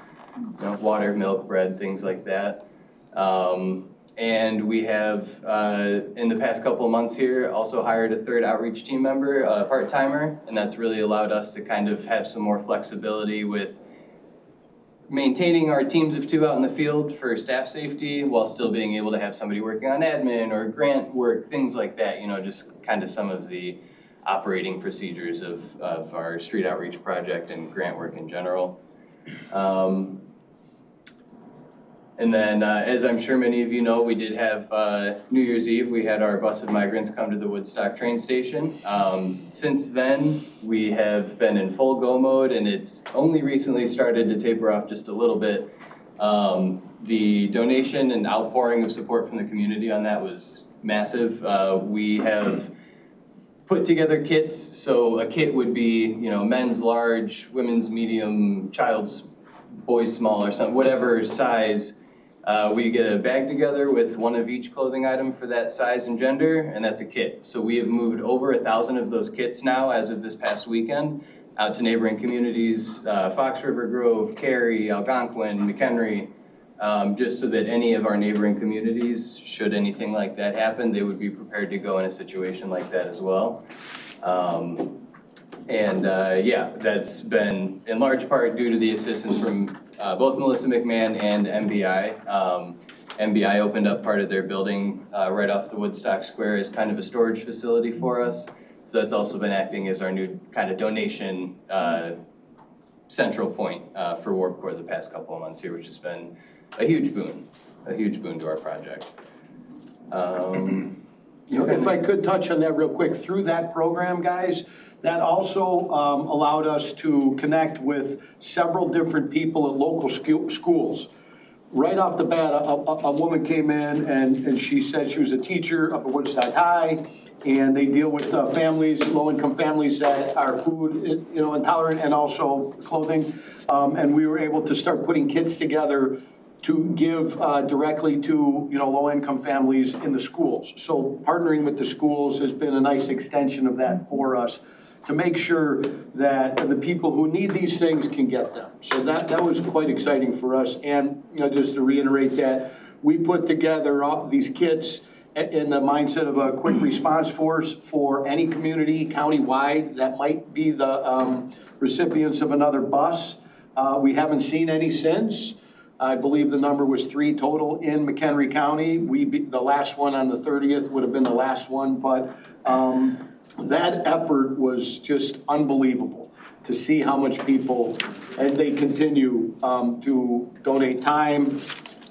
water, milk, bread, things like that. And we have, in the past couple of months here, also hired a third outreach team member, a part-timer, and that's really allowed us to kind of have some more flexibility with maintaining our teams of 2 out in the field for staff safety while still being able to have somebody working on admin or grant work, things like that, just kind of some of the operating procedures of our street outreach project and grant work in general. And then, as I'm sure many of you know, we did have New Year's Eve, we had our bus of migrants come to the Woodstock train station. Since then, we have been in full go mode, and it's only recently started to taper off just a little bit. The donation and outpouring of support from the community on that was massive. We have put together kits, so a kit would be, you know, men's large, women's medium, child's boys small or something, whatever size. We get a bag together with one of each clothing item for that size and gender, and that's a kit. So we have moved over 1,000 of those kits now as of this past weekend out to neighboring communities, Fox River Grove, Cary, Algonquin, McHenry, just so that any of our neighboring communities, should anything like that happen, they would be prepared to go in a situation like that as well. Yeah, that's been in large part due to the assistance from both Melissa McMahon and MBI. MBI opened up part of their building right off the Woodstock Square as kind of a storage facility for us. So that's also been acting as our new kind of donation central point for Warp Core the past couple of months here, which has been a huge boon to our project. If I could touch on that real quick, through that program, guys, that also allowed us to connect with several different people at local schools. Right off the bat, a woman came in and she said she was a teacher up at Woodstock High, and they deal with families, low-income families that are food, intolerant, and also clothing. And we were able to start putting kits together to give directly to low-income families in the schools. So partnering with the schools has been a nice extension of that for us, to make sure that the people who need these things can get them. So that was quite exciting for us. And just to reiterate that, we put together these kits in the mindset of a quick response force for any community countywide that might be the recipients of another bus. We haven't seen any since. I believe the number was 3 total in McHenry County. The last one on the 30th would have been the last one, but that effort was just unbelievable to see how much people, and they continue to donate time,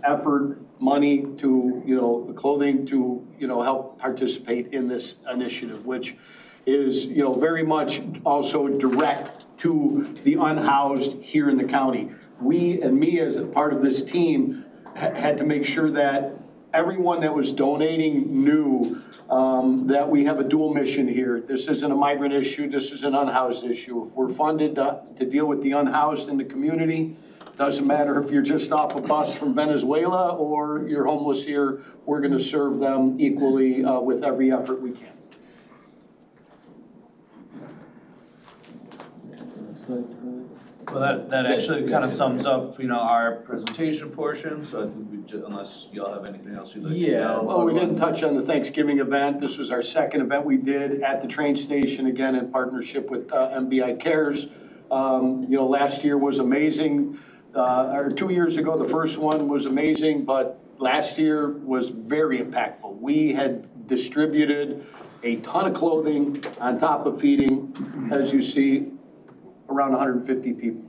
effort, money to, clothing to, help participate in this initiative, which is, very much also direct to the unhoused here in the county. We, and me as a part of this team, had to make sure that everyone that was donating knew that we have a dual mission here. This isn't a migrant issue, this is an unhoused issue. If we're funded to deal with the unhoused in the community, doesn't matter if you're just off a bus from Venezuela or you're homeless here, we're gonna serve them equally with every effort we can. Well, that actually kind of sums up, our presentation portion, so I think unless y'all have anything else you'd like to know. Well, we didn't touch on the Thanksgiving event. This was our second event we did at the train station, again, in partnership with MBI Cares. Last year was amazing, or 2 years ago, the first one was amazing, but last year was very impactful. We had distributed a ton of clothing on top of feeding, as you see, around 150 people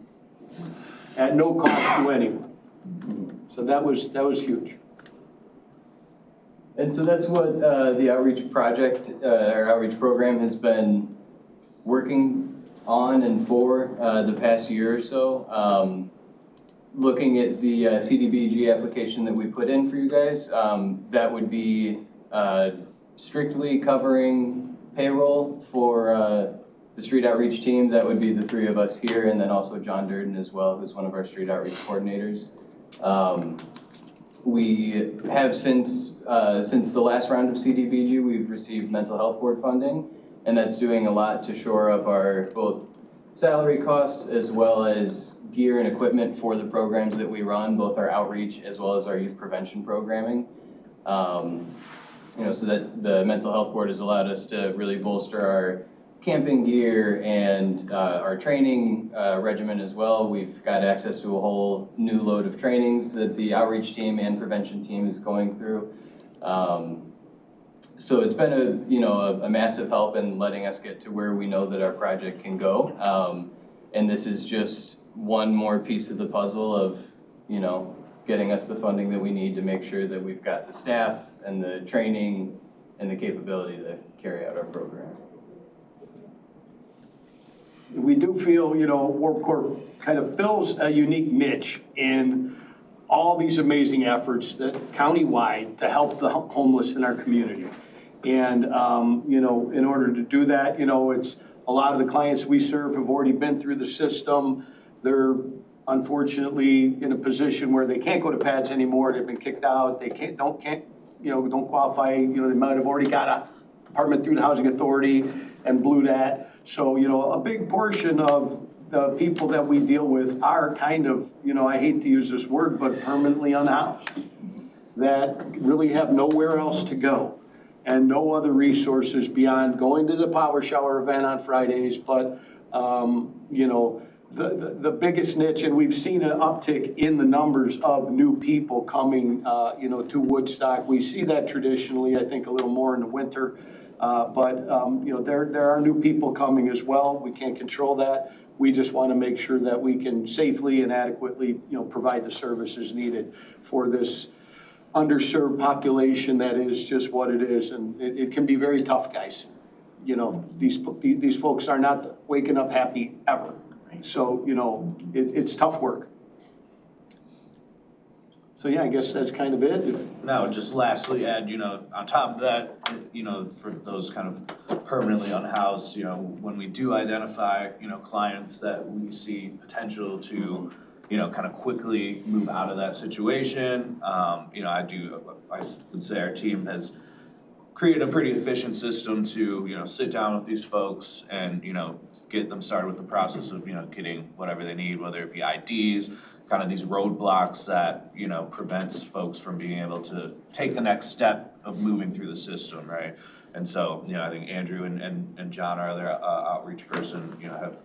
at no cost to anyone. So that was huge. And so that's what the outreach project, our outreach program has been working on and for the past year or so. Looking at the CDBG application that we put in for you guys, that would be strictly covering payroll for the street outreach team. That would be the 3 of us here, and then also John Durden as well, who's one of our street outreach coordinators. We have since the last round of CDBG, we've received mental health board funding, and that's doing a lot to shore up our both salary costs as well as gear and equipment for the programs that we run, both our outreach as well as our youth prevention programming. So that the mental health board has allowed us to really bolster our camping gear and our training regimen as well. We've got access to a whole new load of trainings that the outreach team and prevention team is going through. So it's been a massive help in letting us get to where we know that our project can go. And this is just one more piece of the puzzle of, getting us the funding that we need to make sure that we've got the staff and the training and the capability to carry out our program. We do feel, Warp Core kind of fills a unique niche in all these amazing efforts that countywide to help the homeless in our community. And, you know, in order to do that, you know, it's a lot of the clients we serve have already been through the system. They're unfortunately in a position where they can't go to PADS anymore. They've been kicked out. They don't qualify. You know, they might have already got an apartment through the Housing Authority and blew that. So, you know, a big portion of the people that we deal with are kind of, you know, I hate to use this word, but permanently unhoused, that really have nowhere else to go and no other resources beyond going to the power shower event on Fridays. But, you know, the biggest niche, and we've seen an uptick in the numbers of new people coming, you know, to Woodstock. We see that traditionally, I think a little more in the winter. But you know, there are new people coming as well. We can't control that. We just want to make sure that we can safely and adequately, you know, provide the services needed for this underserved population that is just what it is. And it can be very tough, guys. You know, these folks are not waking up happy ever. So, you know, it's tough work. So yeah, I guess that's kind of it. No, just lastly add, you know, on top of that, you know, for those kind of permanently unhoused, you know, when we do identify, you know, clients that we see potential to, you know, kind of quickly move out of that situation, you know, I would say our team has created a pretty efficient system to, you know, sit down with these folks and, you know, get them started with the process of, you know, getting whatever they need, whether it be IDs, kind of these roadblocks that, you know, prevents folks from being able to take the next step of moving through the system, right? And so, you know, I think Andrew and John, our other outreach person, you know, have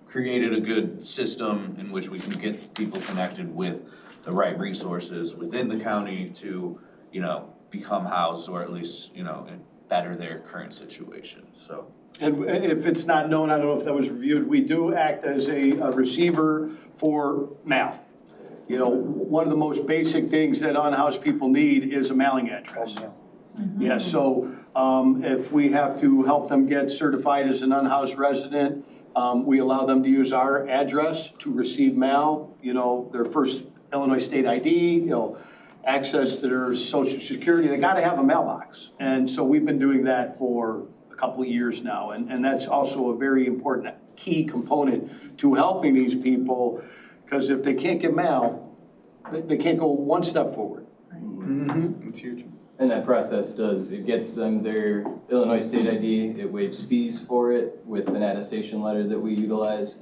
created a good system in which we can get people connected with the right resources within the county to, you know, become housed or at least, you know, better their current situation, so. And if it's not known, I don't know if that was reviewed, we do act as a receiver for mail. You know, one of the most basic things that unhoused people need is a mailing address. Yeah, so if we have to help them get certified as an unhoused resident, we allow them to use our address to receive mail, you know, their first Illinois state ID, you know, access to their social security. They gotta have a mailbox. And so we've been doing that for a couple of years now. And that's also a very important key component to helping these people, because if they can't get mail, they can't go one step forward. Mm-hmm. It's huge. And that process it gets them their Illinois state ID, it waives fees for it with an attestation letter that we utilize.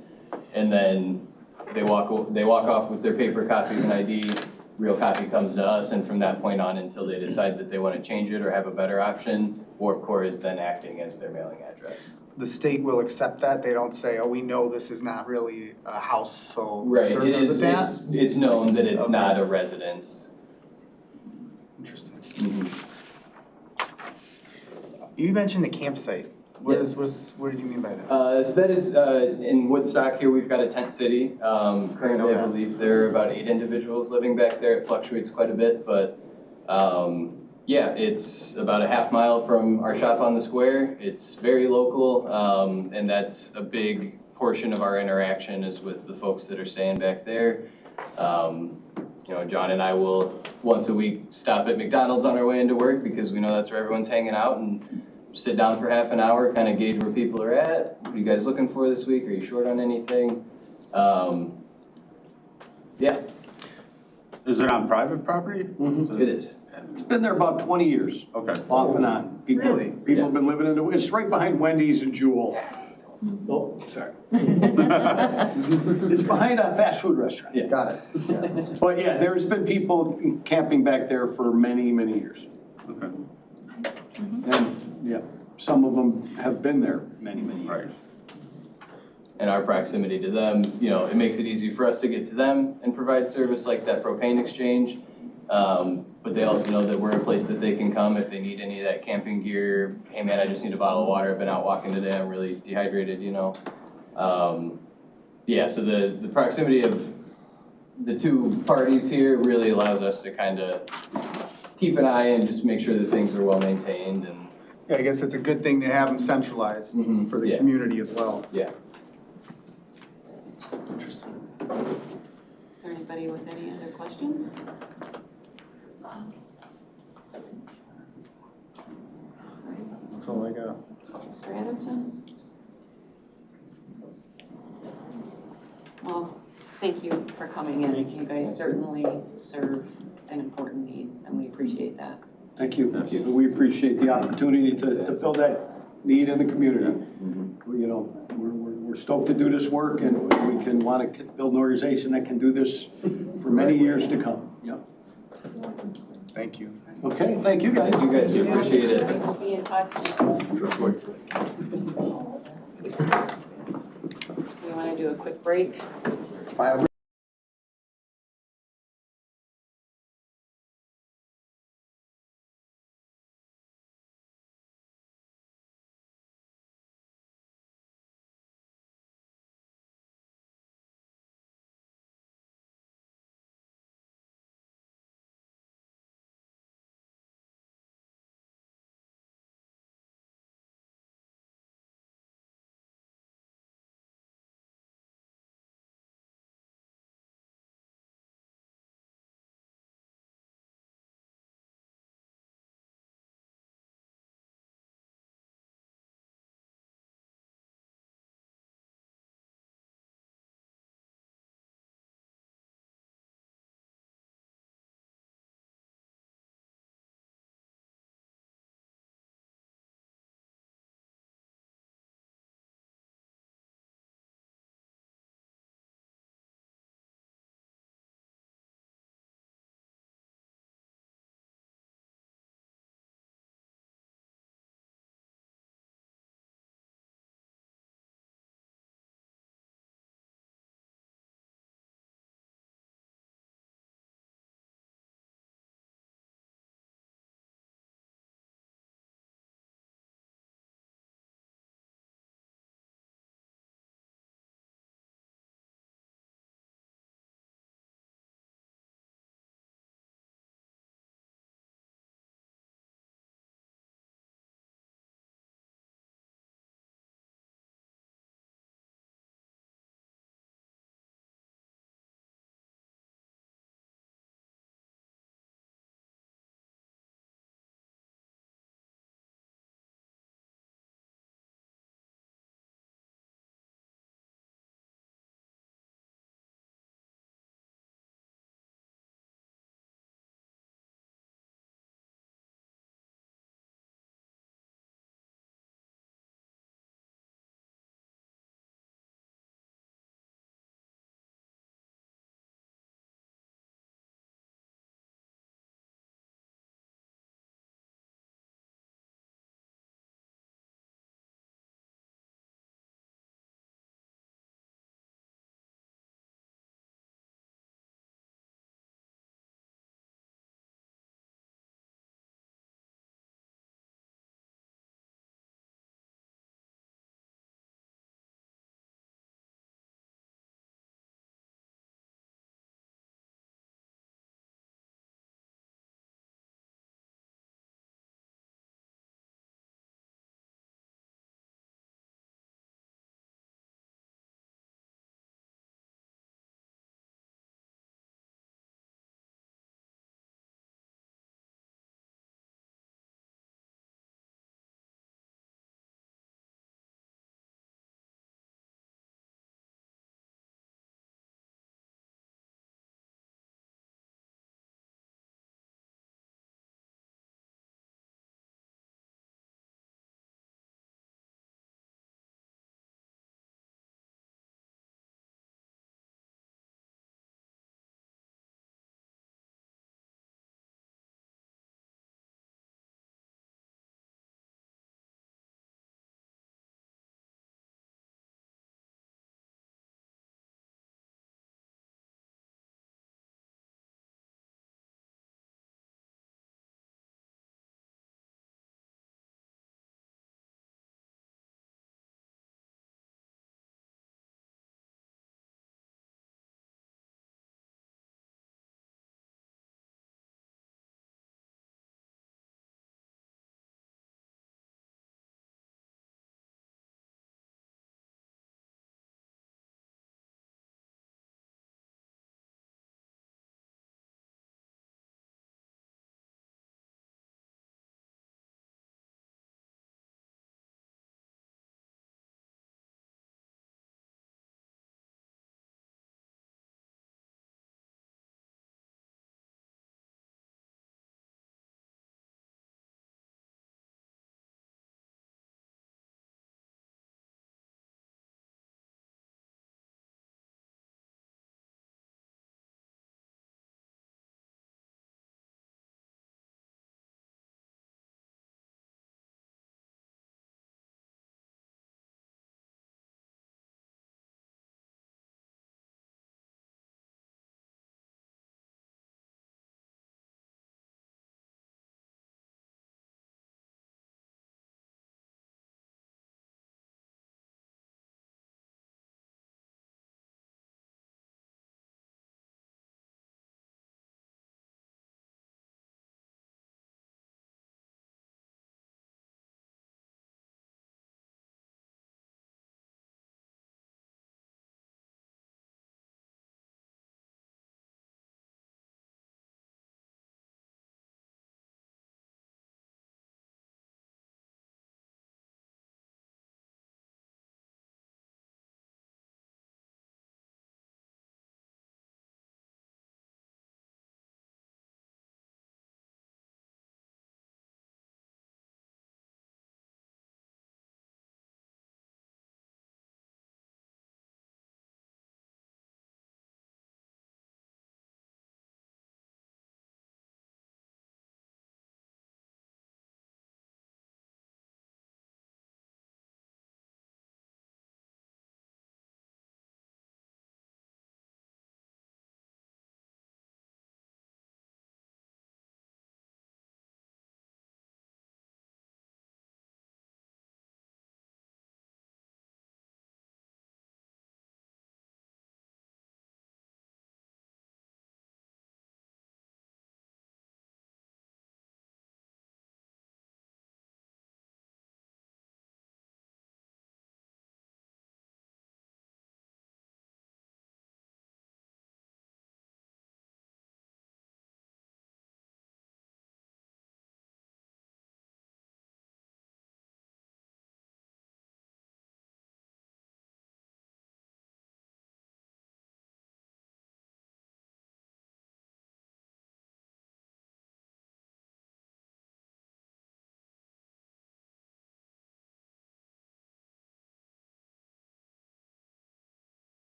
And then they walk off with their paper copies and ID, real copy comes to us, and from that point on until they decide that they want to change it or have a better option, Warp Core is then acting as their mailing address. The state will accept that. They don't say, oh, we know this is not really a house, so. Right, they're good with that? it's known that it's not a residence. Interesting. Mm-hmm. You mentioned the campsite. What did you mean by that? So that is, in Woodstock here, we've got a tent city. Currently, I believe there are about 8 individuals living back there. It fluctuates quite a bit, but yeah, it's about a half mile from our shop on the square. It's very local, and that's a big portion of our interaction is with the folks that are staying back there. You know, John and I will once a week stop at McDonald's on our way into work because we know that's where everyone's hanging out, and sit down for half an hour, kind of gauge where people are at. What are you guys looking for this week? Are you short on anything? Yeah. Is it on private property? Mm-hmm. It is. It's been there about 20 years. Okay. Off and on. People have been living in it. It's right behind Wendy's and Jewel. Oh, sorry. It's behind a fast food restaurant. Yeah. Got it. Yeah. But yeah, there's been people camping back there for many, many years. Okay. And yeah, some of them have been there many, many years. And our proximity to them, you know, it makes it easy for us to get to them and provide service like that propane exchange. But they also know that we're a place that they can come if they need any of that camping gear. Hey man, I just need a bottle of water. I've been out walking today. I'm really dehydrated, you know. Yeah, so the proximity of the two parties here really allows us to kind of keep an eye and just make sure that things are well maintained. And Yeah, I guess it's a good thing to have them centralized for the community as well. Yeah. Interesting. Is there Anybody with any other questions? That's all I got. Mr. Adamson? Well, thank you for coming in. You guys certainly serve an important need, and we appreciate that. Thank you. We appreciate the opportunity to fill that need in the community. You know, we're stoked to do this work, and we can want to build an organization that can do this for many years to come. Yep. Thank you. Okay, thank you guys. You guys, appreciate it. We'll be in touch. We want to do a quick break. Bye.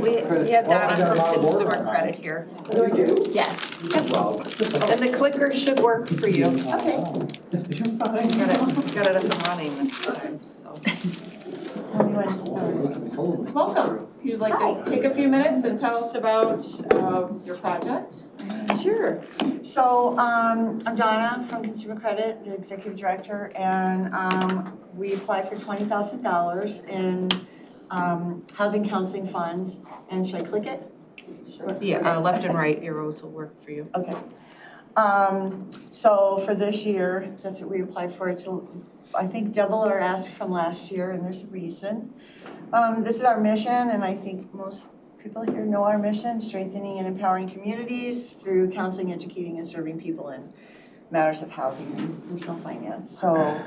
We have Donna from Consumer Credit here. Yes. And the clicker should work for you. Okay. You're fine. Got it up and running this time, so. Tell me when to start. Welcome. If you'd like to take a few minutes and tell us about your project. Sure. So I'm Donna from Consumer Credit, the Executive Director, and we applied for $20,000 in housing counseling funds. And should I click it? Sure. Yeah, left and right arrows will work for you. Okay. So for this year, that's what we applied for. It's, I think, double our ask from last year, and there's a reason. This is our mission, and I think most people here know our mission: strengthening and empowering communities through counseling, educating, and serving people in matters of housing and personal finance. So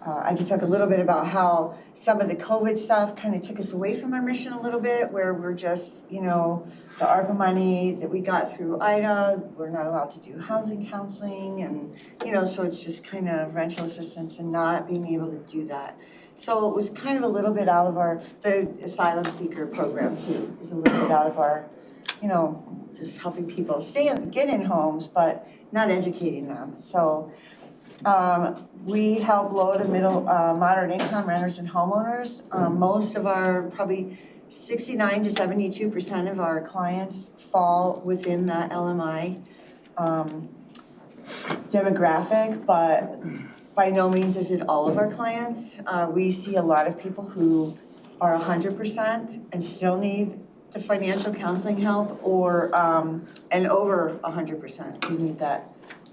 I can talk a little bit about how some of the COVID stuff kind of took us away from our mission a little bit, where we're just, you know, the ARPA money that we got through IDA, we're not allowed to do housing counseling, and, you know, so it's just kind of rental assistance and not being able to do that. So it was kind of a little bit out of our, the asylum seeker program too, is a little bit out of our, you know, just helping people stay in, get in homes, but not educating them. So we help low to middle, moderate income renters and homeowners. Most of our, probably 69 to 72% of our clients fall within that LMI demographic, but by no means is it all of our clients. We see a lot of people who are 100% and still need the financial counseling help, or and over 100%, we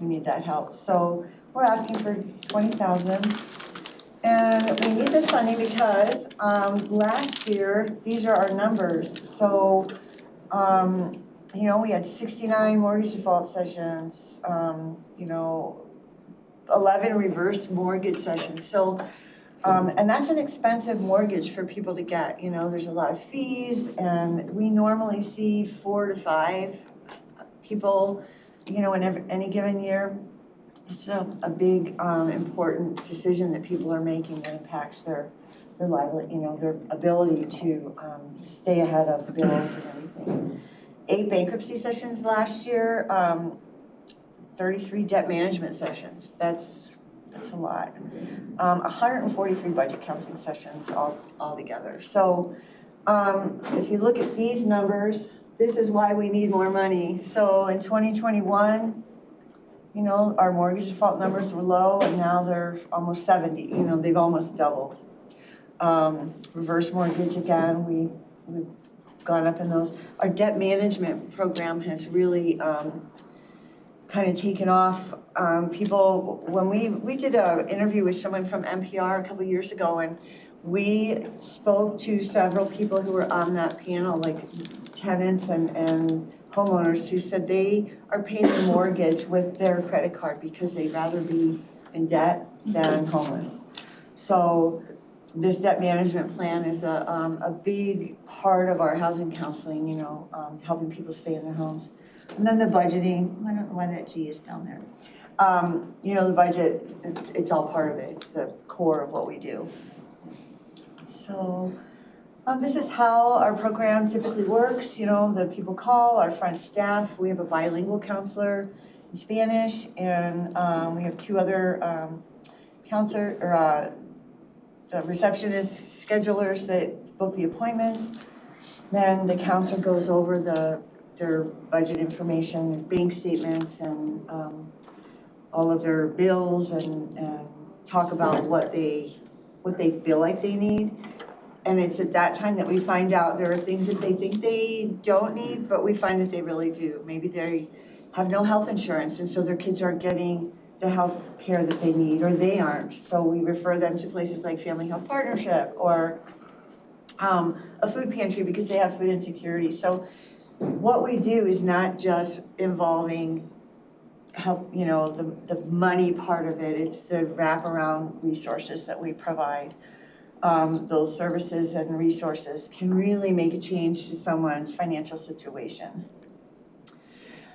need that help. So we're asking for $20,000. And we need this funding because last year, these are our numbers. So, you know, we had 69 mortgage default sessions, you know, 11 reverse mortgage sessions. So, and that's an expensive mortgage for people to get. You know, there's a lot of fees, and we normally see 4 to 5 people, you know, in any given year. So a big, important decision that people are making that impacts their livelihood, you know, their ability to stay ahead of bills and everything. 8 bankruptcy sessions last year, 33 debt management sessions. That's a lot. 143 budget counseling sessions all together. So if you look at these numbers, this is why we need more money. So in 2021, you know, our mortgage default numbers were low, and now they're almost 70. You know, they've almost doubled. Reverse mortgage, again, we've gone up in those. Our debt management program has really kind of taken off. People, when we did an interview with someone from NPR a couple years ago, and we spoke to several people who were on that panel, like tenants and homeowners, who said they are paying the mortgage with their credit card because they'd rather be in debt than homeless. So this debt management plan is a big part of our housing counseling, you know, helping people stay in their homes. And then the budgeting, I don't know why that G is down there. You know, the budget, it's all part of it. It's the core of what we do. So this is how our program typically works. You know, the people call, our front staff. We have a bilingual counselor in Spanish, and we have 2 other the receptionist schedulers that book the appointments. Then the counselor goes over their budget information, bank statements, and all of their bills, and talk about what they feel like they need. And it's at that time that we find out there are things that they think they don't need, but we find that they really do. Maybe they have no health insurance, and so their kids aren't getting the health care that they need, or they aren't. So we refer them to places like Family Health Partnership, or a food pantry because they have food insecurity. So what we do is not just involving help, you know, the money part of it. It's the wraparound resources that we provide. Those services and resources can really make a change to someone's financial situation.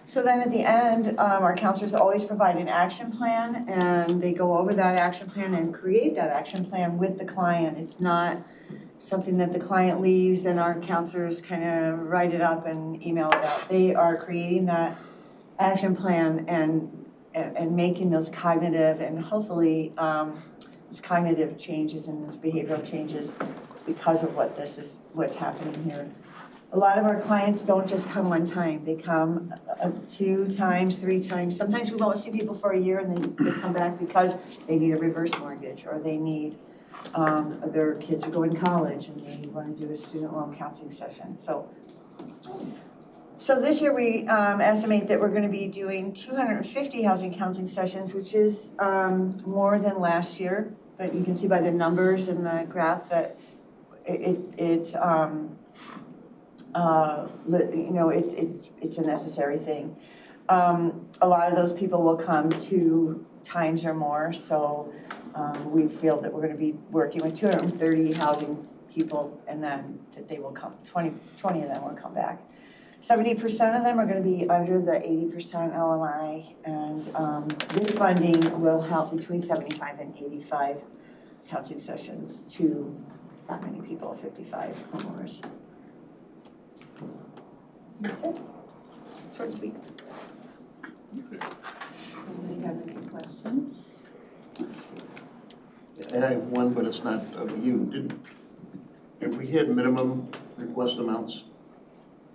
So then at the end, our counselors always provide an action plan, and they go over that action plan and create that action plan with the client. It's not, something that the client leaves and our counselors kind of write it up and email it out. They are creating that action plan and making those cognitive and hopefully those cognitive changes and those behavioral changes because of what's happening here. A lot of our clients don't just come one time. They come 2 times, 3 times. Sometimes we won't see people for a year and they come back because they need a reverse mortgage or they need, their kids are going to college and they want to do a student loan counseling session. So this year we estimate that we're going to be doing 250 housing counseling sessions, which is more than last year. But you can see by the numbers in the graph that it's a necessary thing. A lot of those people will come 2 times or more, so we feel that we're going to be working with 230 housing people, and then that they will come, 20 of them will come back. 70% of them are going to be under the 80% LMI, and this funding will help between 75 and 85 counseling sessions to that many people, 55 homeowners. That's it. Short and sweet. Anybody have any questions? I have one, but it's not of you. Have we had minimum request amounts?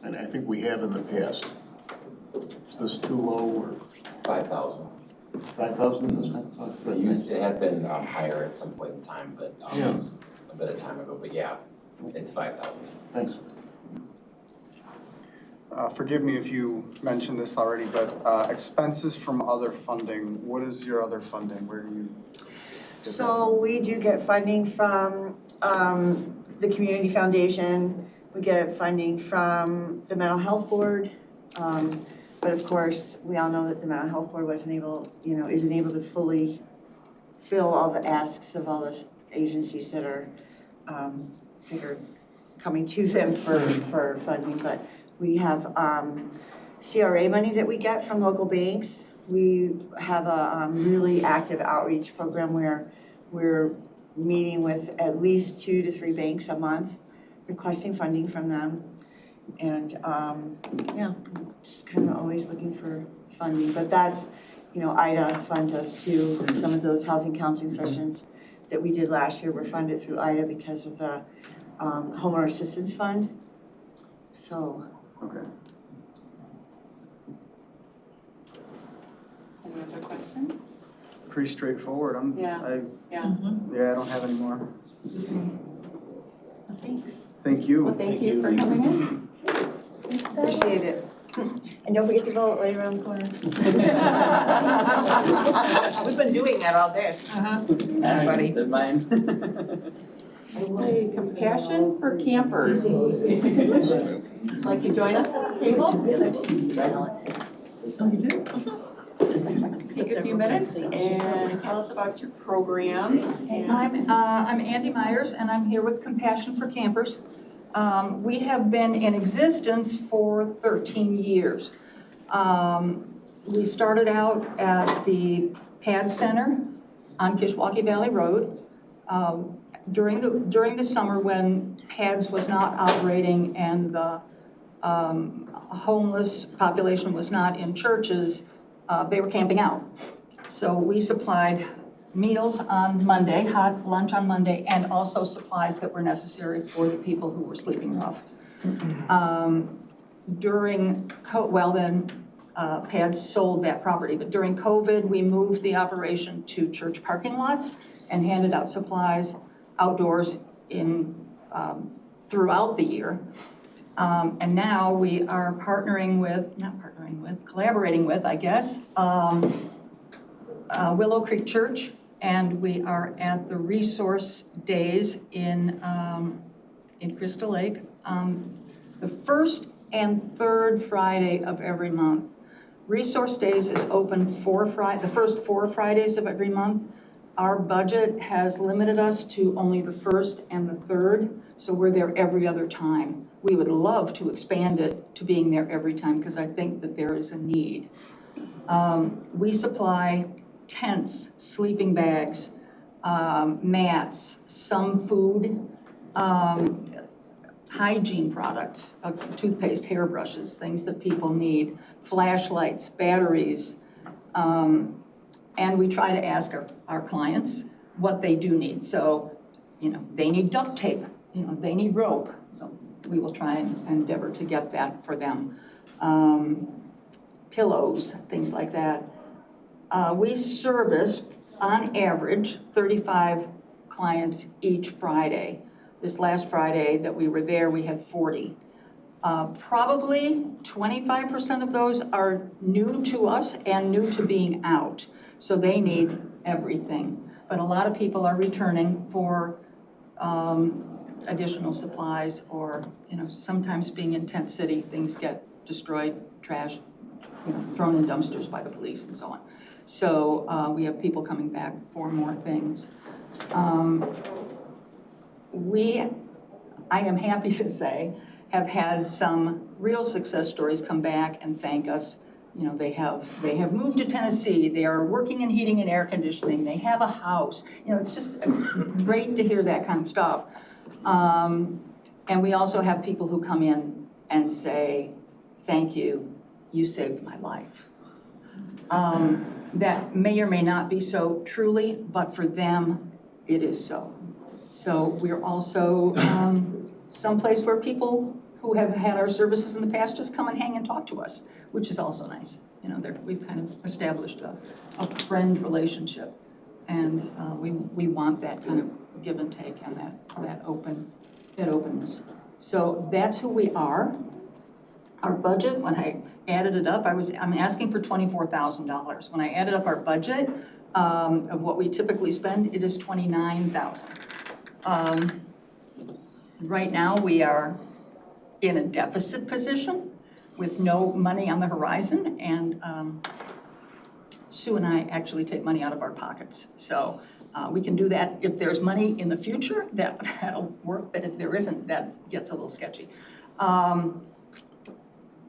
And I think we have in the past. Is this too low or? 5,000. 5,000 this time? It had been higher at some point in time, but it was a bit of time ago. But yeah, it's 5,000. Thanks. Forgive me if you mentioned this already, but expenses from other funding, what is your other funding? Where do you? So we do get funding from the Community Foundation. We get funding from the Mental Health Board. But of course, we all know that the Mental Health Board isn't able to fully fill all the asks of all those agencies that are coming to them for funding. But we have CRA money that we get from local banks. We have a really active outreach program where we're meeting with at least 2 to 3 banks a month, requesting funding from them. And just kind of always looking for funding. But that's, IDA funds us too. Some of those housing counseling sessions that we did last year were funded through IDA because of the Homeowner Assistance Fund. So. Okay. Any other questions? Pretty straightforward. Yeah. I don't have any more. Well, thanks. Thank you. Well, thank you for coming in. Appreciate it. And don't forget to vote right around the corner. We've been doing that all day. Everybody. Good mind. Okay, Compassion for Campers. Like to join us at the table? Take a few minutes and tell us about your program. I'm Andy Myers, and I'm here with Compassion for Campers. We have been in existence for 13 years. We started out at the PAD Center on Kishwaukee Valley Road during the summer when PADS was not operating and the homeless population was not in churches. They were camping out. So we supplied meals on Monday, hot lunch on Monday, and also supplies that were necessary for the people who were sleeping rough. PADS sold that property, but during COVID, we moved the operation to church parking lots and handed out supplies outdoors throughout the year. And now we are collaborating with, I guess, Willow Creek Church, and we are at the Resource Days in Crystal Lake, the first and third Friday of every month. Resource Days is open the first 4 Fridays of every month. Our budget has limited us to only the first and the third, so we're there every other time. We would love to expand it to being there every time because I think that there is a need. We supply tents, sleeping bags, mats, some food, hygiene products, toothpaste, hairbrushes, things that people need, flashlights, batteries. And we try to ask our clients what they do need. So, they need duct tape, they need rope. So we will try and endeavor to get that for them. Pillows, things like that. We service, on average, 35 clients each Friday. This last Friday that we were there, we had 40. Probably 25% of those are new to us and new to being out. So they need everything. But a lot of people are returning for additional supplies or, sometimes being in Tent City, things get destroyed, trash, thrown in dumpsters by the police and so on. So we have people coming back for more things. I am happy to say, have had some real success stories come back and thank us. They have moved to Tennessee. They are working in heating and air conditioning. They have a house. It's just great to hear that kind of stuff. And we also have people who come in and say, thank you, you saved my life. That may or may not be so truly, but for them, it is so. So we're also someplace where people who have had our services in the past just come and hang and talk to us, which is also nice. We've kind of established a friend relationship, and we want that kind of give and take and that openness. So that's who we are. Our budget, when I added it up, I'm asking for $24,000. When I added up our budget of what we typically spend, it is $29,000. Right now, we are in a deficit position with no money on the horizon, and Sue and I actually take money out of our pockets. So we can do that. If there's money in the future, that'll work, but if there isn't, that gets a little sketchy.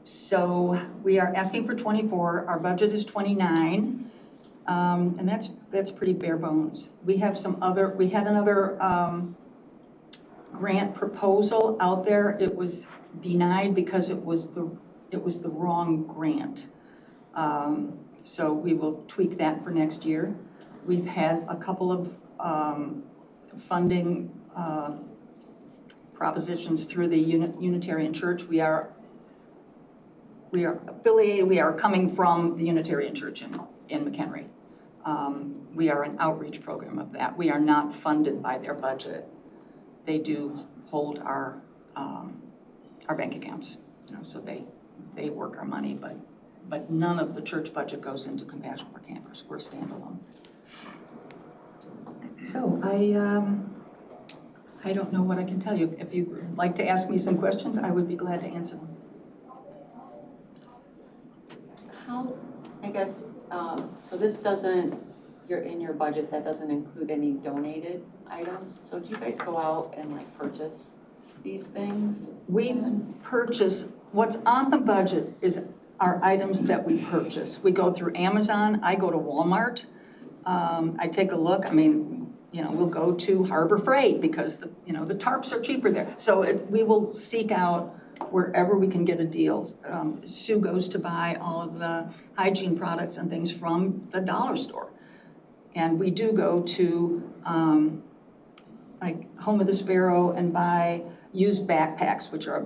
So we are asking for 24, our budget is 29, and that's pretty bare bones. We had another grant proposal out there. It was denied because it was the wrong grant. So we will tweak that for next year. We've had a couple of funding propositions through the Unitarian Church. We are affiliated, we are coming from the Unitarian Church in McHenry. We are an outreach program of that. We are not funded by their budget. They do hold our bank accounts, so they work our money, but none of the church budget goes into Compassion for Campers. We're standalone. So I don't know what I can tell you. If you'd like to ask me some questions, I would be glad to answer them. So this doesn't, you're in your budget, that doesn't include any donated items. So do you guys go out and purchase these things? We purchase, what's on the budget are items that we purchase. We go through Amazon, I go to Walmart, I take a look, we'll go to Harbor Freight because the tarps are cheaper there. So we will seek out wherever we can get a deal. Sue goes to buy all of the hygiene products and things from the dollar store. And we do go to Home of the Sparrow and buy used backpacks, which are a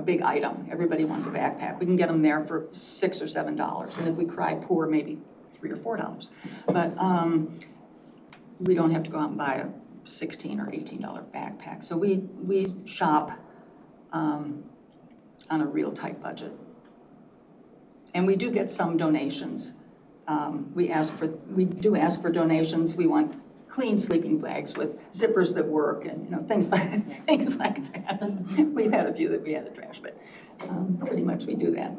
big item. Everybody wants a backpack. We can get them there for $6 or $7. And if we cry poor, maybe $3 or $4. But we don't have to go out and buy a $16 or $18 backpack. So we shop on a real tight budget. And we do get some donations. We do ask for donations. We want clean sleeping bags with zippers that work and things like that. We've had a few that we had to trash, but pretty much we do that.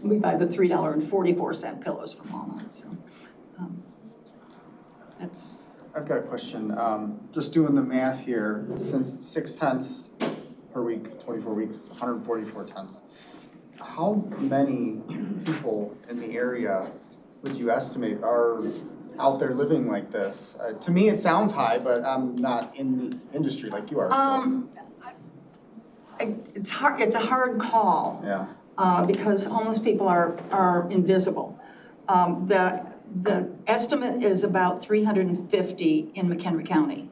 We buy the $3.44 pillows from Walmart. So that's. I've got a question. Just doing the math here, since 6 tents per week, 24 weeks, 144 tents. How many people in the area would you estimate are out there living like this? To me, it sounds high, but I'm not in the industry like you are. So. It's a hard call. Yeah. Because homeless people are invisible. The estimate is about 350 in McHenry County.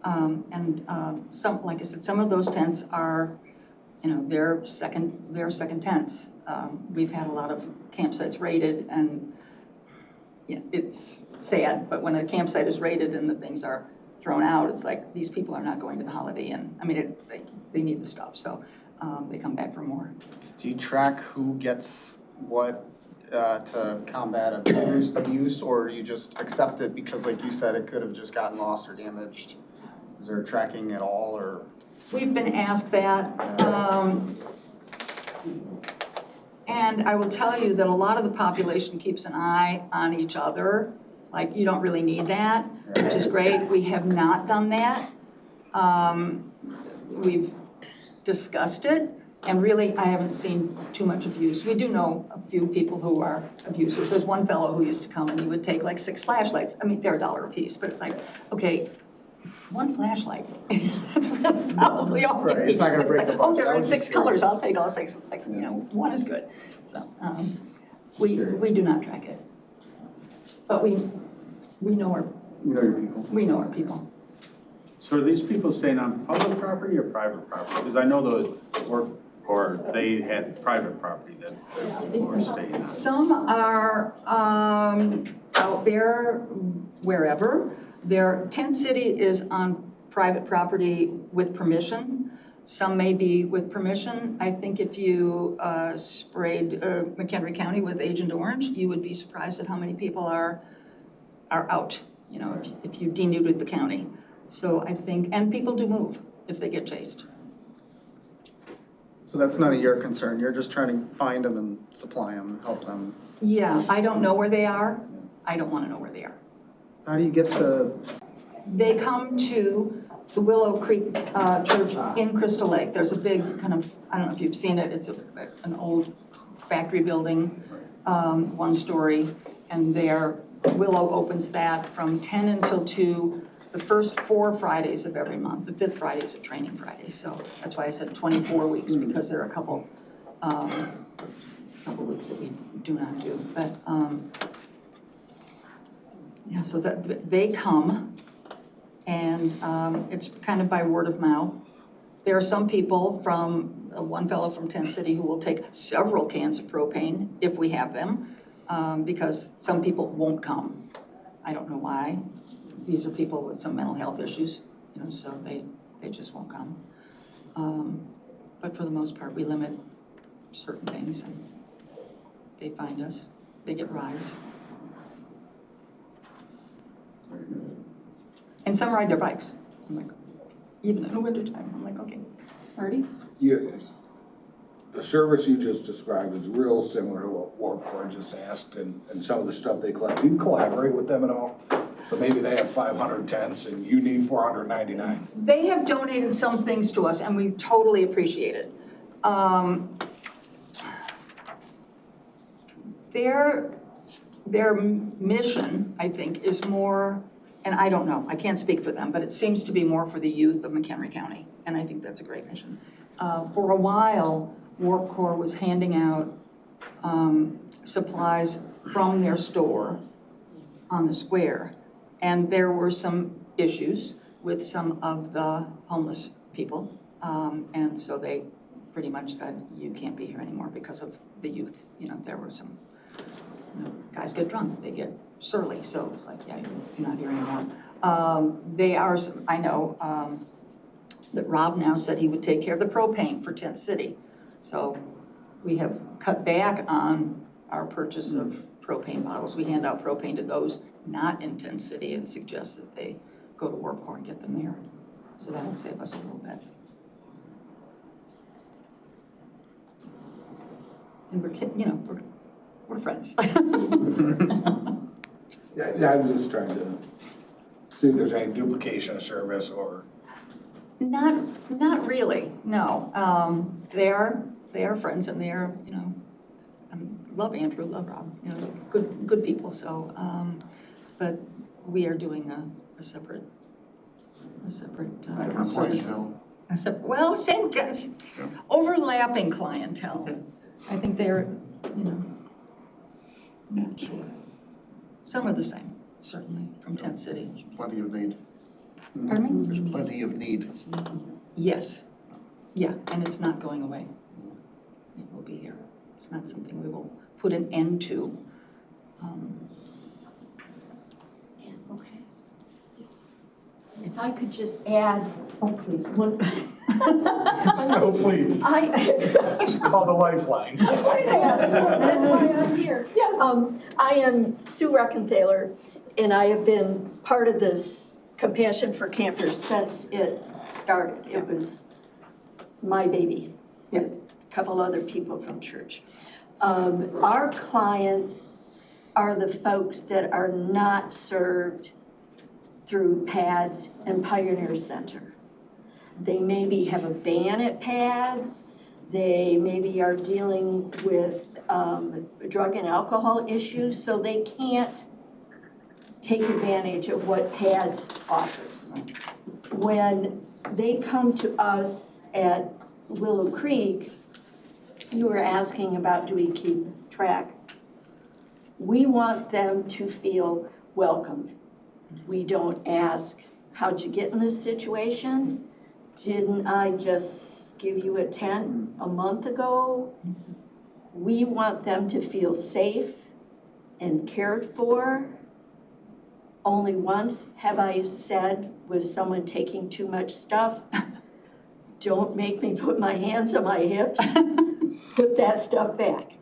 Some, like I said, some of those tents are, they're second tents. We've had a lot of campsites raided, and it's sad, but when a campsite is raided and the things are thrown out, it's like, these people are not going to the Holiday Inn. I mean, they need the stuff, so they come back for more. Do you track who gets what to combat abuse, or do you just accept it because, like you said, it could have just gotten lost or damaged? Is there tracking at all, or? We've been asked that. And I will tell you that a lot of the population keeps an eye on each other. Like, you don't really need that, which is great. We have not done that. We've discussed it, and really, I haven't seen too much abuse. We do know a few people who are abusers. There's one fellow who used to come and he would take like 6 flashlights. I mean, they're $1 a piece, but it's like, okay, 1 flashlight. That's probably all you need. It's not gonna break the bunch. Oh, there are 6 colors, I'll take all 6. It's like, 1 is good. So, we do not track it. But we know our people. We know our people. So are these people staying on public property or private property? Because I know those they had private property that they were staying on. Some are out there wherever. Tent City is on private property with permission. Some may be with permission. I think if you sprayed McHenry County with Agent Orange, you would be surprised at how many people are out, if you denuded the county. So I think, and people do move if they get chased. So that's none of your concern. You're just trying to find them and supply them, help them. Yeah, I don't know where they are. I don't want to know where they are. How do you get to? They come to the Willow Creek Church in Crystal Lake. There's a big kind of, I don't know if you've seen it, it's an old factory building, 1 story, and Willow opens that from 10 until 2, the first 4 Fridays of every month. The 5th Friday is a training Friday, so that's why I said 24 weeks, because there are a couple weeks that we do not do. But yeah, so that they come, and it's kind of by word of mouth. There are some people one fellow from Tent City who will take several cans of propane if we have them, because some people won't come. I don't know why. These are people with some mental health issues, so they just won't come. But for the most part, we limit certain things, and they find us. They get rides. And some ride their bikes. I'm like, even in the wintertime, I'm like, okay. Marty? The service you just described is real similar to what Warp Core just asked, and some of the stuff they collect. Do you collaborate with them at all? So maybe they have 500 tents and you need 499. They have donated some things to us, and we totally appreciate it. Their mission, I think, is more, and I don't know, I can't speak for them, but it seems to be more for the youth of McHenry County, and I think that's a great mission. For a while, Warp Core was handing out supplies from their store on the square, and there were some issues with some of the homeless people, and so they pretty much said, you can't be here anymore because of the youth. There were some guys get drunk, they get surly, so it's like, yeah, you're not here anymore. I know that Rob now said he would take care of the propane for Tent City. So we have cut back on our purchase of propane bottles. We hand out propane to those not in Tent City and suggest that they go to Warp Core and get them there. So that'll save us a little bit. And we're friends. Yeah, I'm just trying to see if there's any duplication of service or. Not really, no. They are friends, and they are, love Andrew, love Rob, good people. So but we are doing a separate. Clientele. Well, same guys, overlapping clientele. I think they're, not sure. Some are the same, certainly, from Tent City. Plenty of need. Pardon me? There's plenty of need. Yes, yeah, and it's not going away. It will be here. It's not something we will put an end to. Okay. If I could just add, oh, please, one. No, please. I should call the lifeline. That's why I'm here. Yes. I am Sue Reckenthaler, and I have been part of this Compassion for Campers since it started. It was my baby with a couple other people from church. Our clients are the folks that are not served through PADS and Pioneer Center. They maybe have a ban at PADS. They maybe are dealing with drug and alcohol issues, so they can't take advantage of what PADS offers. When they come to us at Willow Creek, you were asking about, do we keep track? We want them to feel welcome. We don't ask, how'd you get in this situation? Didn't I just give you a tent a month ago? We want them to feel safe and cared for. Only once have I said, was someone taking too much stuff? Don't make me put my hands on my hips. Put that stuff back.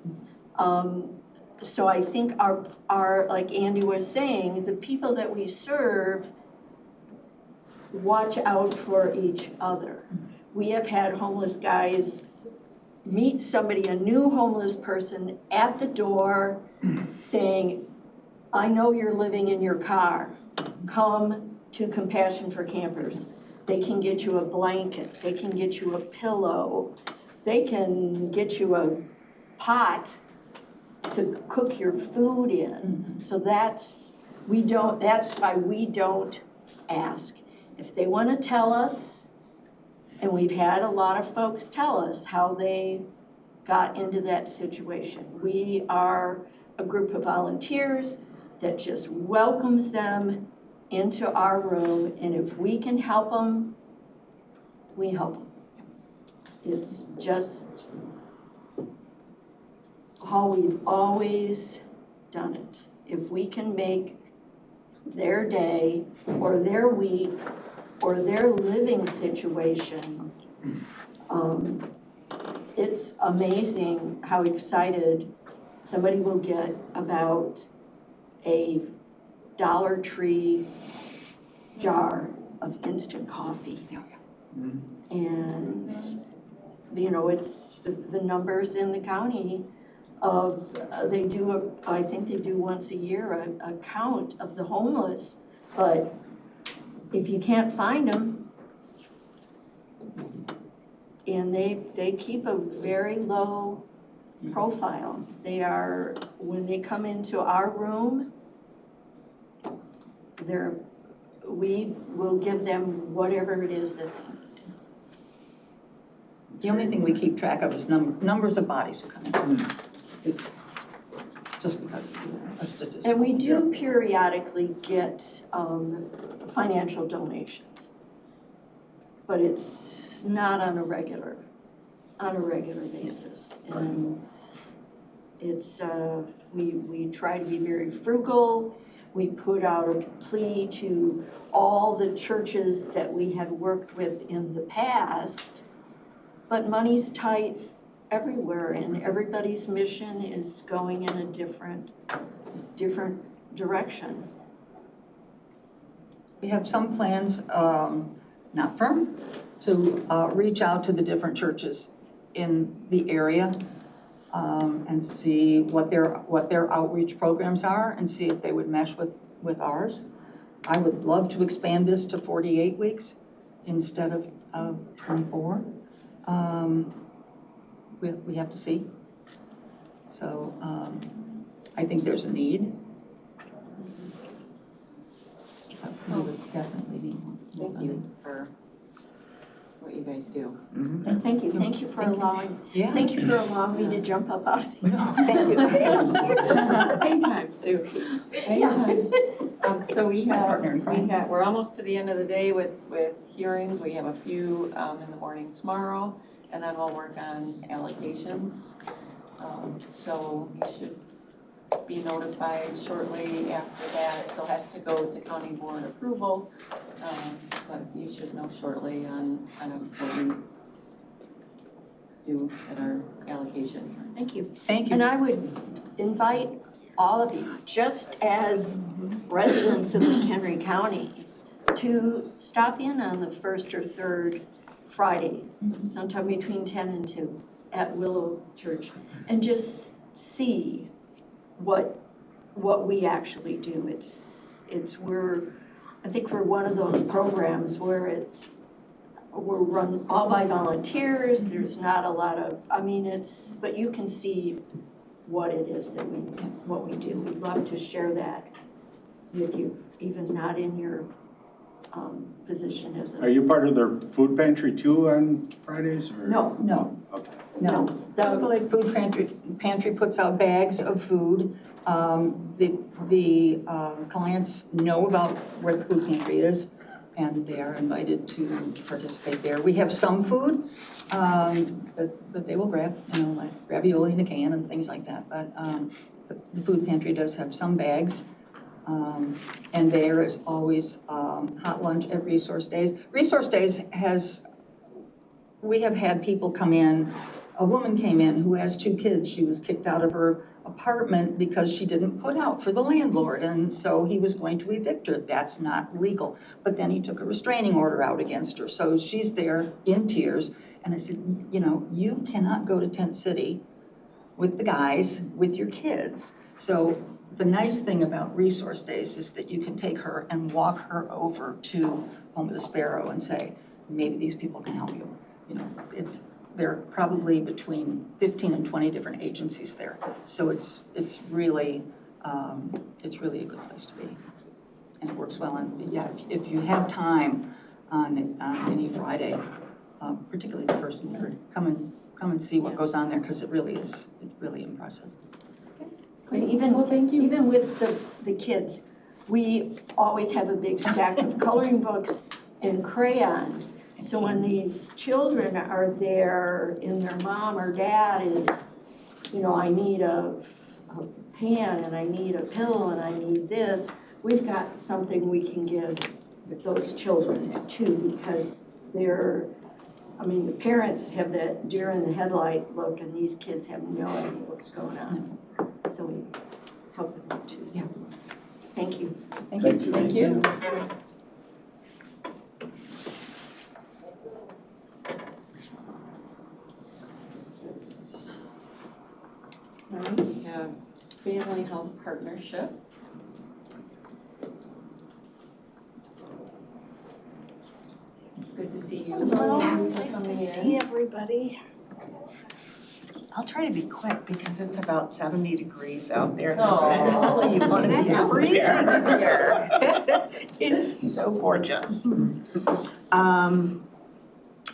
So I think our, like Andy was saying, the people that we serve watch out for each other. We have had homeless guys meet somebody, a new homeless person at the door saying, I know you're living in your car. Come to Compassion for Campers. They can get you a blanket. They can get you a pillow. They can get you a pot to cook your food in. So that's why we don't ask. If they want to tell us, and we've had a lot of folks tell us how they got into that situation. We are a group of volunteers that just welcomes them into our room, and if we can help them, we help them. It's just how we've always done it. If we can make their day or their week or their living situation, it's amazing how excited somebody will get about a Dollar Tree jar of instant coffee. And, it's the numbers in the county of, I think they do once a year, a count of the homeless. But if you can't find them, and they keep a very low profile. When they come into our room, we will give them whatever it is that they need. The only thing we keep track of is numbers of bodies who come in. Just because it's a statistic. And we do periodically get financial donations, but it's not on a regular basis. And it's we try to be very frugal. We put out a plea to all the churches that we have worked with in the past, but money's tight everywhere, and everybody's mission is going in a different direction. We have some plans, not firm, to reach out to the different churches in the area and see what their outreach programs are and see if they would mesh with ours. I would love to expand this to 48 weeks instead of 24. We have to see. So I think there's a need. definitely be more. Thank you for what you guys do. And thank you for allowing, Yeah. thank you for allowing me to jump up out of the. No, thank you. Anytime, Sue. Anytime. So we're almost to the end of the day with hearings. We have a few in the morning tomorrow, and then we'll work on allocations. So you should be notified shortly after that. It still has to go to county board approval, but you should know shortly on kind of what we do at our allocation here. Thank you. Thank you. And I would invite all of you, just as residents of McHenry County, to stop in on the first or third Friday, sometime between 10 and 2 at Willow Church, and just see what we actually do. I think we're one of those programs where we're run all by volunteers. There's not a lot of, but you can see what it is that what we do. We'd love to share that with you, even not in your position as a. Are you part of their food pantry too on Fridays or? No. Okay. No, Crystal Lake Food Pantry puts out bags of food. The clients know about where the food pantry is, and they are invited to participate there. We have some food that they will grab, like ravioli in a can and things like that. But the food pantry does have some bags. And there is always hot lunch at Resource Days. Resource Days we have had people come in. A woman came in who has 2 kids. She was kicked out of her apartment because she didn't put out for the landlord, and so he was going to evict her. That's not legal. But then he took a restraining order out against her. So she's there in tears, and I said, you cannot go to Tent City with the guys, with your kids. So the nice thing about Resource Days is that you can take her and walk her over to Home of the Sparrow and say, maybe these people can help you. There are probably between 15 and 20 different agencies there. So it's really a good place to be. And it works well. And yeah, if you have time on any Friday, particularly the first and third, come and see what goes on there, because it's really impressive. Even with the kids, we always have a big stack of coloring books and crayons. So when these children are there and their mom or dad is, I need a pen and I need a pill and I need this, we've got something we can give those children too, because the parents have that deer in the headlight look, and these kids have no idea what's going on. So we help them out too. So. Thank you. Thank you. All right, we have Family Health Partnership. It's good to see you. Hello, nice to see everybody. I'll try to be quick because it's about 70 degrees out there. Oh, you want to be out there. It's so gorgeous.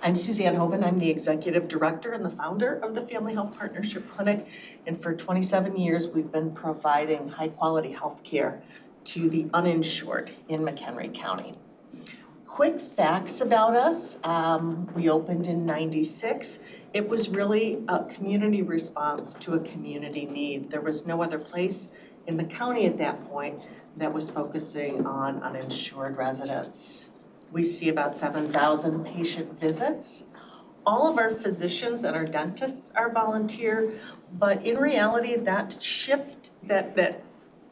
I'm Suzanne Hoban. I'm the executive director and the founder of the Family Health Partnership Clinic. And for 27 years, we've been providing high-quality health care to the uninsured in McHenry County. Quick facts about us. We opened in '96. It was really a community response to a community need. There was no other place in the county at that point that was focusing on uninsured residents. We see about 7,000 patient visits. All of our physicians and our dentists are volunteer, but in reality, that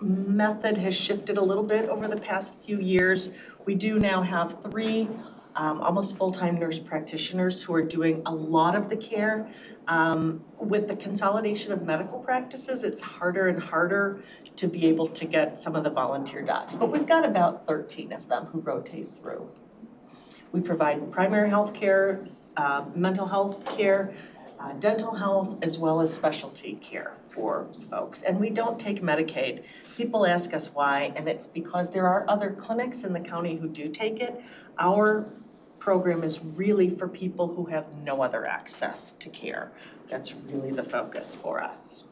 method has shifted a little bit over the past few years. We do now have 3 almost full-time nurse practitioners who are doing a lot of the care. With the consolidation of medical practices, it's harder and harder to be able to get some of the volunteer docs, but we've got about 13 of them who rotate through. We provide primary health care, mental health care, dental health, as well as specialty care for folks. And we don't take Medicaid. People ask us why, and it's because there are other clinics in the county who do take it. Our program is really for people who have no other access to care. That's really the focus for us.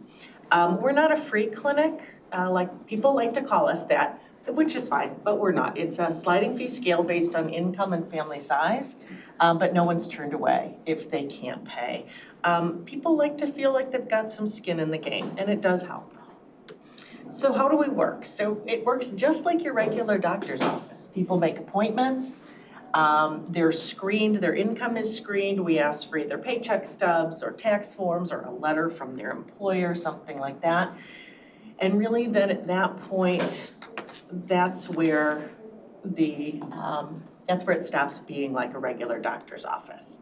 We're not a free clinic, like people like to call us that, which is fine, but we're not. It's a sliding fee scale based on income and family size, but no one's turned away if they can't pay. People like to feel like they've got some skin in the game, and it does help. So how do we work? So it works just like your regular doctor's office. People make appointments, they're screened, their income is screened. We ask for either paycheck stubs or tax forms or a letter from their employer, something like that. And really then at that point, that's where it stops being like a regular doctor's office.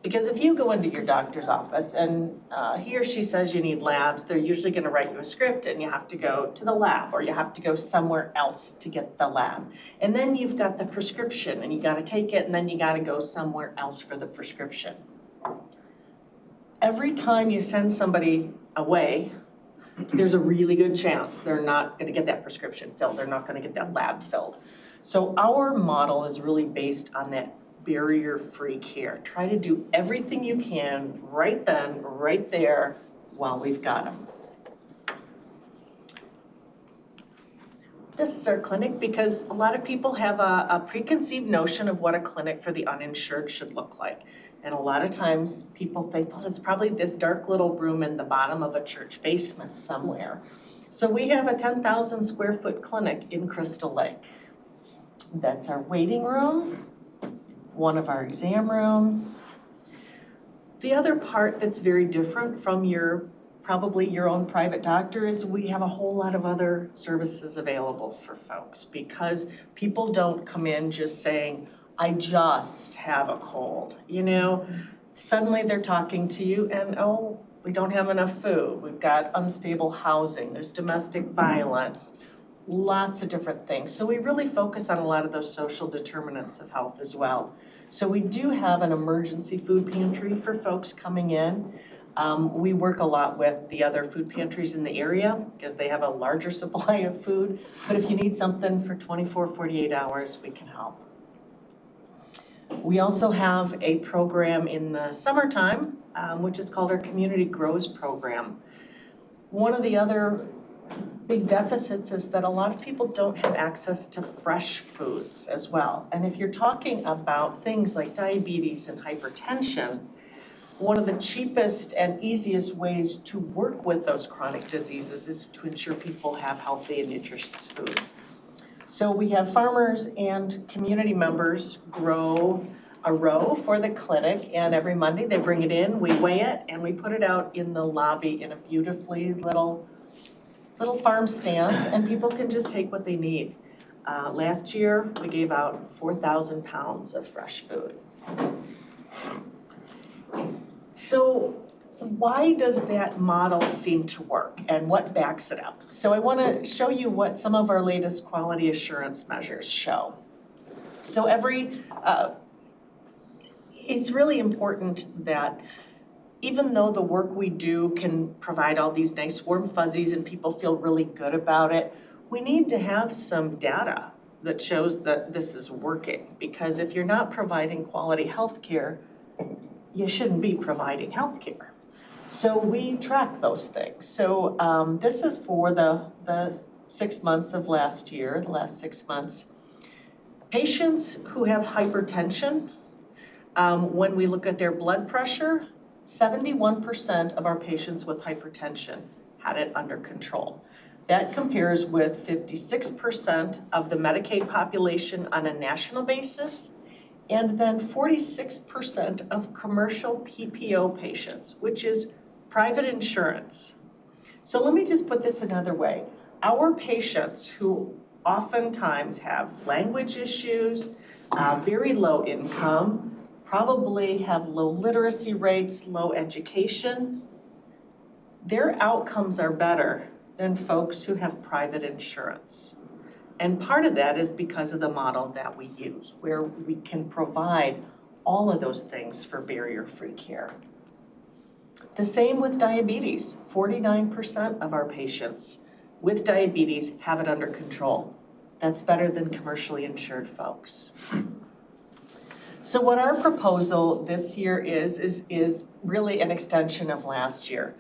Because if you go into your doctor's office and he or she says you need labs, they're usually gonna write you a script and you have to go to the lab or you have to go somewhere else to get the lab. And then you've got the prescription and you gotta take it and then you gotta go somewhere else for the prescription. Every time you send somebody away, there's a really good chance they're not gonna get that prescription filled, they're not gonna get that lab filled. So our model is really based on that barrier-free care. Try to do everything you can right then, right there, while we've got them. This is our clinic because a lot of people have a preconceived notion of what a clinic for the uninsured should look like. And a lot of times people think, well, it's probably this dark little room in the bottom of a church basement somewhere. So we have a 10,000 square foot clinic in Crystal Lake. That's our waiting room, one of our exam rooms. The other part that's very different from probably your own private doctor is we have a whole lot of other services available for folks because people don't come in just saying, I just have a cold, you know? Suddenly they're talking to you and, oh, we don't have enough food. We've got unstable housing. There's domestic violence, lots of different things. So we really focus on a lot of those social determinants of health as well. So we do have an emergency food pantry for folks coming in. We work a lot with the other food pantries in the area because they have a larger supply of food. But if you need something for 24, 48 hours, we can help. We also have a program in the summertime, which is called our Community Grows program. One of the other big deficits is that a lot of people don't have access to fresh foods as well. And if you're talking about things like diabetes and hypertension, one of the cheapest and easiest ways to work with those chronic diseases is to ensure people have healthy and nutritious food. So we have farmers and community members grow a row for the clinic, and every Monday they bring it in, we weigh it, and we put it out in the lobby in a beautifully little farm stand, and people can just take what they need. Last year, we gave out 4,000 pounds of fresh food. So why does that model seem to work and what backs it up? So I want to show you what some of our latest quality assurance measures show. So it's really important that even though the work we do can provide all these nice warm fuzzies and people feel really good about it, we need to have some data that shows that this is working. Because if you're not providing quality health care, you shouldn't be providing health care. So we track those things. So this is for the 6 months of last year, the last 6 months. Patients who have hypertension, when we look at their blood pressure, 71% of our patients with hypertension had it under control. That compares with 56% of the Medicaid population on a national basis, and then 46% of commercial PPO patients, which is private insurance. So let me just put this another way. Our patients who oftentimes have language issues, very low income, probably have low literacy rates, low education, their outcomes are better than folks who have private insurance. And part of that is because of the model that we use, where we can provide all of those things for barrier-free care. The same with diabetes. 49% of our patients with diabetes have it under control. That's better than commercially insured folks. So what our proposal this year is really an extension of last year.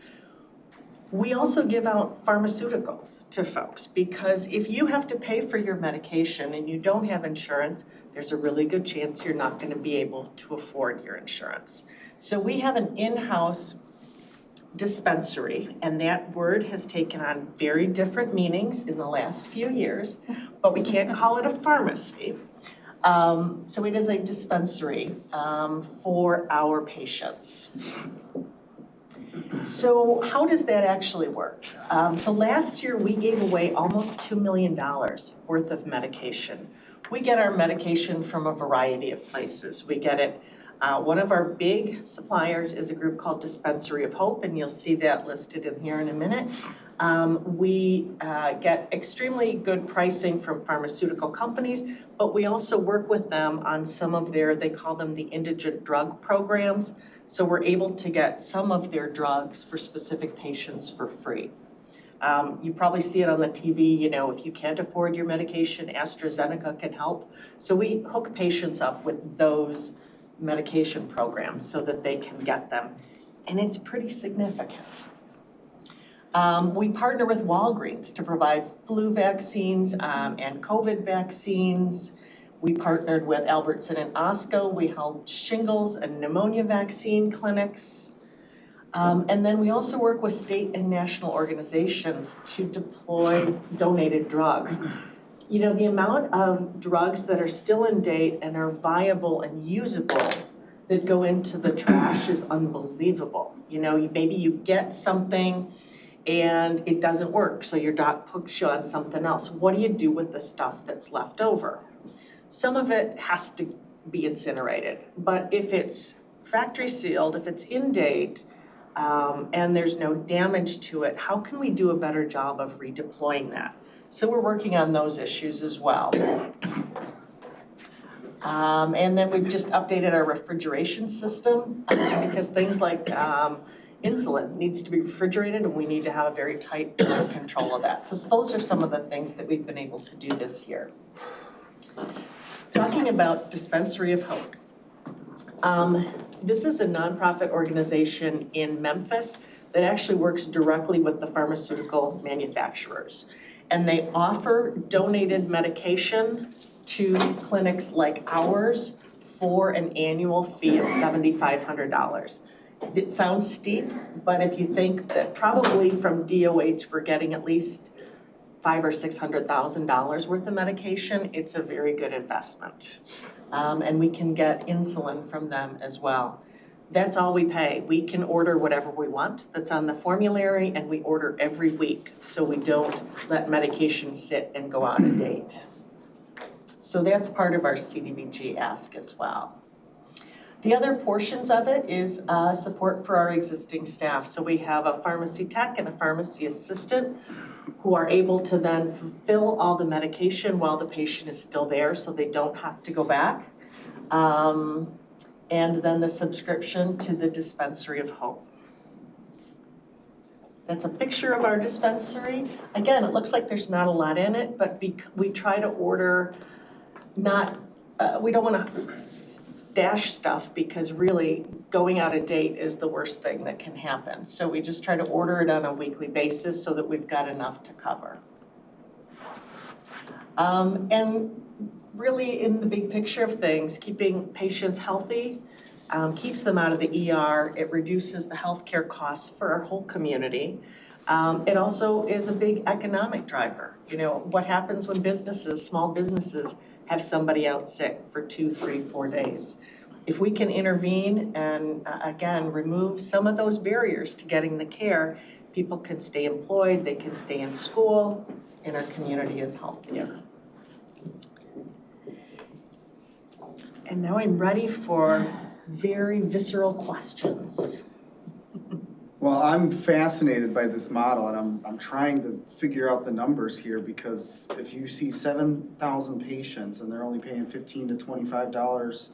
We also give out pharmaceuticals to folks because if you have to pay for your medication and you don't have insurance, there's a really good chance you're not going to be able to afford your insurance. So we have an in-house dispensary, and that word has taken on very different meanings in the last few years, but we can't call it a pharmacy. So it is a dispensary for our patients. So how does that actually work? So last year we gave away almost $2 million worth of medication. We get our medication from a variety of places. We get it, one of our big suppliers is a group called Dispensary of Hope, and you'll see that listed in here in a minute. We get extremely good pricing from pharmaceutical companies, but we also work with them on some of their, they call them the indigent drug programs. So we're able to get some of their drugs for specific patients for free. You probably see it on the TV, you know, if you can't afford your medication, AstraZeneca can help. So we hook patients up with those medication programs so that they can get them. And it's pretty significant. We partner with Walgreens to provide flu vaccines and COVID vaccines. We partnered with Albertson and Osco. We held shingles and pneumonia vaccine clinics. And then we also work with state and national organizations to deploy donated drugs. You know, the amount of drugs that are still in date and are viable and usable that go into the trash is unbelievable. You know, maybe you get something and it doesn't work, so your doc puts you on something else. What do you do with the stuff that's left over? Some of it has to be incinerated, but if it's factory sealed, if it's in date, and there's no damage to it, how can we do a better job of redeploying that? So we're working on those issues as well. And then we've just updated our refrigeration system because things like insulin needs to be refrigerated and we need to have a very tight control of that. So those are some of the things that we've been able to do this year. Talking about Dispensary of Hope. This is a nonprofit organization in Memphis that actually works directly with the pharmaceutical manufacturers. And they offer donated medication to clinics like ours for an annual fee of $7,500. It sounds steep, but if you think that probably from DOH we're getting at least $500,000 or $600,000 worth of medication, it's a very good investment. And we can get insulin from them as well. That's all we pay. We can order whatever we want that's on the formulary, and we order every week, so we don't let medication sit and go out of date. So that's part of our CDBG ask as well. The other portions of it is support for our existing staff. So we have a pharmacy tech and a pharmacy assistant who are able to then fulfill all the medication while the patient is still there so they don't have to go back. And then the subscription to the Dispensary of Hope. That's a picture of our dispensary. Again, it looks like there's not a lot in it, but we try to order not, we don't want to stash stuff because really going out of date is the worst thing that can happen. So we just try to order it on a weekly basis so that we've got enough to cover. And really in the big picture of things, keeping patients healthy keeps them out of the ER. It reduces the healthcare costs for our whole community. It also is a big economic driver. You know, what happens when businesses, small businesses, have somebody out sick for 2, 3, 4 days? If we can intervene and again, remove some of those barriers to getting the care, people can stay employed, they can stay in school, and our community is healthier. And now I'm ready for very visceral questions. Well, I'm fascinated by this model, and I'm trying to figure out the numbers here, because if you see 7,000 patients and they're only paying $15 to $25,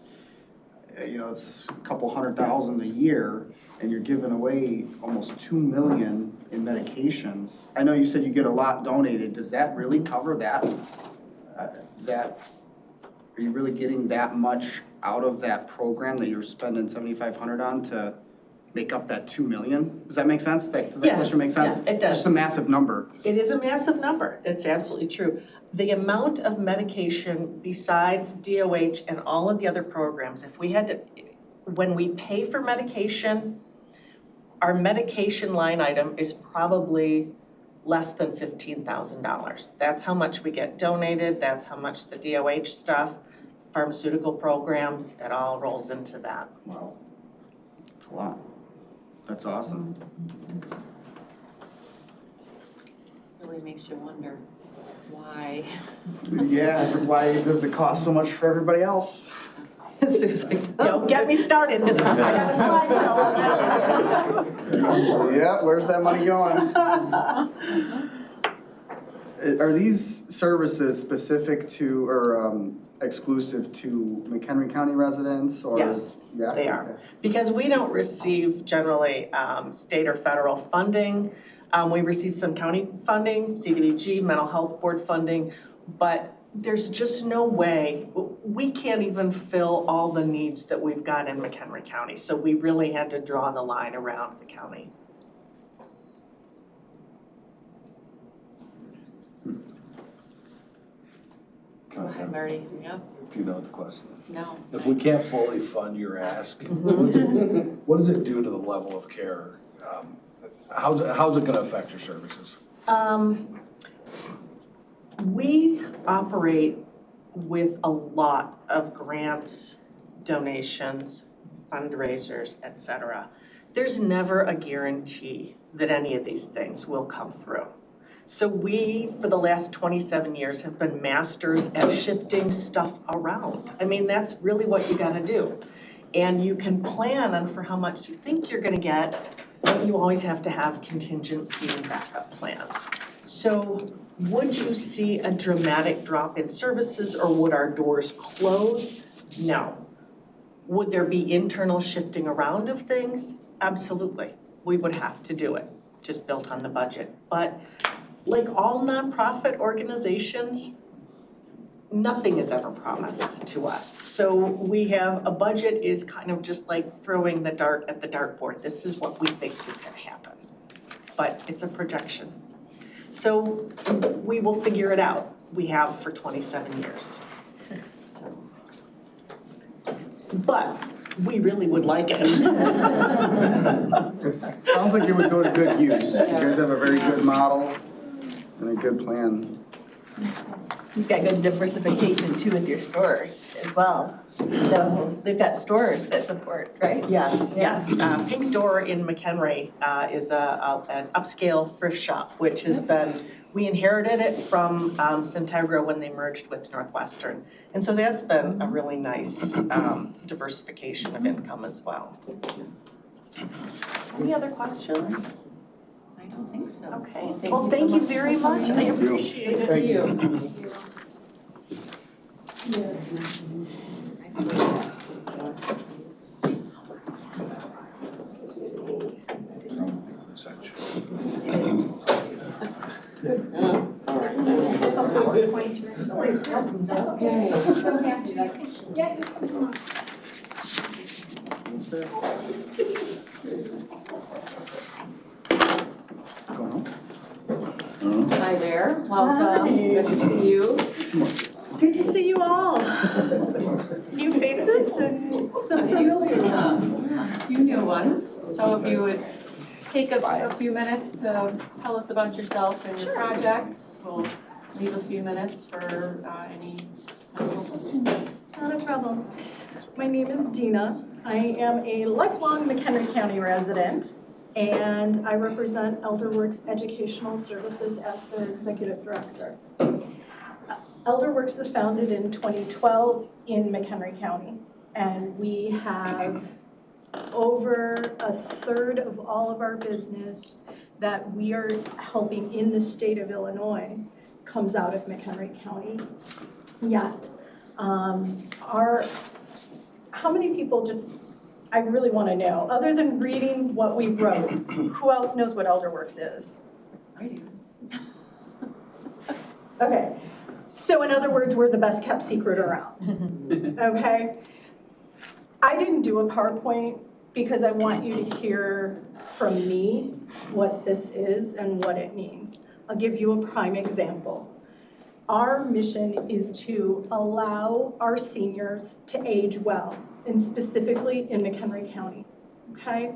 it's a couple $100,000 a year, and you're giving away almost 2 million in medications. I know you said you get a lot donated, does that really cover that? Are you really getting that much out of that program that you're spending 7,500 on to make up that 2 million? Does that make sense? Does that question make sense? Yeah, it does. It's just a massive number. It is a massive number. It's absolutely true. The amount of medication besides DOH and all of the other programs, if we had to, when we pay for medication, our medication line item is probably less than $15,000. That's how much we get donated. That's how much the DOH stuff, pharmaceutical programs, it all rolls into that. Wow. That's a lot. That's awesome. Really makes you wonder why. Yeah, why does it cost so much for everybody else? Don't get me started. I got a slideshow. Yeah, where's that money going? Are these services specific to or exclusive to McHenry County residents or? Yes, Yeah, they are. okay. Because we don't receive generally state or federal funding. We receive some county funding, CDBG, mental health board funding, but there's just no way, we can't even fill all the needs that we've got in McHenry County. So we really had to draw the line around the county. Go ahead, Marty. Yep. Do you know what the question is? No. If we can't fully fund your ask, what does it do to the level of care? How's it gonna affect your services? We operate with a lot of grants, donations, fundraisers, et cetera. There's never a guarantee that any of these things will come through. So we, for the last 27 years, have been masters at shifting stuff around. I mean, that's really what you gotta do. And you can plan on for how much you think you're gonna get, but you always have to have contingency and backup plans. So would you see a dramatic drop in services or would our doors close? No. Would there be internal shifting around of things? Absolutely. We would have to do it, just built on the budget. But like all nonprofit organizations, nothing is ever promised to us. So we have, a budget is kind of just like throwing the dart at the dartboard. This is what we think is gonna happen. But it's a projection. So we will figure it out. We have for 27 years. So. But we really would like it. It sounds like it would go to good use. You guys have a very good model and a good plan. You've got good diversification too with your stores as well. They've got stores that support, right? Yes, yes. Pink Door in McHenry is an upscale thrift shop, which has been, we inherited it from Centagro when they merged with Northwestern. And so that's been a really nice diversification of income as well. Any other questions? I don't think so. Okay, well, thank you very much. I appreciate it. Thank you. Hi there, welcome, good to see you. Good to see you all. New faces and some familiar ones. A few new ones, so if you would take a few minutes to tell us about yourself and your projects, we'll leave a few minutes for any questions. Not a problem. My name is Dina. I am a lifelong McHenry County resident, and I represent ElderWorks Educational Services as their executive director. ElderWorks was founded in 2012 in McHenry County, and we have over a third of all of our business that we are helping in the state of Illinois comes out of McHenry County. Yet, how many people just, I really want to know, other than reading what we wrote, who else knows what ElderWorks is? I do. Okay, so in other words, we're the best kept secret around, okay? I didn't do a PowerPoint because I want you to hear from me what this is and what it means. I'll give you a prime example. Our mission is to allow our seniors to age well, and specifically in McHenry County, okay?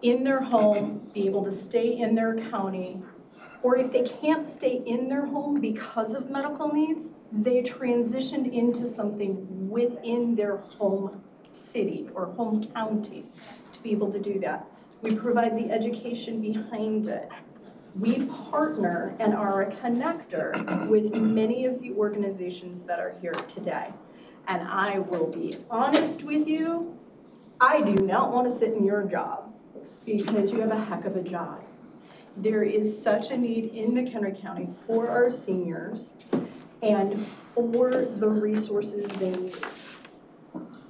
In their home, be able to stay in their county, or if they can't stay in their home because of medical needs, they transitioned into something within their home city or home county to be able to do that. We provide the education behind it. We partner and are a connector with many of the organizations that are here today. And I will be honest with you, I do not want to sit in your job because you have a heck of a job. There is such a need in McHenry County for our seniors and for the resources they need.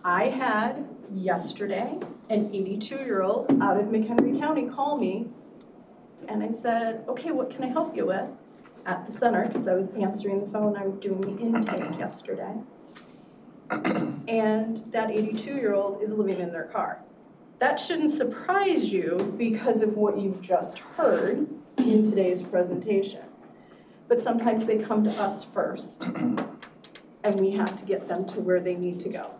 I had yesterday an 82-year-old out of McHenry County call me, and I said, okay, what can I help you with? At the center, because I was answering the phone, I was doing the intake yesterday. And that 82-year-old is living in their car. That shouldn't surprise you because of what you've just heard in today's presentation. But sometimes they come to us first, and we have to get them to where they need to go.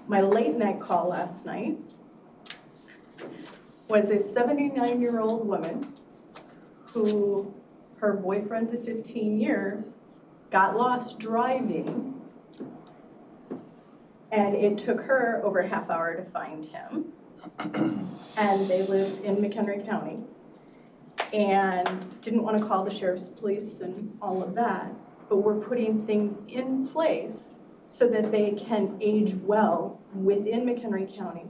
My late night call last night was a 79-year-old woman who her boyfriend of 15 years got lost driving, and it took her over a half hour to find him. And they lived in McHenry County and didn't want to call the sheriff's police and all of that, but we're putting things in place so that they can age well within McHenry County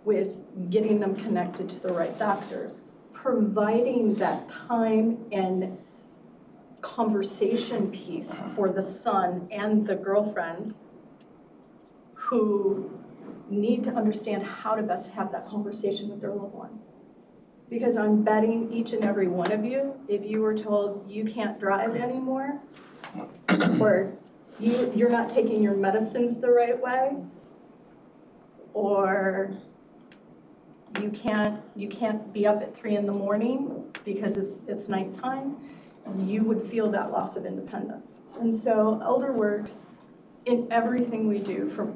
with getting them connected to the right doctors, providing that time and conversation piece for the son and the girlfriend who need to understand how to best have that conversation with their loved one. Because I'm betting each and every one of you, if you were told you can't drive anymore, or you're not taking your medicines the right way, or you can't be up at 3 in the morning because it's nighttime, you would feel that loss of independence. And so ElderWorks, in everything we do, from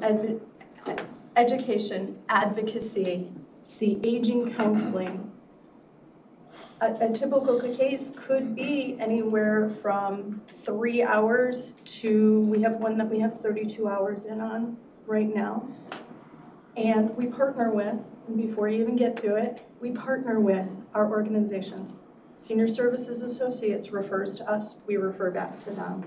education, advocacy, the aging counseling, a typical case could be anywhere from 3 hours to, we have one that we have 32 hours in on right now. And we partner with, and before you even get to it, we partner with our organizations. Senior Services Associates refers to us, we refer back to them.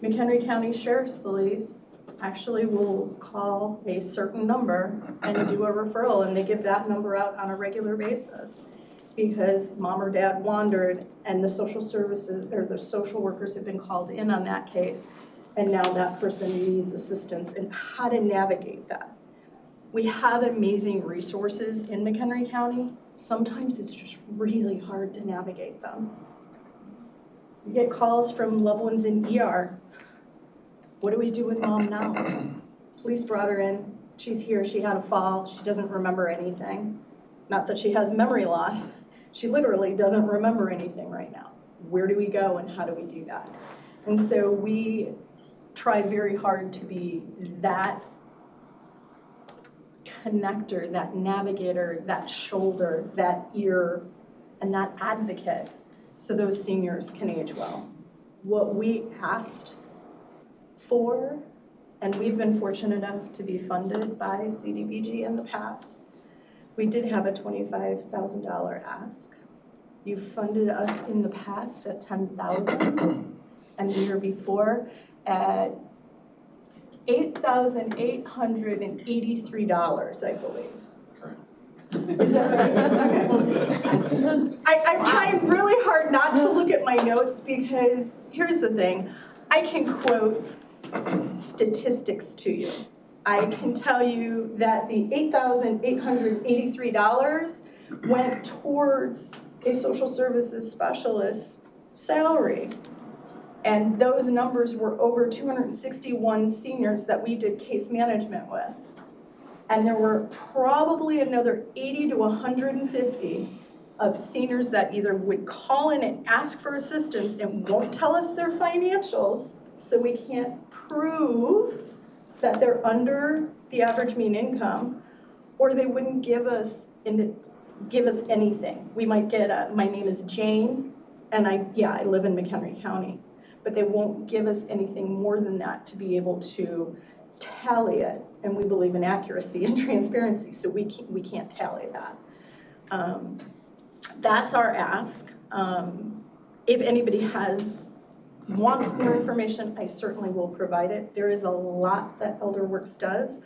McHenry County Sheriff's Police actually will call a certain number and do a referral, and they give that number out on a regular basis because mom or dad wandered and the social services or the social workers have been called in on that case, and now that person needs assistance in how to navigate that. We have amazing resources in McHenry County. Sometimes it's just really hard to navigate them. We get calls from loved ones in ER. What do we do with mom now? Police brought her in. She's here. She had a fall. She doesn't remember anything. Not that she has memory loss. She literally doesn't remember anything right now. Where do we go and how do we do that? And so we try very hard to be that connector, that navigator, that shoulder, that ear, and that advocate so those seniors can age well. What we asked for, and we've been fortunate enough to be funded by CDBG in the past, we did have a $25,000 ask. You funded us in the past at $10,000 and the year before at $8,883, I believe. That's correct. Is that right? Okay. I'm trying really hard not to look at my notes because here's the thing. I can quote statistics to you. I can tell you that the $8,883 went towards a social services specialist's salary. And those numbers were over 261 seniors that we did case management with. And there were probably another 80 to 150 of seniors that either would call in and ask for assistance and won't tell us their financials, so we can't prove that they're under the average mean income, or they wouldn't give us anything. We might get my name is Jane, and I live in McHenry County, but they won't give us anything more than that to be able to tally it, and we believe in accuracy and transparency, so we can't tally that. That's our ask. If anybody wants more information, I certainly will provide it. There is a lot that ElderWorks does,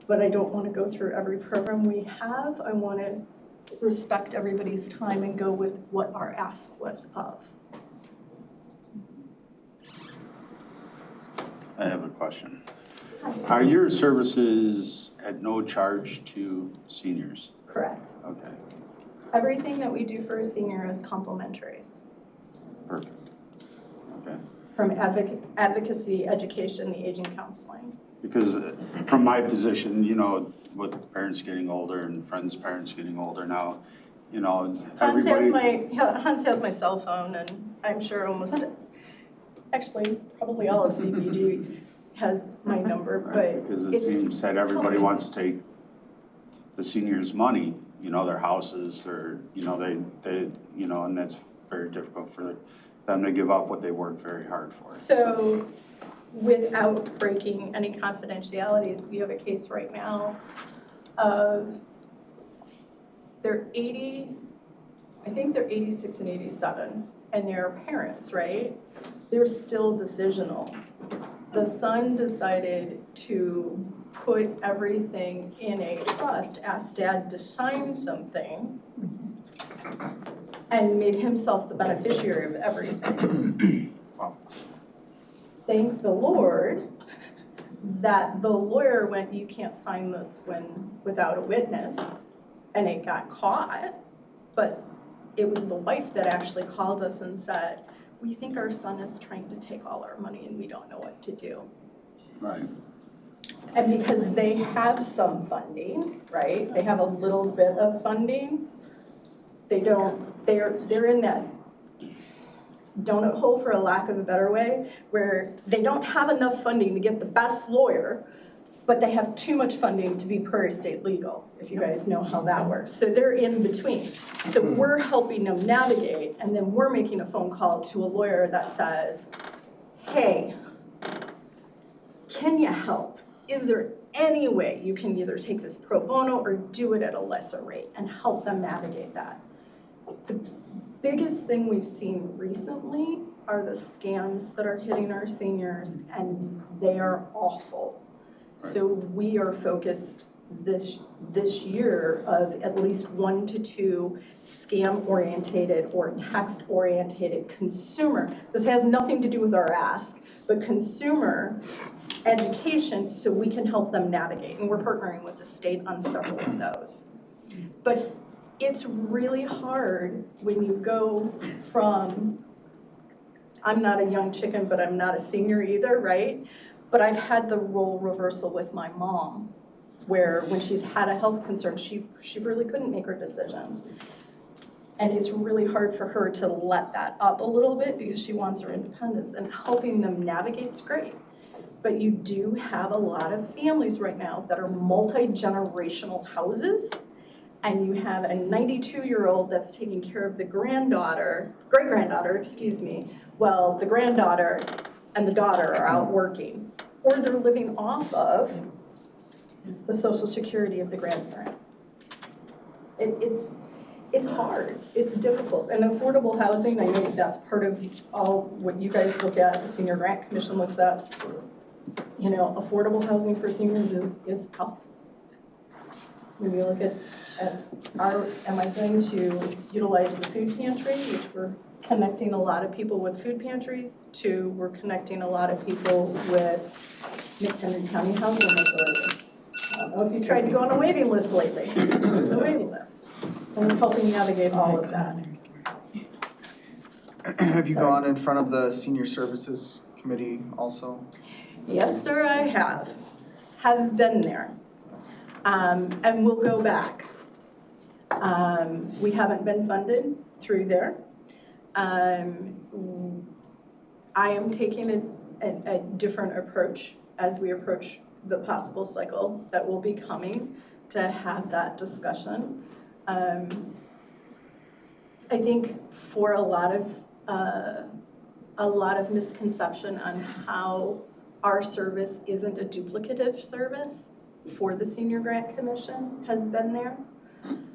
but I don't want to go through every program we have. I want to respect everybody's time and go with what our ask was of. I have a question. Are your services at no charge to seniors? Correct. Okay, Everything that we do for a senior is complimentary. perfect. Okay. From advocacy, education, the aging counseling. Because from my position, you know, with parents getting older and friends' parents getting older now, you know, everybody. Hans has my cell phone, and I'm sure actually, probably all of CBG has my number, but Because it seems that everybody wants to take the seniors' money, you know, their houses, or, you know, they, you know, and that's very difficult for them to give up what they worked very hard for. So without breaking any confidentialities, we have a case right now of they're 80, I think they're 86 and 87, and they're parents, right? They're still decisional. The son decided to put everything in a trust, asked dad to sign something, and made himself the beneficiary of everything. Thank the Lord that the lawyer went, you can't sign this without a witness, and it got caught. But it was the wife that actually called us and said, we think our son is trying to take all our money and we don't know what to do. Right. And because they have some funding, right? They have a little bit of funding. They're in that donut hole, for a lack of a better way, where they don't have enough funding to get the best lawyer, but they have too much funding to be Prairie State legal, if you guys know how that works. So they're in between. So we're helping them navigate, and then we're making a phone call to a lawyer that says, hey, can you help? Is there any way you can either take this pro bono or do it at a lesser rate and help them navigate that? The biggest thing we've seen recently are the scams that are hitting our seniors, and they are awful. So we are focused this year of at least 1 to 2 scam-orientated or text-orientated consumer. This has nothing to do with our ask, but consumer education, so we can help them navigate. And we're partnering with the state on several of those. But it's really hard when you go from, I'm not a young chicken, but I'm not a senior either, right? But I've had the role reversal with my mom, where when she's had a health concern, she really couldn't make her decisions. And it's really hard for her to let that up a little bit because she wants her independence, and helping them navigate's great. But you do have a lot of families right now that are multi-generational houses, and you have a 92-year-old that's taking care of the great-granddaughter, excuse me, while the granddaughter and the daughter are out working, or they're living off of the Social Security of the grandparent. It's hard, it's difficult, and affordable housing, I know that's part of all what you guys look at, the Senior Grant Commission looks at. You know, affordable housing for seniors is tough. maybe look at am I going to utilize the food pantry, which we're connecting a lot of people with food pantries, to we're connecting a lot of people with McHenry County Housing Authority. I don't know if you tried to go on a waiting list lately. There's a waiting list. And it's helping navigate all of that. Have you gone in front of the Senior Services Committee also? Yes, sir, I have. Have been there. And we'll go back. We haven't been funded through there. I am taking a different approach as we approach the possible cycle that will be coming to have that discussion. I think for a lot of misconception on how our service isn't a duplicative service for the Senior Grant Commission has been there.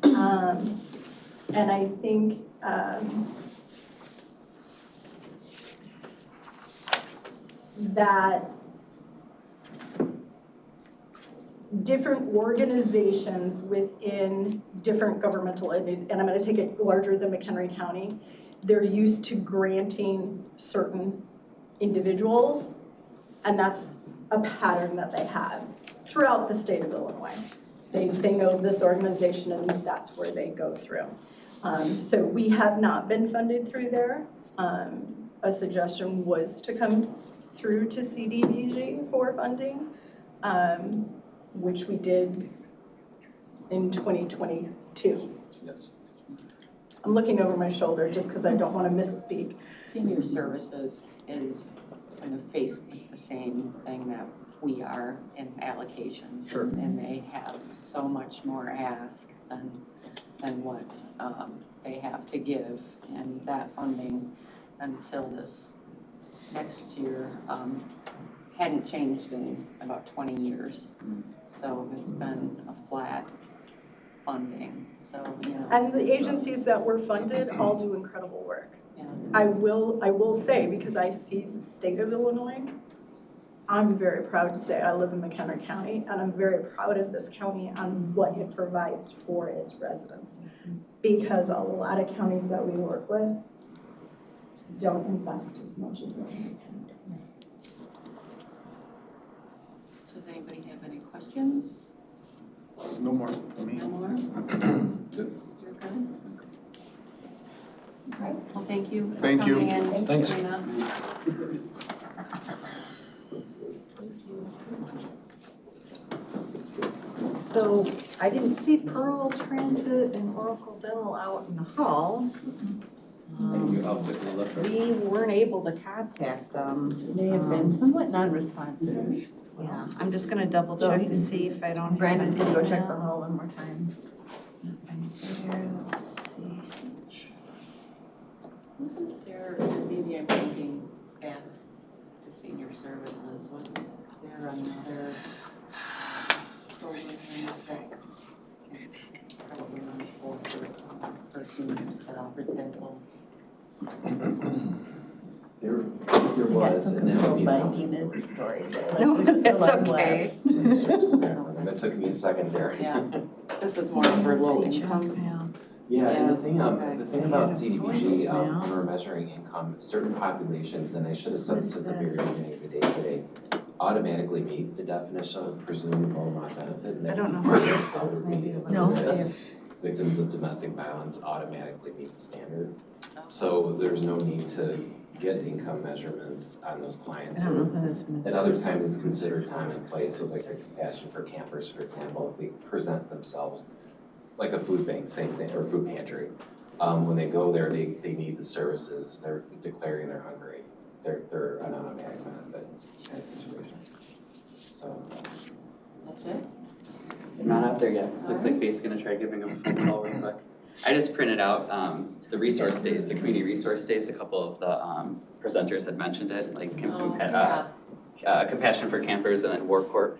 And I think that different organizations within different governmental, and I'm going to take it larger than McHenry County, they're used to granting certain individuals, and that's a pattern that they have throughout the state of Illinois. They know this organization and that's where they go through. So we have not been funded through there. A suggestion was to come through to CDBG for funding, which we did in 2022. Yes. I'm looking over my shoulder just because I don't want to misspeak. Senior Services is kind of facing the same thing that we are in allocations. Sure. And they have so much more ask than what they have to give. And that funding until this next year hadn't changed in about 20 years. So it's been a flat funding, so, you know. And the agencies that were funded all do incredible work. Yeah. I will say, because I see the state of Illinois, I'm very proud to say I live in McHenry County, and I'm very proud of this county on what it provides for its residents. Because a lot of counties that we work with don't invest as much as McHenry County does. So does anybody have any questions? No more for me. No more? Good. You're good? All right, well, thank you for Thank you. coming in. Thanks. Sabrina. So I didn't see Pearl Transit and Oracle Dental out in the hall. We weren't able to contact them. They have been somewhat non-responsive. Yeah, I'm just gonna double check to see if I don't have Brandon's gonna go check the email. hall one more time. Let's see. Wasn't there, maybe I'm thinking back to Senior Services, wasn't there another program that probably not for seniors that offers dental? There was, and that would be by one. Dina's story. No, that's okay. That took me a second there. Yeah, this is more for low income. Yeah, and the thing, okay. the thing about CDBG, Voicemail. when we're measuring income, certain populations, and I should have said this at the very beginning of the day today, automatically meet the definition of presumed low-amount benefit. And I that don't know what this would is, be maybe. the No. list. Victims of domestic violence automatically meet the standard. So there's no need to get income measurements on those clients. I don't know who this is. At other times, it's considered time and place, so like the Compassion for Campers, for example, if they present themselves like a food bank, same thing, or food pantry. When they go there, they need the services, they're declaring they're hungry, they're an automatic benefit kind of situation. So. That's it? They're not out there yet. Looks like Faith's gonna try giving them a phone call real quick. I just printed out the resource days, the community resource days. A couple of the presenters had mentioned it, like Compassion for Campers and then War Corps.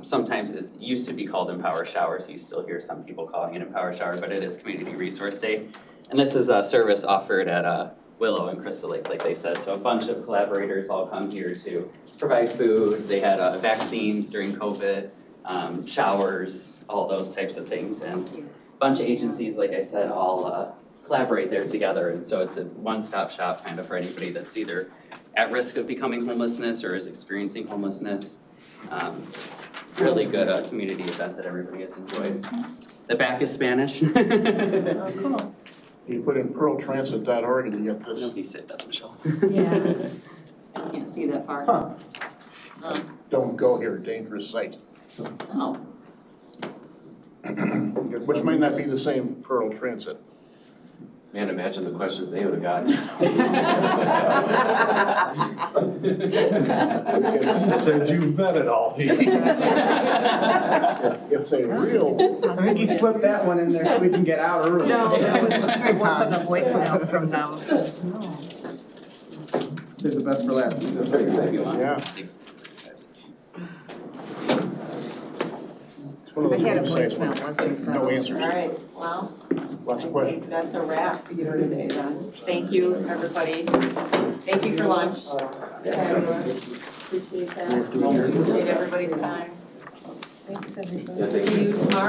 Sometimes it used to be called Empower Showers. You still hear some people calling it Empower Shower, but it is Community Resource Day. And this is a service offered at Willow and Crystal Lake, like they said. So a bunch of collaborators all come here to provide food. They had vaccines during COVID. showers, all those types of things. And a bunch of agencies, like I said, all collaborate there together. And so it's a one-stop shop kind of for anybody that's either at risk of becoming homelessness or is experiencing homelessness. Really good community event that everybody has enjoyed. The back is Spanish. Oh, cool. You put in pearltransit.org and you get this. Nobody said that's Michelle. Yeah. I can't see that far. Huh. Don't go here, dangerous site. Oh. Which might not be the same Pearl Transit. Man, imagine the questions they would have gotten. Said you vetted all these. It's a real. I think he slipped that one in there so we can get out early. No, it wasn't a voicemail from them. Did the best for last. Yeah. It's one of I Oh, those had a websites voicemail, with wasn't it? no answers. All right, well, Lots of I questions. think that's a wrap for today then. Thank you, everybody. Thank you for lunch. Appreciate that. Appreciate everybody's time. Thanks, everybody. Yeah, thank See you tomorrow.